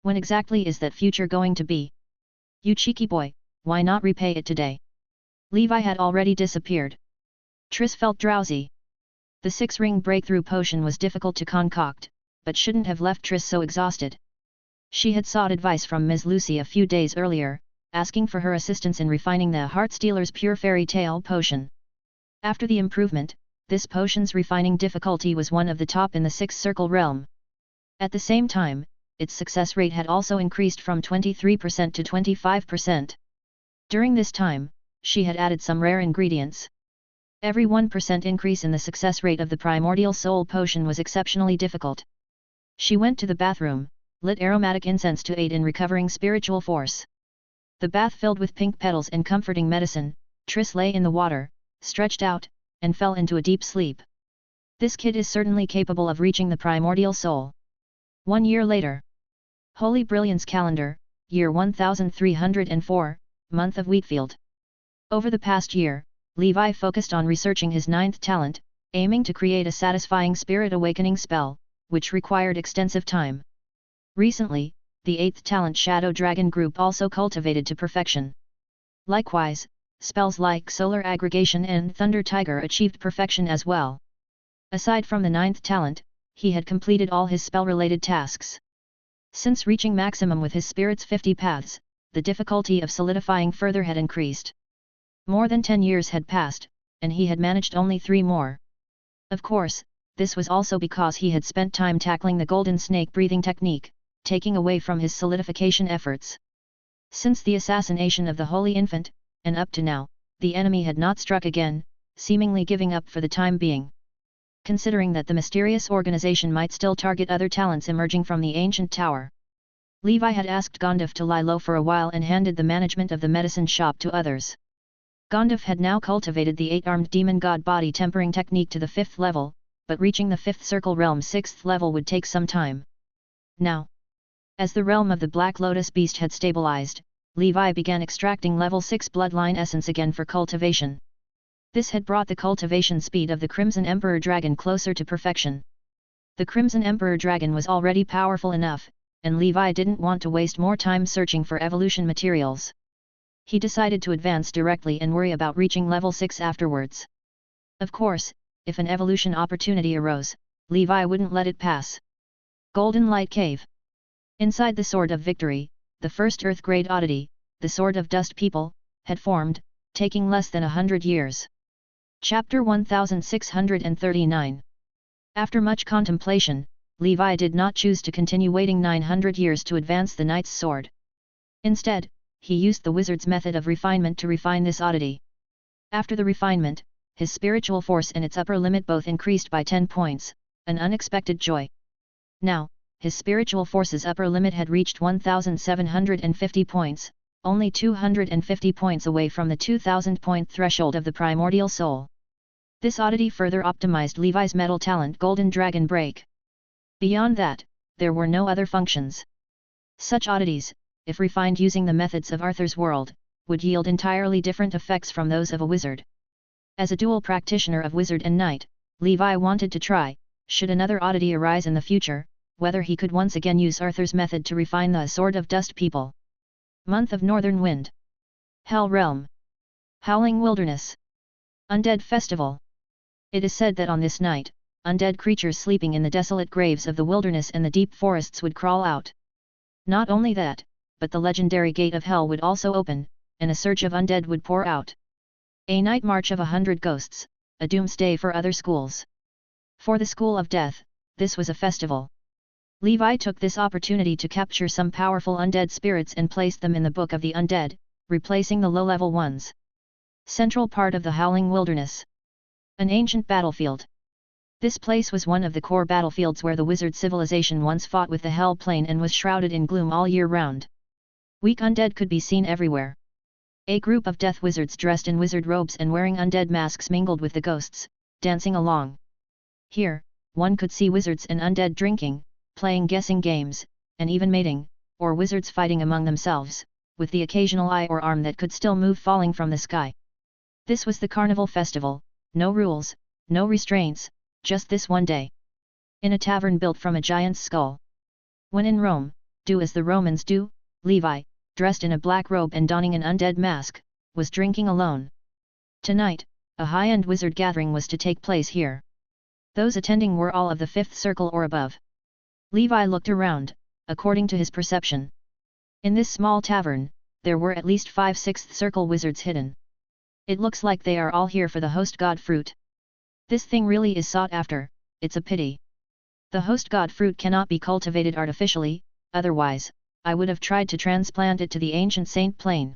When exactly is that future going to be? You cheeky boy, why not repay it today? Levi had already disappeared. Triss felt drowsy. The 6-ring breakthrough potion was difficult to concoct, but shouldn't have left Triss so exhausted. She had sought advice from Ms. Lucy a few days earlier, asking for her assistance in refining the Heartstealer's Pure Fairy Tale potion. After the improvement, this potion's refining difficulty was one of the top in the 6th circle realm. At the same time, its success rate had also increased from 23% to 25%. During this time, she had added some rare ingredients. Every 1% increase in the success rate of the Primordial Soul potion was exceptionally difficult. She went to the bathroom, lit aromatic incense to aid in recovering spiritual force. The bath filled with pink petals and comforting medicine, Triss lay in the water, stretched out, and fell into a deep sleep. This kid is certainly capable of reaching the Primordial Soul. 1 year later. Holy Brilliance Calendar, year 1304, month of Wheatfield. Over the past year, Levi focused on researching his 9th talent, aiming to create a satisfying spirit awakening spell, which required extensive time. Recently, the 8th talent Shadow Dragon group also cultivated to perfection. Likewise, spells like Solar Aggregation and Thunder Tiger achieved perfection as well. Aside from the 9th talent, he had completed all his spell-related tasks. Since reaching maximum with his spirit's 50 paths, the difficulty of solidifying further had increased. More than 10 years had passed, and he had managed only 3 more. Of course, this was also because he had spent time tackling the golden snake breathing technique, taking away from his solidification efforts. Since the assassination of the Holy Infant, and up to now, the enemy had not struck again, seemingly giving up for the time being. Considering that the mysterious organization might still target other talents emerging from the ancient tower, Levi had asked Gondif to lie low for a while and handed the management of the medicine shop to others. Gondif had now cultivated the 8-armed demon god body tempering technique to the 5th level, but reaching the 5th circle realm 6th level would take some time. Now, as the realm of the Black Lotus beast had stabilized, Levi began extracting level 6 bloodline essence again for cultivation. This had brought the cultivation speed of the Crimson Emperor Dragon closer to perfection. The Crimson Emperor Dragon was already powerful enough, and Levi didn't want to waste more time searching for evolution materials. He decided to advance directly and worry about reaching level 6 afterwards. Of course, if an evolution opportunity arose, Levi wouldn't let it pass. Golden Light Cave. Inside the Sword of Victory, the first Earth-grade oddity, the Sword of Dust People, had formed, taking less than 100 years. Chapter 1639. After much contemplation, Levi did not choose to continue waiting 900 years to advance the Knight's Sword. Instead, he used the wizard's method of refinement to refine this oddity. After the refinement, his spiritual force and its upper limit both increased by 10 points, an unexpected joy. Now, his spiritual force's upper limit had reached 1,750 points, only 250 points away from the 2,000-point threshold of the primordial soul. This oddity further optimized Levi's metal talent Golden Dragon Break. Beyond that, there were no other functions. Such oddities, if refined using the methods of Arthur's world, would yield entirely different effects from those of a wizard. As a dual practitioner of wizard and knight, Levi wanted to try, should another oddity arise in the future, whether he could once again use Arthur's method to refine the Sword of Dust People. Month of Northern Wind. Hell Realm. Howling Wilderness. Undead Festival. It is said that on this night, undead creatures sleeping in the desolate graves of the wilderness and the deep forests would crawl out. Not only that, but the legendary gate of hell would also open, and a surge of undead would pour out. A night march of 100 ghosts, a doomsday for other schools. For the School of Death, this was a festival. Levi took this opportunity to capture some powerful undead spirits and placed them in the Book of the Undead, replacing the low-level ones. Central part of the Howling Wilderness. An ancient battlefield. This place was one of the core battlefields where the wizard civilization once fought with the Hell Plane and was shrouded in gloom all year round. Weak undead could be seen everywhere. A group of death wizards dressed in wizard robes and wearing undead masks mingled with the ghosts, dancing along. Here, one could see wizards and undead drinking, playing guessing games, and even mating, or wizards fighting among themselves, with the occasional eye or arm that could still move falling from the sky. This was the Carnival Festival, no rules, no restraints, just this one day. In a tavern built from a giant's skull. When in Rome, do as the Romans do, Levi, dressed in a black robe and donning an undead mask, was drinking alone. Tonight, a high-end wizard gathering was to take place here. Those attending were all of the 5th circle or above. Levi looked around, according to his perception. In this small tavern, there were at least 5 6th circle wizards hidden. It looks like they are all here for the host god fruit. This thing really is sought after, it's a pity. The host god fruit cannot be cultivated artificially, otherwise, I would have tried to transplant it to the ancient Saint Plain.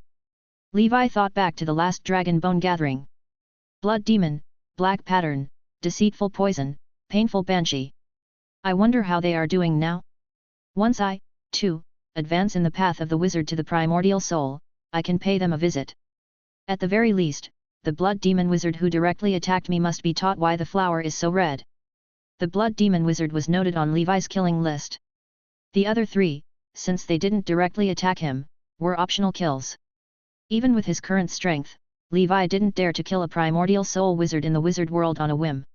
Levi thought back to the last dragon bone gathering. Blood demon, black pattern, deceitful poison, painful banshee. I wonder how they are doing now? Once I, too, advance in the path of the wizard to the primordial soul, I can pay them a visit. At the very least, the blood demon wizard who directly attacked me must be taught why the flower is so red. The blood demon wizard was noted on Levi's killing list. The other 3, since they didn't directly attack him, were optional kills. Even with his current strength, Levi didn't dare to kill a primordial soul wizard in the wizard world on a whim.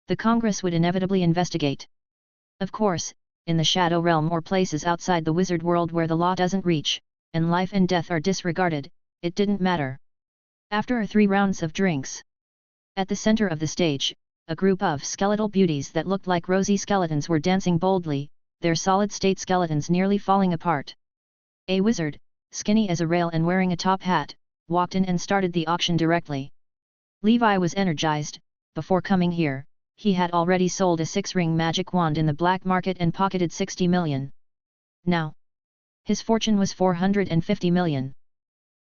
The Congress would inevitably investigate. Of course, in the Shadow Realm or places outside the wizard world where the law doesn't reach, and life and death are disregarded, it didn't matter. After 3 rounds of drinks. At the center of the stage, a group of skeletal beauties that looked like rosy skeletons were dancing boldly, their solid-state skeletons nearly falling apart. A wizard, skinny as a rail and wearing a top hat, walked in and started the auction directly. Levi was energized. Before coming here, he had already sold a 6-ring magic wand in the black market and pocketed 60 million. Now, his fortune was 450 million.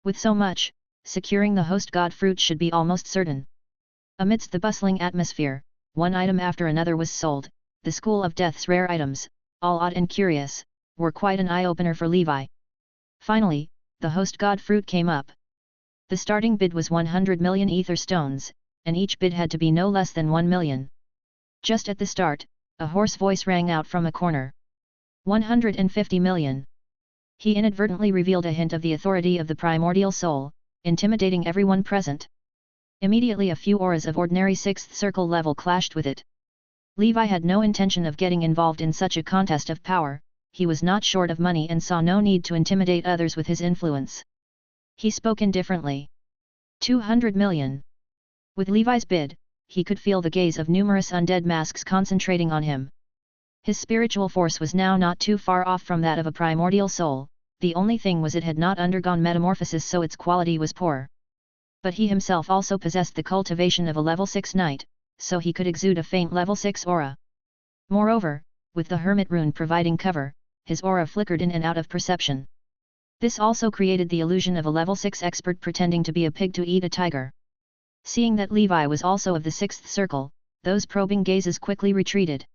With so much, securing the host god fruit should be almost certain. Amidst the bustling atmosphere, one item after another was sold. The School of Death's rare items, all odd and curious, were quite an eye-opener for Levi. Finally, the host god fruit came up. The starting bid was 100 million ether stones, and each bid had to be no less than 1 million. Just at the start, a hoarse voice rang out from a corner. 150 million. He inadvertently revealed a hint of the authority of the primordial soul, intimidating everyone present. Immediately a few auras of ordinary 6th circle level clashed with it. Levi had no intention of getting involved in such a contest of power, he was not short of money and saw no need to intimidate others with his influence. He spoke indifferently. 200 million. With Levi's bid, he could feel the gaze of numerous undead masks concentrating on him. His spiritual force was now not too far off from that of a primordial soul, the only thing was it had not undergone metamorphosis, so its quality was poor. But he himself also possessed the cultivation of a level 6 knight, so he could exude a faint level 6 aura. Moreover, with the hermit rune providing cover, his aura flickered in and out of perception. This also created the illusion of a level 6 expert pretending to be a pig to eat a tiger. Seeing that Levi was also of the 6th circle, those probing gazes quickly retreated.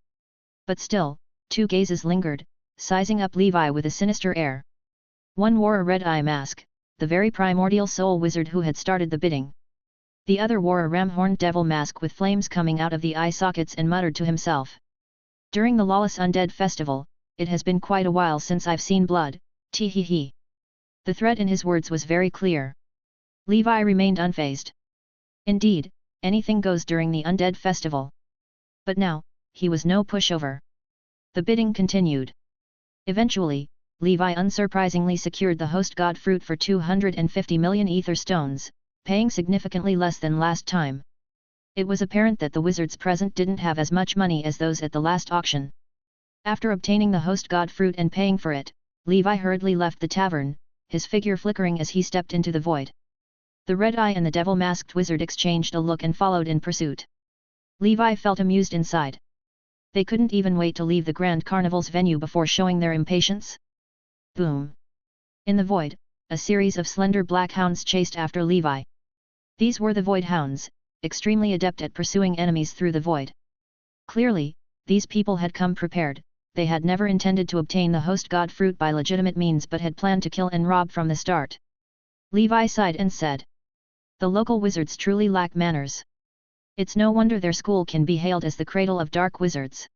But still, 2 gazes lingered, sizing up Levi with a sinister air. One wore a red-eye mask, the very primordial soul wizard who had started the bidding. The other wore a ram-horned devil mask with flames coming out of the eye sockets and muttered to himself. During the lawless undead festival, it has been quite a while since I've seen blood, tee-hee-hee. The threat in his words was very clear. Levi remained unfazed. Indeed, anything goes during the undead festival. But now, he was no pushover. The bidding continued. Eventually, Levi unsurprisingly secured the host god fruit for 250 million ether stones, paying significantly less than last time. It was apparent that the wizards present didn't have as much money as those at the last auction. After obtaining the host god fruit and paying for it, Levi hurriedly left the tavern, his figure flickering as he stepped into the void. The Red Eye and the devil-masked wizard exchanged a look and followed in pursuit. Levi felt amused inside. They couldn't even wait to leave the Grand Carnival's venue before showing their impatience. Boom! In the void, a series of slender black hounds chased after Levi. These were the Void Hounds, extremely adept at pursuing enemies through the void. Clearly, these people had come prepared. They had never intended to obtain the host god fruit by legitimate means but had planned to kill and rob from the start. Levi sighed and said, "The local wizards truly lack manners. It's no wonder their school can be hailed as the cradle of dark wizards."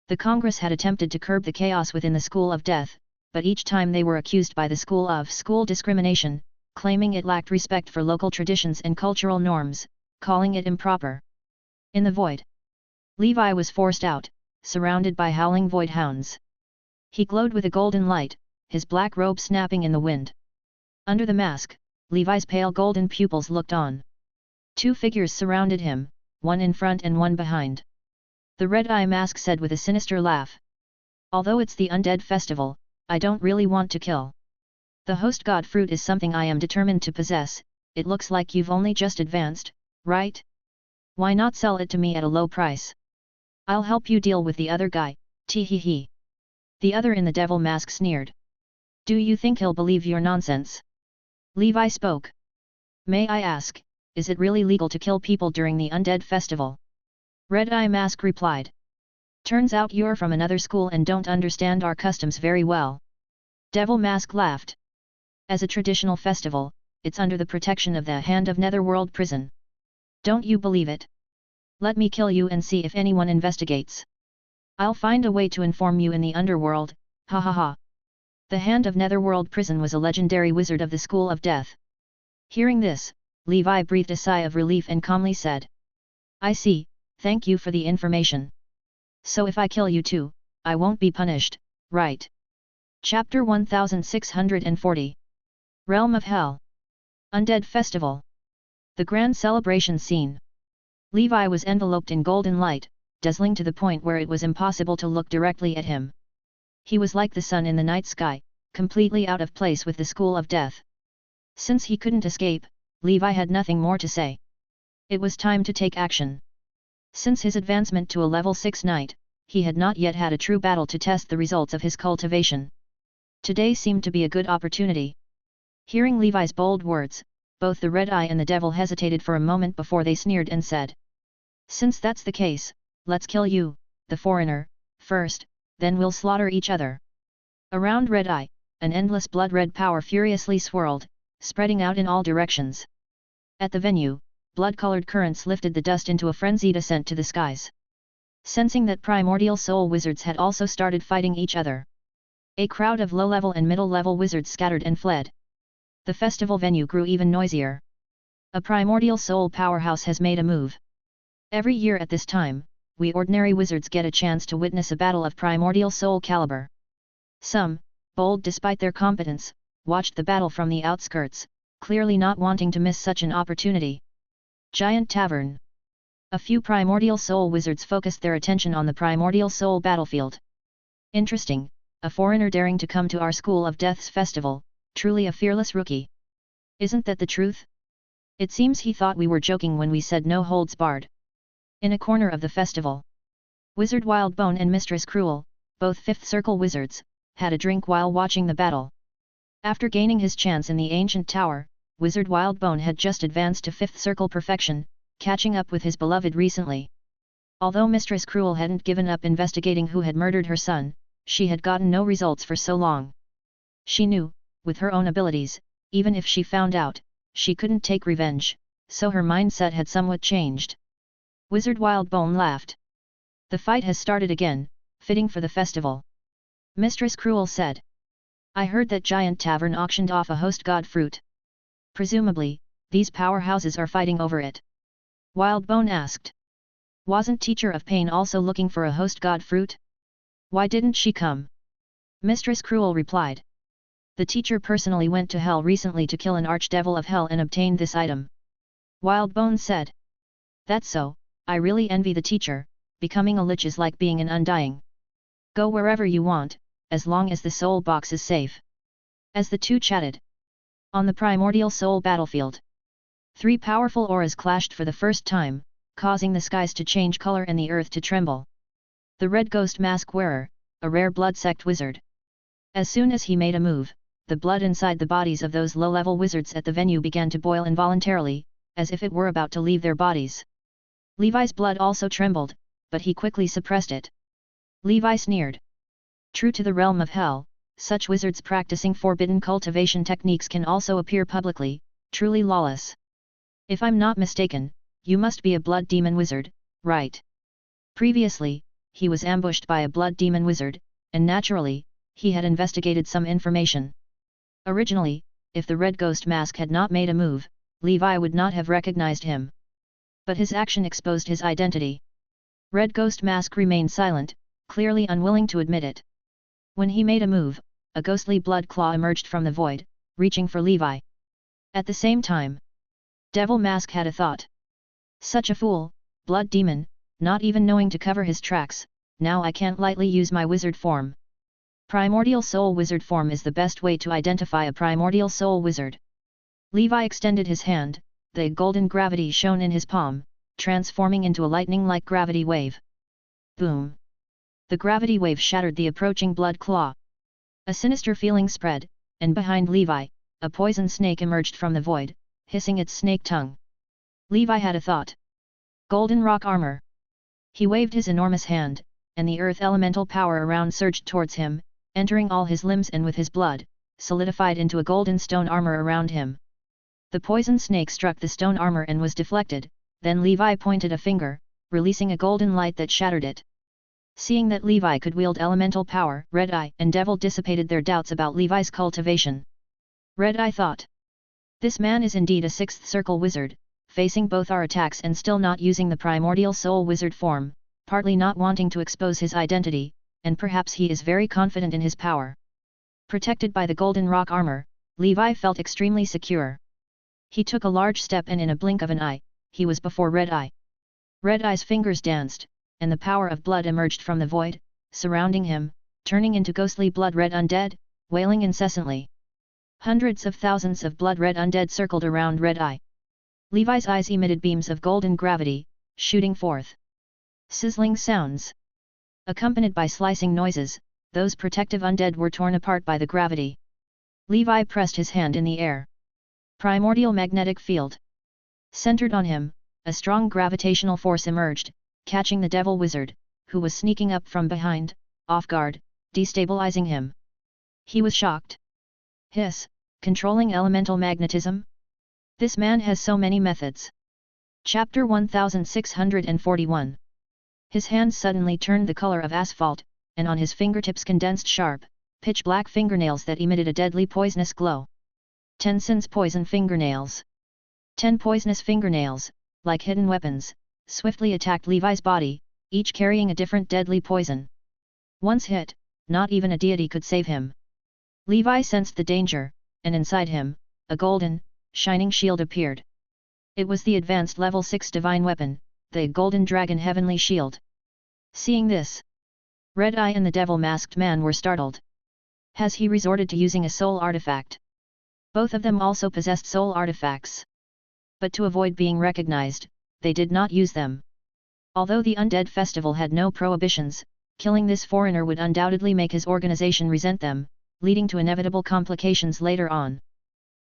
The Congress had attempted to curb the chaos within the School of Death, but each time they were accused by the school of school discrimination, claiming it lacked respect for local traditions and cultural norms, calling it improper. In the void, Levi was forced out, surrounded by howling void hounds. He glowed with a golden light, his black robe snapping in the wind. Under the mask, Levi's pale golden pupils looked on. Two figures surrounded him, one in front and one behind. The Red Eye mask said with a sinister laugh, "Although it's the undead festival, I don't really want to kill. The host god fruit is something I am determined to possess. It looks like you've only just advanced, right? Why not sell it to me at a low price? I'll help you deal with the other guy, tee-hee-hee." The other in the devil mask sneered. "Do you think he'll believe your nonsense?" Levi spoke. "May I ask, is it really legal to kill people during the undead festival?" Red Eye mask replied. "Turns out you're from another school and don't understand our customs very well." Devil mask laughed. "As a traditional festival, it's under the protection of the Hand of Netherworld prison. Don't you believe it? Let me kill you and see if anyone investigates. I'll find a way to inform you in the underworld, ha ha ha." The Hand of Netherworld prison was a legendary wizard of the School of Death. Hearing this, Levi breathed a sigh of relief and calmly said, "I see, thank you for the information. So if I kill you too, I won't be punished, right?" Chapter 1640. Realm of Hell. Undead Festival. The grand celebration scene. Levi was enveloped in golden light, dazzling to the point where it was impossible to look directly at him. He was like the sun in the night sky, completely out of place with the School of Death. Since he couldn't escape, Levi had nothing more to say. It was time to take action. Since his advancement to a level 6 knight, he had not yet had a true battle to test the results of his cultivation. Today seemed to be a good opportunity. Hearing Levi's bold words, both the Red Eye and the Devil hesitated for a moment before they sneered and said, "Since that's the case, let's kill you, the foreigner, first, then we'll slaughter each other." Around Red Eye, an endless blood-red power furiously swirled, spreading out in all directions. At the venue, blood-colored currents lifted the dust into a frenzied ascent to the skies. Sensing that primordial soul wizards had also started fighting each other, a crowd of low-level and middle-level wizards scattered and fled. The festival venue grew even noisier. A primordial soul powerhouse has made a move. Every year at this time, we ordinary wizards get a chance to witness a battle of primordial soul caliber. Some, bold despite their competence, watched the battle from the outskirts, clearly not wanting to miss such an opportunity. Giant Tavern. A few primordial soul wizards focused their attention on the primordial soul battlefield. "Interesting, a foreigner daring to come to our School of Death's festival, truly a fearless rookie. Isn't that the truth? It seems he thought we were joking when we said no holds barred." In a corner of the festival, Wizard Wildbone and Mistress Cruel, both 5th Circle wizards, had a drink while watching the battle. After gaining his chance in the ancient tower, Wizard Wildbone had just advanced to 5th Circle perfection, catching up with his beloved recently. Although Mistress Cruel hadn't given up investigating who had murdered her son, she had gotten no results for so long. She knew, with her own abilities, even if she found out, she couldn't take revenge, so her mindset had somewhat changed. Wizard Wildbone laughed. "The fight has started again, fitting for the festival," Mistress Cruel said. "I heard that Giant Tavern auctioned off a host god fruit. Presumably, these powerhouses are fighting over it." Wildbone asked. "Wasn't Teacher of Pain also looking for a host god fruit? Why didn't she come?" Mistress Cruel replied. "The teacher personally went to Hell recently to kill an archdevil of Hell and obtained this item," Wildbone said. That's so, I really envy the teacher, becoming a lich is like being an undying. Go wherever you want, as long as the soul box is safe. As the two chatted. On the primordial soul battlefield. 3 powerful auras clashed for the first time, causing the skies to change color and the earth to tremble. The red ghost mask wearer, a rare blood sect wizard. As soon as he made a move, the blood inside the bodies of those low-level wizards at the venue began to boil involuntarily, as if it were about to leave their bodies. Levi's blood also trembled, but he quickly suppressed it. Levi sneered. True to the realm of hell, such wizards practicing forbidden cultivation techniques can also appear publicly, truly lawless. If I'm not mistaken, you must be a blood demon wizard, right? Previously, he was ambushed by a blood demon wizard, and naturally, he had investigated some information. Originally, if the red ghost mask had not made a move, Levi would not have recognized him. But his action exposed his identity. Red ghost mask remained silent, clearly unwilling to admit it. When he made a move, a ghostly blood claw emerged from the void, reaching for Levi. At the same time, Devil Mask had a thought. Such a fool, blood demon, not even knowing to cover his tracks, now I can't lightly use my wizard form. Primordial Soul Wizard form is the best way to identify a Primordial Soul Wizard. Levi extended his hand, the golden gravity shone in his palm, transforming into a lightning-like gravity wave. Boom! The gravity wave shattered the approaching blood claw. A sinister feeling spread, and behind Levi, a poison snake emerged from the void, hissing its snake tongue. Levi had a thought. Golden rock armor. He waved his enormous hand, and the earth elemental power around surged towards him, entering all his limbs and with his blood, solidified into a golden stone armor around him. The poison snake struck the stone armor and was deflected, then Levi pointed a finger, releasing a golden light that shattered it. Seeing that Levi could wield elemental power, Red Eye and Devil dissipated their doubts about Levi's cultivation. Red Eye thought. This man is indeed a 6th circle wizard, facing both our attacks and still not using the primordial soul wizard form, partly not wanting to expose his identity, and perhaps he is very confident in his power. Protected by the golden rock armor, Levi felt extremely secure. He took a large step and in a blink of an eye, he was before Red Eye. Red Eye's fingers danced, and the power of blood emerged from the void, surrounding him, turning into ghostly blood-red undead, wailing incessantly. Hundreds of thousands of blood-red undead circled around Red Eye. Levi's eyes emitted beams of golden gravity, shooting forth sizzling sounds. Accompanied by slicing noises, those protective undead were torn apart by the gravity. Levi pressed his hand in the air. Primordial magnetic field. Centered on him, a strong gravitational force emerged, catching the devil wizard, who was sneaking up from behind, off guard, destabilizing him. He was shocked. Hiss, controlling elemental magnetism? This man has so many methods. Chapter 1641. His hands suddenly turned the color of asphalt, and on his fingertips condensed sharp, pitch-black fingernails that emitted a deadly poisonous glow. 10 Sin's poison fingernails. 10 poisonous fingernails, like hidden weapons, swiftly attacked Levi's body, each carrying a different deadly poison. Once hit, not even a deity could save him. Levi sensed the danger, and inside him, a golden, shining shield appeared. It was the advanced level 6 divine weapon, the Golden Dragon Heavenly Shield. Seeing this, Red Eye and the devil-masked man were startled. Has he resorted to using a soul artifact? Both of them also possessed soul artifacts. But to avoid being recognized, they did not use them. Although the Undead Festival had no prohibitions, killing this foreigner would undoubtedly make his organization resent them, leading to inevitable complications later on.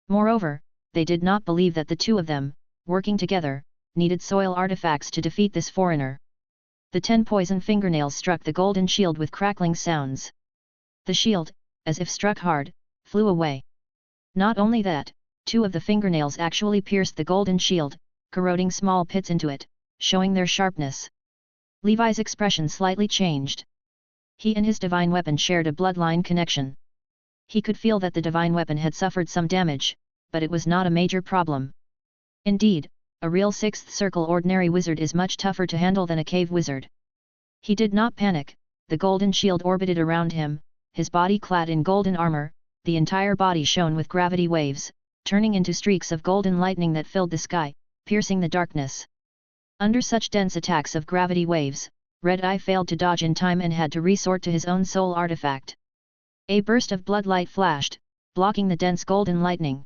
Moreover, they did not believe that the two of them, working together, needed soil artifacts to defeat this foreigner. The 10 poison fingernails struck the golden shield with crackling sounds. The shield, as if struck hard, flew away. Not only that, 2 of the fingernails actually pierced the golden shield, corroding small pits into it, showing their sharpness. Levi's expression slightly changed. He and his divine weapon shared a bloodline connection. He could feel that the divine weapon had suffered some damage, but it was not a major problem. Indeed, a real 6th circle ordinary wizard is much tougher to handle than a cave wizard. He did not panic, the golden shield orbited around him, his body clad in golden armor, the entire body shone with gravity waves, turning into streaks of golden lightning that filled the sky, piercing the darkness. Under such dense attacks of gravity waves, Red Eye failed to dodge in time and had to resort to his own soul artifact. A burst of blood light flashed, blocking the dense golden lightning.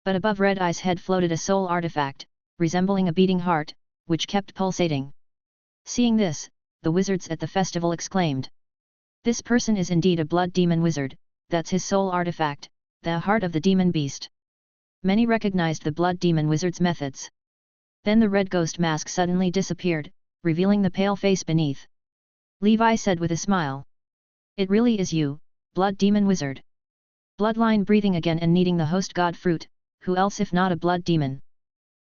But above Red Eye's head floated a soul artifact, resembling a beating heart, which kept pulsating. Seeing this, the wizards at the festival exclaimed. This person is indeed a blood demon wizard, that's his soul artifact, the heart of the demon beast. Many recognized the blood demon wizard's methods. Then the red ghost mask suddenly disappeared, revealing the pale face beneath. Levi said with a smile. It really is you, blood demon wizard. Bloodline breathing again and needing the host god fruit, who else if not a blood demon?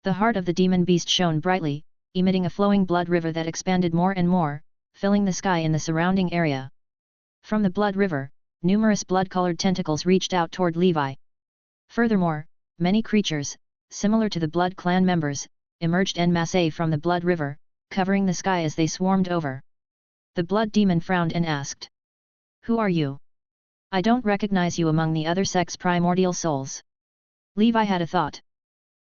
The heart of the demon beast shone brightly, emitting a flowing blood river that expanded more and more, filling the sky in the surrounding area. From the blood river, numerous blood-colored tentacles reached out toward Levi. Furthermore, many creatures, similar to the blood clan members, emerged en masse from the blood river, covering the sky as they swarmed over. The blood demon frowned and asked. Who are you? I don't recognize you among the other sect's primordial souls. Levi had a thought.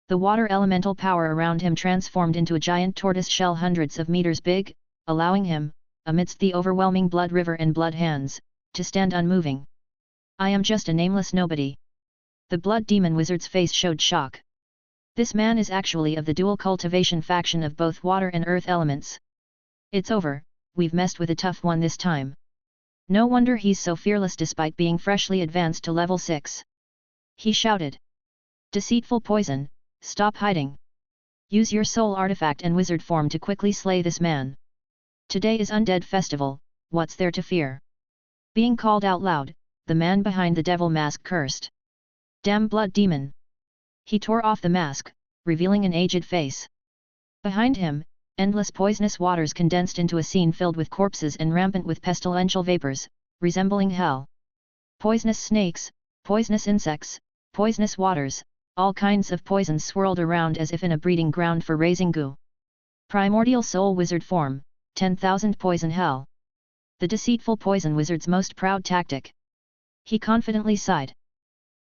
The water elemental power around him transformed into a giant tortoise shell hundreds of meters big, allowing him, amidst the overwhelming blood river and blood hands, to stand unmoving. I am just a nameless nobody. The blood demon wizard's face showed shock. This man is actually of the dual cultivation faction of both water and earth elements. It's over, we've messed with a tough one this time. No wonder he's so fearless despite being freshly advanced to level 6. He shouted. Deceitful poison, stop hiding. Use your soul artifact and wizard form to quickly slay this man. Today is Undead Festival, what's there to fear? Being called out loud, the man behind the devil mask cursed. Damn blood demon! He tore off the mask, revealing an aged face. Behind him, endless poisonous waters condensed into a scene filled with corpses and rampant with pestilential vapors, resembling hell. Poisonous snakes, poisonous insects, poisonous waters, all kinds of poisons swirled around as if in a breeding ground for raising goo. Primordial soul wizard form, 10,000 poison hell. The deceitful poison wizard's most proud tactic. He confidently sighed.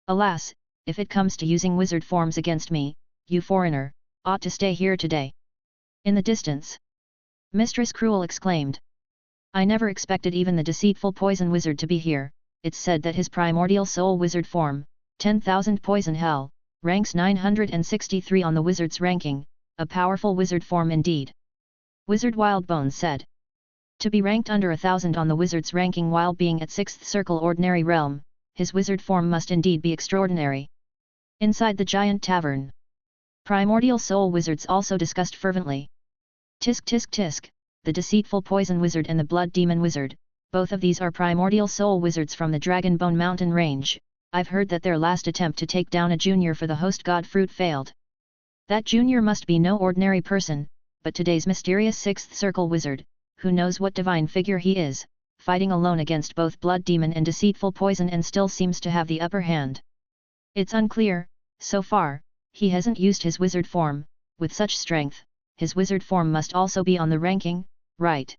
Alas, if it comes to using wizard forms against me, you foreigner, ought to stay here today. In the distance, Mistress Cruel exclaimed. I never expected even the deceitful poison wizard to be here. It's said that his primordial soul wizard form, 10,000 poison hell, ranks 963 on the wizard's ranking, a powerful wizard form indeed. Wizard Wildbones said. To be ranked under 1,000 on the wizard's ranking while being at 6th circle ordinary realm, his wizard form must indeed be extraordinary. Inside the giant tavern, primordial soul wizards also discussed fervently. Tisk tisk tisk, the deceitful poison wizard and the blood demon wizard, both of these are primordial soul wizards from the Dragonbone Mountain range. I've heard that their last attempt to take down a junior for the host god fruit failed. That junior must be no ordinary person, but today's mysterious 6th circle wizard, who knows what divine figure he is, fighting alone against both blood demon and deceitful poison and still seems to have the upper hand. It's unclear, so far, he hasn't used his wizard form. With such strength, his wizard form must also be on the ranking, right?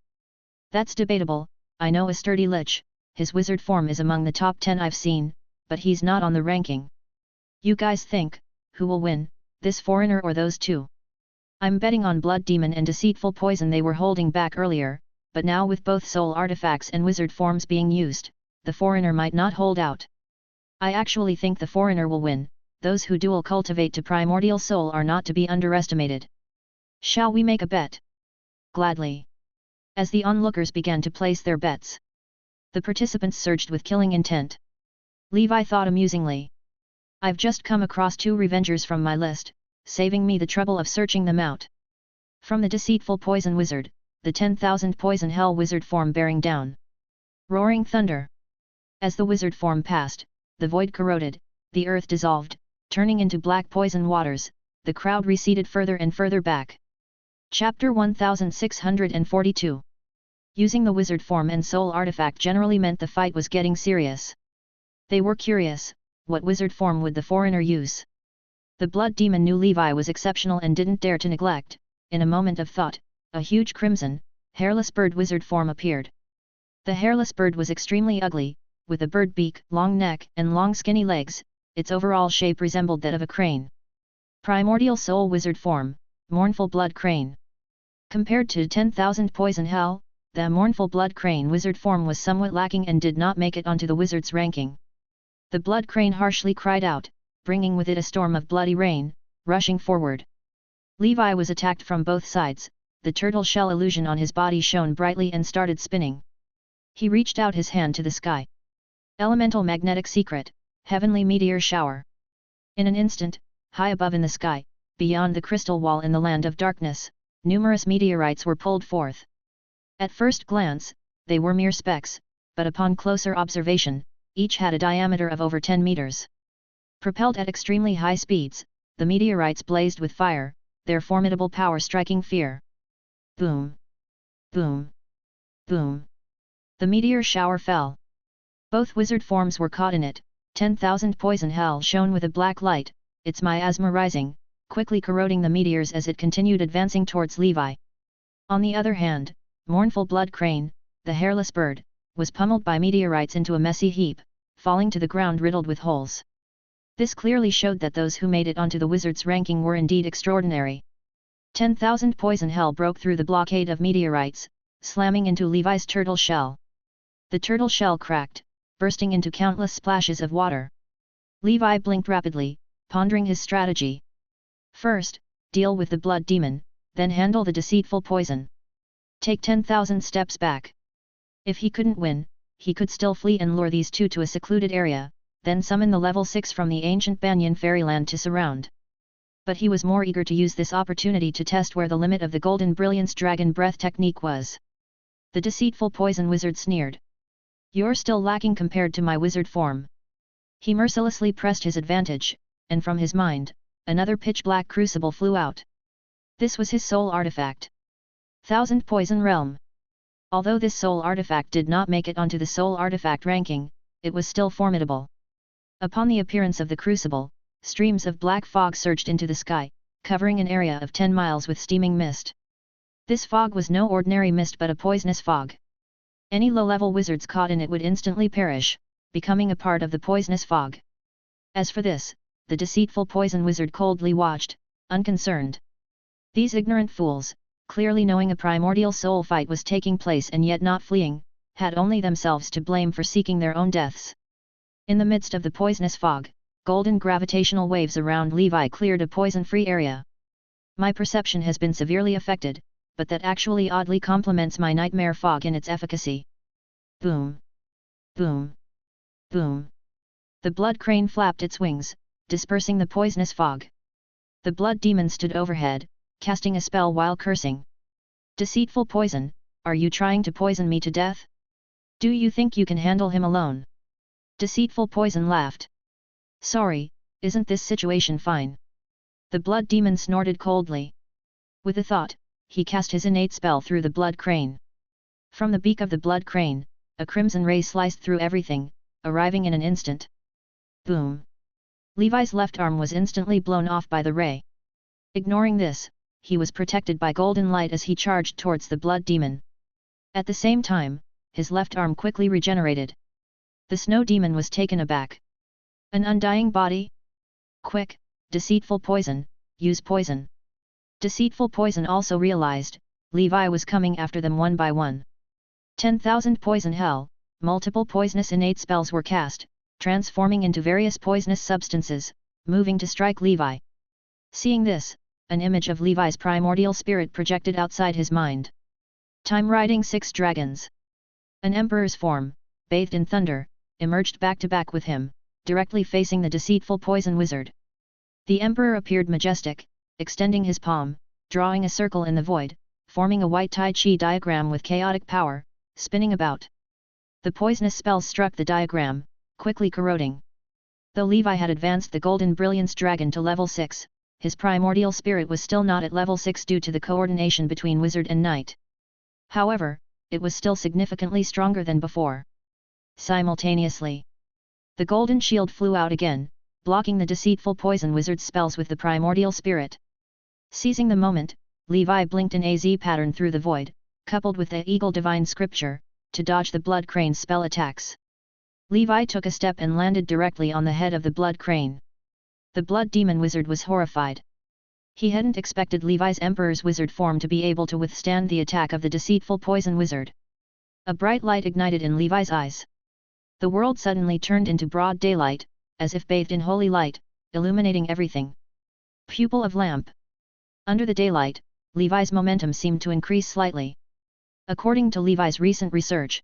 That's debatable. I know a sturdy lich, his wizard form is among the top 10 I've seen, but he's not on the ranking. You guys think, who will win, this foreigner or those two? I'm betting on blood demon and deceitful poison. They were holding back earlier, but now with both soul artifacts and wizard forms being used, the foreigner might not hold out. I actually think the foreigner will win. Those who dual cultivate to primordial soul are not to be underestimated. Shall we make a bet? Gladly. As the onlookers began to place their bets, the participants surged with killing intent. Levi thought amusingly. I've just come across 2 revengers from my list, saving me the trouble of searching them out. From the deceitful poison wizard, the 10,000 poison hell wizard form bearing down. Roaring thunder. As the wizard form passed, the void corroded, the earth dissolved, turning into black poison waters. The crowd receded further and further back. Chapter 1642. Using the wizard form and soul artifact generally meant the fight was getting serious. They were curious, what wizard form would the foreigner use? The blood demon knew Levi was exceptional and didn't dare to neglect. In a moment of thought, a huge crimson, hairless bird wizard form appeared. The hairless bird was extremely ugly, with a bird beak, long neck, and long skinny legs. Its overall shape resembled that of a crane. Primordial soul wizard form, mournful blood crane. Compared to 10,000 poison hell, the mournful blood crane wizard form was somewhat lacking and did not make it onto the wizard's ranking. The blood crane harshly cried out, bringing with it a storm of bloody rain, rushing forward. Levi was attacked from both sides, the turtle shell illusion on his body shone brightly and started spinning. He reached out his hand to the sky. Elemental magnetic secret, heavenly meteor shower. In an instant, high above in the sky, beyond the crystal wall in the land of darkness, numerous meteorites were pulled forth. At first glance, they were mere specks, but upon closer observation, each had a diameter of over 10 meters. Propelled at extremely high speeds, the meteorites blazed with fire, their formidable power striking fear. Boom! Boom! Boom! The meteor shower fell. Both wizard forms were caught in it. 10,000 poison hell shone with a black light, its miasma rising, quickly corroding the meteors as it continued advancing towards Levi. On the other hand, mournful blood crane, the hairless bird, was pummeled by meteorites into a messy heap, falling to the ground riddled with holes. This clearly showed that those who made it onto the wizard's ranking were indeed extraordinary. 10,000 poison hell broke through the blockade of meteorites, slamming into Levi's turtle shell. The turtle shell cracked, bursting into countless splashes of water. Levi blinked rapidly, pondering his strategy. First, deal with the blood demon, then handle the deceitful poison. Take 10,000 steps back. If he couldn't win, he could still flee and lure these two to a secluded area, then summon the level 6 from the ancient Banyan fairyland to surround. But he was more eager to use this opportunity to test where the limit of the Golden Brilliance Dragon Breath technique was. The deceitful poison wizard sneered. You're still lacking compared to my wizard form. He mercilessly pressed his advantage, and from his mind, another pitch-black crucible flew out. This was his soul artifact. 1000 Poison Realm. Although this soul artifact did not make it onto the soul artifact ranking, it was still formidable. Upon the appearance of the crucible, streams of black fog surged into the sky, covering an area of 10 miles with steaming mist. This fog was no ordinary mist but a poisonous fog. Any low-level wizards caught in it would instantly perish, becoming a part of the poisonous fog. As for this, the deceitful poison wizard coldly watched, unconcerned. These ignorant fools, clearly knowing a primordial soul fight was taking place and yet not fleeing, had only themselves to blame for seeking their own deaths. In the midst of the poisonous fog, golden gravitational waves around Levi cleared a poison-free area. My perception has been severely affected, but that actually oddly complements my nightmare fog in its efficacy. Boom! Boom! Boom! The blood crane flapped its wings, dispersing the poisonous fog. The blood demon stood overhead, casting a spell while cursing. Deceitful poison, are you trying to poison me to death? Do you think you can handle him alone? Deceitful poison laughed. Sorry, isn't this situation fine? The blood demon snorted coldly. With a thought, he cast his innate spell through the blood crane. From the beak of the blood crane, a crimson ray sliced through everything, arriving in an instant. Boom! Levi's left arm was instantly blown off by the ray. Ignoring this, he was protected by golden light as he charged towards the blood demon. At the same time, his left arm quickly regenerated. The snow demon was taken aback. An undying body? Quick, deceitful poison, use poison. Deceitful poison also realized, Levi was coming after them one by one. 10,000 poison hell, multiple poisonous innate spells were cast, transforming into various poisonous substances, moving to strike Levi. Seeing this, an image of Levi's primordial spirit projected outside his mind. Time riding 6 dragons. An emperor's form, bathed in thunder, emerged back to back with him, directly facing the deceitful poison wizard. The emperor appeared majestic, extending his palm, drawing a circle in the void, forming a white Tai Chi diagram with chaotic power, spinning about. The poisonous spells struck the diagram, quickly corroding. Though Levi had advanced the Golden Brilliance Dragon to level 6, his primordial spirit was still not at level 6 due to the coordination between wizard and knight. However, it was still significantly stronger than before. Simultaneously, the golden shield flew out again, blocking the deceitful poison wizard's spells with the primordial spirit. Seizing the moment, Levi blinked an AZ pattern through the void, coupled with the Eagle Divine Scripture, to dodge the blood crane's spell attacks. Levi took a step and landed directly on the head of the blood crane. The blood demon wizard was horrified. He hadn't expected Levi's Emperor's wizard form to be able to withstand the attack of the deceitful poison wizard. A bright light ignited in Levi's eyes. The world suddenly turned into broad daylight, as if bathed in holy light, illuminating everything. Pupil of lamp. Under the daylight, Levi's momentum seemed to increase slightly. According to Levi's recent research,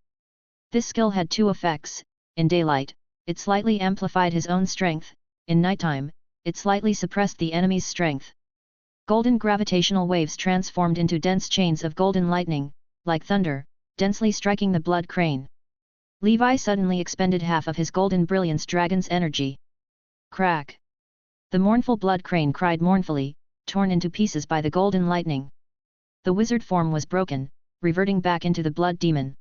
this skill had two effects. In daylight, it slightly amplified his own strength; in nighttime, it slightly suppressed the enemy's strength. Golden gravitational waves transformed into dense chains of golden lightning, like thunder, densely striking the blood crane. Levi suddenly expended half of his golden brilliance dragon's energy. Crack! The mournful blood crane cried mournfully, torn into pieces by the golden lightning. The wizard form was broken, reverting back into the blood demon.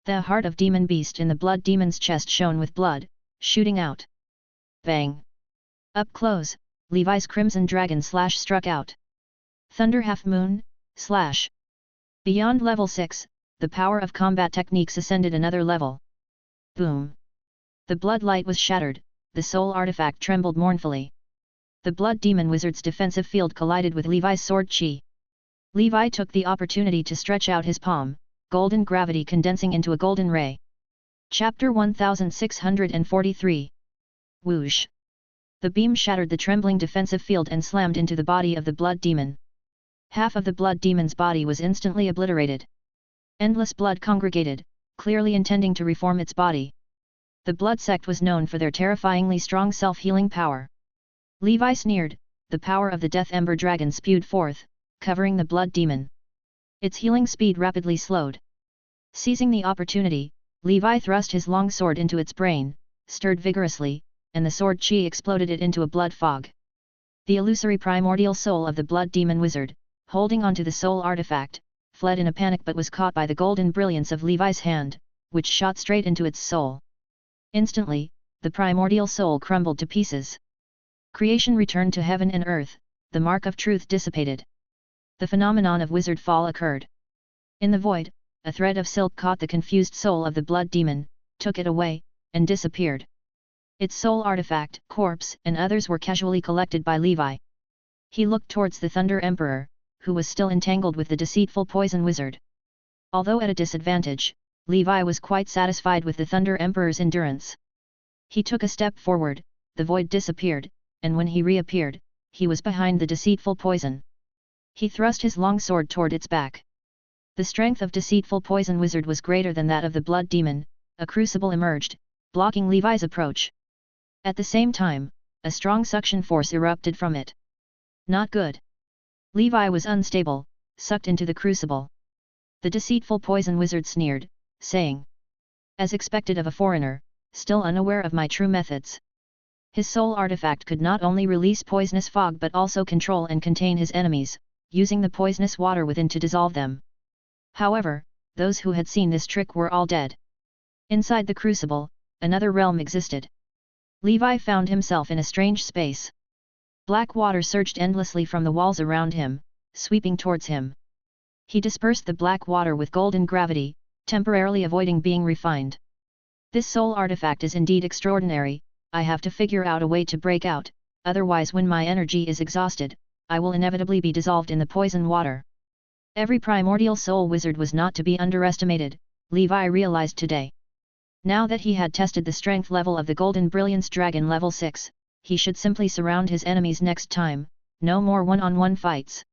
The heart of demon beast in the blood demon's chest shone with blood, shooting out. Bang! Up close, Levi's crimson dragon slash struck out. Thunder half moon, slash. Beyond level 6, the power of combat techniques ascended another level. Boom! The blood light was shattered, the soul artifact trembled mournfully. The blood demon wizard's defensive field collided with Levi's sword chi. Levi took the opportunity to stretch out his palm, golden gravity condensing into a golden ray. Chapter 1643. Whoosh! The beam shattered the trembling defensive field and slammed into the body of the blood demon. Half of the blood demon's body was instantly obliterated. Endless blood congregated, clearly intending to reform its body. The blood sect was known for their terrifyingly strong self-healing power. Levi sneered, the power of the Death Ember Dragon spewed forth, covering the blood demon. Its healing speed rapidly slowed. Seizing the opportunity, Levi thrust his long sword into its brain, stirred vigorously, and the sword chi exploded it into a blood fog. The illusory primordial soul of the blood demon wizard, holding onto the soul artifact, fled in a panic but was caught by the golden brilliance of Levi's hand, which shot straight into its soul. Instantly, the primordial soul crumbled to pieces. Creation returned to heaven and earth, the mark of truth dissipated. The phenomenon of wizard fall occurred. In the void, a thread of silk caught the confused soul of the blood demon, took it away, and disappeared. Its soul artifact, corpse, and others were casually collected by Levi. He looked towards the Thunder Emperor, who was still entangled with the deceitful poison wizard. Although at a disadvantage, Levi was quite satisfied with the Thunder Emperor's endurance. He took a step forward, the void disappeared, and when he reappeared, he was behind the deceitful poison. He thrust his long sword toward its back. The strength of deceitful poison wizard was greater than that of the blood demon. A crucible emerged, blocking Levi's approach. At the same time, a strong suction force erupted from it. Not good. Levi was unstable, sucked into the crucible. The deceitful poison wizard sneered, saying, "As expected of a foreigner, still unaware of my true methods." His soul artifact could not only release poisonous fog but also control and contain his enemies, using the poisonous water within to dissolve them. However, those who had seen this trick were all dead. Inside the crucible, another realm existed. Levi found himself in a strange space. Black water surged endlessly from the walls around him, sweeping towards him. He dispersed the black water with golden gravity, temporarily avoiding being refined. This soul artifact is indeed extraordinary. I have to figure out a way to break out, otherwise when my energy is exhausted, I will inevitably be dissolved in the poison water. Every primordial soul wizard was not to be underestimated, Levi realized today. Now that he had tested the strength level of the Golden Brilliance Dragon level 6, he should simply surround his enemies next time, no more one-on-one fights.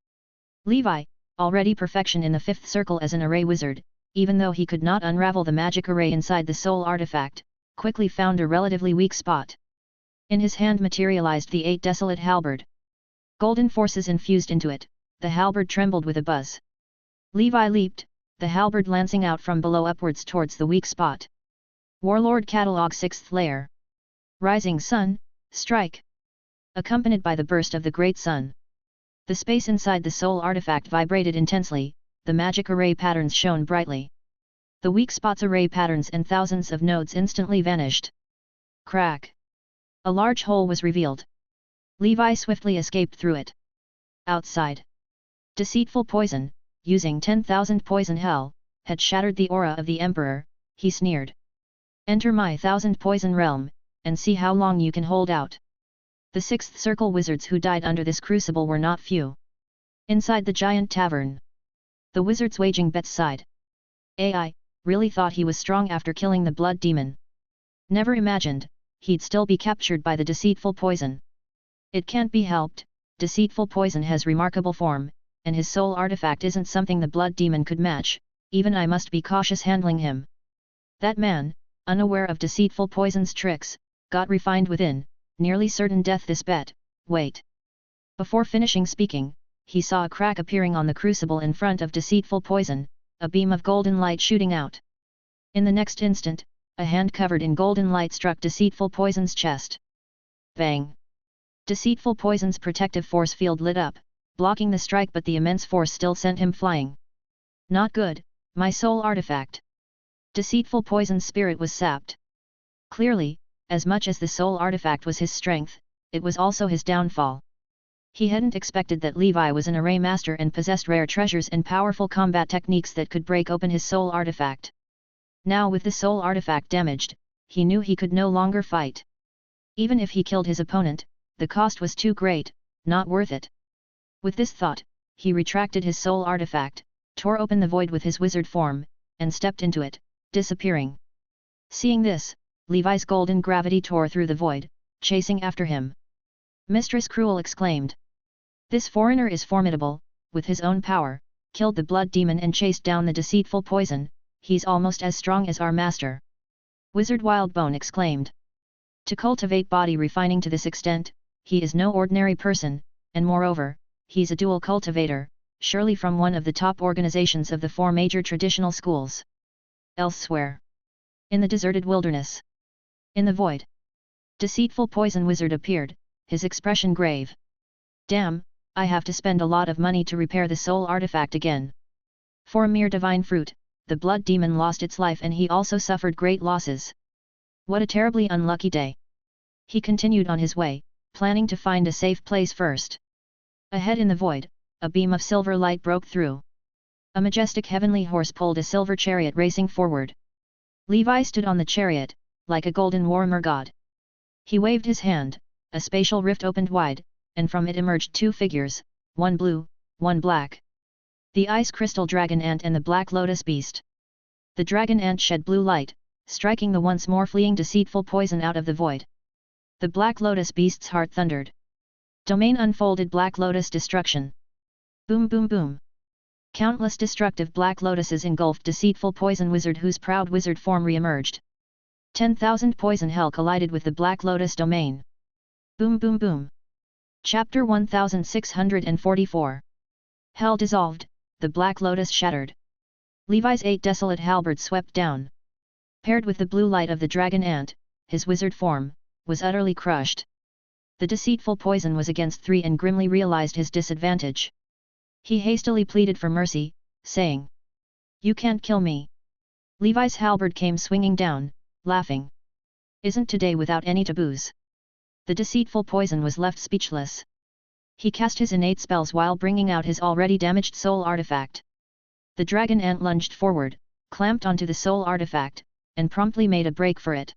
Levi, already perfection in the 5th circle as an array wizard, even though he could not unravel the magic array inside the soul artifact, quickly found a relatively weak spot. In his hand materialized the 8 desolate halberd. Golden forces infused into it, the halberd trembled with a buzz. Levi leaped, the halberd lancing out from below upwards towards the weak spot. Warlord Catalog 6th Layer. Rising Sun, strike! Accompanied by the burst of the Great Sun. The space inside the soul artifact vibrated intensely, the magic array patterns shone brightly. The weak spot's array patterns and thousands of nodes instantly vanished. Crack! A large hole was revealed. Levi swiftly escaped through it. Outside. Deceitful poison, using 10,000 poison hell, had shattered the aura of the Emperor. He sneered. "Enter my 1000 poison realm, and see how long you can hold out." The sixth circle wizards who died under this crucible were not few. Inside the giant tavern, the wizards waging bets sighed. I really thought he was strong after killing the blood demon. Never imagined he'd still be captured by the deceitful poison. It can't be helped, deceitful poison has remarkable form, and his soul artifact isn't something the blood demon could match, even I must be cautious handling him. That man, unaware of deceitful poison's tricks, got refined within, nearly certain death this bet, wait. Before finishing speaking, he saw a crack appearing on the crucible in front of deceitful poison, a beam of golden light shooting out. In the next instant, a hand covered in golden light struck deceitful poison's chest. Bang! Deceitful poison's protective force field lit up, blocking the strike, but the immense force still sent him flying. Not good, my soul artifact. Deceitful poison's spirit was sapped. Clearly, as much as the soul artifact was his strength, it was also his downfall. He hadn't expected that Levi was an array master and possessed rare treasures and powerful combat techniques that could break open his soul artifact. Now with the soul artifact damaged, he knew he could no longer fight. Even if he killed his opponent, the cost was too great, not worth it. With this thought, he retracted his soul artifact, tore open the void with his wizard form, and stepped into it, disappearing. Seeing this, Levi's golden gravity tore through the void, chasing after him. Mistress Cruel exclaimed. This foreigner is formidable, with his own power, killed the blood demon and chased down the deceitful poison, he's almost as strong as our master. Wizard Wildbone exclaimed. To cultivate body refining to this extent, he is no ordinary person, and moreover, he's a dual cultivator, surely from one of the top organizations of the 4 major traditional schools. Elsewhere. In the deserted wilderness. In the void. Deceitful poison wizard appeared, his expression grave. Damn, I have to spend a lot of money to repair the soul artifact again. For a mere divine fruit, the blood demon lost its life and he also suffered great losses. What a terribly unlucky day. He continued on his way, planning to find a safe place first. Ahead in the void, a beam of silver light broke through. A majestic heavenly horse pulled a silver chariot racing forward. Levi stood on the chariot, like a golden warrior god. He waved his hand, a spatial rift opened wide, and from it emerged 2 figures, one blue, one black. The ice crystal dragon ant and the black lotus beast. The dragon ant shed blue light, striking the once more fleeing deceitful poison out of the void. The black lotus beast's heart thundered. Domain unfolded black lotus destruction. Boom boom boom. Countless destructive black lotuses engulfed deceitful poison wizard whose proud wizard form re-emerged. 10,000 poison hell collided with the black lotus domain. Boom boom boom. Chapter 1644. Hell dissolved, the black lotus shattered. Levi's 8 desolate halberds swept down. Paired with the blue light of the dragon ant, his wizard form was utterly crushed. The deceitful poison was against 3 and grimly realized his disadvantage. He hastily pleaded for mercy, saying, "You can't kill me." Levi's halberd came swinging down, laughing. "Isn't today without any taboos?" The deceitful poison was left speechless. He cast his innate spells while bringing out his already damaged soul artifact. The dragon ant lunged forward, clamped onto the soul artifact, and promptly made a break for it.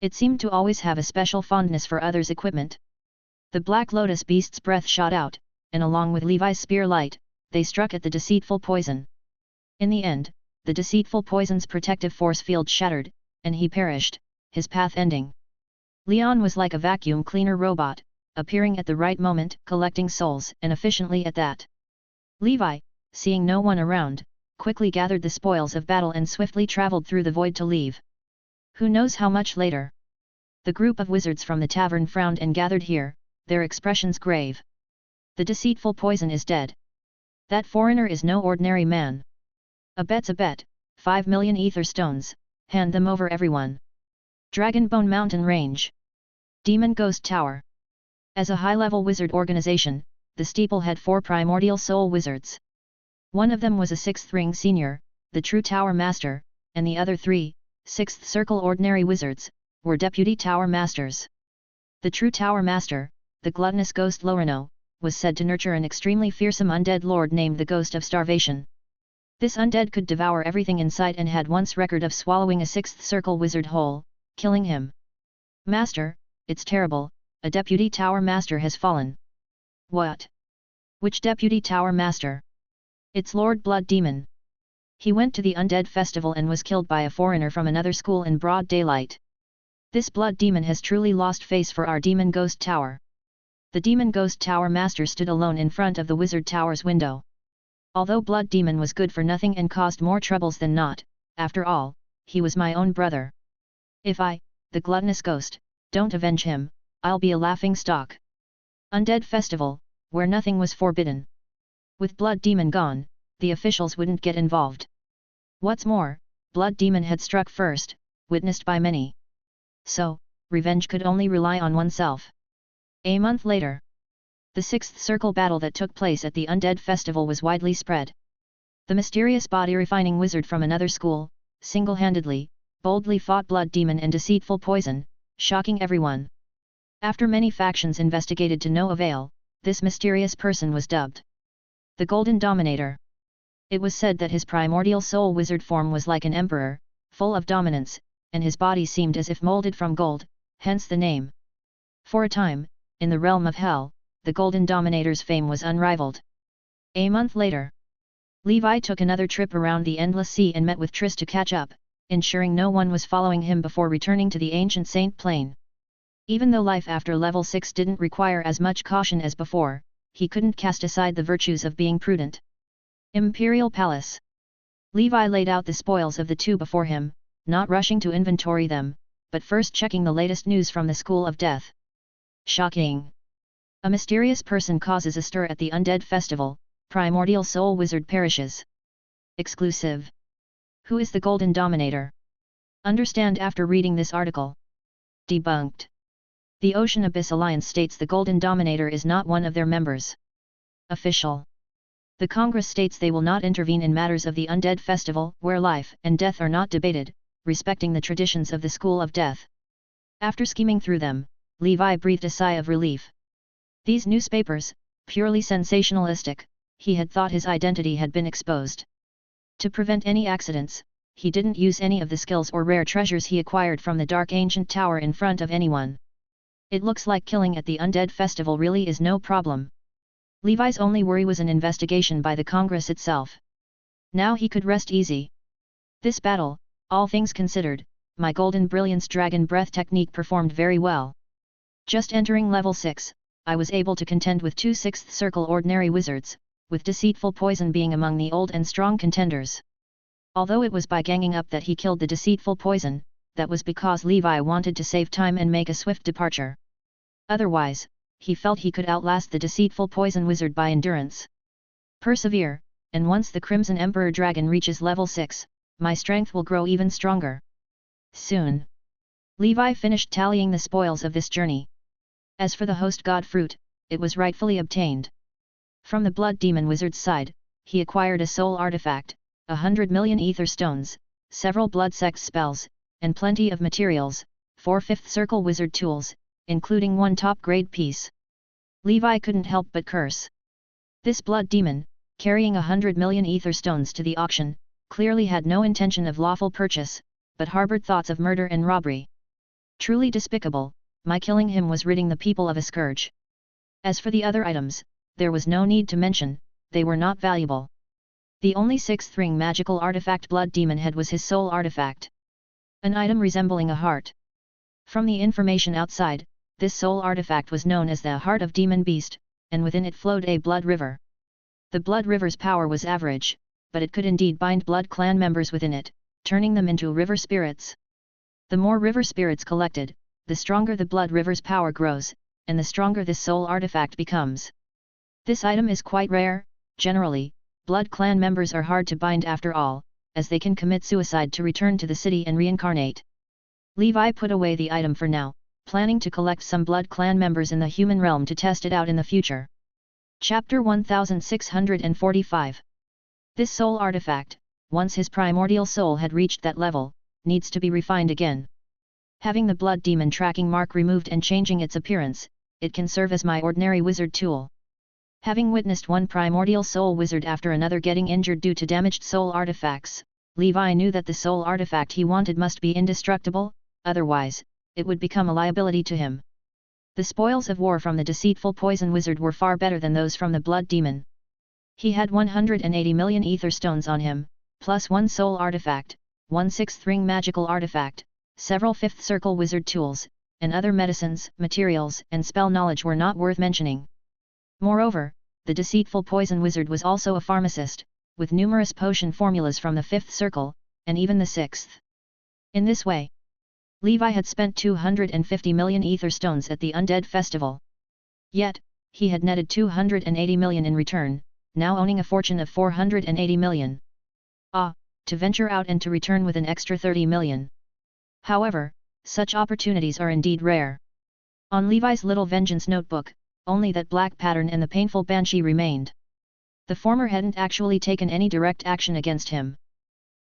It seemed to always have a special fondness for others' equipment. The black lotus beast's breath shot out, and along with Levi's spear light, they struck at the deceitful poison. In the end, the deceitful poison's protective force field shattered, and he perished, his path ending. Leon was like a vacuum cleaner robot, appearing at the right moment, collecting souls, and efficiently at that. Levi, seeing no one around, quickly gathered the spoils of battle and swiftly traveled through the void to leave. Who knows how much later? The group of wizards from the tavern frowned and gathered here, their expressions grave. The deceitful poison is dead. That foreigner is no ordinary man. A bet's a bet, 5 million ether stones, hand them over everyone. Dragonbone Mountain Range. Demon Ghost Tower. As a high-level wizard organization, the steeple had 4 primordial soul wizards. One of them was a 6th ring senior, the true tower master, and the other 3, 6th circle ordinary wizards, were deputy tower masters. The true tower master, the gluttonous ghost Lorino, was said to nurture an extremely fearsome undead lord named the Ghost of Starvation. This undead could devour everything in sight and had once record of swallowing a 6th circle wizard whole, killing him. "Master, it's terrible," a deputy tower master has fallen. What? Which deputy tower master? It's Lord Blood Demon. He went to the undead festival and was killed by a foreigner from another school in broad daylight. This Blood Demon has truly lost face for our Demon Ghost Tower. The Demon Ghost Tower master stood alone in front of the Wizard Tower's window. Although Blood Demon was good for nothing and caused more troubles than not, after all, he was my own brother. If I, the gluttonous ghost, don't avenge him, I'll be a laughing stock. Undead Festival, where nothing was forbidden. With Blood Demon gone, the officials wouldn't get involved. What's more, Blood Demon had struck first, witnessed by many. So, revenge could only rely on oneself. A month later, the sixth circle battle that took place at the Undead Festival was widely spread. The mysterious body-refining wizard from another school, single-handedly, boldly fought Blood Demon and Deceitful Poison, shocking everyone. After many factions investigated to no avail, this mysterious person was dubbed the Golden Dominator. It was said that his primordial soul wizard form was like an emperor, full of dominance, and his body seemed as if molded from gold, hence the name. For a time, in the realm of hell, the Golden Dominator's fame was unrivaled. A month later, Levi took another trip around the Endless Sea and met with Triss to catch up, ensuring no one was following him before returning to the ancient Saint Plane. Even though life after level 6 didn't require as much caution as before, he couldn't cast aside the virtues of being prudent. Imperial Palace. Levi laid out the spoils of the two before him, not rushing to inventory them, but first checking the latest news from the School of Death. Shocking! A mysterious person causes a stir at the Undead Festival, primordial soul wizard perishes. Exclusive. Who is the Golden Dominator? Understand after reading this article. Debunked. The Ocean Abyss Alliance states the Golden Dominator is not one of their members. Official. The Congress states they will not intervene in matters of the Undead Festival where life and death are not debated, respecting the traditions of the School of Death. After skimming through them, Levi breathed a sigh of relief. These newspapers, purely sensationalistic, he had thought his identity had been exposed. To prevent any accidents, he didn't use any of the skills or rare treasures he acquired from the Dark Ancient Tower in front of anyone. It looks like killing at the Undead Festival really is no problem. Levi's only worry was an investigation by the Congress itself. Now he could rest easy. This battle, all things considered, my Golden Brilliance Dragon Breath technique performed very well. Just entering level 6, I was able to contend with 2 6th circle ordinary wizards, with Deceitful Poison being among the old and strong contenders. Although it was by ganging up that he killed the Deceitful Poison, that was because Levi wanted to save time and make a swift departure. Otherwise, he felt he could outlast the Deceitful Poison wizard by endurance. Persevere, and once the Crimson Emperor Dragon reaches level 6, my strength will grow even stronger. Soon. Levi finished tallying the spoils of this journey. As for the host god fruit, it was rightfully obtained. From the Blood Demon wizard's side, he acquired a soul artifact, 100 million ether stones, several blood sect spells, and plenty of materials, 4 5th circle wizard tools, including 1 top-grade piece. Levi couldn't help but curse. This Blood Demon, carrying 100 million ether stones to the auction, clearly had no intention of lawful purchase, but harbored thoughts of murder and robbery. Truly despicable, my killing him was ridding the people of a scourge. As for the other items, there was no need to mention, they were not valuable. The only 6th ring magical artifact Blood Demon had was his soul artifact. An item resembling a heart. From the information outside, this soul artifact was known as the Heart of Demon Beast, and within it flowed a blood river. The blood river's power was average, but it could indeed bind blood clan members within it, turning them into river spirits. The more river spirits collected, the stronger the blood river's power grows, and the stronger this soul artifact becomes. This item is quite rare. Generally, blood clan members are hard to bind after all, as they can commit suicide to return to the city and reincarnate. Levi put away the item for now, planning to collect some blood clan members in the human realm to test it out in the future. Chapter 1645. This soul artifact, once his primordial soul had reached that level, needs to be refined again. Having the Blood Demon tracking mark removed and changing its appearance, it can serve as my ordinary wizard tool. Having witnessed one primordial soul wizard after another getting injured due to damaged soul artifacts, Levi knew that the soul artifact he wanted must be indestructible, otherwise, it would become a liability to him. The spoils of war from the deceitful poison wizard were far better than those from the blood demon. He had 180 million ether stones on him, plus 1 soul artifact, 1 sixth ring magical artifact, several fifth circle wizard tools, and other medicines, materials, and spell knowledge were not worth mentioning. Moreover, the deceitful poison wizard was also a pharmacist, with numerous potion formulas from the 5th circle, and even the 6th. In this way, Levi had spent 250 million ether stones at the Undead Festival. Yet, he had netted 280 million in return, now owning a fortune of 480 million. To venture out and to return with an extra 30 million. However, such opportunities are indeed rare. On Levi's little vengeance notebook, only that black pattern and the painful banshee remained. The former hadn't actually taken any direct action against him.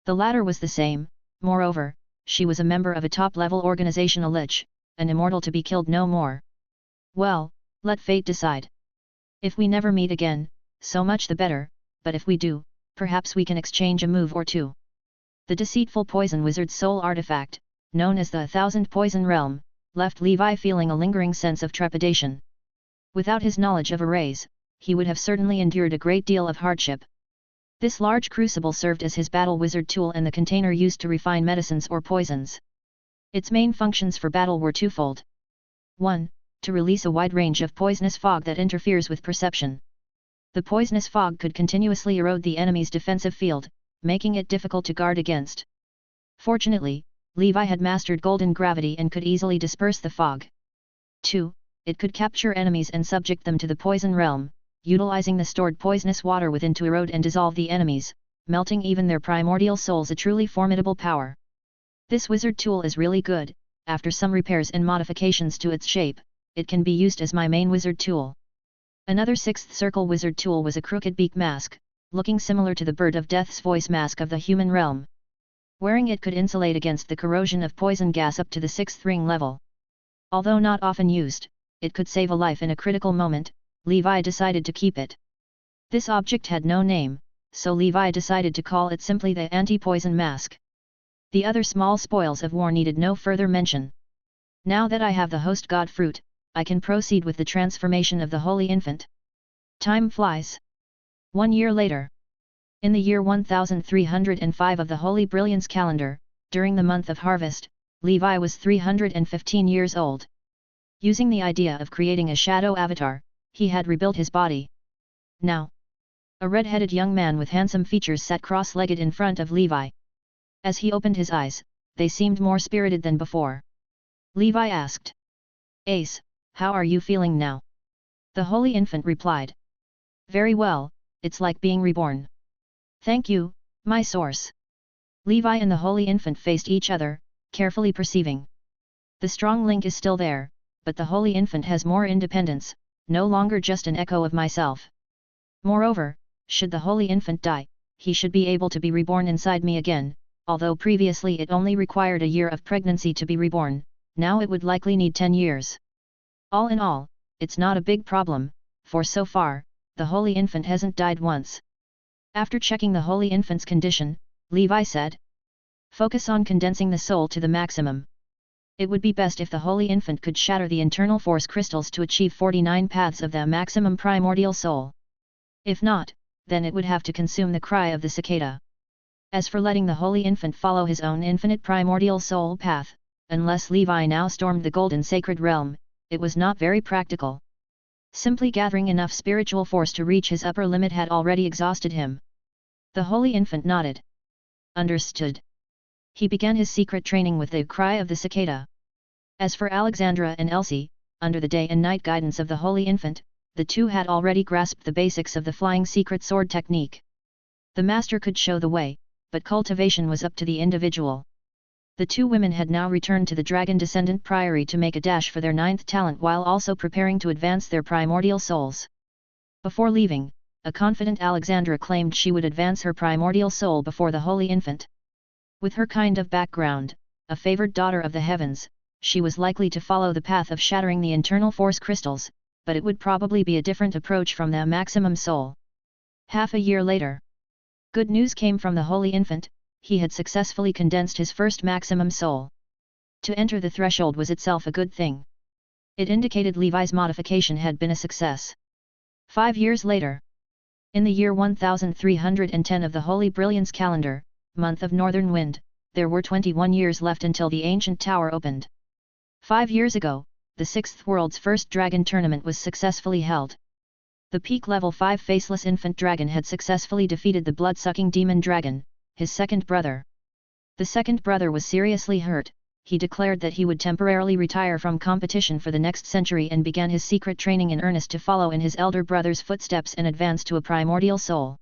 The latter was the same. Moreover, she was a member of a top-level organization, a lich, an immortal to be killed no more. Well, let fate decide. If we never meet again, so much the better, but if we do, perhaps we can exchange a move or two. The deceitful poison wizard's soul artifact, known as the 1000 Poison Realm, left Levi feeling a lingering sense of trepidation. Without his knowledge of arrays, he would have certainly endured a great deal of hardship. This large crucible served as his battle wizard tool and the container used to refine medicines or poisons. Its main functions for battle were twofold. 1. To release a wide range of poisonous fog that interferes with perception. The poisonous fog could continuously erode the enemy's defensive field, making it difficult to guard against. Fortunately, Levi had mastered golden gravity and could easily disperse the fog. 2. It could capture enemies and subject them to the poison realm, utilizing the stored poisonous water within to erode and dissolve the enemies, melting even their primordial souls, a truly formidable power. This wizard tool is really good. After some repairs and modifications to its shape, it can be used as my main wizard tool. Another 6th circle wizard tool was a crooked beak mask, looking similar to the Bird of Death's voice mask of the human realm. Wearing it could insulate against the corrosion of poison gas up to the 6th ring level. Although not often used, it could save a life in a critical moment. Levi decided to keep it. This object had no name, so Levi decided to call it simply the anti-poison mask. The other small spoils of war needed no further mention. Now that I have the host god fruit, I can proceed with the transformation of the Holy Infant. Time flies. 1 year later. In the year 1305 of the Holy Brilliance calendar, during the month of harvest, Levi was 315 years old. Using the idea of creating a shadow avatar, he had rebuilt his body. Now, a red-headed young man with handsome features sat cross-legged in front of Levi. As he opened his eyes, they seemed more spirited than before. Levi asked, "Ace, how are you feeling now?" The Holy Infant replied, "Very well, it's like being reborn." "Thank you, my source." Levi and the Holy Infant faced each other, carefully perceiving. The strong link is still there, but the Holy Infant has more independence, no longer just an echo of myself. Moreover, should the Holy Infant die, he should be able to be reborn inside me again, although previously it only required a year of pregnancy to be reborn, now it would likely need 10 years. All in all, it's not a big problem, for so far, the Holy Infant hasn't died once. After checking the Holy Infant's condition, Levi said, "Focus on condensing the soul to the maximum. It would be best if the Holy Infant could shatter the internal force crystals to achieve 49 paths of the maximum primordial soul. If not, then it would have to consume the cry of the cicada. As for letting the Holy Infant follow his own infinite primordial soul path, unless Levi now stormed the golden sacred realm, it was not very practical. Simply gathering enough spiritual force to reach his upper limit had already exhausted him." The Holy Infant nodded. "Understood." He began his secret training with the cry of the cicada. As for Alexandra and Elsie, under the day and night guidance of the Holy Infant, the two had already grasped the basics of the flying secret sword technique. The master could show the way, but cultivation was up to the individual. The two women had now returned to the Dragon Descendant Priory to make a dash for their 9th talent while also preparing to advance their primordial souls. Before leaving, a confident Alexandra claimed she would advance her primordial soul before the Holy Infant. With her kind of background, a favored daughter of the heavens, she was likely to follow the path of shattering the internal force crystals, but it would probably be a different approach from the maximum soul. Half a year later, good news came from the Holy Infant. He had successfully condensed his first maximum soul. To enter the threshold was itself a good thing. It indicated Levi's modification had been a success. 5 years later. In the year 1310 of the Holy Brilliance calendar, month of Northern Wind, there were 21 years left until the ancient tower opened. 5 years ago, the 6th world's first dragon tournament was successfully held. The peak level 5 faceless infant dragon had successfully defeated the blood-sucking demon dragon, his second brother. The second brother was seriously hurt. He declared that he would temporarily retire from competition for the next century and began his secret training in earnest to follow in his elder brother's footsteps and advance to a primordial soul.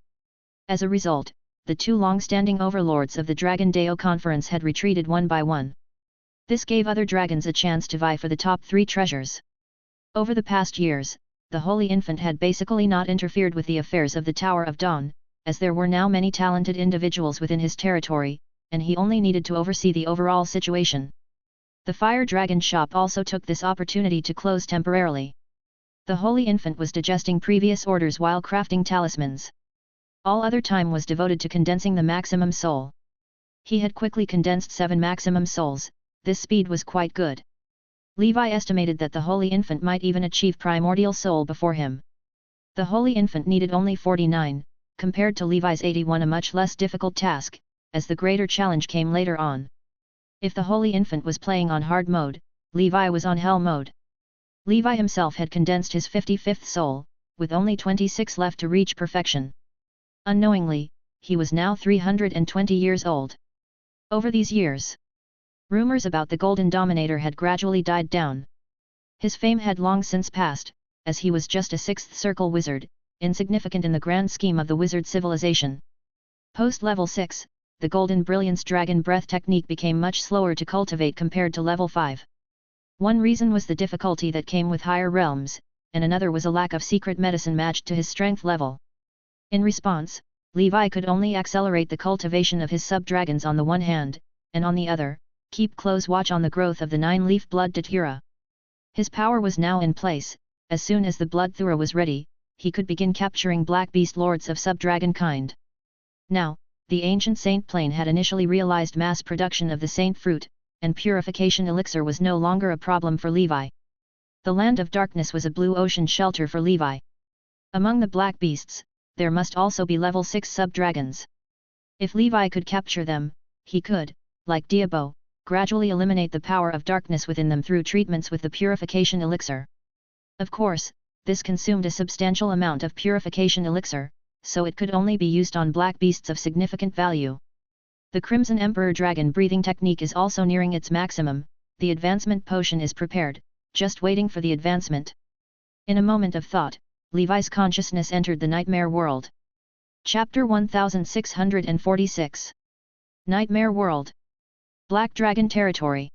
As a result, the 2 long-standing overlords of the Dragon Deo Conference had retreated one by one. This gave other dragons a chance to vie for the top 3 treasures. Over the past years, the Holy Infant had basically not interfered with the affairs of the Tower of Dawn, as there were now many talented individuals within his territory, and he only needed to oversee the overall situation. The Fire Dragon shop also took this opportunity to close temporarily. The Holy Infant was digesting previous orders while crafting talismans. All other time was devoted to condensing the maximum soul. He had quickly condensed 7 maximum souls. This speed was quite good. Levi estimated that the Holy Infant might even achieve primordial soul before him. The Holy Infant needed only 49, compared to Levi's 81, a much less difficult task, as the greater challenge came later on. If the Holy Infant was playing on hard mode, Levi was on hell mode. Levi himself had condensed his 55th soul, with only 26 left to reach perfection. Unknowingly, he was now 320 years old. Over these years, rumors about the Golden Dominator had gradually died down. His fame had long since passed, as he was just a 6th circle wizard, insignificant in the grand scheme of the wizard civilization. Post-level 6, the Golden Brilliance Dragon Breath technique became much slower to cultivate compared to level 5. One reason was the difficulty that came with higher realms, and another was a lack of secret medicine matched to his strength level. In response, Levi could only accelerate the cultivation of his sub-dragons on the one hand, and on the other, keep close watch on the growth of the 9-leaf Blood Datura. His power was now in place. As soon as the Blood Thura was ready, he could begin capturing Black Beast Lords of sub-dragon kind. Now, the ancient Saint Plane had initially realized mass production of the Saint Fruit, and purification elixir was no longer a problem for Levi. The Land of Darkness was a blue ocean shelter for Levi. Among the Black Beasts, there must also be level 6 sub-dragons. If Levi could capture them, he could, like Diabo, gradually eliminate the power of darkness within them through treatments with the purification elixir. Of course, this consumed a substantial amount of purification elixir, so it could only be used on black beasts of significant value. The Crimson Emperor Dragon breathing technique is also nearing its maximum. The advancement potion is prepared, just waiting for the advancement. In a moment of thought, Levi's consciousness entered the Nightmare World. Chapter 1646. Nightmare World. Black Dragon Territory.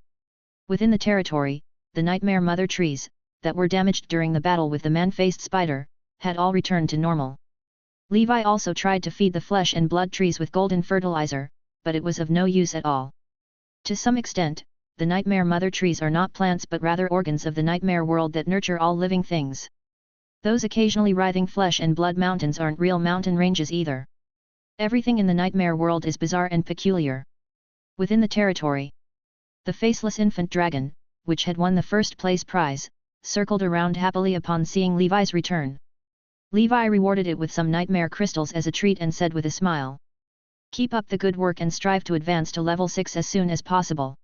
Within the territory, the Nightmare Mother trees, that were damaged during the battle with the man-faced spider, had all returned to normal. Levi also tried to feed the flesh and blood trees with golden fertilizer, but it was of no use at all. To some extent, the Nightmare Mother trees are not plants but rather organs of the Nightmare World that nurture all living things. Those occasionally writhing flesh and blood mountains aren't real mountain ranges either. Everything in the Nightmare World is bizarre and peculiar. Within the territory, the faceless infant dragon, which had won the first place prize, circled around happily upon seeing Levi's return. Levi rewarded it with some nightmare crystals as a treat and said with a smile, "Keep up the good work and strive to advance to level 6 as soon as possible.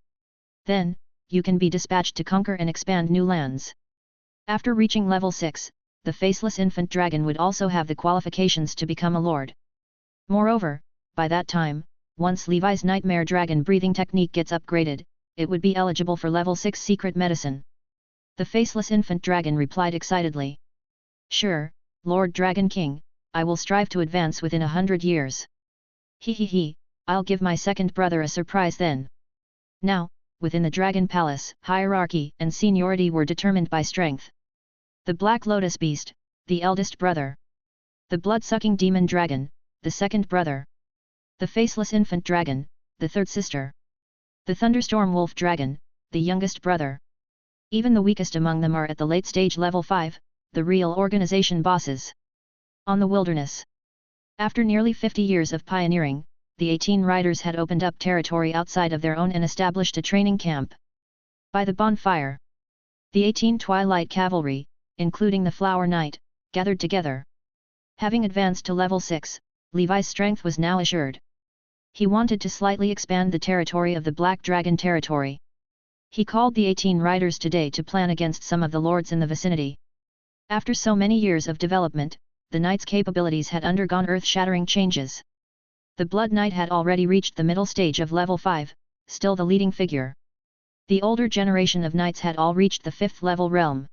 Then, you can be dispatched to conquer and expand new lands." After reaching level 6, the faceless infant dragon would also have the qualifications to become a lord. Moreover, by that time, once Levi's Nightmare Dragon breathing technique gets upgraded, it would be eligible for level 6 secret medicine. The faceless infant dragon replied excitedly, "Sure, Lord Dragon King, I will strive to advance within 100 years. He, I'll give my second brother a surprise then." Now, within the Dragon Palace, hierarchy and seniority were determined by strength. The Black Lotus Beast, the eldest brother. The Blood-Sucking Demon Dragon, the second brother. The Faceless Infant Dragon, the third sister. The Thunderstorm Wolf Dragon, the youngest brother. Even the weakest among them are at the late stage level 5, the real organization bosses. On the wilderness. After nearly 50 years of pioneering, the 18 riders had opened up territory outside of their own and established a training camp. By the bonfire, The 18 Twilight Cavalry, including the Flower Knight, gathered together. Having advanced to level 6, Levi's strength was now assured. He wanted to slightly expand the territory of the Black Dragon territory. He called the 18 riders today to plan against some of the lords in the vicinity. After so many years of development, the knight's capabilities had undergone earth-shattering changes. The Blood Knight had already reached the middle stage of level 5, still the leading figure. The older generation of knights had all reached the 5th level realm.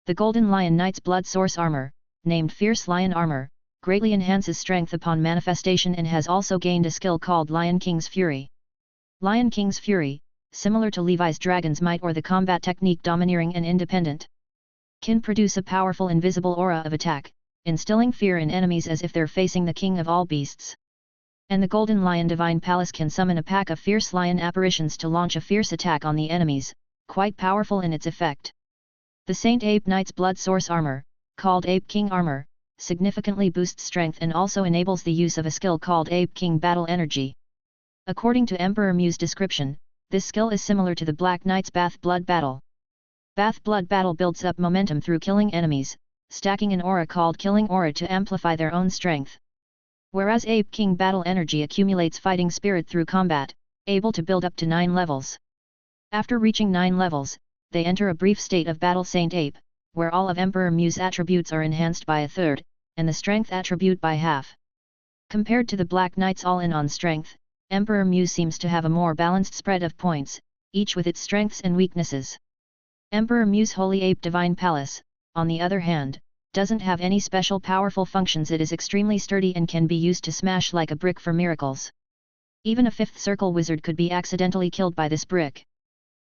The Golden Lion Knight's Blood Source Armor, named Fierce Lion Armor, greatly enhances strength upon manifestation and has also gained a skill called Lion King's Fury. Lion King's Fury, similar to Levi's Dragon's Might or the combat technique Domineering and Independent, can produce a powerful invisible aura of attack, instilling fear in enemies as if they're facing the king of all beasts. And the Golden Lion Divine Palace can summon a pack of fierce lion apparitions to launch a fierce attack on the enemies, quite powerful in its effect. The Saint Ape Knight's Blood Source Armor, called Ape King Armor, significantly boosts strength and also enables the use of a skill called Ape King Battle Energy. According to Emperor Mu's description, this skill is similar to the Black Knight's Bath Blood Battle. Bath Blood Battle builds up momentum through killing enemies, stacking an aura called Killing Aura to amplify their own strength. Whereas Ape King Battle Energy accumulates fighting spirit through combat, able to build up to 9 levels. After reaching 9 levels, they enter a brief state of Battle Saint Ape, where all of Emperor Mu's attributes are enhanced by a third, and the strength attribute by half. Compared to the Black Knight's all-in on strength, Emperor Mu seems to have a more balanced spread of points, each with its strengths and weaknesses. Emperor Mu's Holy Ape Divine Palace, on the other hand, doesn't have any special powerful functions. It is extremely sturdy and can be used to smash like a brick for miracles. Even a 5th circle wizard could be accidentally killed by this brick.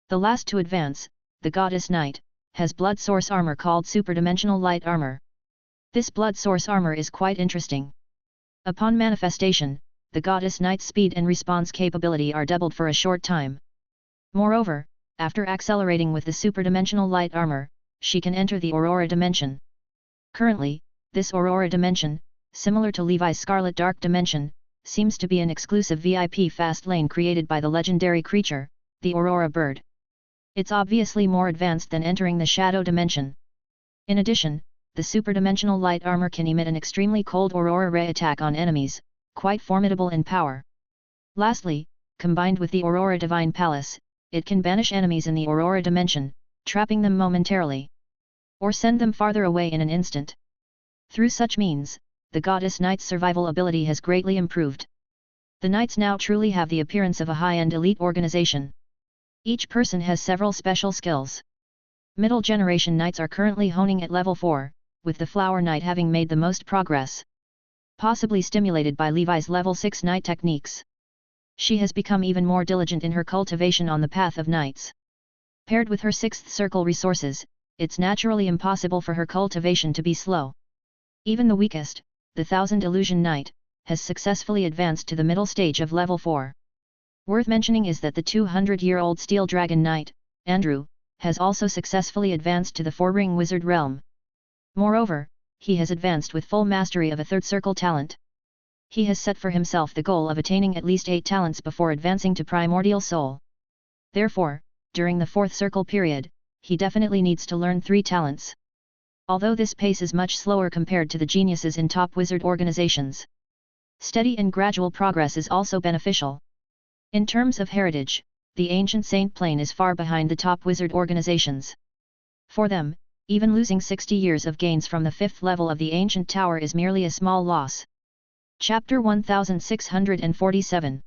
The last to advance, the Goddess Knight, has blood source armor called Superdimensional Light Armor. This blood source armor is quite interesting. Upon manifestation, the Goddess Knight's speed and response capability are doubled for a short time. Moreover, after accelerating with the Superdimensional Light Armor, she can enter the Aurora Dimension. Currently, this Aurora Dimension, similar to Levi's Scarlet Dark Dimension, seems to be an exclusive VIP fast lane created by the legendary creature, the Aurora Bird. It's obviously more advanced than entering the Shadow Dimension. In addition, the Superdimensional Light Armor can emit an extremely cold Aurora Ray attack on enemies, quite formidable in power. Lastly, combined with the Aurora Divine Palace, it can banish enemies in the Aurora Dimension, trapping them momentarily, or send them farther away in an instant. Through such means, the Goddess Knight's survival ability has greatly improved. The Knights now truly have the appearance of a high-end elite organization. Each person has several special skills. Middle generation Knights are currently honing at level 4, with the Flower Knight having made the most progress. Possibly stimulated by Levi's level 6 Knight techniques. She has become even more diligent in her cultivation on the path of Knights. Paired with her 6th circle resources, it's naturally impossible for her cultivation to be slow. Even the weakest, the 1000 Illusion Knight, has successfully advanced to the middle stage of level 4. Worth mentioning is that the 200-year-old Steel Dragon Knight, Andrew, has also successfully advanced to the 4-ring wizard realm. Moreover, he has advanced with full mastery of a 3rd circle talent. He has set for himself the goal of attaining at least 8 talents before advancing to Primordial Soul. Therefore, during the 4th circle period, he definitely needs to learn 3 talents. Although this pace is much slower compared to the geniuses in top wizard organizations. Steady and gradual progress is also beneficial. In terms of heritage, the ancient Saint Plane is far behind the top wizard organizations. For them, even losing 60 years of gains from the 5th level of the ancient tower is merely a small loss. Chapter 1647.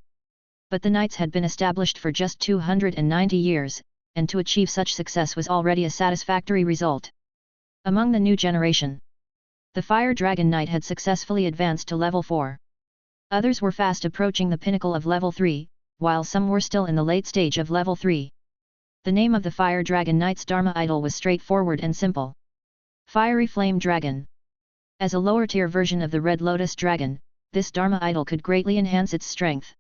But the Knights had been established for just 290 years, and to achieve such success was already a satisfactory result. Among the new generation, the Fire Dragon Knight had successfully advanced to level 4. Others were fast approaching the pinnacle of level 3, while some were still in the late stage of level 3. The name of the Fire Dragon Knight's Dharma idol was straightforward and simple. Fiery Flame Dragon. As a lower-tier version of the Red Lotus Dragon, this Dharma idol could greatly enhance its strength.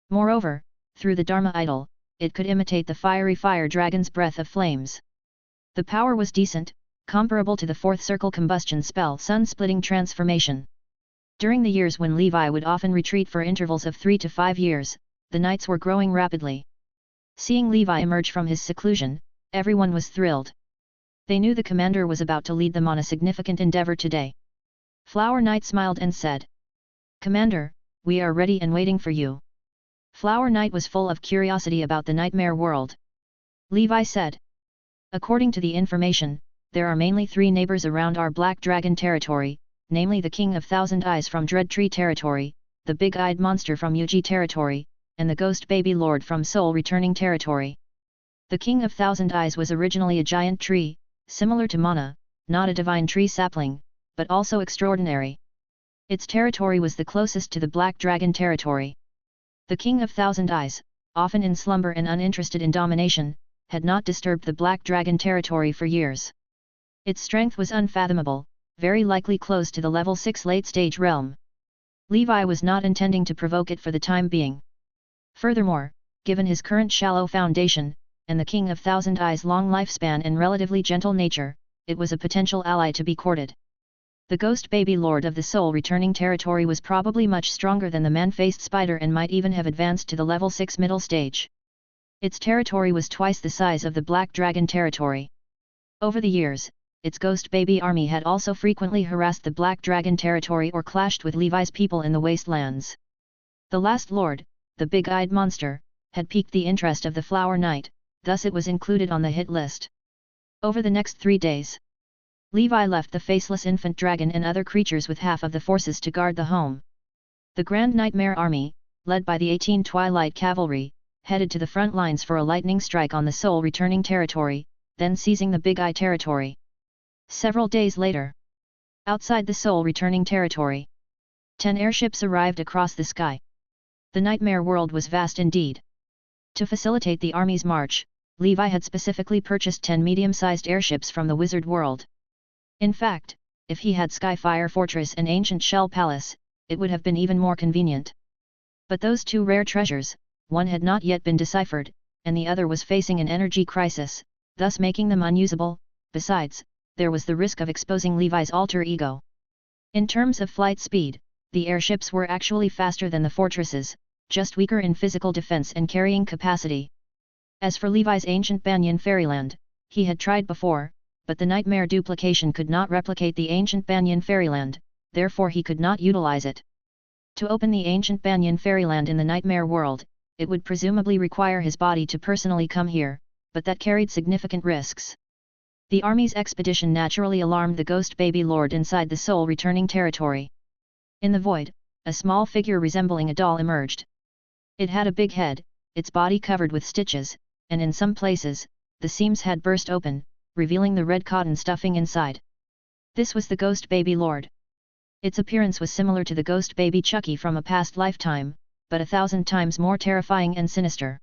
Moreover, through the Dharma idol, it could imitate the fiery fire dragon's breath of flames. The power was decent, comparable to the 4th circle combustion spell Sun-Splitting Transformation. During the years when Levi would often retreat for intervals of 3 to 5 years, the Knights were growing rapidly. Seeing Levi emerge from his seclusion, everyone was thrilled. They knew the commander was about to lead them on a significant endeavor today. Flower Knight smiled and said, "Commander, we are ready and waiting for you." Flower Knight was full of curiosity about the nightmare world. Levi said, "According to the information, there are mainly 3 neighbors around our Black Dragon territory, namely the King of Thousand Eyes from Dread Tree territory, the Big-Eyed Monster from Yuji territory, and the Ghost Baby Lord from Soul Returning territory. The King of Thousand Eyes was originally a giant tree, similar to Mana, not a divine tree sapling, but also extraordinary. Its territory was the closest to the Black Dragon territory. The King of Thousand Eyes, often in slumber and uninterested in domination, had not disturbed the Black Dragon territory for years. Its strength was unfathomable, very likely close to the level 6 late-stage realm. Levi was not intending to provoke it for the time being. Furthermore, given his current shallow foundation, and the King of Thousand Eyes' long lifespan and relatively gentle nature, it was a potential ally to be courted. The Ghost Baby Lord of the Soul Returning territory was probably much stronger than the man-faced spider and might even have advanced to the level 6 middle stage. Its territory was twice the size of the Black Dragon territory. Over the years, its Ghost Baby army had also frequently harassed the Black Dragon territory or clashed with Levi's people in the wastelands. The last lord, the Big-Eyed Monster, had piqued the interest of the Flower Knight, thus it was included on the hit list. Over the next 3 days, Levi left the faceless infant dragon and other creatures with half of the forces to guard the home. The Grand Nightmare Army, led by the 18 Twilight Cavalry, headed to the front lines for a lightning strike on the Soul Returning territory, then seizing the Big Eye territory. Several days later, outside the Soul Returning territory, 10 airships arrived across the sky. The nightmare world was vast indeed. To facilitate the army's march, Levi had specifically purchased 10 medium-sized airships from the Wizard world. In fact, if he had Skyfire Fortress and Ancient Shell Palace, it would have been even more convenient. But those 2 rare treasures, one had not yet been deciphered, and the other was facing an energy crisis, thus making them unusable. Besides, there was the risk of exposing Levi's alter ego. In terms of flight speed, the airships were actually faster than the fortresses, just weaker in physical defense and carrying capacity. As for Levi's ancient Banyan Fairyland, he had tried before, but the nightmare duplication could not replicate the ancient Banyan Fairyland, therefore he could not utilize it. To open the ancient Banyan Fairyland in the nightmare world, it would presumably require his body to personally come here, but that carried significant risks. The army's expedition naturally alarmed the Ghost Baby Lord inside the Soul Returning territory. In the void, a small figure resembling a doll emerged. It had a big head, its body covered with stitches, and in some places, the seams had burst open, revealing the red cotton stuffing inside. This was the Ghost Baby Lord. Its appearance was similar to the Ghost Baby Chucky from a past lifetime, but 1,000 times more terrifying and sinister.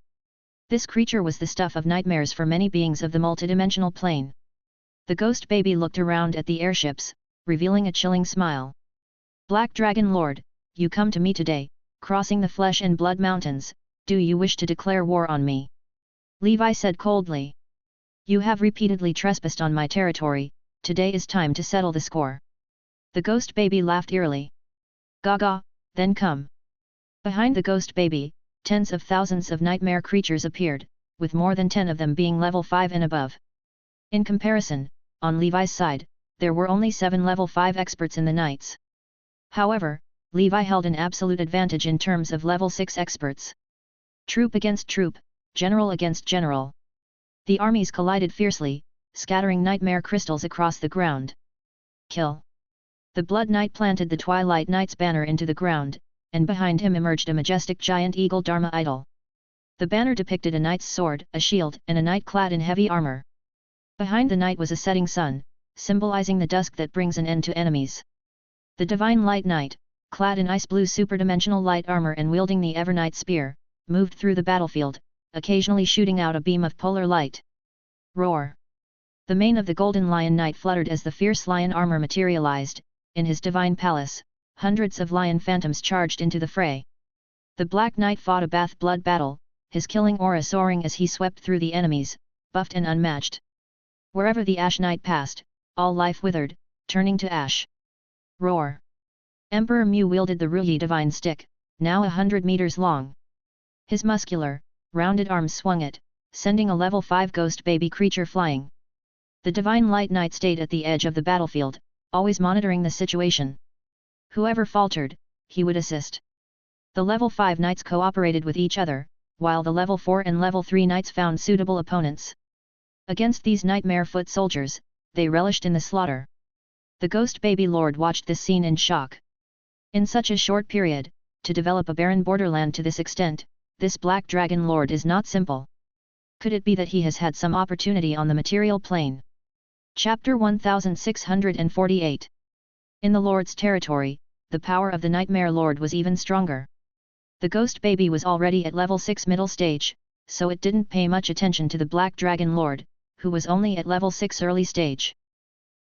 This creature was the stuff of nightmares for many beings of the multidimensional plane. The Ghost Baby looked around at the airships, revealing a chilling smile. "Black Dragon Lord, you come to me today, crossing the flesh and blood mountains, do you wish to declare war on me?" Levi said coldly. "You have repeatedly trespassed on my territory, today is time to settle the score." The Ghost Baby laughed eerily. "Gaga, then come." Behind the Ghost Baby, tens of thousands of nightmare creatures appeared, with more than 10 of them being level 5 and above. In comparison, on Levi's side, there were only 7 level 5 experts in the Knights. However, Levi held an absolute advantage in terms of level 6 experts. Troop against troop, general against general. The armies collided fiercely, scattering nightmare crystals across the ground. Kill! The Blood Knight planted the Twilight Knight's banner into the ground, and behind him emerged a majestic giant eagle Dharma idol. The banner depicted a knight's sword, a shield, and a knight clad in heavy armor. Behind the knight was a setting sun, symbolizing the dusk that brings an end to enemies. The Divine Light Knight, clad in ice-blue superdimensional light armor and wielding the Evernight spear, moved through the battlefield, occasionally shooting out a beam of polar light. Roar! The mane of the Golden Lion Knight fluttered as the fierce lion armor materialized. In his divine palace, hundreds of lion phantoms charged into the fray. The Black Knight fought a blood battle, his killing aura soaring as he swept through the enemies, buffed and unmatched. Wherever the Ash Knight passed, all life withered, turning to ash. Roar! Emperor Mew wielded the Ruyi Divine Stick, now 100 meters long. His muscular, rounded arms swung it, sending a level 5 Ghost Baby creature flying. The Divine Light Knight stayed at the edge of the battlefield, always monitoring the situation. Whoever faltered, he would assist. The level 5 knights cooperated with each other, while the level 4 and level 3 knights found suitable opponents. Against these nightmare foot soldiers, they relished in the slaughter. The Ghost Baby Lord watched this scene in shock. In such a short period, to develop a barren borderland to this extent, this Black Dragon Lord is not simple. Could it be that he has had some opportunity on the material plane? Chapter 1648. In the Lord's territory, the power of the Nightmare Lord was even stronger. The Ghost Baby was already at level 6 middle stage, so it didn't pay much attention to the Black Dragon Lord, who was only at level 6 early stage.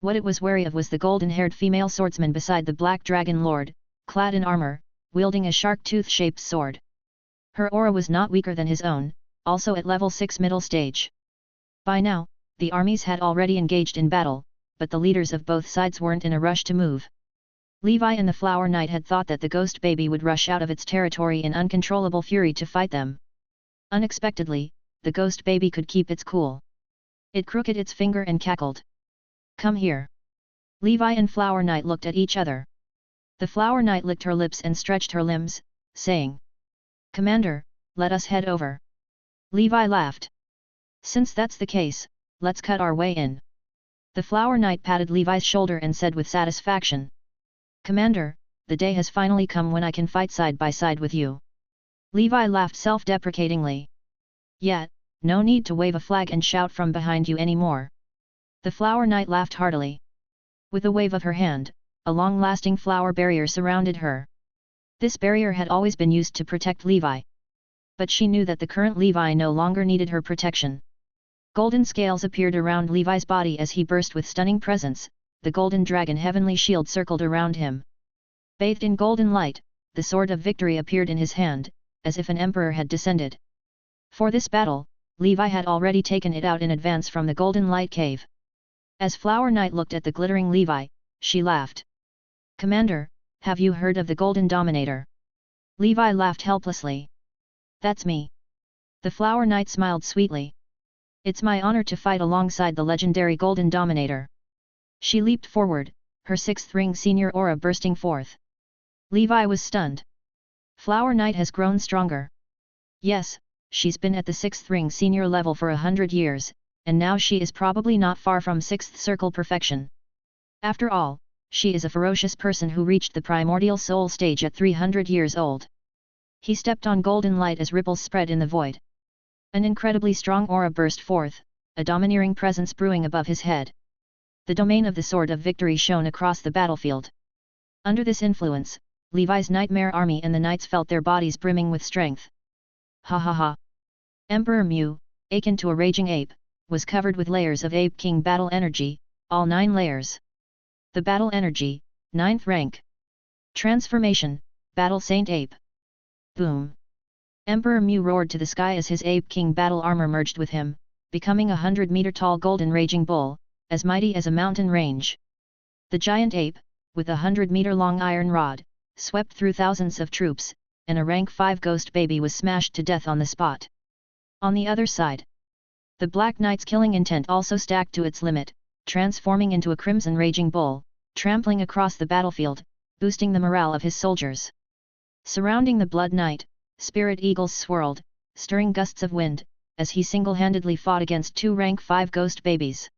What it was wary of was the golden-haired female swordsman beside the Black Dragon Lord, clad in armor, wielding a shark-tooth-shaped sword. Her aura was not weaker than his own, also at level 6 middle stage. By now, the armies had already engaged in battle, but the leaders of both sides weren't in a rush to move. Levi and the Flower Knight had thought that the Ghost Baby would rush out of its territory in uncontrollable fury to fight them. Unexpectedly, the Ghost Baby could keep its cool. It crooked its finger and cackled. "Come here." Levi and Flower Knight looked at each other. The Flower Knight licked her lips and stretched her limbs, saying, "Commander, let us head over." Levi laughed. "Since that's the case, let's cut our way in." The Flower Knight patted Levi's shoulder and said with satisfaction, "Commander, the day has finally come when I can fight side by side with you." Levi laughed self-deprecatingly. "Yet, no need to wave a flag and shout from behind you anymore." The Flower Knight laughed heartily. With a wave of her hand, a long-lasting flower barrier surrounded her. This barrier had always been used to protect Levi. But she knew that the current Levi no longer needed her protection. Golden scales appeared around Levi's body as he burst with stunning presence, the golden dragon heavenly shield circled around him. Bathed in golden light, the sword of victory appeared in his hand, as if an emperor had descended. For this battle, Levi had already taken it out in advance from the golden light cave. As Flower Knight looked at the glittering Levi, she laughed. "Commander, have you heard of the Golden Dominator?" Levi laughed helplessly. "That's me." The Flower Knight smiled sweetly. "It's my honor to fight alongside the legendary Golden Dominator." She leaped forward, her sixth ring senior aura bursting forth. Levi was stunned. Flower Knight has grown stronger. Yes, she's been at the 6th ring senior level for 100 years, and now she is probably not far from 6th circle perfection. After all, she is a ferocious person who reached the primordial soul stage at 300 years old. He stepped on golden light as ripples spread in the void. An incredibly strong aura burst forth, a domineering presence brewing above his head. The domain of the Sword of Victory shone across the battlefield. Under this influence, Levi's nightmare army and the knights felt their bodies brimming with strength. Ha ha ha! Emperor Mu, akin to a raging ape, was covered with layers of Ape King battle energy, all 9 layers. The battle energy, 9th rank. Transformation, Battle Saint Ape. Boom! Emperor Mu roared to the sky as his Ape King battle armor merged with him, becoming a 100-meter-tall golden raging bull, as mighty as a mountain range. The giant ape, with a 100-meter-long iron rod, swept through thousands of troops, and a rank 5 ghost baby was smashed to death on the spot. On the other side, the Black Knight's killing intent also stacked to its limit, transforming into a crimson raging bull, trampling across the battlefield, boosting the morale of his soldiers. Surrounding the Blood Knight, spirit eagles swirled, stirring gusts of wind, as he single-handedly fought against 2 rank 5 ghost babies.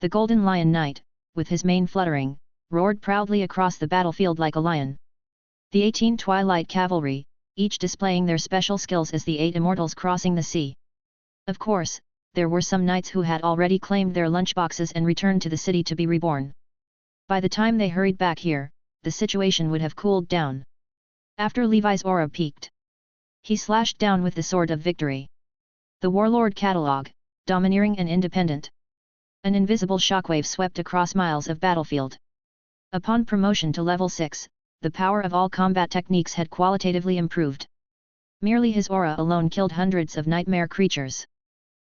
The Golden Lion Knight, with his mane fluttering, roared proudly across the battlefield like a lion. The 18 Twilight Cavalry, each displaying their special skills as the 8 immortals crossing the sea. Of course, there were some knights who had already claimed their lunchboxes and returned to the city to be reborn. By the time they hurried back here, the situation would have cooled down. After Levi's aura peaked, he slashed down with the Sword of Victory. The Warlord Catalog, domineering and independent. An invisible shockwave swept across miles of battlefield. Upon promotion to level 6, the power of all combat techniques had qualitatively improved. Merely his aura alone killed hundreds of nightmare creatures.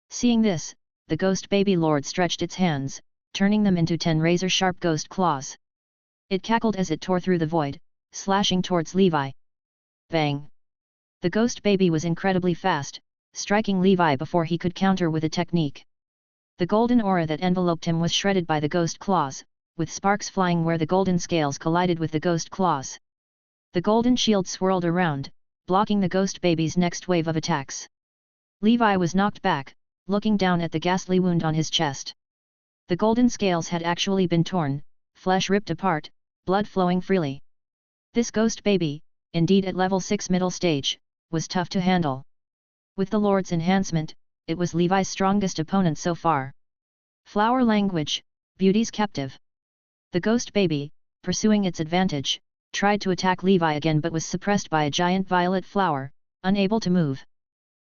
Seeing this, the Ghost Baby Lord stretched its hands, turning them into 10 razor-sharp ghost claws. It cackled as it tore through the void, slashing towards Levi. Bang! The Ghost Baby was incredibly fast, striking Levi before he could counter with a technique. The golden aura that enveloped him was shredded by the ghost claws, with sparks flying where the golden scales collided with the ghost claws. The golden shield swirled around, blocking the ghost baby's next wave of attacks. Levi was knocked back, looking down at the ghastly wound on his chest. The golden scales had actually been torn, flesh ripped apart, blood flowing freely. This ghost baby, indeed at level 6 middle stage, was tough to handle. With the Lord's enhancement, it was Levi's strongest opponent so far. Flower language, beauty's captive. The ghost baby, pursuing its advantage, tried to attack Levi again but was suppressed by a giant violet flower, unable to move.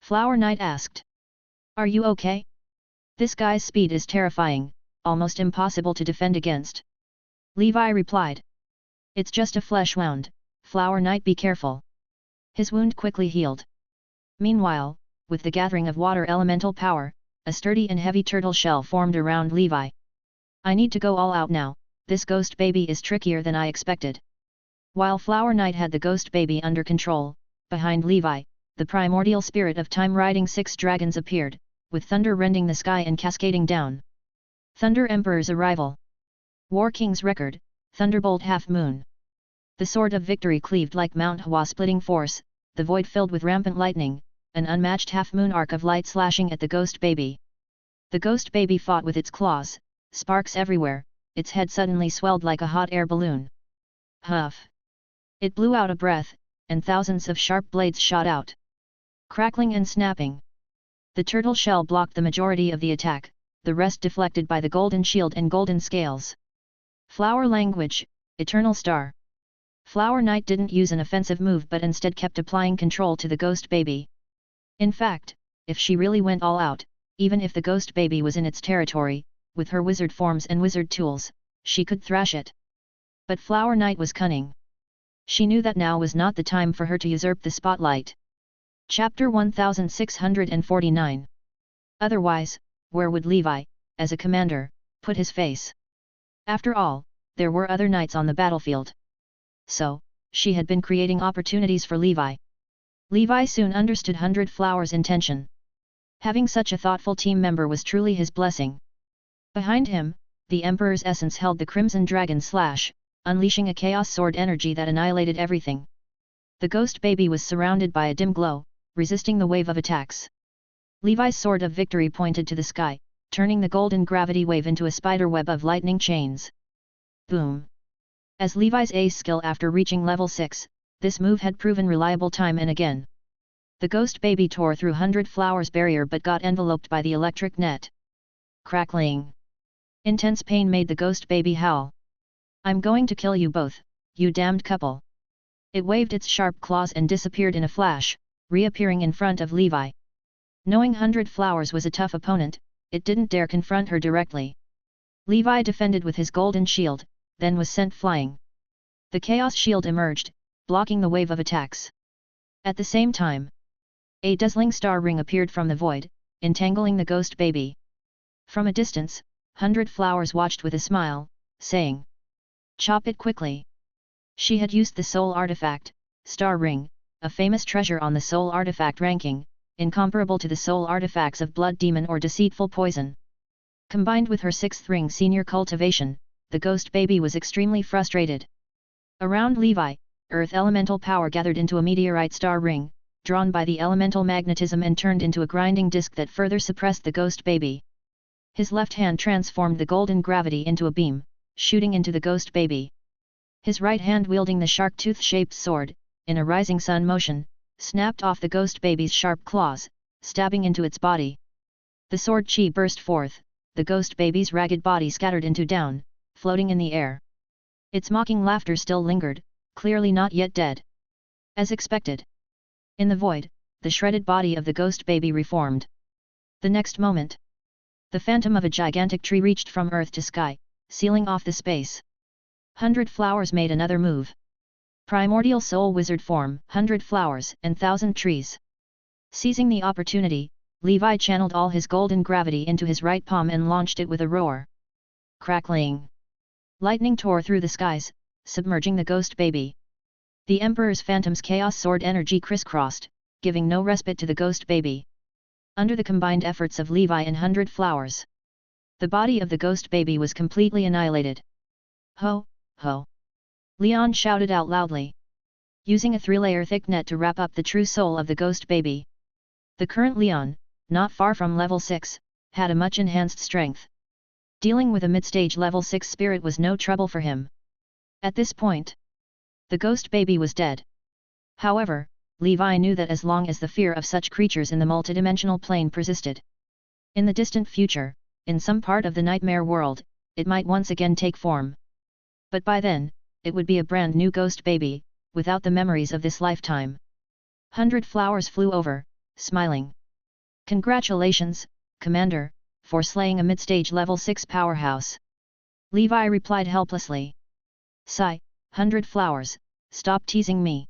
Flower Knight asked. Are you okay? This guy's speed is terrifying, almost impossible to defend against. Levi replied. It's just a flesh wound, Flower Knight, be careful. His wound quickly healed. Meanwhile, with the gathering of water elemental power, a sturdy and heavy turtle shell formed around Levi. I need to go all out now, this ghost baby is trickier than I expected. While Flower Knight had the ghost baby under control, behind Levi, the primordial spirit of time riding 6 dragons appeared, with thunder rending the sky and cascading down. Thunder Emperor's arrival. War King's record, Thunderbolt Half Moon. The sword of victory cleaved like Mount Hua splitting force, the void filled with rampant lightning, an unmatched half-moon arc of light slashing at the ghost baby. The ghost baby fought with its claws, sparks everywhere, its head suddenly swelled like a hot air balloon. Huff! It blew out a breath, and thousands of sharp blades shot out. Crackling and snapping. The turtle shell blocked the majority of the attack, the rest deflected by the golden shield and golden scales. Flower language, Eternal Star. Flower Knight didn't use an offensive move but instead kept applying control to the ghost baby. In fact, if she really went all out, even if the ghost baby was in its territory, with her wizard forms and wizard tools, she could thrash it. But Flower Knight was cunning. She knew that now was not the time for her to usurp the spotlight. Chapter 1649. Otherwise, where would Levi, as a commander, put his face? After all, there were other knights on the battlefield. So, she had been creating opportunities for Levi. Levi soon understood 100 Flower's intention. Having such a thoughtful team member was truly his blessing. Behind him, the Emperor's essence held the Crimson Dragon Slash, unleashing a chaos sword energy that annihilated everything. The ghost baby was surrounded by a dim glow, resisting the wave of attacks. Levi's sword of victory pointed to the sky, turning the golden gravity wave into a spider web of lightning chains. Boom! As Levi's ace skill after reaching level 6, this move had proven reliable time and again. The ghost baby tore through 100 Flower's barrier but got enveloped by the electric net. Crackling! Intense pain made the ghost baby howl. I'm going to kill you both, you damned couple. It waved its sharp claws and disappeared in a flash, reappearing in front of Levi. Knowing 100 Flowers was a tough opponent, it didn't dare confront her directly. Levi defended with his golden shield, then was sent flying. The chaos shield emerged, blocking the wave of attacks. At the same time, a dazzling star ring appeared from the void, entangling the ghost baby. From a distance, 100 Flowers watched with a smile, saying, "Chop it quickly." She had used the soul artifact, Star Ring, a famous treasure on the soul artifact ranking, incomparable to the soul artifacts of Blood Demon or Deceitful Poison. Combined with her 6th ring senior cultivation, the ghost baby was extremely frustrated. Around Levi, earth elemental power gathered into a meteorite star ring, drawn by the elemental magnetism and turned into a grinding disk that further suppressed the ghost baby. His left hand transformed the golden gravity into a beam, shooting into the ghost baby. His right hand wielding the shark tooth-shaped sword, in a rising sun motion, snapped off the ghost baby's sharp claws, stabbing into its body. The sword chi burst forth, the ghost baby's ragged body scattered into down, floating in the air. Its mocking laughter still lingered, clearly not yet dead. As expected. In the void, the shredded body of the ghost baby reformed. The next moment, the phantom of a gigantic tree reached from earth to sky, sealing off the space. 100 Flowers made another move. Primordial Soul Wizard form, 100 Flowers and 1,000 trees. Seizing the opportunity, Levi channeled all his golden gravity into his right palm and launched it with a roar. Crackling! Lightning tore through the skies, submerging the ghost baby. The Emperor's Phantom's chaos sword energy crisscrossed, giving no respite to the ghost baby. Under the combined efforts of Levi and 100 Flowers, The body of the ghost baby was completely annihilated. Ho, ho! Leon shouted out loudly. Using a 3-layer thick net to wrap up the true soul of the ghost baby. The current Leon, not far from level 6, had a much enhanced strength. Dealing with a mid-stage level 6 spirit was no trouble for him. At this point, the ghost baby was dead. However, Levi knew that as long as the fear of such creatures in the multidimensional plane persisted, in the distant future, in some part of the nightmare world, it might once again take form. But by then, it would be a brand new ghost baby, without the memories of this lifetime. 100 flowers flew over, smiling. Congratulations, Commander, for slaying a mid-stage level 6 powerhouse. Levi replied helplessly. Sigh, 100 flowers, stop teasing me.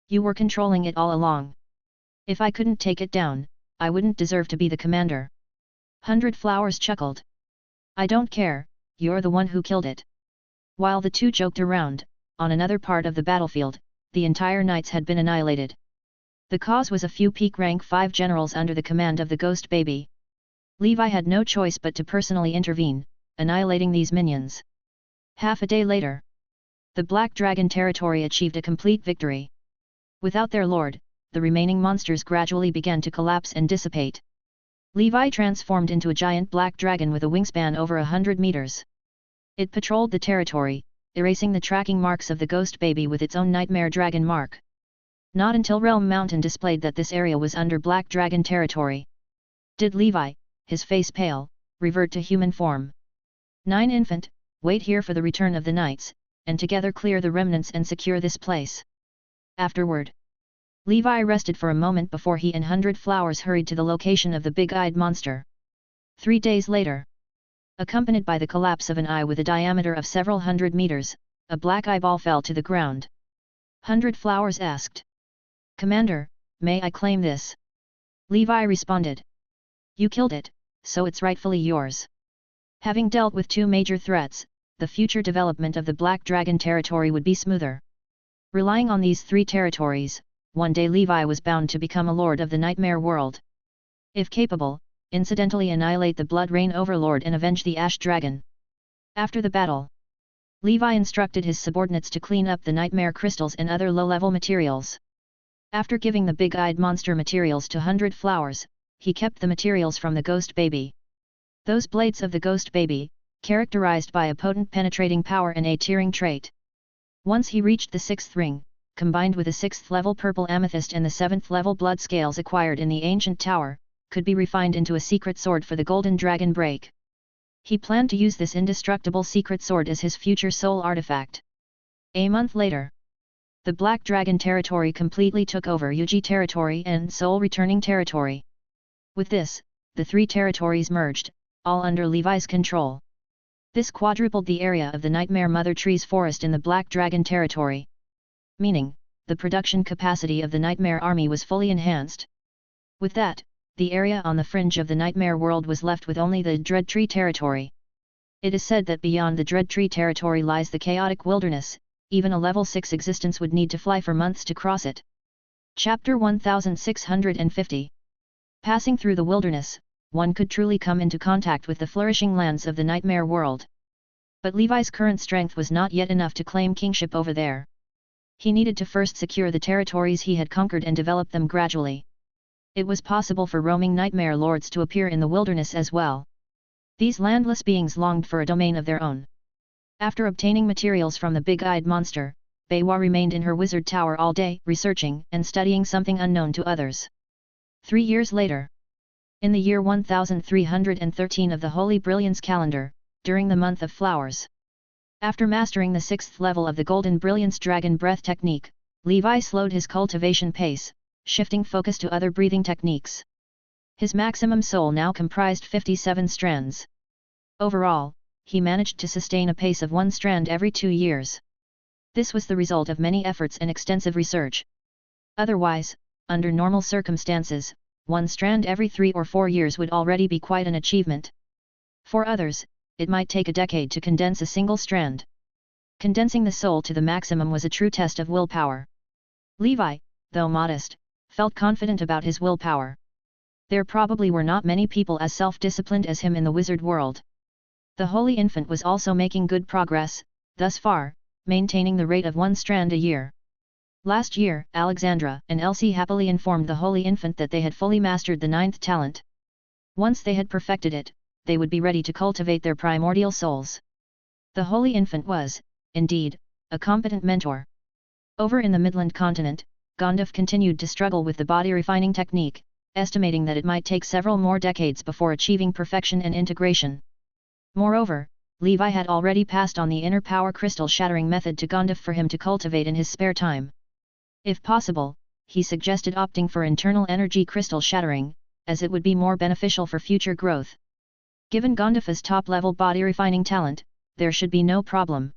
You were controlling it all along. If I couldn't take it down, I wouldn't deserve to be the commander. 100 flowers chuckled. I don't care, you're the one who killed it. While the two joked around, on another part of the battlefield, the entire knights had been annihilated. The cause was a few peak rank 5 generals under the command of the ghost baby. Levi had no choice but to personally intervene, annihilating these minions. Half a day later, the Black Dragon territory achieved a complete victory. Without their lord, the remaining monsters gradually began to collapse and dissipate. Levi transformed into a giant black dragon with a wingspan over 100 meters. It patrolled the territory, erasing the tracking marks of the ghost baby with its own nightmare dragon mark. Not until Realm Mountain displayed that this area was under Black Dragon territory did Levi, his face pale, revert to human form. 9 Infant, wait here for the return of the knights, and together clear the remnants and secure this place. Afterward, Levi rested for a moment before he and 100 Flowers hurried to the location of the big-eyed monster. 3 days later, accompanied by the collapse of an eye with a diameter of several hundred meters, a black eyeball fell to the ground. 100 Flowers asked. Commander, may I claim this? Levi responded. You killed it, so it's rightfully yours. Having dealt with 2 major threats, the future development of the Black Dragon territory would be smoother. Relying on these 3 territories, one day Levi was bound to become a lord of the nightmare world. If capable, incidentally annihilate the Blood Rain Overlord and avenge the Ash Dragon. After the battle, Levi instructed his subordinates to clean up the nightmare crystals and other low-level materials. After giving the big-eyed monster materials to 100 Flowers, he kept the materials from the ghost baby. Those blades of the ghost baby, characterized by a potent penetrating power and a tearing trait. Once he reached the 6th ring, combined with a 6th level purple amethyst and the 7th level blood scales acquired in the ancient tower, could be refined into a secret sword for the Golden Dragon Break. He planned to use this indestructible secret sword as his future soul artifact. A month later, the Black Dragon territory completely took over Yuji territory and Soul Returning territory. With this, the 3 territories merged, all under Levi's control. This quadrupled the area of the Nightmare Mother Tree's forest in the Black Dragon territory. Meaning, the production capacity of the Nightmare Army was fully enhanced. With that, the area on the fringe of the Nightmare world was left with only the Dread Tree territory. It is said that beyond the Dread Tree territory lies the chaotic wilderness, even a level 6 existence would need to fly for months to cross it. Chapter 1650. Passing through the wilderness, one could truly come into contact with the flourishing lands of the Nightmare world. But Levi's current strength was not yet enough to claim kingship over there. He needed to first secure the territories he had conquered and develop them gradually. It was possible for roaming nightmare lords to appear in the wilderness as well. These landless beings longed for a domain of their own. After obtaining materials from the big-eyed monster, Beiwa remained in her wizard tower all day, researching and studying something unknown to others. 3 years later, in the year 1313 of the Holy Brilliance calendar, during the month of flowers. After mastering the 6th level of the Golden Brilliance Dragon Breath technique, Levi slowed his cultivation pace, shifting focus to other breathing techniques. His maximum soul now comprised 57 strands. Overall, he managed to sustain a pace of 1 strand every 2 years. This was the result of many efforts and extensive research. Otherwise, under normal circumstances, 1 strand every 3 or 4 years would already be quite an achievement. For others, it might take a decade to condense a single strand. Condensing the soul to the maximum was a true test of willpower. Levi, though modest, felt confident about his willpower. There probably were not many people as self-disciplined as him in the wizard world. The Holy Infant was also making good progress, thus far, maintaining the rate of 1 strand a year. Last year, Alexandra and Elsie happily informed the Holy Infant that they had fully mastered the 9th talent. Once they had perfected it, they would be ready to cultivate their primordial souls. The Holy Infant was, indeed, a competent mentor. Over in the Midland continent, Gandalf continued to struggle with the body-refining technique, estimating that it might take several more decades before achieving perfection and integration. Moreover, Levi had already passed on the inner power crystal shattering method to Gandalf for him to cultivate in his spare time. If possible, he suggested opting for internal energy crystal shattering, as it would be more beneficial for future growth. Given Gandalf's top-level body-refining talent, there should be no problem.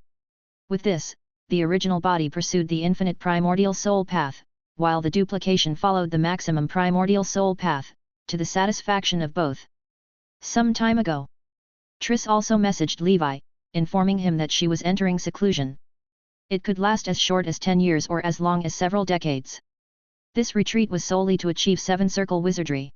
With this, the original body pursued the infinite primordial soul path, while the duplication followed the maximum primordial soul path, to the satisfaction of both. Some time ago, Triss also messaged Levi, informing him that she was entering seclusion. It could last as short as 10 years or as long as several decades. This retreat was solely to achieve 7-circle wizardry.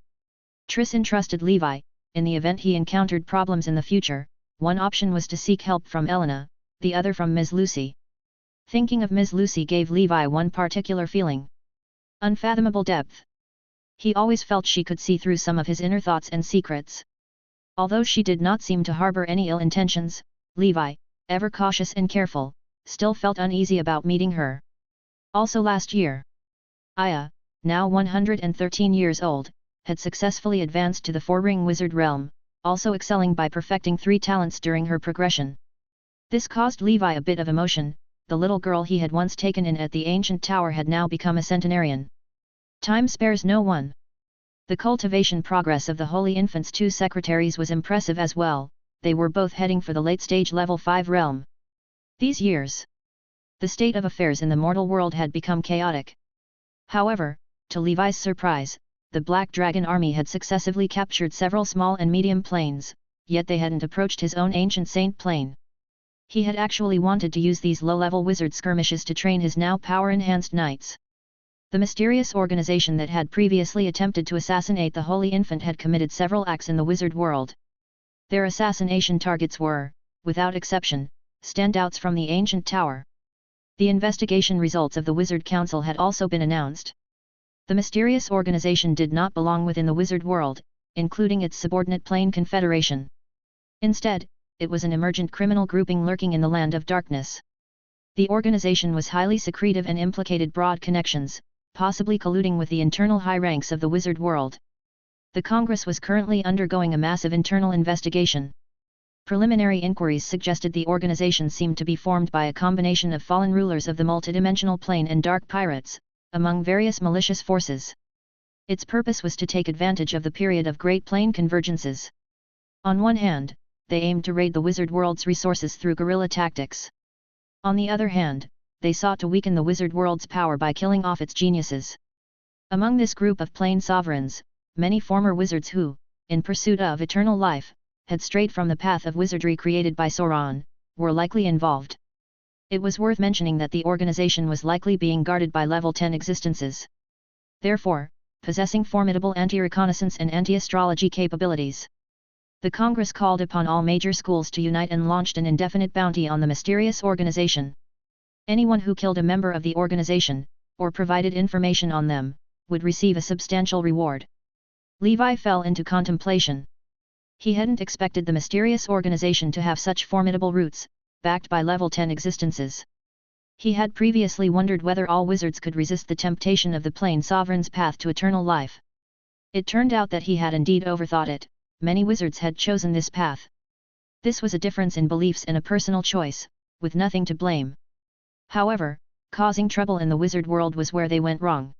Triss entrusted Levi, in the event he encountered problems in the future, one option was to seek help from Elena, the other from Ms. Lucy. Thinking of Ms. Lucy gave Levi one particular feeling. Unfathomable depth. He always felt she could see through some of his inner thoughts and secrets. Although she did not seem to harbor any ill intentions, Levi, ever cautious and careful, still felt uneasy about meeting her. Also last year, Aya, now 113 years old, had successfully advanced to the 4-ring wizard realm, also excelling by perfecting 3 talents during her progression. This caused Levi a bit of emotion. The little girl he had once taken in at the ancient tower had now become a centenarian. Time spares no one. The cultivation progress of the Holy Infant's 2 secretaries was impressive as well, they were both heading for the late-stage level 5 realm. These years, the state of affairs in the mortal world had become chaotic. However, to Levi's surprise, the Black Dragon army had successively captured several small and medium planes, yet they hadn't approached his own ancient saint plane. He had actually wanted to use these low-level wizard skirmishes to train his now power-enhanced knights. The mysterious organization that had previously attempted to assassinate the Holy Infant had committed several acts in the wizard world. Their assassination targets were, without exception, standouts from the ancient tower. The investigation results of the Wizard Council had also been announced. The mysterious organization did not belong within the wizard world, including its subordinate Plane Confederation. Instead, it was an emergent criminal grouping lurking in the Land of Darkness. The organization was highly secretive and implicated broad connections, possibly colluding with the internal high ranks of the wizard world. The Congress was currently undergoing a massive internal investigation. Preliminary inquiries suggested the organization seemed to be formed by a combination of fallen rulers of the multidimensional plane and dark pirates, among various malicious forces. Its purpose was to take advantage of the period of Great Plane convergences. On one hand, they aimed to raid the wizard world's resources through guerrilla tactics. On the other hand, they sought to weaken the wizard world's power by killing off its geniuses. Among this group of plane sovereigns, many former wizards who, in pursuit of eternal life, had strayed from the path of wizardry created by Sauron, were likely involved. It was worth mentioning that the organization was likely being guarded by level 10 existences. Therefore, possessing formidable anti-reconnaissance and anti-astrology capabilities. The Congress called upon all major schools to unite and launched an indefinite bounty on the mysterious organization. Anyone who killed a member of the organization, or provided information on them, would receive a substantial reward. Levi fell into contemplation. He hadn't expected the mysterious organization to have such formidable roots, backed by level 10 existences. He had previously wondered whether all wizards could resist the temptation of the Plane Sovereign's path to eternal life. It turned out that he had indeed overthought it. Many wizards had chosen this path. This was a difference in beliefs and a personal choice, with nothing to blame. However, causing trouble in the wizard world was where they went wrong.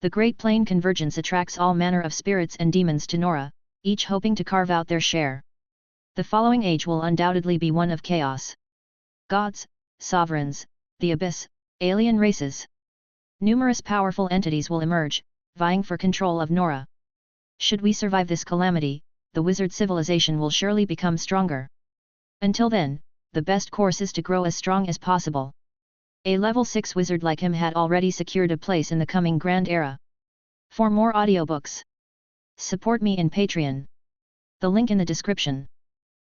The Great Plane Convergence attracts all manner of spirits and demons to Nora, each hoping to carve out their share. The following age will undoubtedly be one of chaos. Gods, sovereigns, the abyss, alien races. Numerous powerful entities will emerge, vying for control of Nora. Should we survive this calamity, the wizard civilization will surely become stronger. Until then, the best course is to grow as strong as possible. A level 6 wizard like him had already secured a place in the coming grand era. For more audiobooks, support me in Patreon. The link in the description.